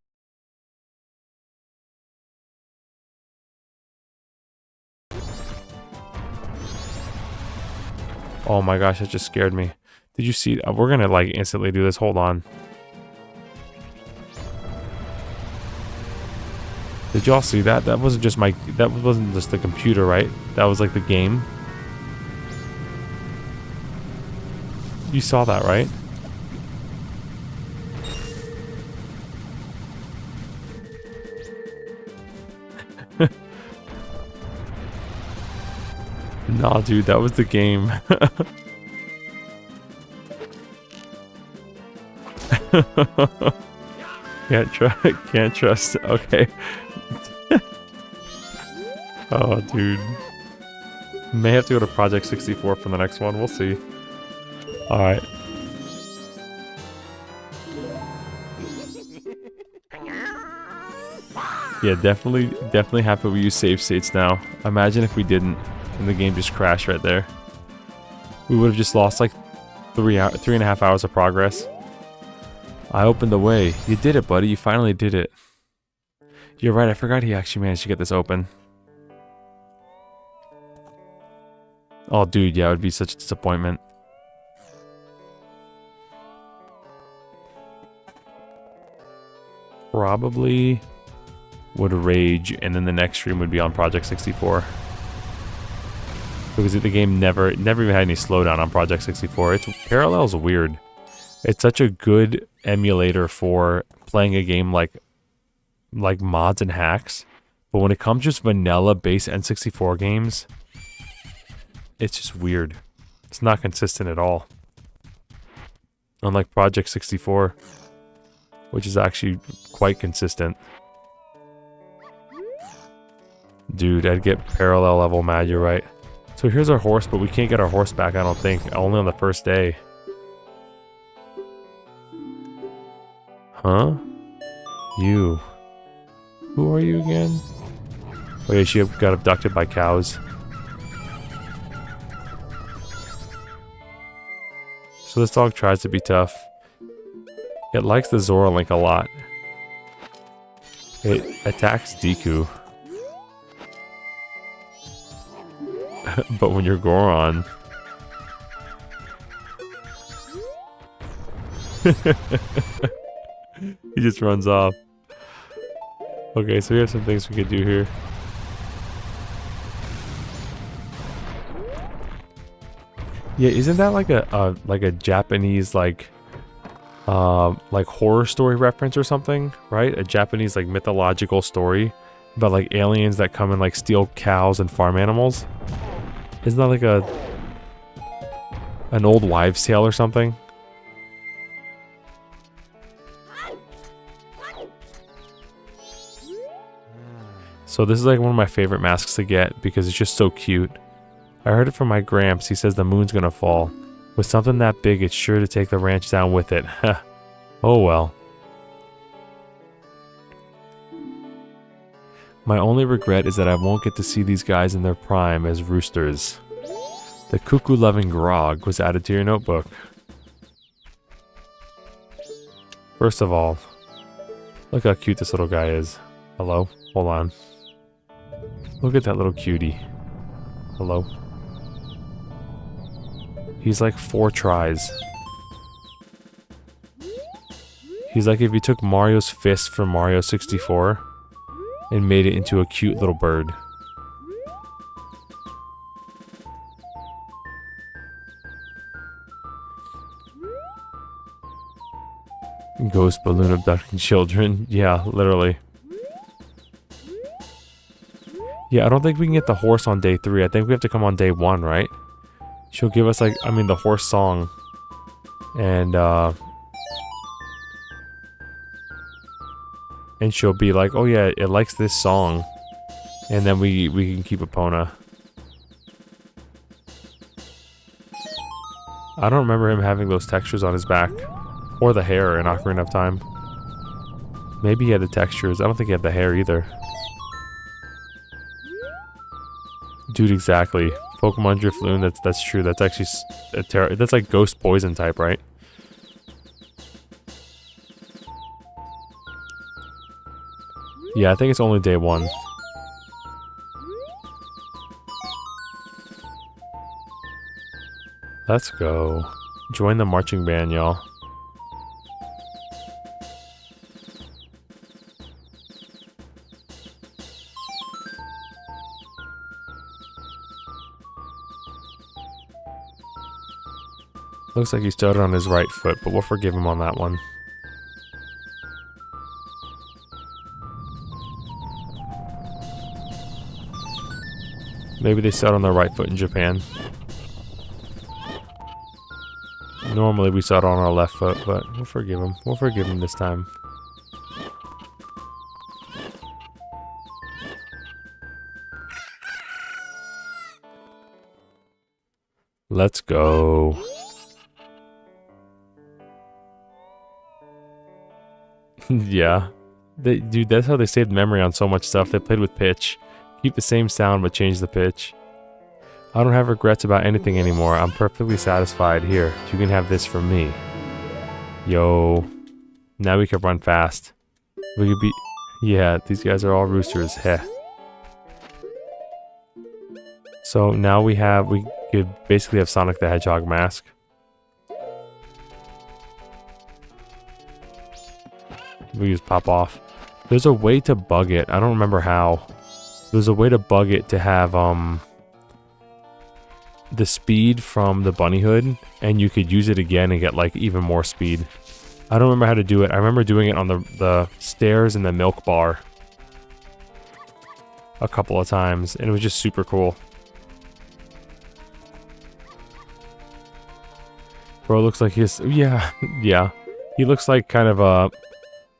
Oh my gosh, that just scared me. Did you see? We're gonna like instantly do this. Hold on. Did y'all see that? That wasn't just the computer, right? That was like the game. You saw that, right? Nah, dude, that was the game. Can't trust. Okay. Oh, dude. May have to go to Project 64 for the next one. We'll see. Alright. Yeah, definitely happy we use save states now. Imagine if we didn't and the game just crashed right there. We would have just lost like 3.5 hours of progress. I opened the way. You did it, buddy. You finally did it. You're right. I forgot he actually managed to get this open. Oh, dude. Yeah, it would be such a disappointment. Probably would rage, and then the next stream would be on Project 64. Because the game never even had any slowdown on Project 64. Its parallel's weird. It's such a good emulator for playing a game like mods and hacks, but when it comes just vanilla base N64 games, it's just weird. It's not consistent at all. Unlike Project 64, which is actually quite consistent. Dude, I'd get parallel level mad, you're right. So here's our horse, but we can't get our horse back, I don't think. Only on the first day. Huh? You. Who are you again? Oh yeah, she got abducted by cows. So this dog tries to be tough. It likes the Zora Link a lot. It attacks Deku. But when you're Goron... he just runs off. Okay, so we have some things we could do here. Yeah, isn't that like a Japanese like horror story reference or something, right? A Japanese like mythological story about like aliens that come and like steal cows and farm animals. Isn't that like an old wives' tale or something? So this is like one of my favorite masks to get because it's just so cute. I heard it from my gramps. He says the moon's gonna fall. With something that big, it's sure to take the ranch down with it. Oh well. My only regret is that I won't get to see these guys in their prime as roosters. The cuckoo-loving grog was added to your notebook. First of all, look how cute this little guy is. Hello? Hold on. Look at that little cutie. Hello? He's like 4 tries. He's like if you took Mario's fist from Mario 64 and made it into a cute little bird. Ghost balloon abducting children. Yeah, literally. Yeah, I don't think we can get the horse on day 3. I think we have to come on day 1, right? She'll give us like, I mean, the horse song. And she'll be like, oh yeah, it likes this song. And then we can keep Epona. I don't remember him having those textures on his back. Or the hair in Ocarina of Time. Maybe he had the textures. I don't think he had the hair either. Dude, exactly. Pokemon Drifloon, that's true. That's actually that's like ghost poison type, right? Yeah, I think it's only day 1. Let's go. Join the marching band, y'all. Looks like he started on his right foot, but we'll forgive him on that one. Maybe they start on their right foot in Japan. Normally we start on our left foot, but we'll forgive them. We'll forgive them this time. Let's go. Yeah. Dude, that's how they saved memory on so much stuff. They played with pitch. Keep the same sound, but change the pitch. I don't have regrets about anything anymore. I'm perfectly satisfied. Here, you can have this from me. Yo. Now we can run fast. We could be... Yeah, these guys are all roosters. Heh. So now we could basically have Sonic the Hedgehog mask. We just pop off. There's a way to bug it. I don't remember how. There's a way to bug it to have the speed from the bunny hood, and you could use it again and get like even more speed. I don't remember how to do it. I remember doing it on the stairs in the milk bar a couple of times, and it was just super cool. Bro looks like he's... Yeah, yeah. He looks like kind of a...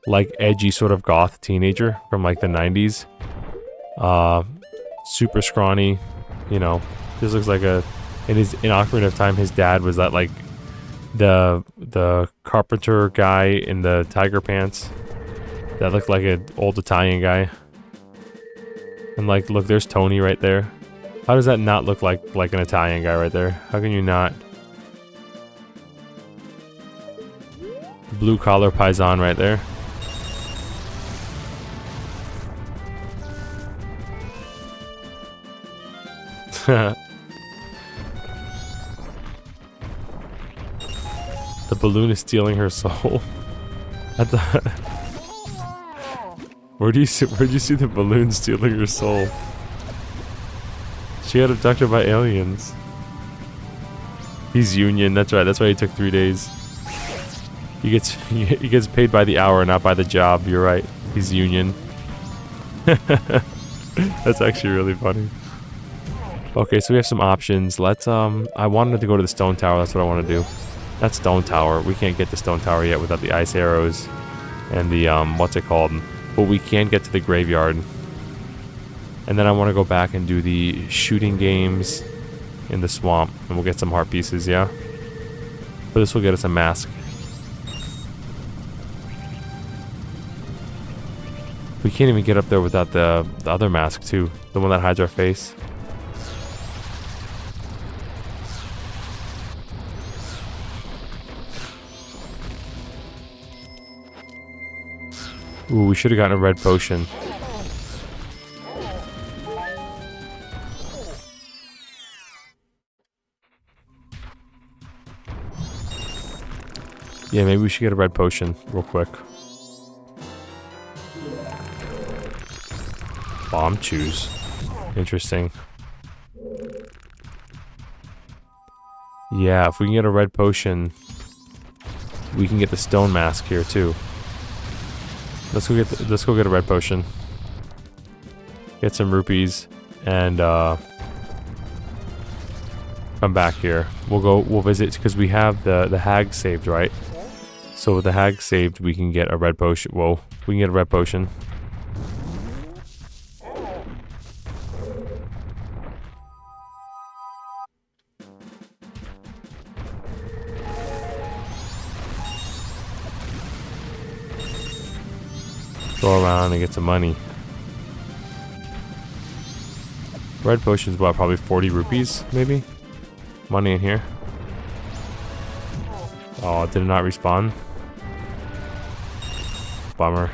like edgy sort of goth teenager from like the 90s. Super scrawny, you know. This looks like a... In Ocarina of Time, his dad was that like... The carpenter guy in the tiger pants. That looked like an old Italian guy. And like, look, there's Tony right there. How does that not look like an Italian guy right there? How can you not? Blue collar paisan right there. The balloon is stealing her soul. Where'd you see the balloon stealing her soul? She got abducted by aliens. He's union. That's right. That's why he took 3 days. He gets paid by the hour, not by the job. You're right. He's union. That's actually really funny. Okay, so we have some options. Let's I wanted to go to the stone tower. That's what I want to do. That stone tower. We can't get the stone tower yet without the ice arrows and the what's it called? But we can get to the graveyard. And then I want to go back and do the shooting games in the swamp, and we'll get some heart pieces, yeah. But this will get us a mask. We can't even get up there without the other mask too, the one that hides our face. Ooh, we should have gotten a red potion. Yeah, maybe we should get a red potion real quick. Bomb choose. Interesting. Yeah, if we can get a red potion, we can get the stone mask here too. Let's go get a red potion. Get some rupees and come back here. We'll visit because we have the hag saved, right? So with the hag saved, we can get a red potion. Whoa, we can get a red potion. Go around and get some money. Red potion's what, probably 40 rupees, maybe? Money in here. Oh, did it not respawn? Bummer.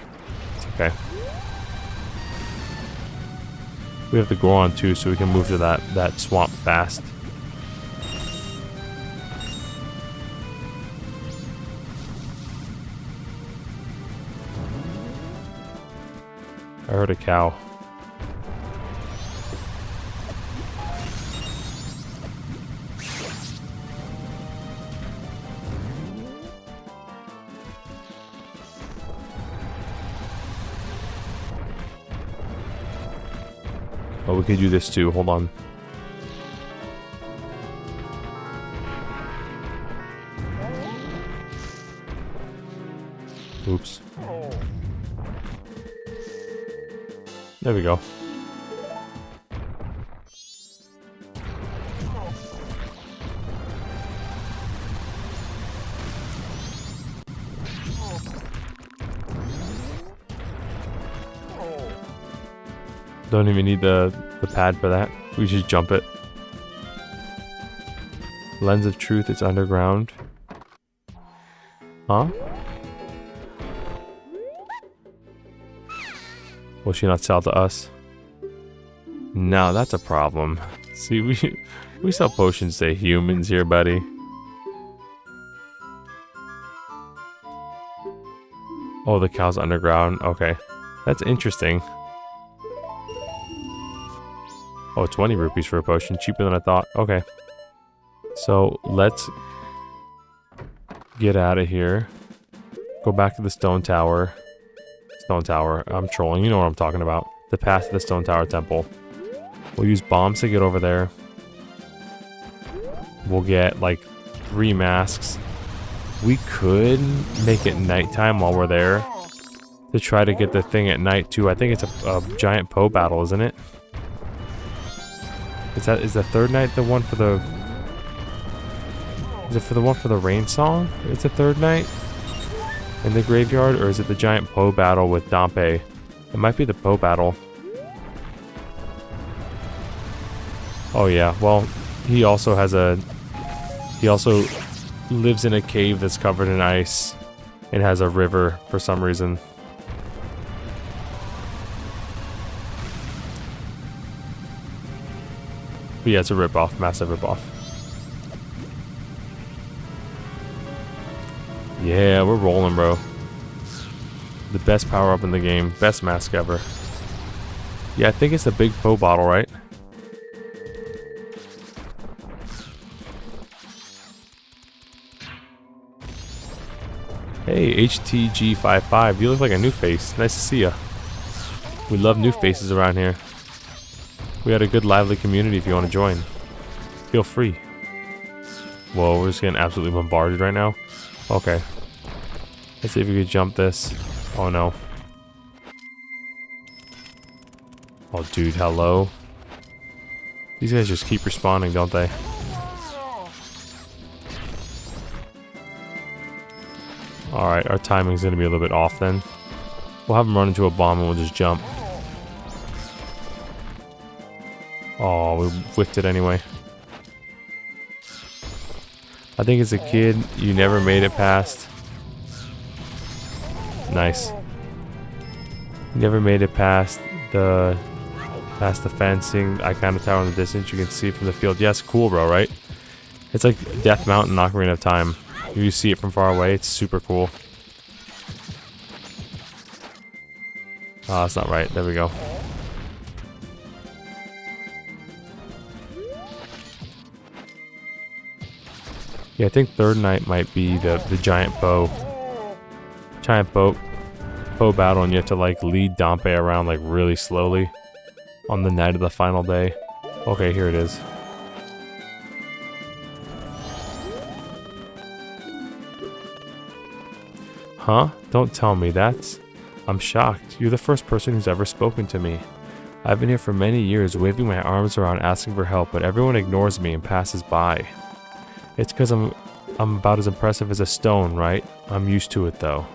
It's okay. We have the Goron too, so we can move to that swamp fast. I heard a cow. Oh, we could do this too. Hold on. Oops. There we go. Don't even need the pad for that. We just jump it. Lens of Truth, it's underground. Huh? Will she not sell to us? No, that's a problem. See, we sell potions to humans here, buddy. Oh, the cow's underground. Okay. That's interesting. Oh, 20 rupees for a potion. Cheaper than I thought. Okay. So, let's get out of here. Go back to the stone tower. Stone tower. I'm trolling. You know what I'm talking about. The path to the stone tower temple. We'll use bombs to get over there. We'll get like 3 masks. We could make it nighttime while we're there to try to get the thing at night too. I think it's a giant Poe battle, isn't it? Is the third night the one for the... Is it for the one for the rain song? It's the third night in the graveyard, or is it the giant Poe battle with Dompe? It might be the Poe battle. Oh yeah, well, he also has a... He also lives in a cave that's covered in ice and has a river for some reason. But yeah, it's a ripoff, massive ripoff. Yeah, we're rolling, bro. The best power up in the game, best mask ever. Yeah, I think it's the big Poe bottle, right? Hey, HTG55, you look like a new face. Nice to see ya. We love new faces around here. We had a good lively community if you want to join. Feel free. Whoa, we're just getting absolutely bombarded right now. Okay. Let's see if we could jump this. Oh no. Oh dude, hello. These guys just keep respawning, don't they? Alright, our timing's gonna be a little bit off then. We'll have them run into a bomb and we'll just jump. Oh, we whiffed it anyway. I think as a kid, you never made it past. Nice. You never made it past the fencing, Icona Tower in the distance. You can see it from the field. Yeah, it's cool, bro, right? It's like Death Mountain, Ocarina of Time. If you see it from far away, it's super cool. Ah, that's not right. There we go. Yeah, I think third night might be the giant Poe battle, and you have to like lead Dompe around like really slowly on the night of the final day. Okay, here it is. Huh? Don't tell me that's... I'm shocked. You're the first person who's ever spoken to me. I've been here for many years, waving my arms around asking for help, but everyone ignores me and passes by. It's because I'm about as impressive as a stone, right? I'm used to it though.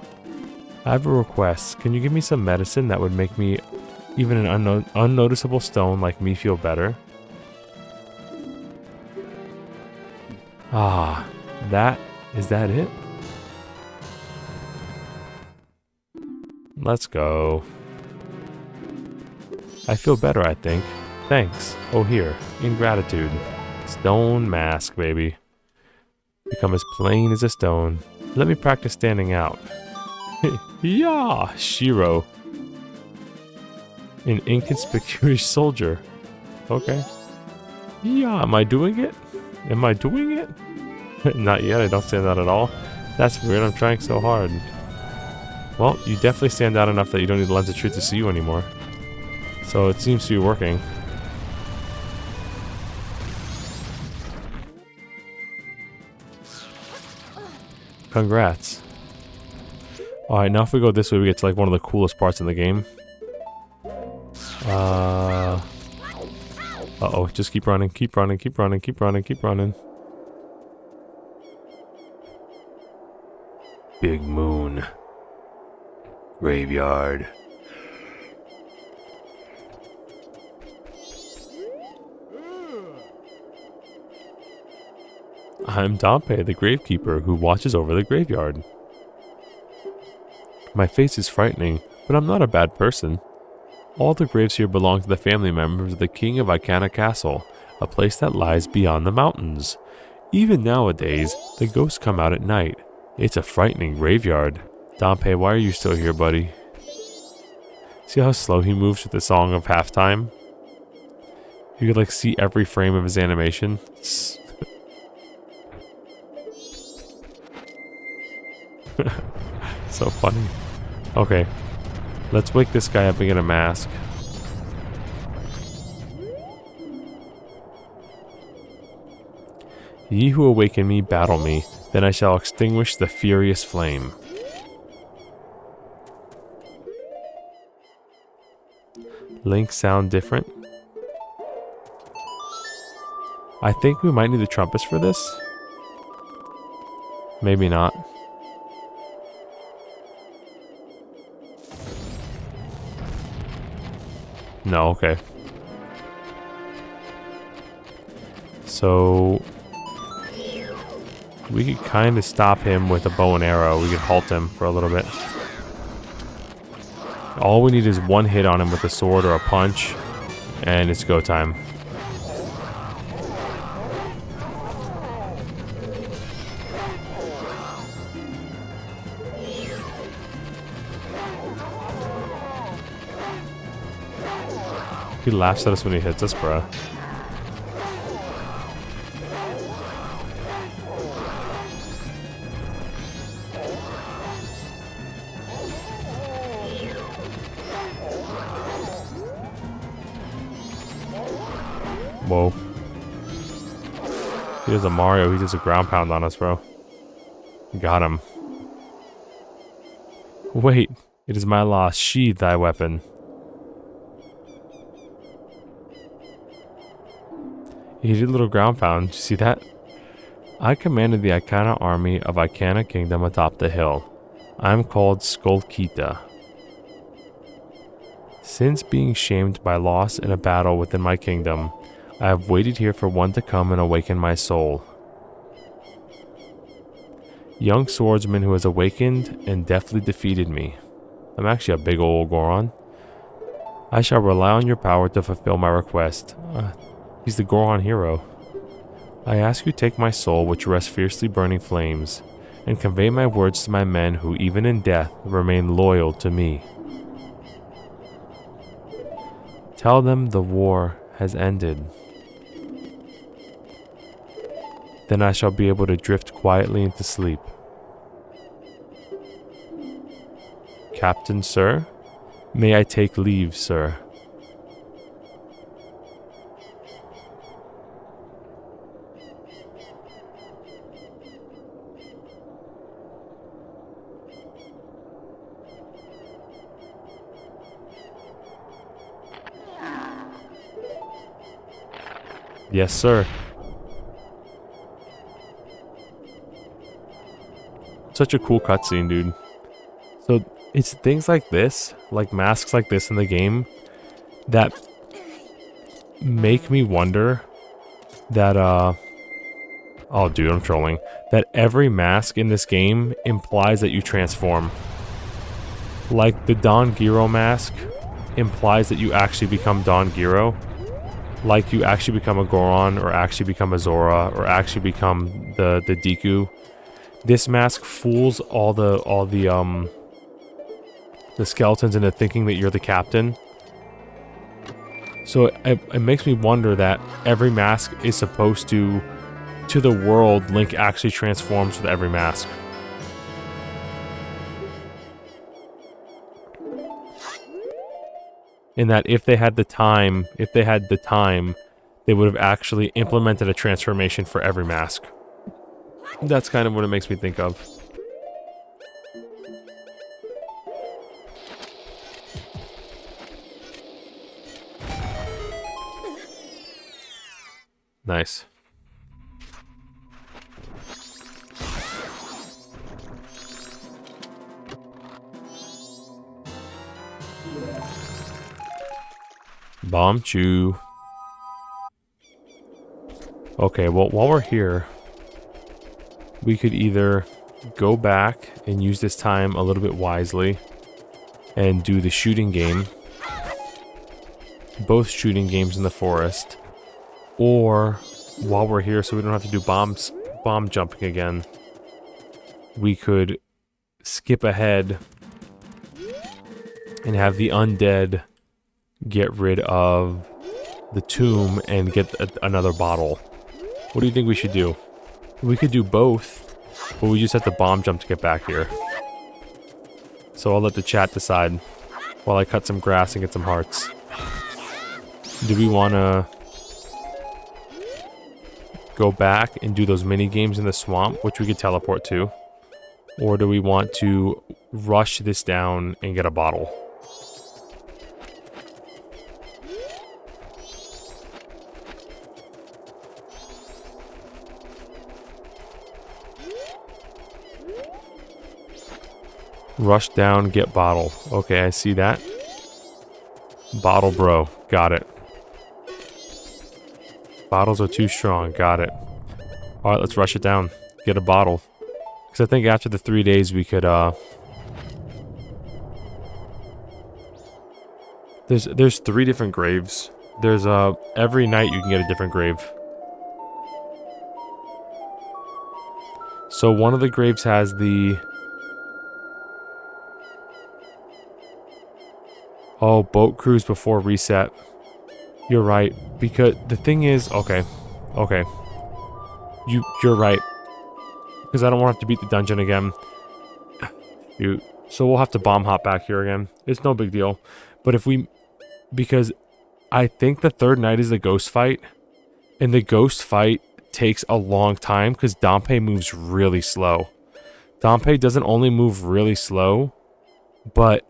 I have a request. Can you give me some medicine that would make me, even an unnoticeable stone like me, feel better? Ah, is that it? Let's go. I feel better, I think. Thanks. Oh, here. In gratitude. Stone mask, baby. Become as plain as a stone. Let me practice standing out. Yeah, Shiro. An inconspicuous soldier. Okay. Yeah, am I doing it? Am I doing it? Not yet, I don't stand out at all. That's weird, I'm trying so hard. Well, you definitely stand out enough that you don't need the Lens of Truth to see you anymore. So it seems to be working. Congrats. Alright, now if we go this way, we get to like one of the coolest parts in the game. Uh-oh, just keep running, keep running, keep running, keep running, keep running. Big moon. Graveyard. I'm Dompe, the gravekeeper, who watches over the graveyard. My face is frightening, but I'm not a bad person. All the graves here belong to the family members of the King of Icana Castle, a place that lies beyond the mountains. Even nowadays, the ghosts come out at night. It's a frightening graveyard. Dompe, why are you still here, buddy? See how slow he moves with the song of halftime? You could like see every frame of his animation. So funny. Okay. Let's wake this guy up and get a mask. Ye who awaken me, battle me. Then I shall extinguish the furious flame. Links sound different. I think we might need the trumpets for this. Maybe not. No, okay. So we could kind of stop him with a bow and arrow. We could halt him for a little bit. All we need is one hit on him with a sword or a punch, and it's go time. He laughs at us when he hits us, bruh. Whoa. He does a Mario, he does a ground pound on us, bro. Got him. Wait, it is my loss. Sheathe thy weapon. He did a little ground pound. Did you see that? I commanded the Icana army of Icana Kingdom atop the hill. I am called Skullkita. Since being shamed by loss in a battle within my kingdom, I have waited here for one to come and awaken my soul. Young swordsman who has awakened and deftly defeated me. I'm actually a big old Goron. I shall rely on your power to fulfill my request. He's the Goron hero. I ask you take my soul, which rests fiercely burning flames, and convey my words to my men who, even in death, remain loyal to me. Tell them the war has ended. Then I shall be able to drift quietly into sleep. Captain, sir? May I take leave, sir? Yes, sir. Such a cool cutscene, dude. So, it's things like this, like masks like this in the game, that make me wonder that, oh, dude, I'm trolling. That every mask in this game implies that you transform. Like, the Don Giro mask implies that you actually become Don Giro. Like you actually become a Goron, or actually become a Zora, or actually become the Deku. This mask fools all the skeletons into thinking that you're the captain. So it makes me wonder that every mask is supposed to the world, Link actually transforms with every mask. In that if they had the time, they would have actually implemented a transformation for every mask. That's kind of what it makes me think of. Nice. Bomb chew. Okay, well, while we're here, we could either go back and use this time a little bit wisely and do the shooting game. Both shooting games in the forest. Or, while we're here, so we don't have to do bomb jumping again, we could skip ahead and have the undead get rid of the tomb and get another bottle. What do you think we should do? We could do both, but we just have to bomb jump to get back here. So I'll let the chat decide while I cut some grass and get some hearts. Do we want to go back and do those mini games in the swamp, which we could teleport to? Or do we want to rush this down and get a bottle? Rush down, get bottle. Okay, I see that. Bottle bro. Got it. Bottles are too strong. Got it. Alright, let's rush it down. Get a bottle. Because I think after the 3 days we could, There's 3 different graves. There's, every night you can get a different grave. So one of the graves has the... Oh, boat cruise before reset. You're right. Because the thing is... Okay. Okay. You're right. Because I don't want to have to beat the dungeon again. So we'll have to bomb hop back here again. It's no big deal. But if we... Because I think the 3rd night is the ghost fight. And the ghost fight takes a long time because Dompe moves really slow. Dompe doesn't only move really slow, but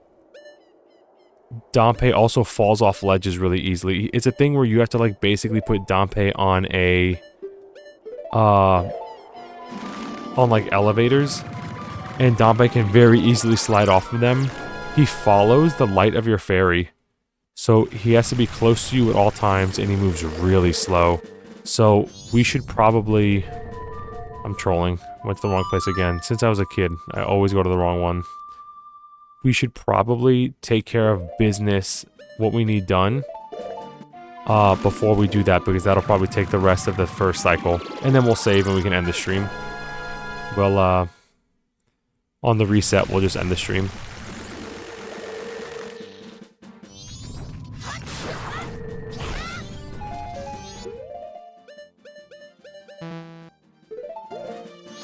Dompe also falls off ledges really easily. It's a thing where you have to like basically put Dompe on a on like elevators, and Dompe can very easily slide off of them. He follows the light of your fairy, so he has to be close to you at all times, and he moves really slow. So we should probably... I'm trolling. Went to the wrong place again. Since I was a kid, I always go to the wrong one. We should probably take care of business, what we need done, before we do that, because that'll probably take the rest of the first cycle. And then we'll save and we can end the stream. Well, on the reset, we'll just end the stream.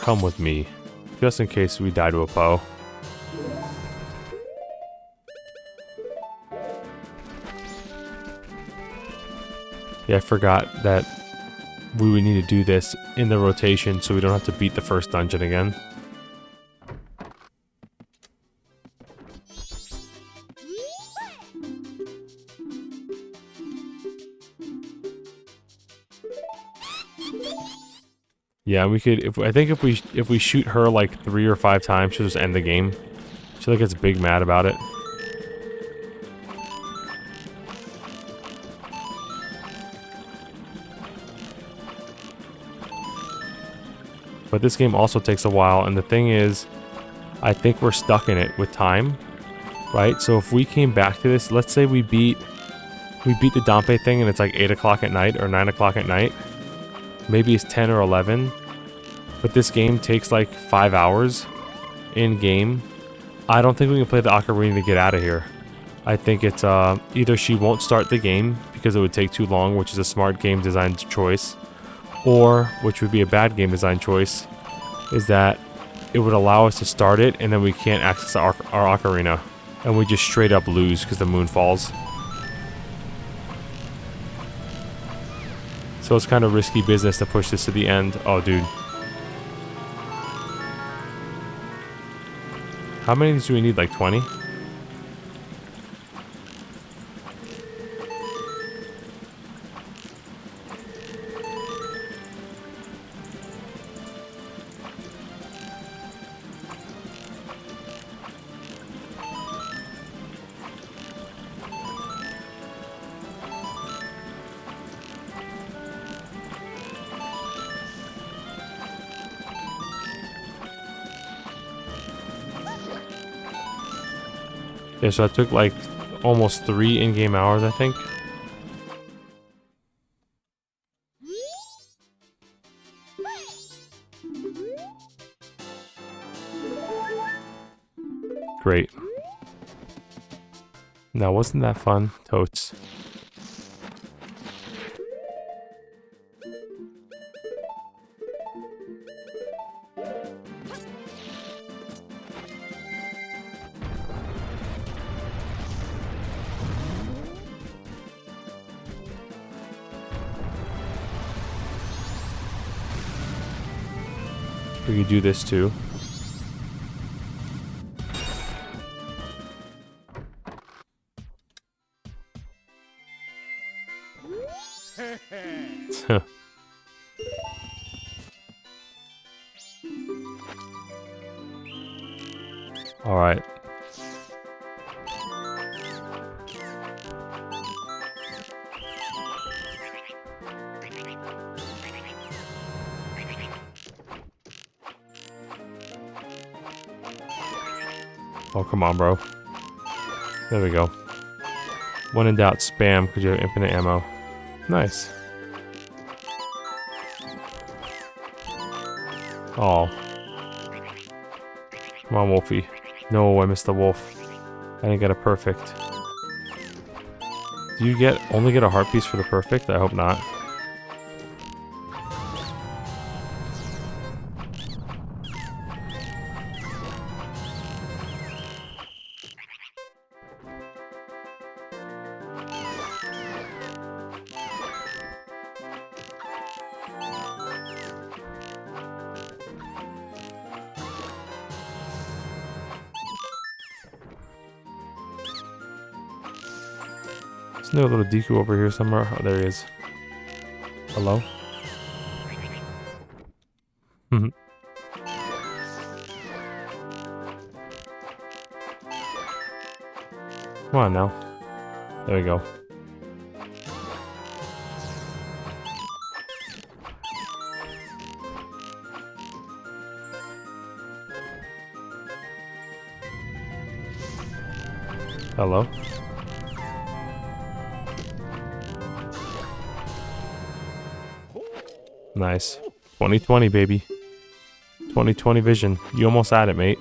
Come with me, just in case we die to a Poe. Yeah, I forgot that we would need to do this in the rotation so we don't have to beat the first dungeon again. Yeah, we could. I think if we shoot her like 3 or 5 times, she'll just end the game. She like gets big mad about it. But this game also takes a while, and the thing is, I think we're stuck in it with time, right? So if we came back to this, let's say we beat the Dompe thing, and it's like 8 o'clock at night or 9 o'clock at night. Maybe it's 10 or 11. But this game takes like 5 hours in game. I don't think we can play the ocarina to get out of here. I think it's either she won't start the game because it would take too long, which is a smart game design choice, or, which would be a bad game design choice, is that it would allow us to start it and then we can't access our ocarina, and we just straight up lose because the moon falls. So it's kind of risky business to push this to the end. Oh, dude. How many do we need? Like 20? Yeah, so I took like almost 3 in-game hours, I think. Great. Now, wasn't that fun? Totes. We could do this too. All right. Oh, come on, bro. There we go. When in doubt, spam because you have infinite ammo. Nice. Oh. Come on, Wolfie. No, I missed the wolf. I didn't get a perfect. Do you only get a heart piece for the perfect? I hope not. There's no little Deku over here somewhere. Oh, there he is. Hello? Come on now. There we go. Hello? Nice. 2020, baby. 2020 vision. You almost had it, mate.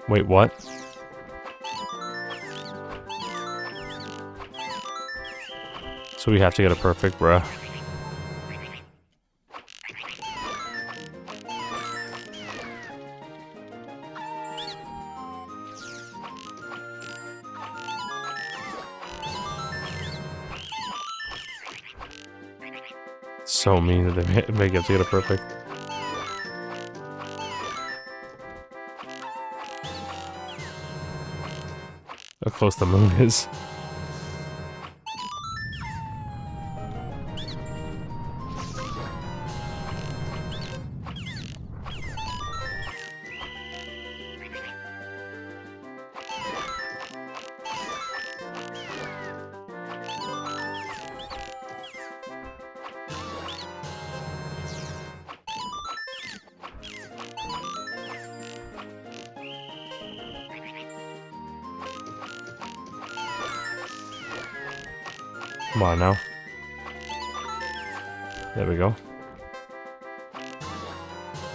Wait, what? So we have to get a perfect, bruh. So mean that they make us get a perfect. How close the moon is. Come on now. There we go.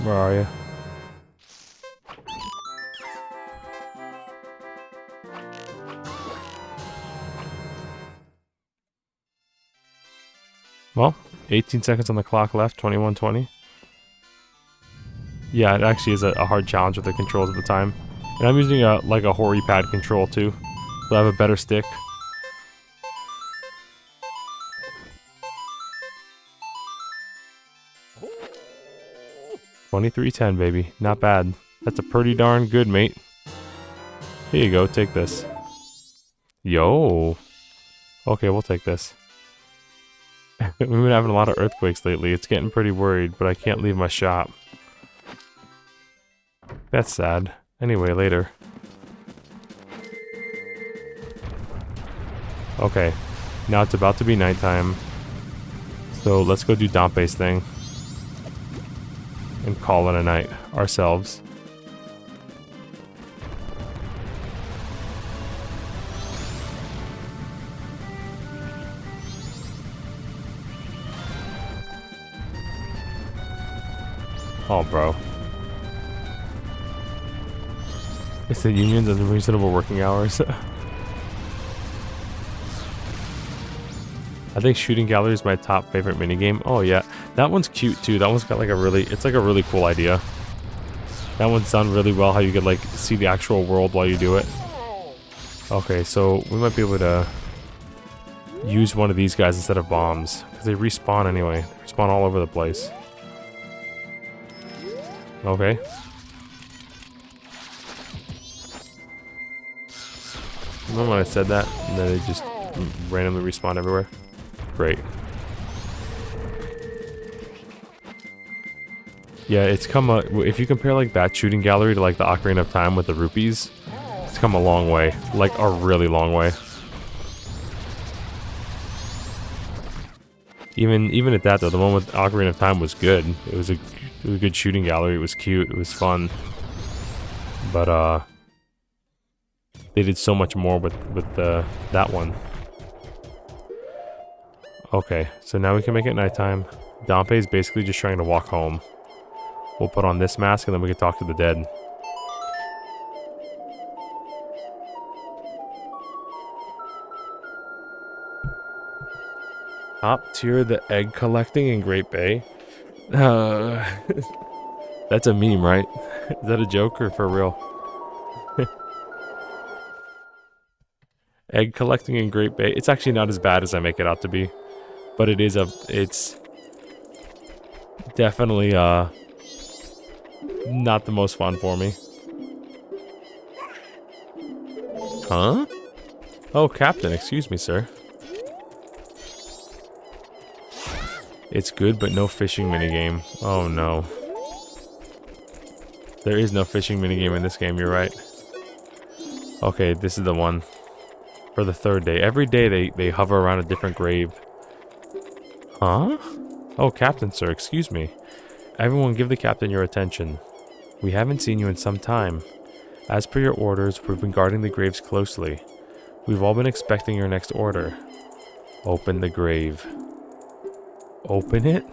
Where are you? Well, 18 seconds on the clock left, 21:20. Yeah, it actually is a hard challenge with the controls at the time. And I'm using like a Hori pad control too, so I have a better stick. $23.10, baby. Not bad. That's a pretty darn good, mate. Here you go. Take this. Yo. Okay, we'll take this. We've been having a lot of earthquakes lately. It's getting pretty worried, but I can't leave my shop. That's sad. Anyway, later. Okay. Now it's about to be nighttime. So let's go do Dompe's thing. And call it a night ourselves. Oh, bro. It's the unions and reasonable working hours. I think shooting gallery is my top favorite minigame. Oh yeah, that one's cute too. That one's got like it's like a really cool idea. That one's done really well, how you could like see the actual world while you do it. Okay, so we might be able to use one of these guys instead of bombs, because they respawn anyway. They respawn all over the place. Okay. Remember when I said that? And then they just randomly respawn everywhere? Great. Yeah, it's come a... If you compare like that shooting gallery to like the Ocarina of Time with the rupees, it's come a long way. Like a really long way. Even at that though, the one with Ocarina of Time was good. It was a good shooting gallery. It was cute. It was fun. But they did so much more with that one. Okay, so now we can make it nighttime. Dampé's basically just trying to walk home. We'll put on this mask and then we can talk to the dead. Top tier the egg collecting in Great Bay. That's a meme, right? Is that a joke or for real? Egg collecting in Great Bay. It's actually not as bad as I make it out to be. But it's definitely not the most fun for me. Huh? Oh, Captain, excuse me, sir. It's good, but no fishing minigame. Oh no. There is no fishing minigame in this game, you're right. Okay, this is the one. For the third day. Every day they hover around a different grave. Huh? Oh, Captain, sir, excuse me. Everyone give the Captain your attention. We haven't seen you in some time. As per your orders, we've been guarding the graves closely. We've all been expecting your next order. Open the grave. Open it?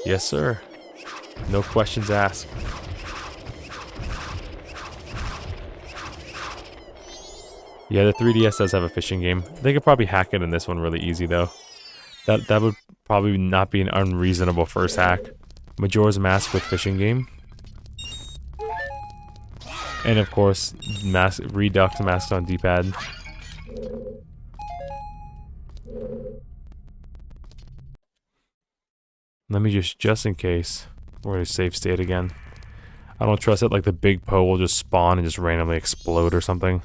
Yes, sir. No questions asked. Yeah, the 3DS does have a fishing game. They could probably hack it in this one really easy, though. That would probably not be an unreasonable first hack. Majora's Mask with fishing game. And of course, Redux mask on D-pad. Let me just in case, we're gonna save state again. I don't trust it, like the big Poe will just spawn and just randomly explode or something.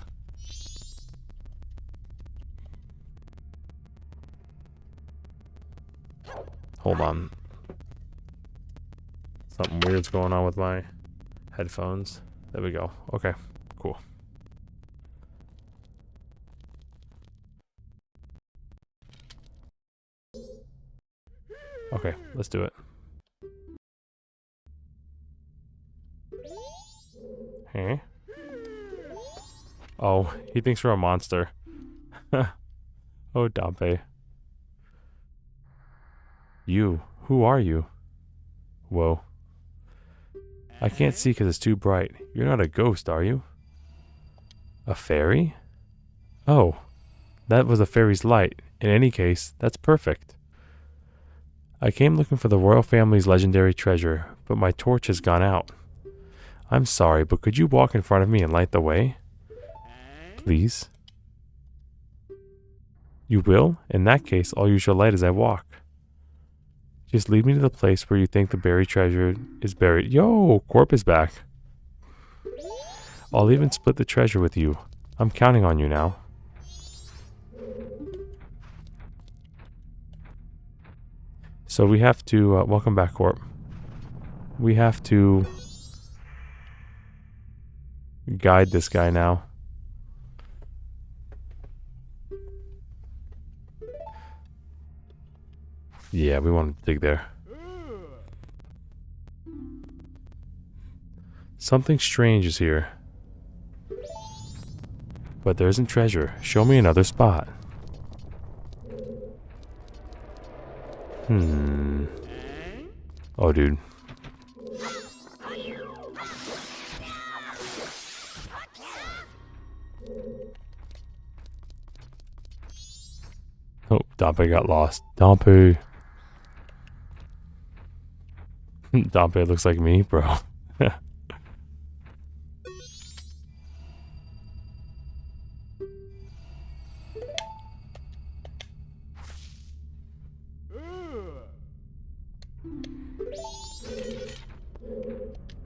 Hold on. Something weird's going on with my headphones. There we go. Okay, cool. Okay, let's do it. Hey. Oh, he thinks we're a monster. Oh, Dampé. You. Who are you? Whoa. I can't see because it's too bright. You're not a ghost, are you? A fairy? Oh. That was a fairy's light. In any case, that's perfect. I came looking for the royal family's legendary treasure, but my torch has gone out. I'm sorry, but could you walk in front of me and light the way? Please? You will? In that case, I'll use your light as I walk. Just lead me to the place where you think the buried treasure is buried. Yo, Corp is back. I'll even split the treasure with you. I'm counting on you now. So we have to, welcome back, Corp. We have to guide this guy now. Yeah, we want to dig there. Something strange is here. But there isn't treasure. Show me another spot. Oh, dude. Oh, Dompe got lost. Dompe. Dompe looks like me, bro.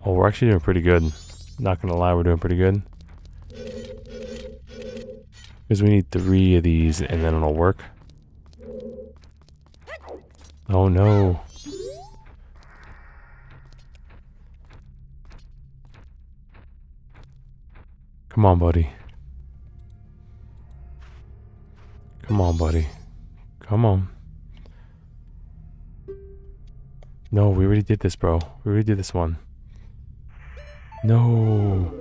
Oh, we're actually doing pretty good. Not gonna lie, we're doing pretty good. Because we need 3 of these and then it'll work. Oh no. Come on, buddy. Come on, buddy. Come on. No, we already did this, bro. We already did this one. No.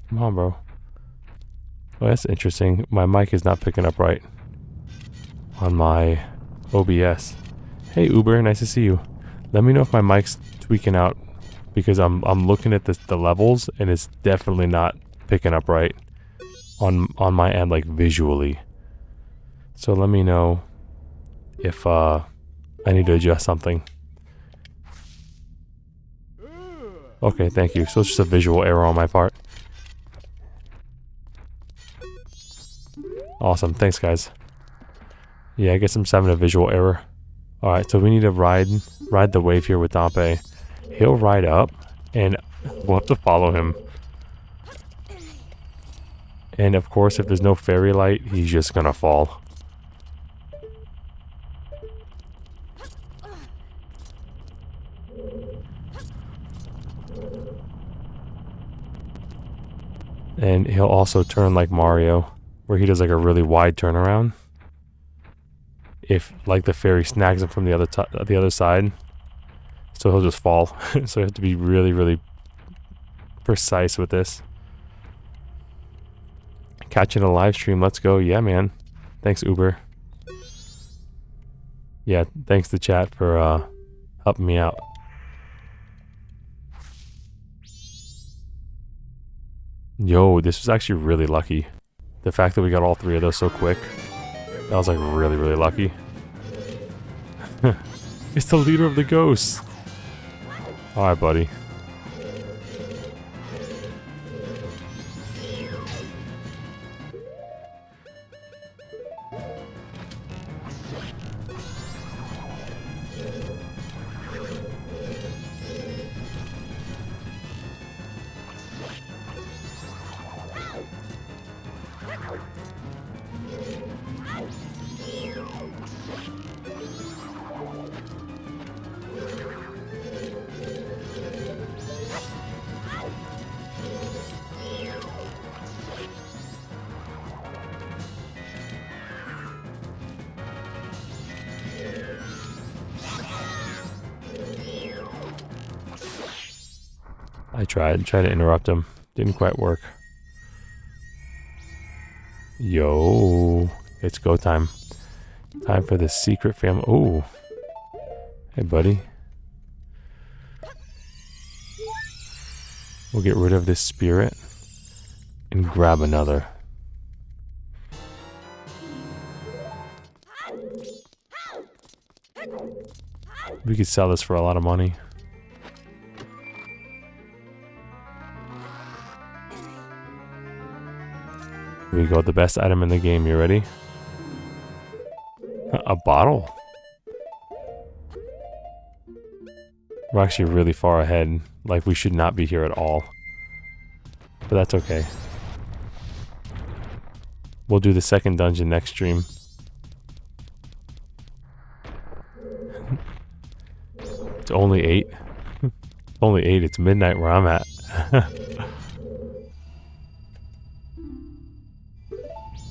Come on, bro. Oh, that's interesting. My mic is not picking up right on my OBS. Hey, Uber, nice to see you. Let me know if my mic's tweaking out because I'm looking at the levels and it's definitely not picking up right on my end, like visually. So let me know if I need to adjust something. Okay, thank you. So it's just a visual error on my part. Awesome, thanks guys. Yeah, I guess I'm just having a visual error. Alright, so we need to ride the wave here with Dompe. He'll ride up, and we'll have to follow him. And of course, if there's no fairy light, he's just gonna fall. And he'll also turn like Mario, where he does like a really wide turnaround. If like the fairy snags him from the other side, so he'll just fall. So you have to be really, really precise with this. Catching a live stream, let's go. Yeah, man. Thanks, Uber. Yeah, thanks to chat for helping me out. Yo, this was actually really lucky. The fact that we got all 3 of those so quick. That was like really, really lucky. It's the leader of the ghosts. Alright, buddy. I tried to interrupt him. Didn't quite work. Yo, it's go time. Time for the secret family. Oh, hey, buddy. We'll get rid of this spirit and grab another. We could sell this for a lot of money. Here we go, the best item in the game. You ready? A bottle? We're actually really far ahead. Like, we should not be here at all. But that's okay. We'll do the second dungeon next stream. It's only 8. Only 8. It's midnight where I'm at.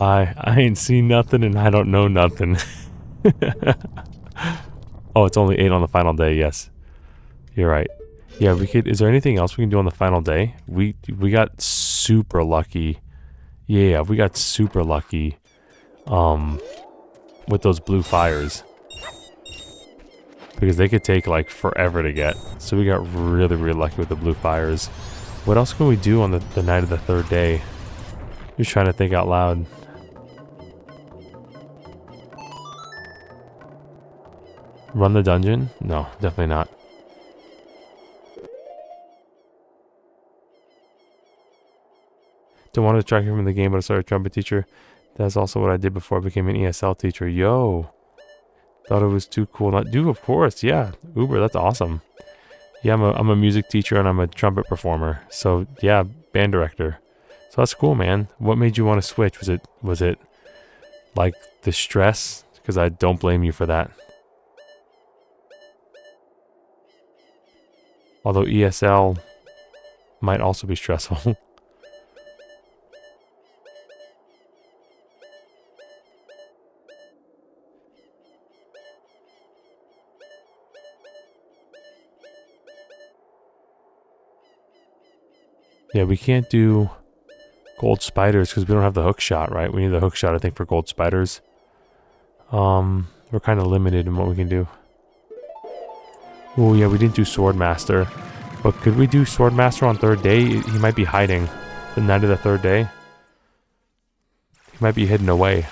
I ain't seen nothing and I don't know nothing. Oh, it's only 8 on the final day. Yes, you're right. Yeah, we could. Is there anything else we can do on the final day? We got super lucky. Yeah, we got super lucky. With those blue fires, because they could take like forever to get. So we got really, really lucky with the blue fires. What else can we do on the night of the 3rd day? Just trying to think out loud. Run the dungeon? No, definitely not. Don't want to distract you from the game, but I started a trumpet teacher. That's also what I did before I became an ESL teacher. Yo. Thought it was too cool not do, of course. Yeah. Uber, that's awesome. Yeah, I'm a music teacher and I'm a trumpet performer. So yeah, band director. So that's cool, man. What made you want to switch? Was it like the stress? Because I don't blame you for that. Although ESL might also be stressful. Yeah, we can't do gold spiders because we don't have the hook shot, right? We need the hook shot, I think, for gold spiders. We're kind of limited in what we can do. Oh yeah, we didn't do sword master, but could we do sword master on third day? He might be hiding the night of the third day. He might be hidden away.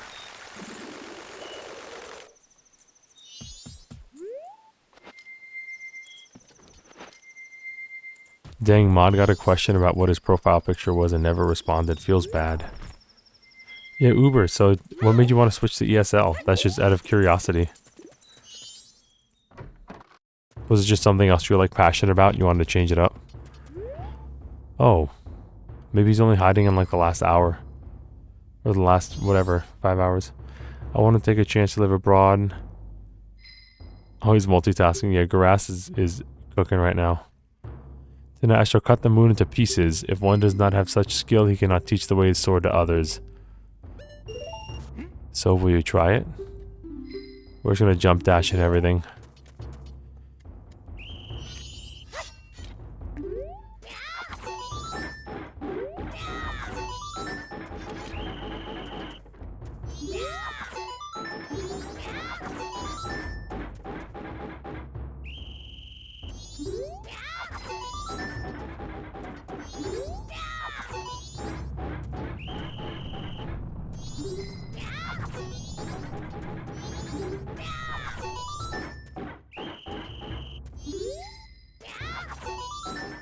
Dang, Mod got a question about what his profile picture was and never responded. Feels bad. Yeah, Uber, so what made you want to switch to ESL? That's just out of curiosity. Was it just something else you were like passionate about and you wanted to change it up? Oh. Maybe he's only hiding in like the last hour. Or the last, whatever, 5 hours. I want to take a chance to live abroad. Oh, he's multitasking. Yeah, Grass is cooking right now. Then I shall cut the moon into pieces. If one does not have such skill, he cannot teach the way of sword to others. So will you try it? We're just gonna jump dash and everything.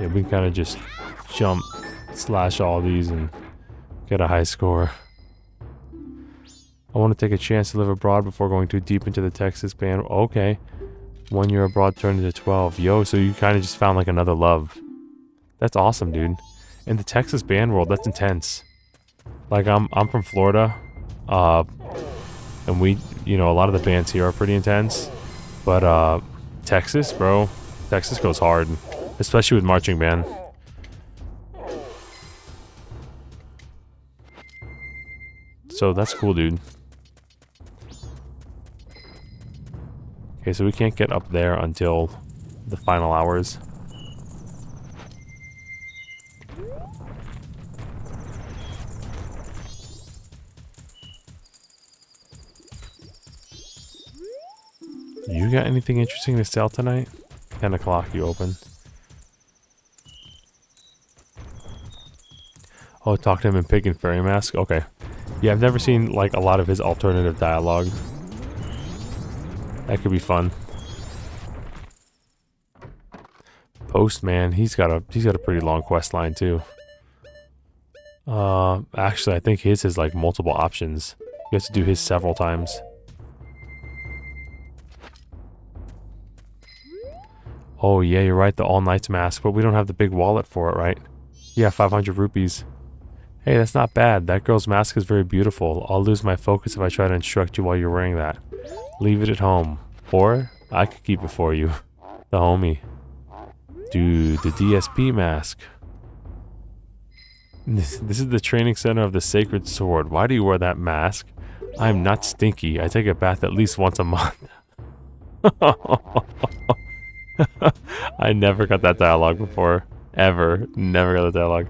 Yeah, we can kind of just jump, slash all these and get a high score. I want to take a chance to live abroad before going too deep into the Texas band. Okay. 1 year abroad turned into 12. Yo, so you kind of just found like another love. That's awesome, dude. In the Texas band world, that's intense. Like I'm from Florida. And we, you know, a lot of the bands here are pretty intense. But Texas, bro. Texas goes hard. Especially with marching band. So that's cool, dude. Okay, so we can't get up there until the final hours. You got anything interesting to sell tonight? 10 o'clock you open. Oh, talk to him in Pig and Fairy Mask? Okay. Yeah, I've never seen, like, a lot of his alternative dialogue. That could be fun. Postman, he's got a pretty long quest line, too. Actually, I think his has, like, multiple options. You have to do his several times. Oh, yeah, you're right, the All Nights Mask, but we don't have the big wallet for it, right? Yeah, 500 rupees. Hey, that's not bad. That girl's mask is very beautiful. I'll lose my focus if I try to instruct you while you're wearing that. Leave it at home. Or, I could keep it for you. The homie. Dude, the DSP mask. This is the training center of the Sacred Sword. Why do you wear that mask? I am not stinky. I take a bath at least once a month. I never got that dialogue before. Ever. Never got that dialogue.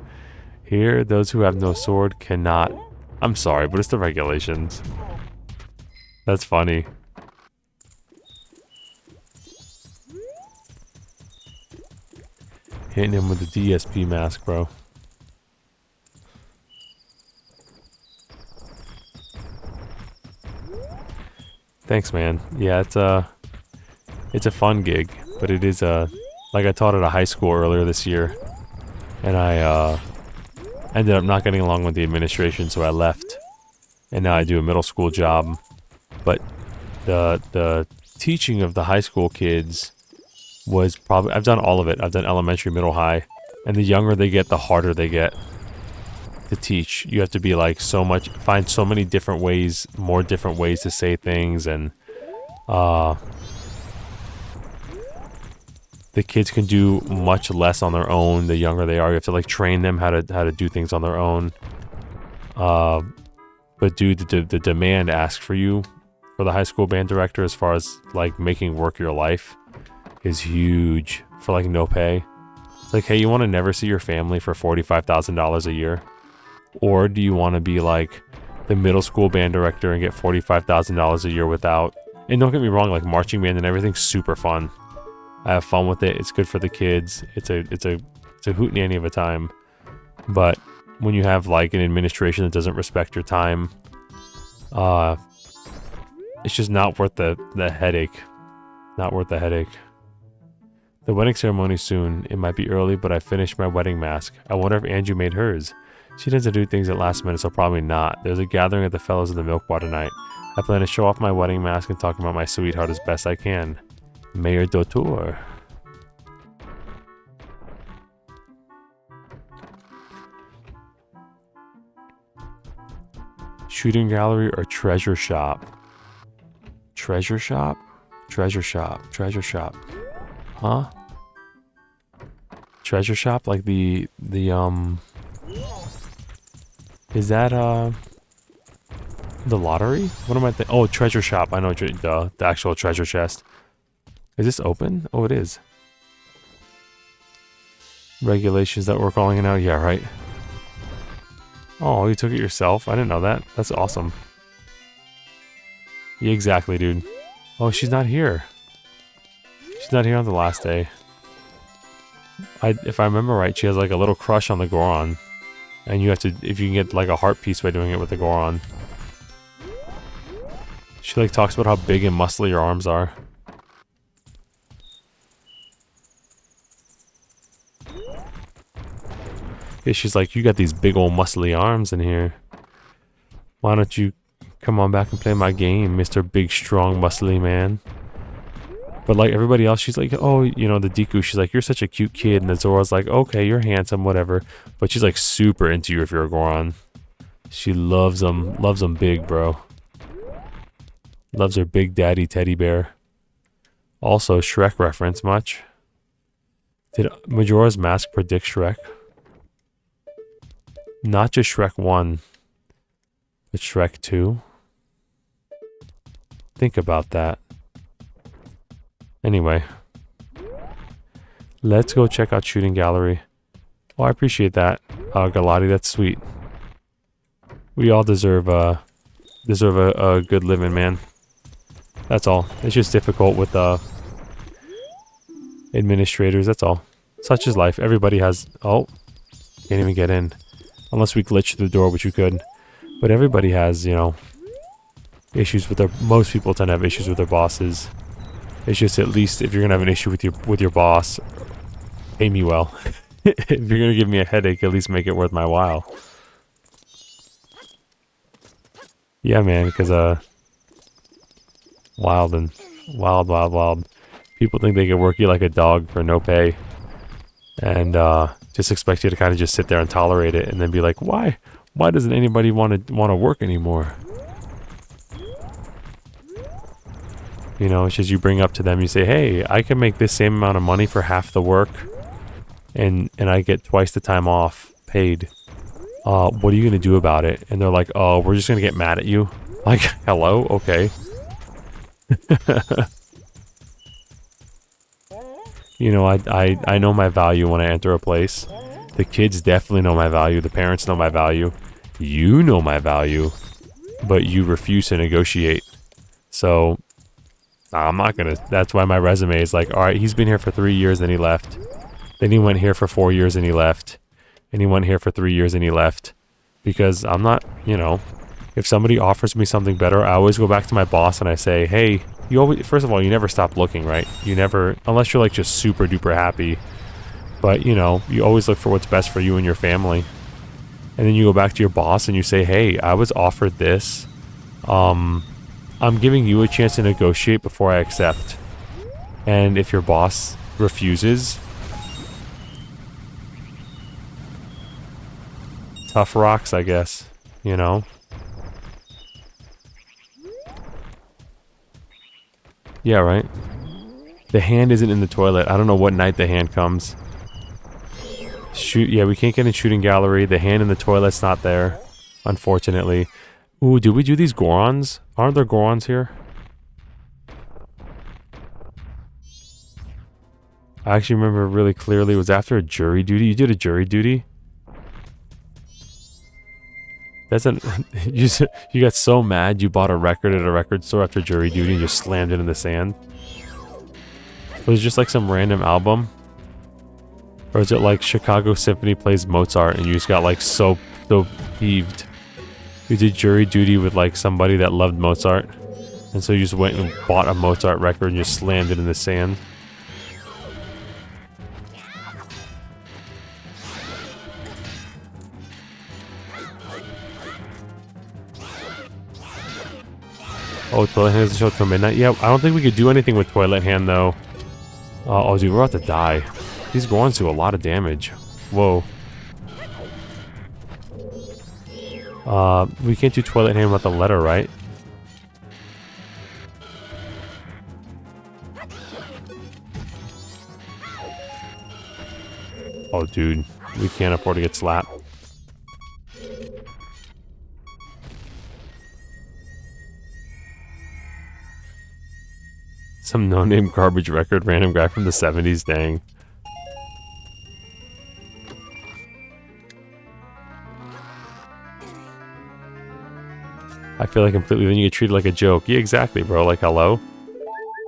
Here, those who have no sword cannot... I'm sorry, but it's the regulations. That's funny. Hitting him with the DSP mask, bro. Thanks, man. Yeah, it's It's a fun gig, but it is like I taught at a high school earlier this year, and I ended up not getting along with the administration, so I left, and now I do a middle school job. But the teaching of the high school kids was probably, I've done all of it. I've done elementary, middle, high, and the younger they get, the harder they get to teach. You have to be like find so many different ways, more different ways to say things, and the kids can do much less on their own the younger they are. You have to like train them how to do things on their own. But dude, the demand asked for you for the high school band director, as far as like making work your life, is huge for like no pay. It's like, hey, you want to never see your family for $45,000 a year? Or do you want to be like the middle school band director and get $45,000 a year without? And don't get me wrong, like marching band and everything's super fun. I have fun with it. It's good for the kids. It's a hootenanny of a time. But when you have like an administration that doesn't respect your time, it's just not worth the headache. Not worth the headache. The wedding ceremony soon. It might be early, but I finished my wedding mask. I wonder if Angie made hers. She tends to do things at last minute, so probably not. There's a gathering at the Fellows of the Milk Bar tonight. I plan to show off my wedding mask and talk about my sweetheart as best I can. Mayor Dauteur. Shooting gallery or treasure shop? Treasure shop? Treasure shop. Treasure shop. Huh? Treasure shop? Like the is that, the lottery? What am I thinking? Oh, treasure shop. I know, the actual treasure chest. Is this open? Oh, it is. Regulations that we're calling it out? Yeah, right. Oh, you took it yourself? I didn't know that. That's awesome. Yeah, exactly, dude. Oh, she's not here. She's not here on the last day. If I remember right, she has like a little crush on the Goron. And you have to, if you can get like a heart piece by doing it with the Goron. She like talks about how big and muscly your arms are. Yeah, she's like, you got these big old muscly arms in here. Why don't you come on back and play my game, Mr. Big, Strong, Muscly Man? But like everybody else, she's like, oh, you know, the Deku, she's like, you're such a cute kid. And the Zora's like, okay, you're handsome, whatever. But she's like super into you if you're a Goron. She loves them big, bro. Loves her big daddy teddy bear. Also, Shrek reference much? Did Majora's Mask predict Shrek? Not just Shrek 1, but Shrek 2? Think about that. Anyway. Let's go check out Shooting Gallery. Oh, I appreciate that. Galati, that's sweet. We all deserve a good living, man. That's all. It's just difficult with administrators, that's all. Such is life. Everybody has... Oh, can't even get in. Unless we glitch through the door, which we could. But everybody has, you know, issues with their... Most people tend to have issues with their bosses. It's just, at least if you're gonna have an issue with your boss, pay me well. If you're gonna give me a headache, at least make it worth my while. Yeah, man, because wild. People think they can work you like a dog for no pay, and just expect you to kind of just sit there and tolerate it, and then be like, why doesn't anybody want to work anymore? You know, it's just you bring up to them, you say, hey, I can make this same amount of money for half the work, and I get twice the time off paid. What are you gonna do about it? And they're like, oh, we're just gonna get mad at you. Like, hello? Okay. You know, I know my value when I enter a place. The kids definitely know my value. The parents know my value. You know my value. But you refuse to negotiate. So, I'm not gonna... That's why my resume is like, alright, he's been here for 3 years and he left. Then he went here for 4 years and he left. And he went here for 3 years and he left. Because I'm not, you know... If somebody offers me something better, I always go back to my boss and I say, hey, You always, first of all, you never stop looking, right? You never, unless you're like just super duper happy. But, you know, you always look for what's best for you and your family. And then you go back to your boss and you say, hey, I was offered this. I'm giving you a chance to negotiate before I accept. And if your boss refuses, tough rocks, I guess, you know? Yeah, right? The hand isn't in the toilet. I don't know what night the hand comes. Shoot, yeah, we can't get in shooting gallery. The hand in the toilet's not there, unfortunately. Ooh, did we do these Gorons? Aren't there Gorons here? I actually remember really clearly it was after a jury duty. You did a jury duty? That's an you got so mad you bought a record at a record store after jury duty and just slammed it in the sand. Was it just like some random album? Or is it like Chicago Symphony plays Mozart and you just got like so peeved? You did jury duty with like somebody that loved Mozart. And so you just went and bought a Mozart record and just slammed it in the sand. Oh, Toilet Hand doesn't show till midnight? Yeah, I don't think we could do anything with Toilet Hand though. Oh dude, we're about to die. These Gorons do a lot of damage. Whoa. We can't do Toilet Hand without the letter, right? Oh, dude. We can't afford to get slapped. Some no-name garbage record, random guy from the 70s, dang. I feel like completely, then you get treated like a joke. Yeah, exactly, bro. Like, hello?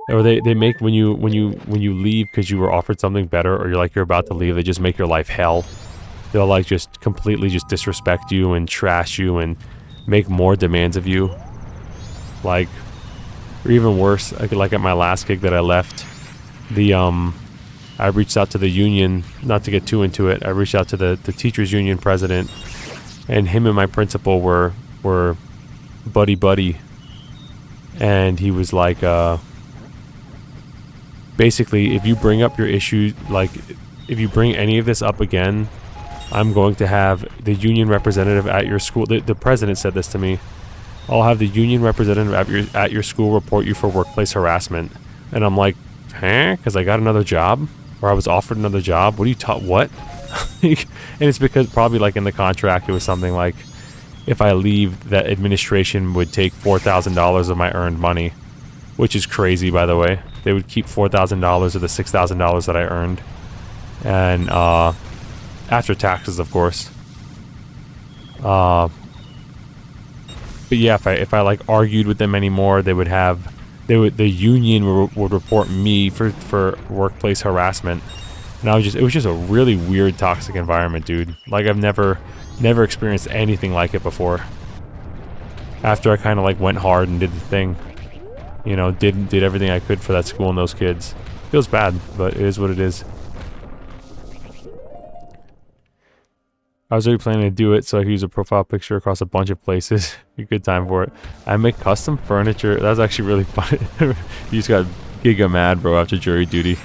Or they make when you leave because you were offered something better, or you're about to leave, they just make your life hell. They'll like just completely just disrespect you and trash you and make more demands of you. Like, or even worse, like at my last gig that I left, I reached out to the union, not to get too into it, I reached out to the teachers union president, and him and my principal were buddy, and he was like, basically, if you bring up your issue, like, if you bring any of this up again, I'm going to have the union representative at your school, the president said this to me, I'll have the union representative at your school report you for workplace harassment. And I'm like, huh? Because I got another job? Or I was offered another job? What are you what? And it's because probably like in the contract it was something like, if I leave, that administration would take $4,000 of my earned money. Which is crazy, by the way. They would keep $4,000 of the $6,000 that I earned. And, after taxes, of course. But yeah, if I like argued with them anymore, the union would report me for workplace harassment. And it was just a really weird, toxic environment, dude. Like, I've never experienced anything like it before. After I kind of like went hard and did the thing, you know, did everything I could for that school and those kids. Feels bad, but it is what it is. I was already planning to do it so I could use a profile picture across a bunch of places. A good time for it. I make custom furniture. That was actually really funny. You just got giga mad, bro, after jury duty.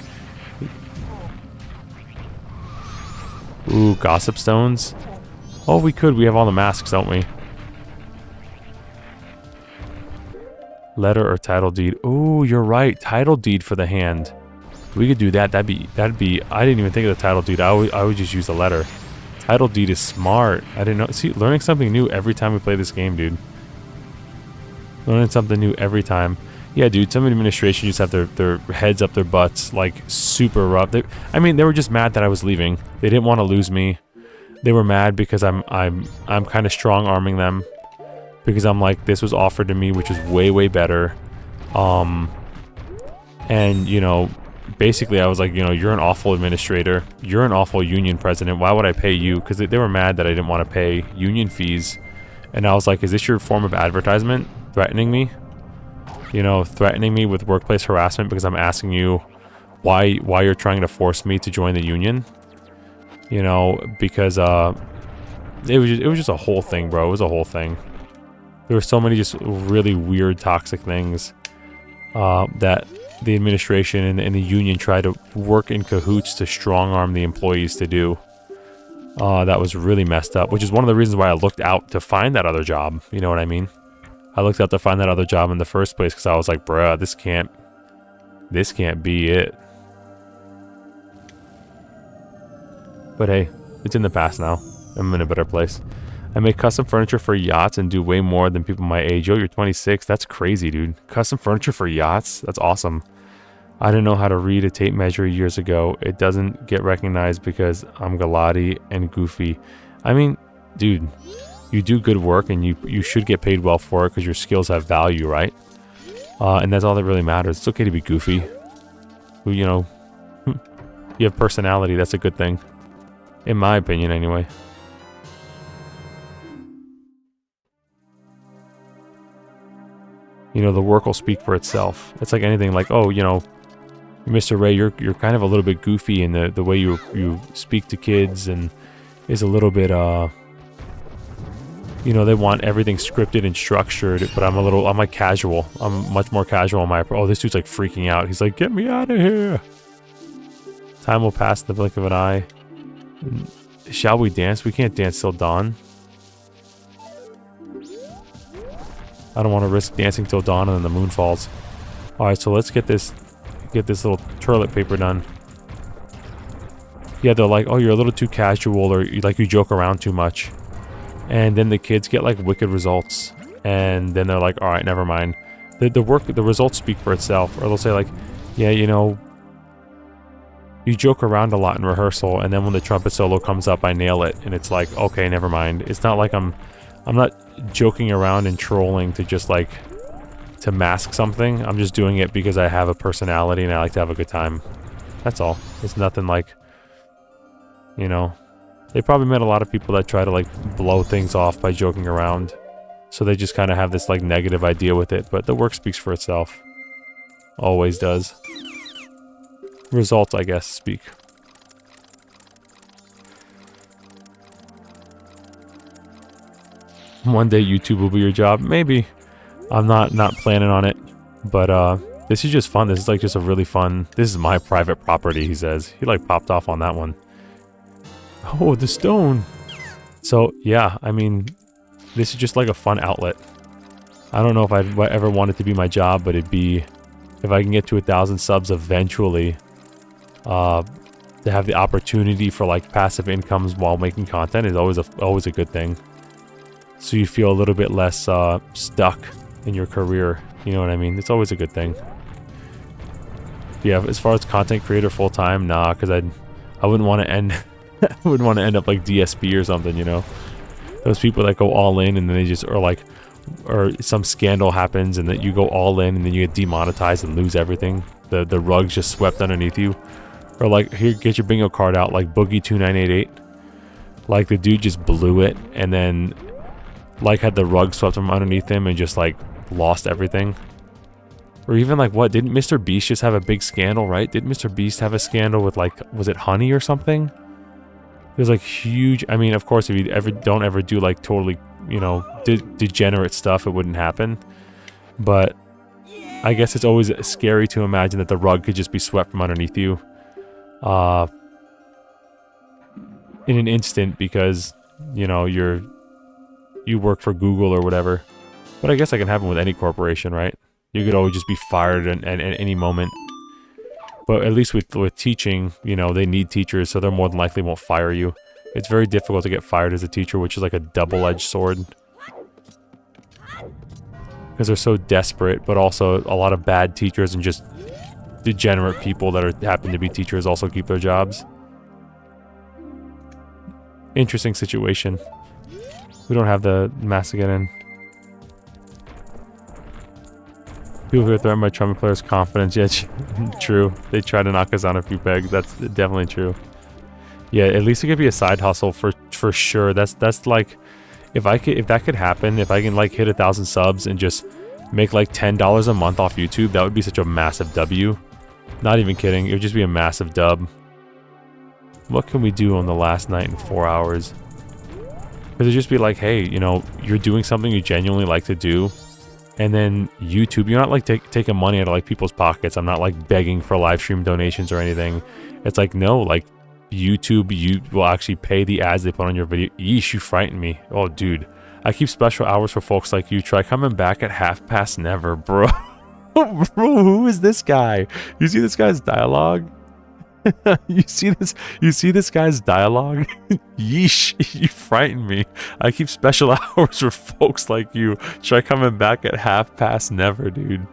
Ooh, gossip stones. Oh, we could. We have all the masks, don't we? Letter or title deed. Ooh, you're right. Title deed for the hand. We could do that. That'd be. I didn't even think of the title deed. I would just use the letter. Title deed is smart. I didn't know. See, learning something new every time we play this game, dude. Learning something new every time. Yeah, dude, some administration just have their heads up their butts, like, super rough. They were just mad that I was leaving. They didn't want to lose me. They were mad because I'm kind of strong-arming them. Because I'm like, this was offered to me, which was way, way better. And, you know, basically I was like, you know, you're an awful administrator. You're an awful union president. Why would I pay you? Because they were mad that I didn't want to pay union fees. And I was like, is this your form of advertisement? Threatening me? you know, threatening me with workplace harassment because I'm asking you why you're trying to force me to join the union. You know, because it was just a whole thing, bro. It was a whole thing. There were so many just really weird, toxic things that the administration and the union tried to work in cahoots to strong-arm the employees to do. That was really messed up, which is one of the reasons why I looked out to find that other job. You know what I mean? I looked out to find that other job in the first place because I was like, bruh, this can't be it. But hey, it's in the past now. I'm in a better place. I make custom furniture for yachts and do way more than people my age. Yo, you're 26. That's crazy, dude. Custom furniture for yachts? That's awesome. I didn't know how to read a tape measure years ago. It doesn't get recognized because I'm Galati and goofy. I mean, dude, you do good work and you should get paid well for it because your skills have value, right? And that's all that really matters. It's okay to be goofy. You know, you have personality. That's a good thing. In my opinion, anyway. You know, the work will speak for itself. It's like anything, like, oh, you know, Mr. Ray, you're kind of a little bit goofy in the way you speak to kids, and is a little bit, you know, they want everything scripted and structured, but I'm like casual. I'm much more casual on my, oh, this dude's like freaking out. He's like, get me out of here. Time will pass in the blink of an eye. Shall we dance? We can't dance till dawn. I don't want to risk dancing till dawn and then the moon falls. Alright, so let's get this little toilet paper done. Yeah, they're like, oh, you're a little too casual, or you joke around too much. And then the kids get like wicked results. And then they're like, alright, never mind. The results speak for itself. Or they'll say like, yeah, you know, you joke around a lot in rehearsal, and then when the trumpet solo comes up, I nail it. And it's like, okay, never mind. It's not like I'm not joking around and trolling to just like to mask something. I'm just doing it because I have a personality and I like to have a good time. That's all. It's nothing like, you know, they probably met a lot of people that try to like blow things off by joking around. So they just kind of have this like negative idea with it, but the work speaks for itself. Always does. Results, I guess, speak. One day YouTube will be your job. Maybe. I'm not planning on it. But this is just fun. This is like just a really fun... This is my private property, he says. He like popped off on that one. Oh, the stone. So, yeah, I mean, this is just like a fun outlet. I don't know if I'd ever want it to be my job, but it'd be... If I can get to 1,000 subs eventually, to have the opportunity for like passive incomes while making content is always a good thing. So you feel a little bit less stuck in your career. You know what I mean? It's always a good thing. Yeah, as far as content creator full time, nah, because I wouldn't want to end I wouldn't want to end up like DSP or something, you know. Those people that go all in and then they just or some scandal happens and that you go all in and then you get demonetized and lose everything. The rug's just swept underneath you. Or like, here, get your bingo card out, like Boogie2988. Like the dude just blew it and then like had the rug swept from underneath him and just like lost everything. Or even like, what, didn't Mr. Beast just have a big scandal, right? Did Mr. Beast have a scandal with like, was it honey or something? It was like huge. I mean, of course, if you don't ever do like totally, you know, degenerate stuff, it wouldn't happen. But I guess it's always scary to imagine that the rug could just be swept from underneath you in an instant because, you know, you work for Google or whatever. But I guess that can happen with any corporation, right? You could always just be fired at any moment. But at least with teaching, you know, they need teachers, so they're more than likely won't fire you. It's very difficult to get fired as a teacher, which is like a double-edged sword. Because they're so desperate, but also a lot of bad teachers and just degenerate people that happen to be teachers also keep their jobs. Interesting situation. We don't have the mask to get in. People who threaten my trumpet player's confidence. Yeah, true. They try to knock us down a few pegs. That's definitely true. Yeah, at least it could be a side hustle for sure. That's like, if that could happen, if I can like hit 1,000 subs and just make like $10 a month off YouTube, that would be such a massive W. Not even kidding. It would just be a massive dub. What can we do on the last night in 4 hours? Because it'd just be like, hey, you know, you're doing something you genuinely like to do. And then YouTube, you're not like taking money out of like people's pockets. I'm not like begging for live stream donations or anything. It's like, no, like YouTube, you will actually pay the ads they put on your video. Yeesh, you frighten me. Oh, dude. I keep special hours for folks like you. Try coming back at 1/2 never, bro. Bro, who is this guy? You see this guy's dialogue? You see this guy's dialogue? Yeesh, you frighten me. I keep special hours for folks like you. Try coming back at 1/2 never, dude.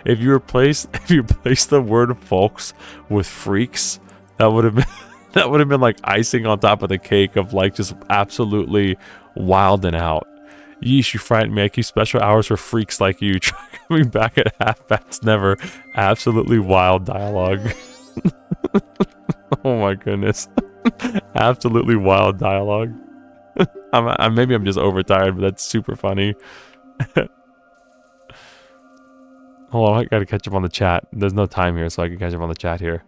If you replace the word folks with freaks, that would have been like icing on top of the cake of like just absolutely wilding out. Yeesh, you frighten me. I keep special hours for freaks like you. Try coming back at 1/2 never. Absolutely wild dialogue. Oh my goodness. Absolutely wild dialogue. Maybe I'm just overtired, but that's super funny. Hold on, I gotta catch up on the chat. There's no time here, so I can catch up on the chat here.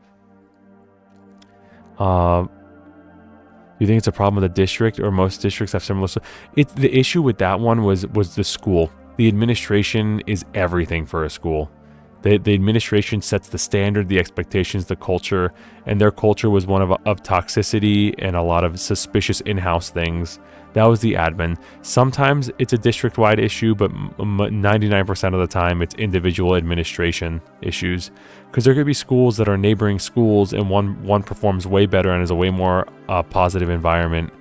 You think it's a problem with the district, or most districts have similar? The issue with that one was the school. The administration is everything for a school. The administration sets the standard, the expectations, the culture, and their culture was one of toxicity and a lot of suspicious in-house things. That was the admin. Sometimes it's a district-wide issue, but 99% of the time it's individual administration issues. Because there could be schools that are neighboring schools, and one performs way better and is a way more positive environment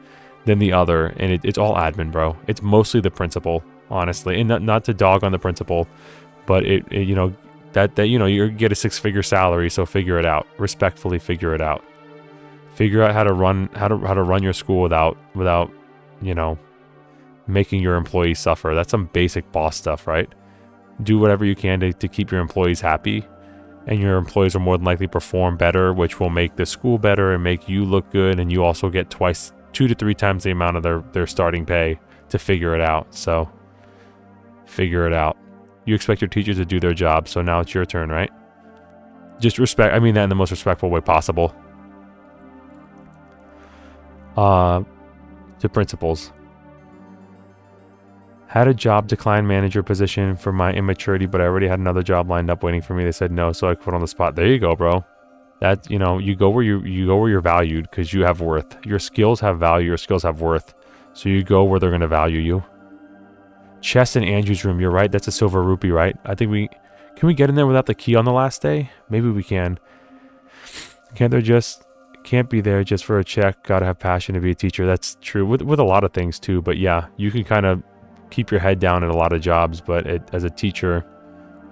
than the other, and it's all admin, bro. It's mostly the principal, honestly, and not to dog on the principal, but it you know. That you know, you get a 6-figure salary, so figure it out. Respectfully figure it out. Figure out how to run your school without you know, making your employees suffer. That's some basic boss stuff, right? Do whatever you can to keep your employees happy, and your employees are more than likely perform better, which will make the school better and make you look good, and you also get 2 to 3 times the amount of their starting pay to figure it out. So figure it out. You expect your teachers to do their job, so now it's your turn, right? Just respect. I mean that in the most respectful way possible. To principals. Had a job decline manager position for my immaturity, but I already had another job lined up waiting for me. They said no, so I quit on the spot. There you go, bro. That, you know, you go where you're valued, because you have worth. Your skills have value. Your skills have worth. So you go where they're going to value you. Chest in Andrew's room, you're right, that's a silver rupee, right? I think can we get in there without the key on the last day? Maybe we can. Can't be there just for a check. Gotta have passion to be a teacher. That's true with a lot of things too, but yeah, you can kind of keep your head down in a lot of jobs, but as a teacher,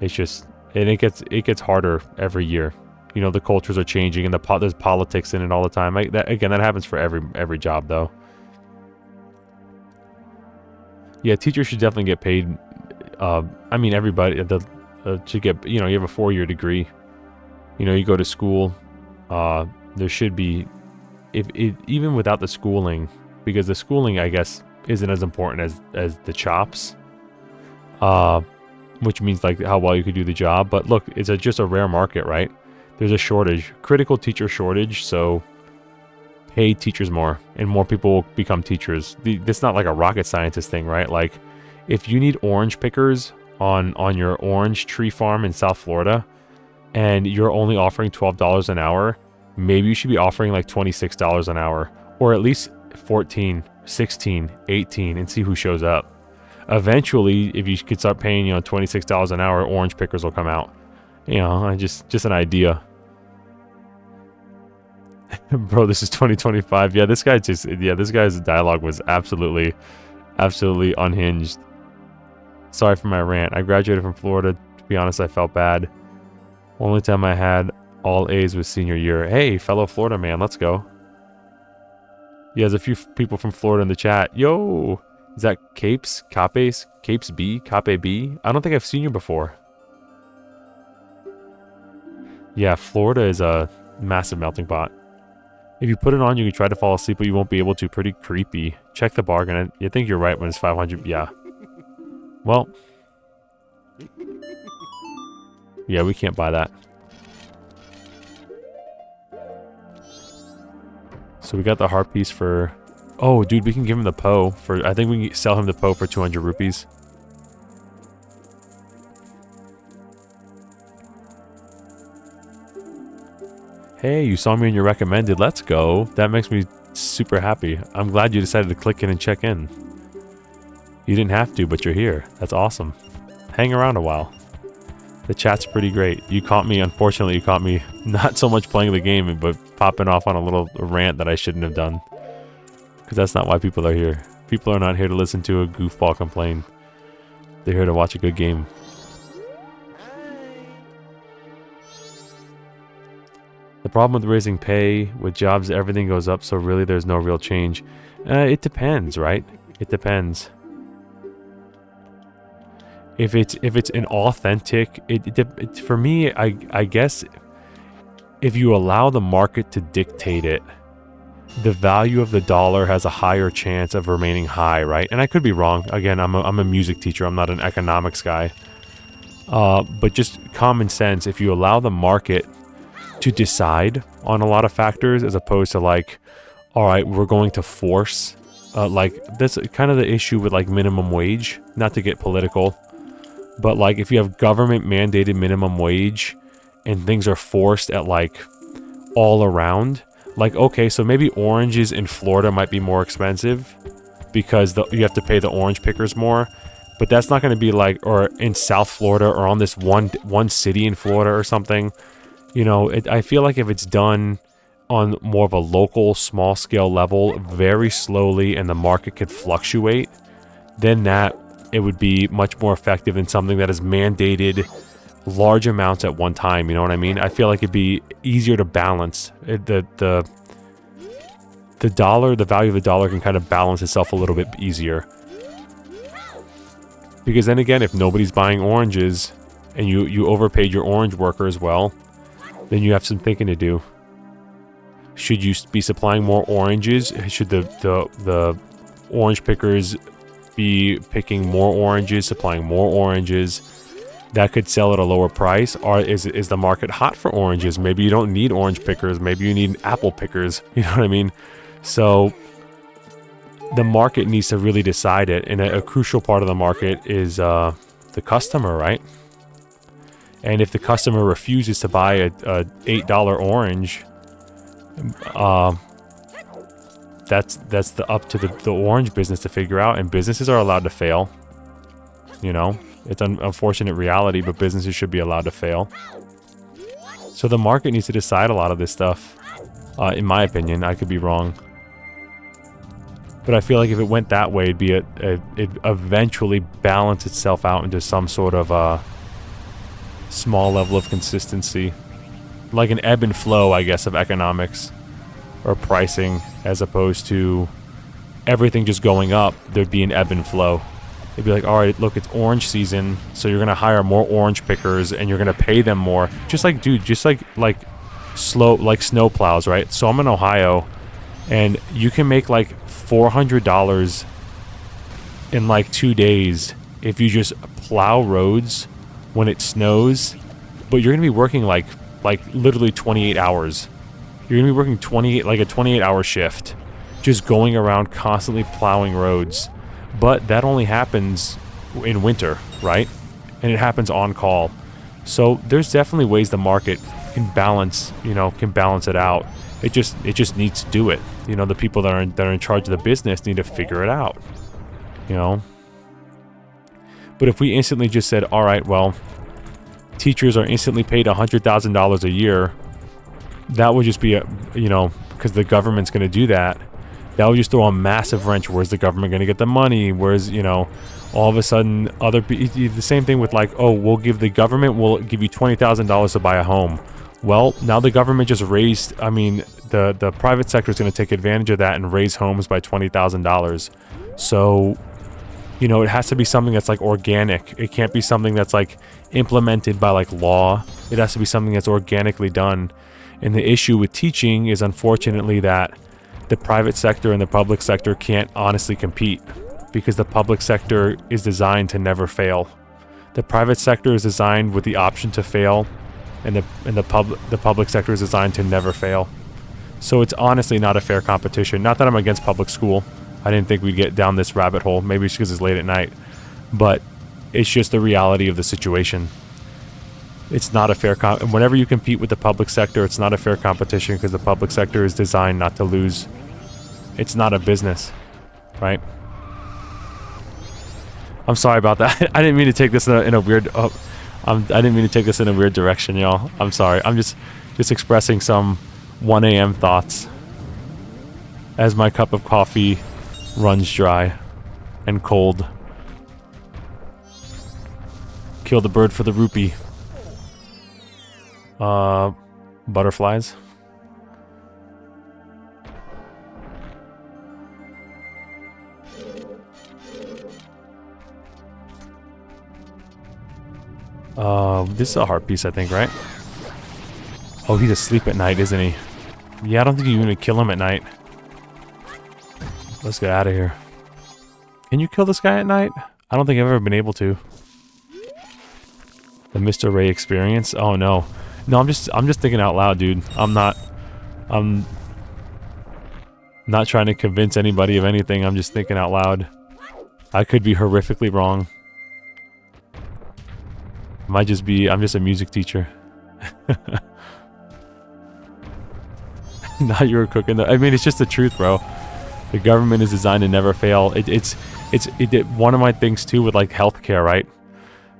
it's just, and it gets harder every year. You know, the cultures are changing, and there's politics in it all the time. That happens for every job though. Yeah, teachers should definitely get paid. I mean, everybody should get. You know, you have a 4-year degree. You know, you go to school. There should be, even without the schooling, because the schooling, I guess, isn't as important as the chops. Which means like how well you could do the job. But look, it's just a rare market, right? There's a shortage, critical teacher shortage. So pay teachers more, and more people will become teachers. It's not like a rocket scientist thing, right? Like, if you need orange pickers on your orange tree farm in South Florida, and you're only offering $12 an hour, maybe you should be offering like $26 an hour, or at least 14, 16, 18, and see who shows up. Eventually, if you could start paying, you know, $26 an hour, orange pickers will come out. You know, just an idea. Bro, this is 2025. Yeah, this guy's dialogue was absolutely unhinged. Sorry for my rant. I graduated from Florida. To be honest, I felt bad. Only time I had all A's was senior year. Hey, fellow Florida man, let's go. Yeah, there's a few people from Florida in the chat. Yo, is that Capes? Capes B? Cape B? I don't think I've seen you before. Yeah, Florida is a massive melting pot. If you put it on, you can try to fall asleep, but you won't be able to. Pretty creepy. Check the bargain. I think you're right when it's 500. Yeah. Well, Yeah, we can't buy that. So we got the heart piece for... Oh, dude, we can give him the Poe for... I think we can sell him the Poe for 200 rupees. Hey, you saw me in your recommended. Let's go. That makes me super happy. I'm glad you decided to click in and check in. You didn't have to, but you're here. That's awesome. Hang around a while. The chat's pretty great. You caught me, unfortunately, you caught me not so much playing the game, but popping off on a little rant that I shouldn't have done. Because that's not why people are here. People are not here to listen to a goofball complain. They're here to watch a good game. The problem with raising pay, with jobs, everything goes up, so really there's no real change. It depends, right? It depends. If it's an authentic, for me, I guess if you allow the market to dictate it, the value of the dollar has a higher chance of remaining high, right? And I could be wrong. Again, I'm a music teacher. I'm not an economics guy. But just common sense, if you allow the market to decide on a lot of factors as opposed to like, all right, we're going to force, like that's kind of the issue with like minimum wage, not to get political, but like if you have government mandated minimum wage and things are forced at like all around, like, okay, so maybe oranges in Florida might be more expensive because you have to pay the orange pickers more, but that's not going to be like, or in South Florida or on this one city in Florida or something. You know, I feel like if it's done on more of a local, small-scale level, very slowly, and the market could fluctuate, then it would be much more effective than something that is mandated large amounts at one time, you know what I mean? I feel like it'd be easier to balance. The dollar, the value of the dollar can kind of balance itself a little bit easier. Because then again, if nobody's buying oranges, and you overpaid your orange worker as well, then you have some thinking to do. Should you be supplying more oranges? Should the orange pickers be picking more oranges, supplying more oranges? That could sell at a lower price. Or is the market hot for oranges? Maybe you don't need orange pickers. Maybe you need apple pickers. You know what I mean? So the market needs to really decide it. And a crucial part of the market is the customer, right? And if the customer refuses to buy a $8 orange, that's up to the orange business to figure out. And businesses are allowed to fail. You know, it's an unfortunate reality, but businesses should be allowed to fail. So the market needs to decide a lot of this stuff. In my opinion, I could be wrong. But I feel like if it went that way, it'd eventually balance itself out into some sort of small level of consistency, like an ebb and flow, I guess, of economics or pricing, as opposed to everything just going up. There'd be an ebb and flow. It'd be like, all right, look, it's orange season, so you're gonna hire more orange pickers and you're gonna pay them more. Just like, dude, just like snow plows, right? So I'm in Ohio, and you can make like $400 in like 2 days if you just plow roads when it snows, but you're gonna be working like literally 28 hours. You're gonna be working 28-hour shift, just going around constantly plowing roads. But that only happens in winter, right? And it happens on call. So there's definitely ways the market can balance it out. It just needs to do it. You know, the people that are in charge of the business need to figure it out. You know. But if we instantly just said, all right, well, teachers are instantly paid $100,000 a year, that would just be because the government's going to do that. That would just throw a massive wrench. Where's the government going to get the money? Where's, all of a sudden the same thing with like, oh, we'll give you $20,000 to buy a home. Well, now the government just raised, the private sector is going to take advantage of that and raise homes by $20,000. So, it has to be something that's like organic. It can't be something that's like implemented by like law. It has to be something that's organically done. And the issue with teaching is unfortunately that the private sector and the public sector can't honestly compete, because the public sector is designed to never fail. The private sector is designed with the option to fail, and the public sector is designed to never fail. So it's honestly not a fair competition. Not that I'm against public school. I didn't think we'd get down this rabbit hole. Maybe it's because it's late at night. But it's just the reality of the situation. It's not a fair whenever you compete with the public sector, it's not a fair competition because the public sector is designed not to lose. It's not a business, right? I'm sorry about that. I didn't mean to take this in a weird. I didn't mean to take this in a weird direction, y'all. I'm sorry. I'm just expressing some 1 a.m. thoughts as my cup of coffee runs dry and cold. Kill the bird for the rupee. Butterflies. This is a heart piece, I think, right? Oh, he's asleep at night, isn't he? Yeah, I don't think you're gonna kill him at night. Let's get out of here. Can you kill this guy at night? I don't think I've ever been able to. The Mr. Ray experience? Oh no. No, I'm just thinking out loud, dude. I'm not trying to convince anybody of anything. I'm just thinking out loud. I could be horrifically wrong. Might just be, I'm just a music teacher. Now you're cooking the, I mean, it's just the truth, bro. The government is designed to never fail. It's one of my things too with like healthcare, right?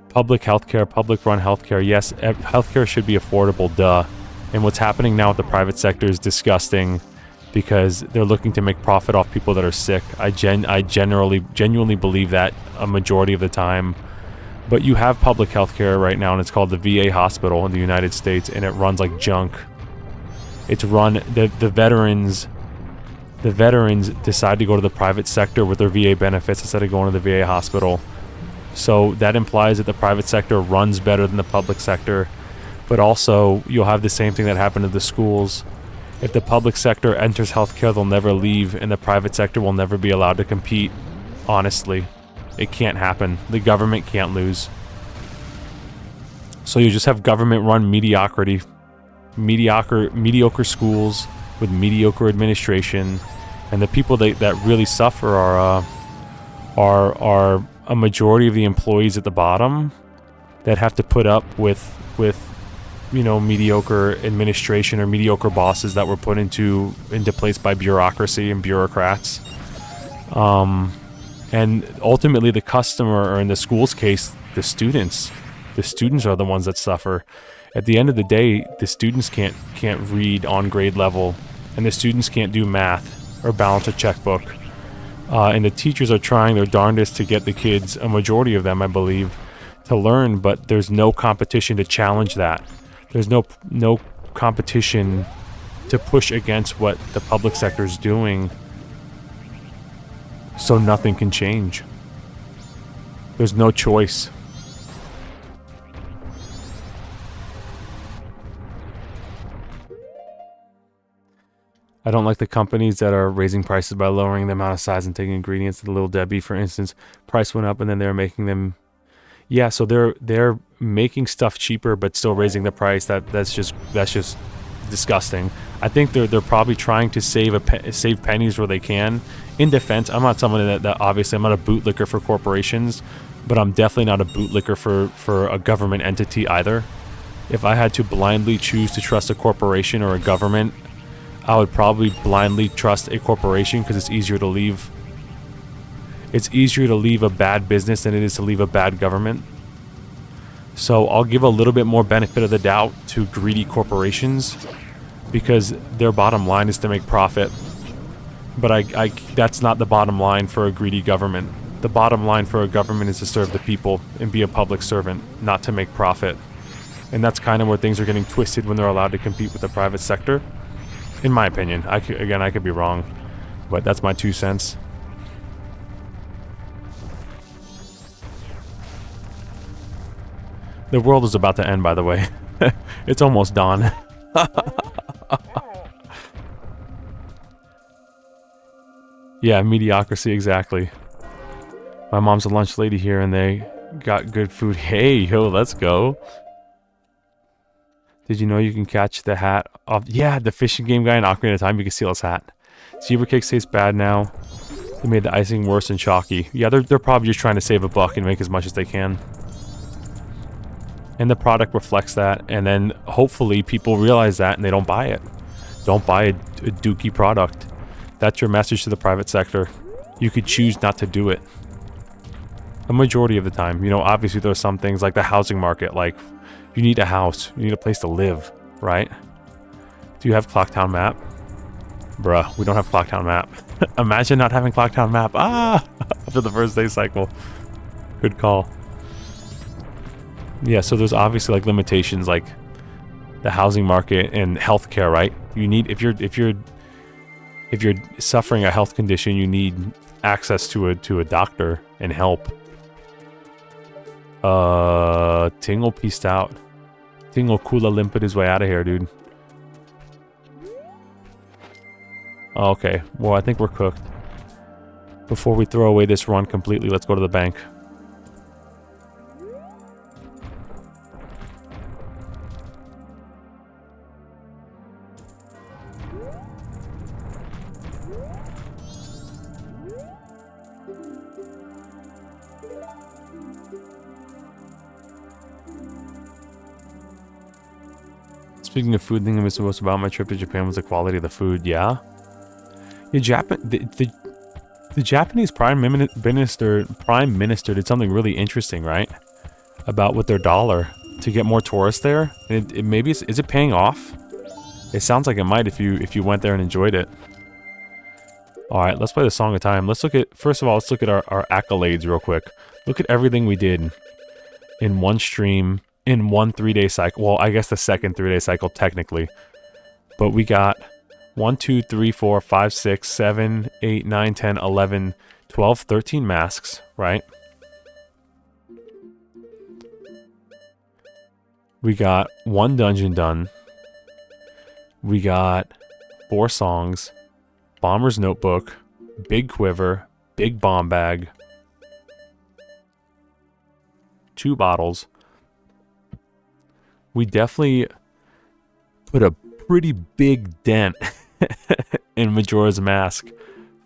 Public healthcare, public run healthcare. Yes, healthcare should be affordable, duh. And what's happening now with the private sector is disgusting because they're looking to make profit off people that are sick. I genuinely believe that a majority of the time. But you have public healthcare right now, and it's called the VA hospital in the United States, and it runs like junk. It's run, the veterans decide to go to the private sector with their VA benefits instead of going to the VA hospital. So that implies that the private sector runs better than the public sector. But also, you'll have the same thing that happened to the schools. If the public sector enters healthcare, they'll never leave, and the private sector will never be allowed to compete. Honestly. It can't happen. The government can't lose. So you just have government-run mediocrity. Mediocre schools with mediocre administration. And the people that really suffer are a majority of the employees at the bottom that have to put up with you know, mediocre administration or mediocre bosses that were put into place by bureaucracy and bureaucrats. And ultimately the customer, or in the school's case, the students are the ones that suffer. At the end of the day, the students can't read on grade level, and the students can't do math or balance a checkbook. And the teachers are trying their darndest to get the kids, a majority of them, I believe, to learn, but there's no competition to challenge that. There's no competition to push against what the public sector is doing. So nothing can change. There's no choice. I don't like the companies that are raising prices by lowering the amount of size and taking ingredients. The Little Debbie, for instance, price went up and then they're making them. Yeah, so they're making stuff cheaper but still raising the price. That's just disgusting. I think they're probably trying to save pennies where they can. In defense, I'm not someone that obviously I'm not a bootlicker for corporations, but I'm definitely not a bootlicker for a government entity either. If I had to blindly choose to trust a corporation or a government, I would probably blindly trust a corporation because it's easier to leave. It's easier to leave a bad business than it is to leave a bad government. So I'll give a little bit more benefit of the doubt to greedy corporations because their bottom line is to make profit. But that's not the bottom line for a greedy government. The bottom line for a government is to serve the people and be a public servant, not to make profit. And that's kind of where things are getting twisted when they're allowed to compete with the private sector. In my opinion. I could be wrong, but that's my 2 cents. The world is about to end, by the way. It's almost dawn. Yeah, mediocrity, exactly. My mom's a lunch lady here, and Got good food. Hey, yo, let's go. Did you know you can catch the hat off? Yeah, the fishing game guy in Ocarina of Time, you can steal his hat. Zebra cakes taste bad now. They made the icing worse and chalky. Yeah, they're probably just trying to save a buck and make as much as they can. And the product reflects that, and then hopefully people realize that and they don't buy it. Don't buy a dookie product. That's your message to the private sector. You could choose not to do it. A majority of the time. You know, obviously there's some things like the housing market, like you need a house, you need a place to live, right? Do you have Clocktown map? Bruh, we don't have Clocktown map. Imagine not having Clocktown map. Ah! After the first day cycle. Good call. Yeah, so there's obviously like limitations like the housing market and healthcare, right? You need if you're suffering a health condition, you need access to a doctor and help. Tingle pieced out. Tingle Kula limped his way out of here, dude. Okay, well I think we're cooked. Before we throw away this run completely, let's go to the bank. Speaking of food, the thing I missed most about my trip to Japan was the quality of the food. Yeah, the Japanese Prime Minister did something really interesting, right? About with their dollar to get more tourists there. And is it paying off? It sounds like it might if you went there and enjoyed it. All right, let's play the Song of Time. Let's look at first of all, let's look at our accolades real quick. Look at everything we did in one stream. In one 3-day cycle. Well, I guess the second 3-day cycle technically. But we got 1, 2, 3, 4, 5, 6, 7, 8, 9, 10, 11, 12, 13 masks, right? We got 1 dungeon done. We got 4 songs. Bomber's Notebook. Big Quiver. Big Bomb Bag. 2 bottles. We definitely put a pretty big dent in Majora's Mask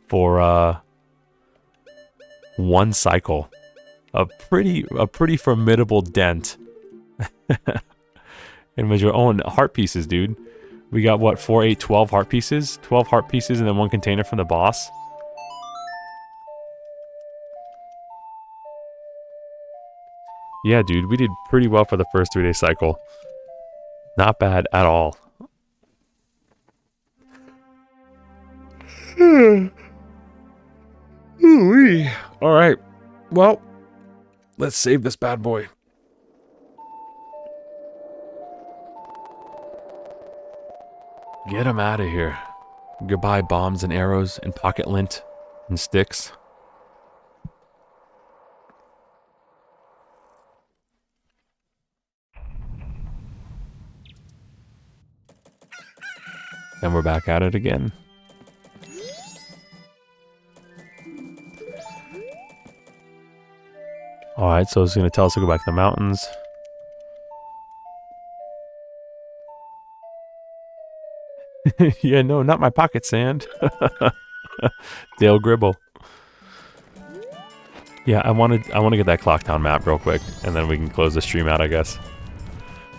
for 1 cycle. A pretty formidable dent in Majora. Oh, and heart pieces, dude. We got what, 4, 8, 12 heart pieces? 12 heart pieces and then 1 container from the boss. Yeah, dude, we did pretty well for the first 3-day cycle. Not bad at all. Alright. Well, let's save this bad boy. Get him out of here. Goodbye, bombs and arrows and pocket lint and sticks. And we're back at it again. Alright, so it's going to tell us to go back to the mountains. Yeah, no, not my pocket sand. Dale Gribble. Yeah, I want to get that Clocktown map real quick, and then we can close the stream out, I guess.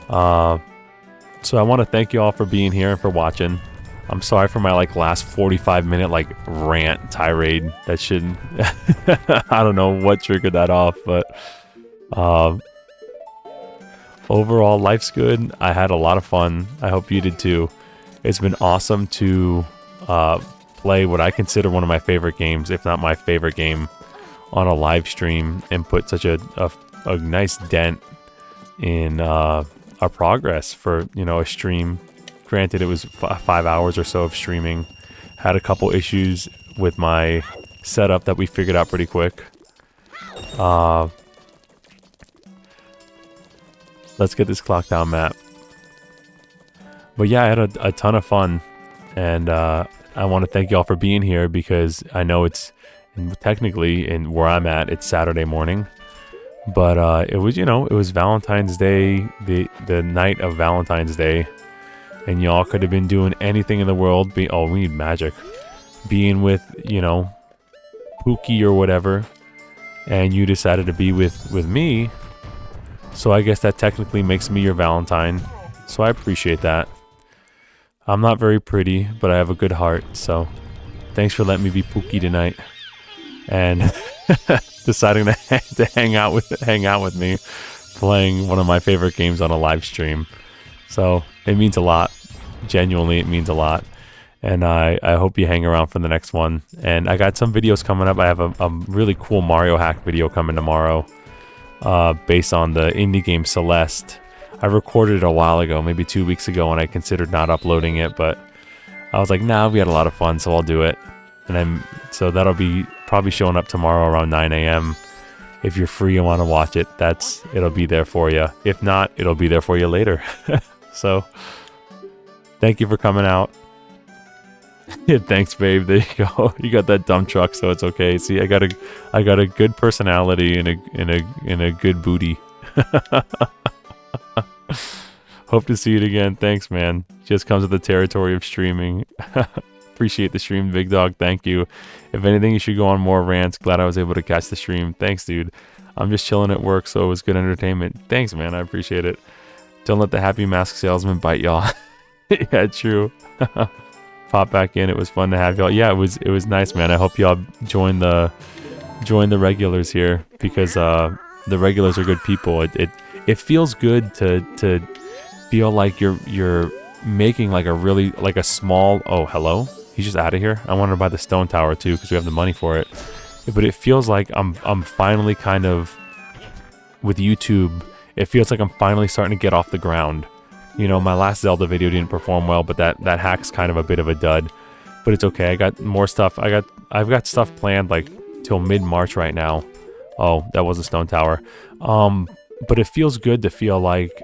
So I want to thank you all for being here and for watching. I'm sorry for my last 45-minute rant tirade. That shouldn't. I don't know what triggered that off, but overall, life's good. I had a lot of fun. I hope you did too. It's been awesome to play what I consider one of my favorite games, if not my favorite game, on a live stream and put such a nice dent in our progress for a stream. Granted, it was 5 hours or so of streaming. Had a couple issues with my setup that we figured out pretty quick. Let's get this Clocktown map. But yeah, I had a ton of fun, and I want to thank y'all for being here because I know it's technically, where I'm at, it's Saturday morning. But it was, it was Valentine's Day, the night of Valentine's Day, and y'all could have been doing anything in the world. Oh, we need magic. Being with, Pookie or whatever, and you decided to be with me. So I guess that technically makes me your Valentine. So I appreciate that. I'm not very pretty, but I have a good heart. So thanks for letting me be Pookie tonight, and deciding to hang out with me, playing one of my favorite games on a live stream. So it means a lot. Genuinely, it means a lot. And I hope you hang around for the next one. And I got some videos coming up. I have a really cool Mario hack video coming tomorrow, based on the indie game Celeste. I recorded it a while ago, maybe 2 weeks ago, and I considered not uploading it, but I was like, nah, we had a lot of fun, so I'll do it. And so that'll be probably showing up tomorrow around 9 a.m. If you're free and want to watch it, it'll be there for you. If not, it'll be there for you later. So thank you for coming out. Yeah, thanks, babe. There you go. You got that dump truck, so it's okay. See, I got a good personality and a good booty. Hope to see it again. Thanks, man. Just comes with the territory of streaming. Appreciate the stream, big dog. Thank you. If anything, you should go on more rants. Glad I was able to catch the stream. Thanks, dude. I'm just chilling at work, so it was good entertainment. Thanks, man. I appreciate it. Don't let the happy mask salesman bite y'all. Yeah, true. Pop back in. It was fun to have y'all. Yeah, it was nice, man. I hope y'all join the regulars here, because the regulars are good people. It feels good to feel like you're making like a small. Oh, hello. He's just out of here. I wanted to buy the stone tower too, because we have the money for it. But it feels like I'm finally kind of, with YouTube, it feels like I'm finally starting to get off the ground. My last Zelda video didn't perform well, but that hack's kind of a bit of a dud. But it's okay. I got more stuff. I've got stuff planned like till mid-March right now. Oh, that was a stone tower. But it feels good to feel like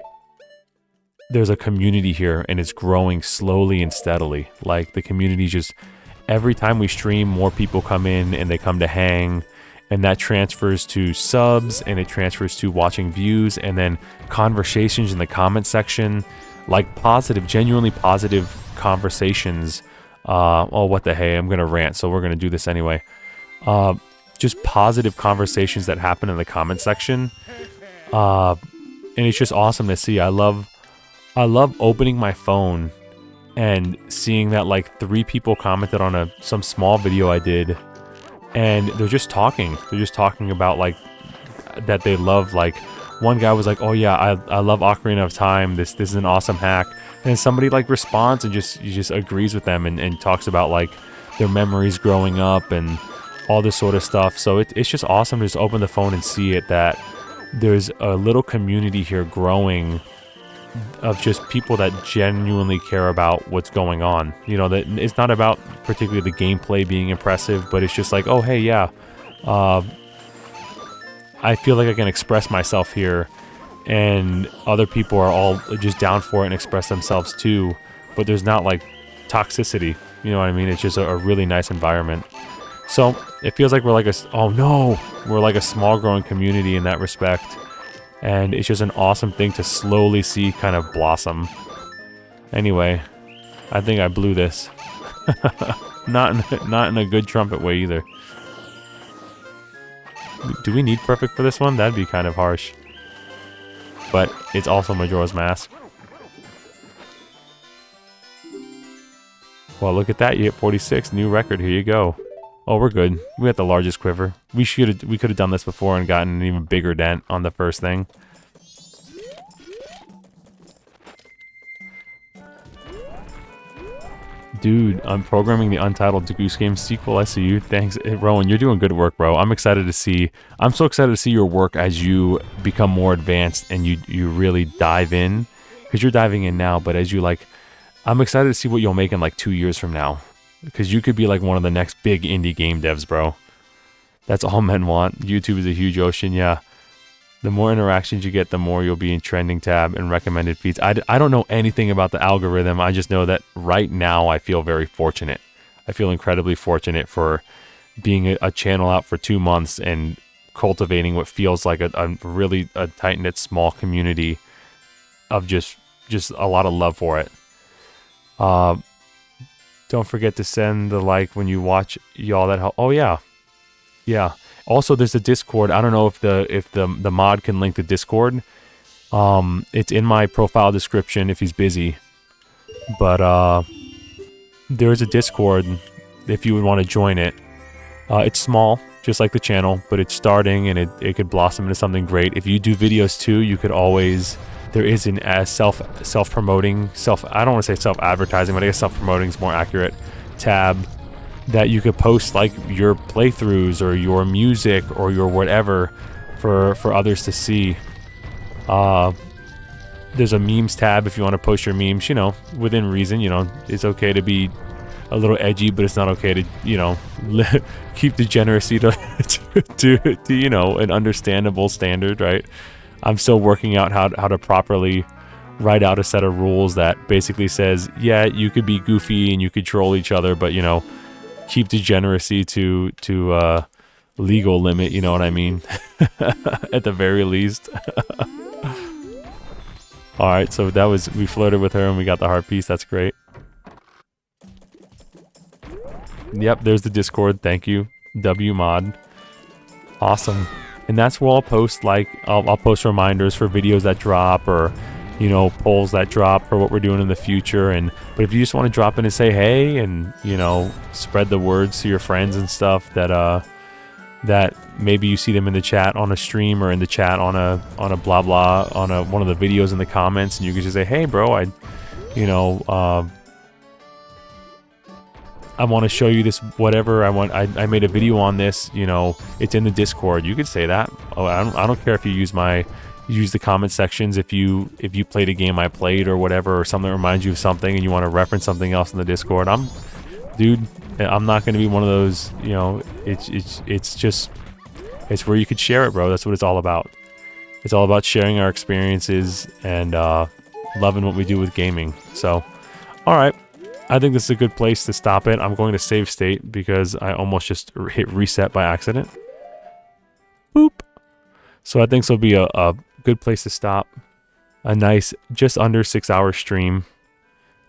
there's a community here, and it's growing slowly and steadily. Like, the community just, every time we stream, more people come in and they come to hang, and that transfers to subs, and it transfers to watching views, and then conversations in the comment section, like genuinely positive conversations. Oh, what the hey, I'm gonna rant, so we're gonna do this anyway. Just positive conversations that happen in the comment section, and it's just awesome to see. I love opening my phone and seeing that like 3 people commented on some small video I did, and they're just talking. They're just talking about like that they love. Like, one guy was like, "Oh yeah, I love Ocarina of Time. This is an awesome hack." And somebody like responds and just agrees with them and talks about like their memories growing up and all this sort of stuff. So it's just awesome to just open the phone and see it, that there's a little community here growing of just people that genuinely care about what's going on. That it's not about particularly the gameplay being impressive, but it's just like, oh hey, yeah, I feel like I can express myself here, and other people are all just down for it and express themselves too, but there's not like toxicity, you know what I mean? It's just a really nice environment. So it feels like we're like we're like a small growing community in that respect. And it's just an awesome thing to slowly see kind of blossom. Anyway, I think I blew this. Not in a good trumpet way either. Do we need perfect for this one? That'd be kind of harsh. But it's also Majora's Mask. Well, look at that. You hit 46. New record. Here you go. Oh, we're good. We got the largest quiver. We could have done this before and gotten an even bigger dent on the first thing. Dude, I'm programming the Untitled Goose Game sequel. I see you. Thanks, Rowan. You're doing good work, bro. I'm so excited to see your work as you become more advanced and you really dive in, because you're diving in now. But as you I'm excited to see what you'll make in like 2 years from now. Because you could be like one of the next big indie game devs, bro. That's all men want. YouTube is a huge ocean, yeah. The more interactions you get, the more you'll be in trending tab and recommended feeds. I don't know anything about the algorithm. I just know that right now I feel very fortunate. I feel incredibly fortunate for being a channel out for 2 months and cultivating what feels like a really a tight-knit small community of just a lot of love for it. Don't forget to send the like when you watch, y'all. That help. Oh yeah. Also, there's a Discord. I don't know if the mod can link the Discord. It's in my profile description if he's busy. But there is a Discord if you would want to join it. It's small, just like the channel, but it's starting and it could blossom into something great. If you do videos too, you could always. There is an self-promoting, I don't want to say self-advertising, but I guess self-promoting is more accurate, tab that you could post like your playthroughs or your music or your whatever for others to see. There's a memes tab if you want to post your memes, you know, within reason. You know, it's okay to be a little edgy, but it's not okay to, you know, keep degeneracy to you know, an understandable standard, right? I'm still working out how to properly write out a set of rules that basically says, yeah, you could be goofy and you could troll each other, but, you know, keep degeneracy to legal limit, you know what I mean? At the very least. Alright, so that was, we flirted with her and we got the heart piece. That's great. Yep, there's the Discord. Thank you, WMod. Awesome. And that's where I'll post, like, I'll post reminders for videos that drop, or, you know, polls that drop for what we're doing in the future. But if you just want to drop in and say hey, and, you know, spread the words to your friends and stuff, that that maybe you see them in the chat on a stream, or in the chat on a blah blah on one of the videos in the comments, and you can just say, hey bro, I want to show you this, whatever. I made a video on this, you know, it's in the Discord. You could say that. Oh, I don't care if you use the comment sections if you played a game I played or whatever, or something that reminds you of something and you want to reference something else in the Discord. I'm not going to be one of those, you know, it's just, it's where you could share it, bro. That's what it's all about. It's all about sharing our experiences and loving what we do with gaming. So, all right. I think this is a good place to stop it. I'm going to save state because I almost just hit reset by accident. Boop. So I think this will be a good place to stop. A nice, just under 6-hour stream.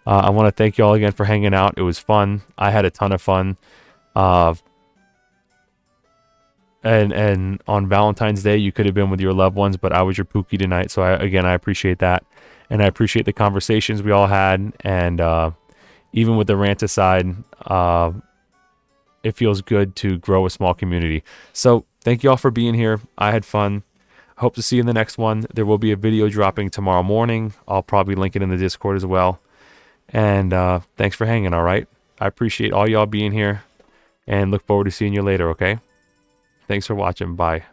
I want to thank you all again for hanging out. It was fun. I had a ton of fun. And on Valentine's Day, you could have been with your loved ones, but I was your Pookie tonight. So I appreciate that. And I appreciate the conversations we all had. And even with the rant aside, it feels good to grow a small community. So thank you all for being here. I had fun. Hope to see you in the next one. There will be a video dropping tomorrow morning. I'll probably link it in the Discord as well. And thanks for hanging, all right? I appreciate all y'all being here and look forward to seeing you later, okay? Thanks for watching. Bye.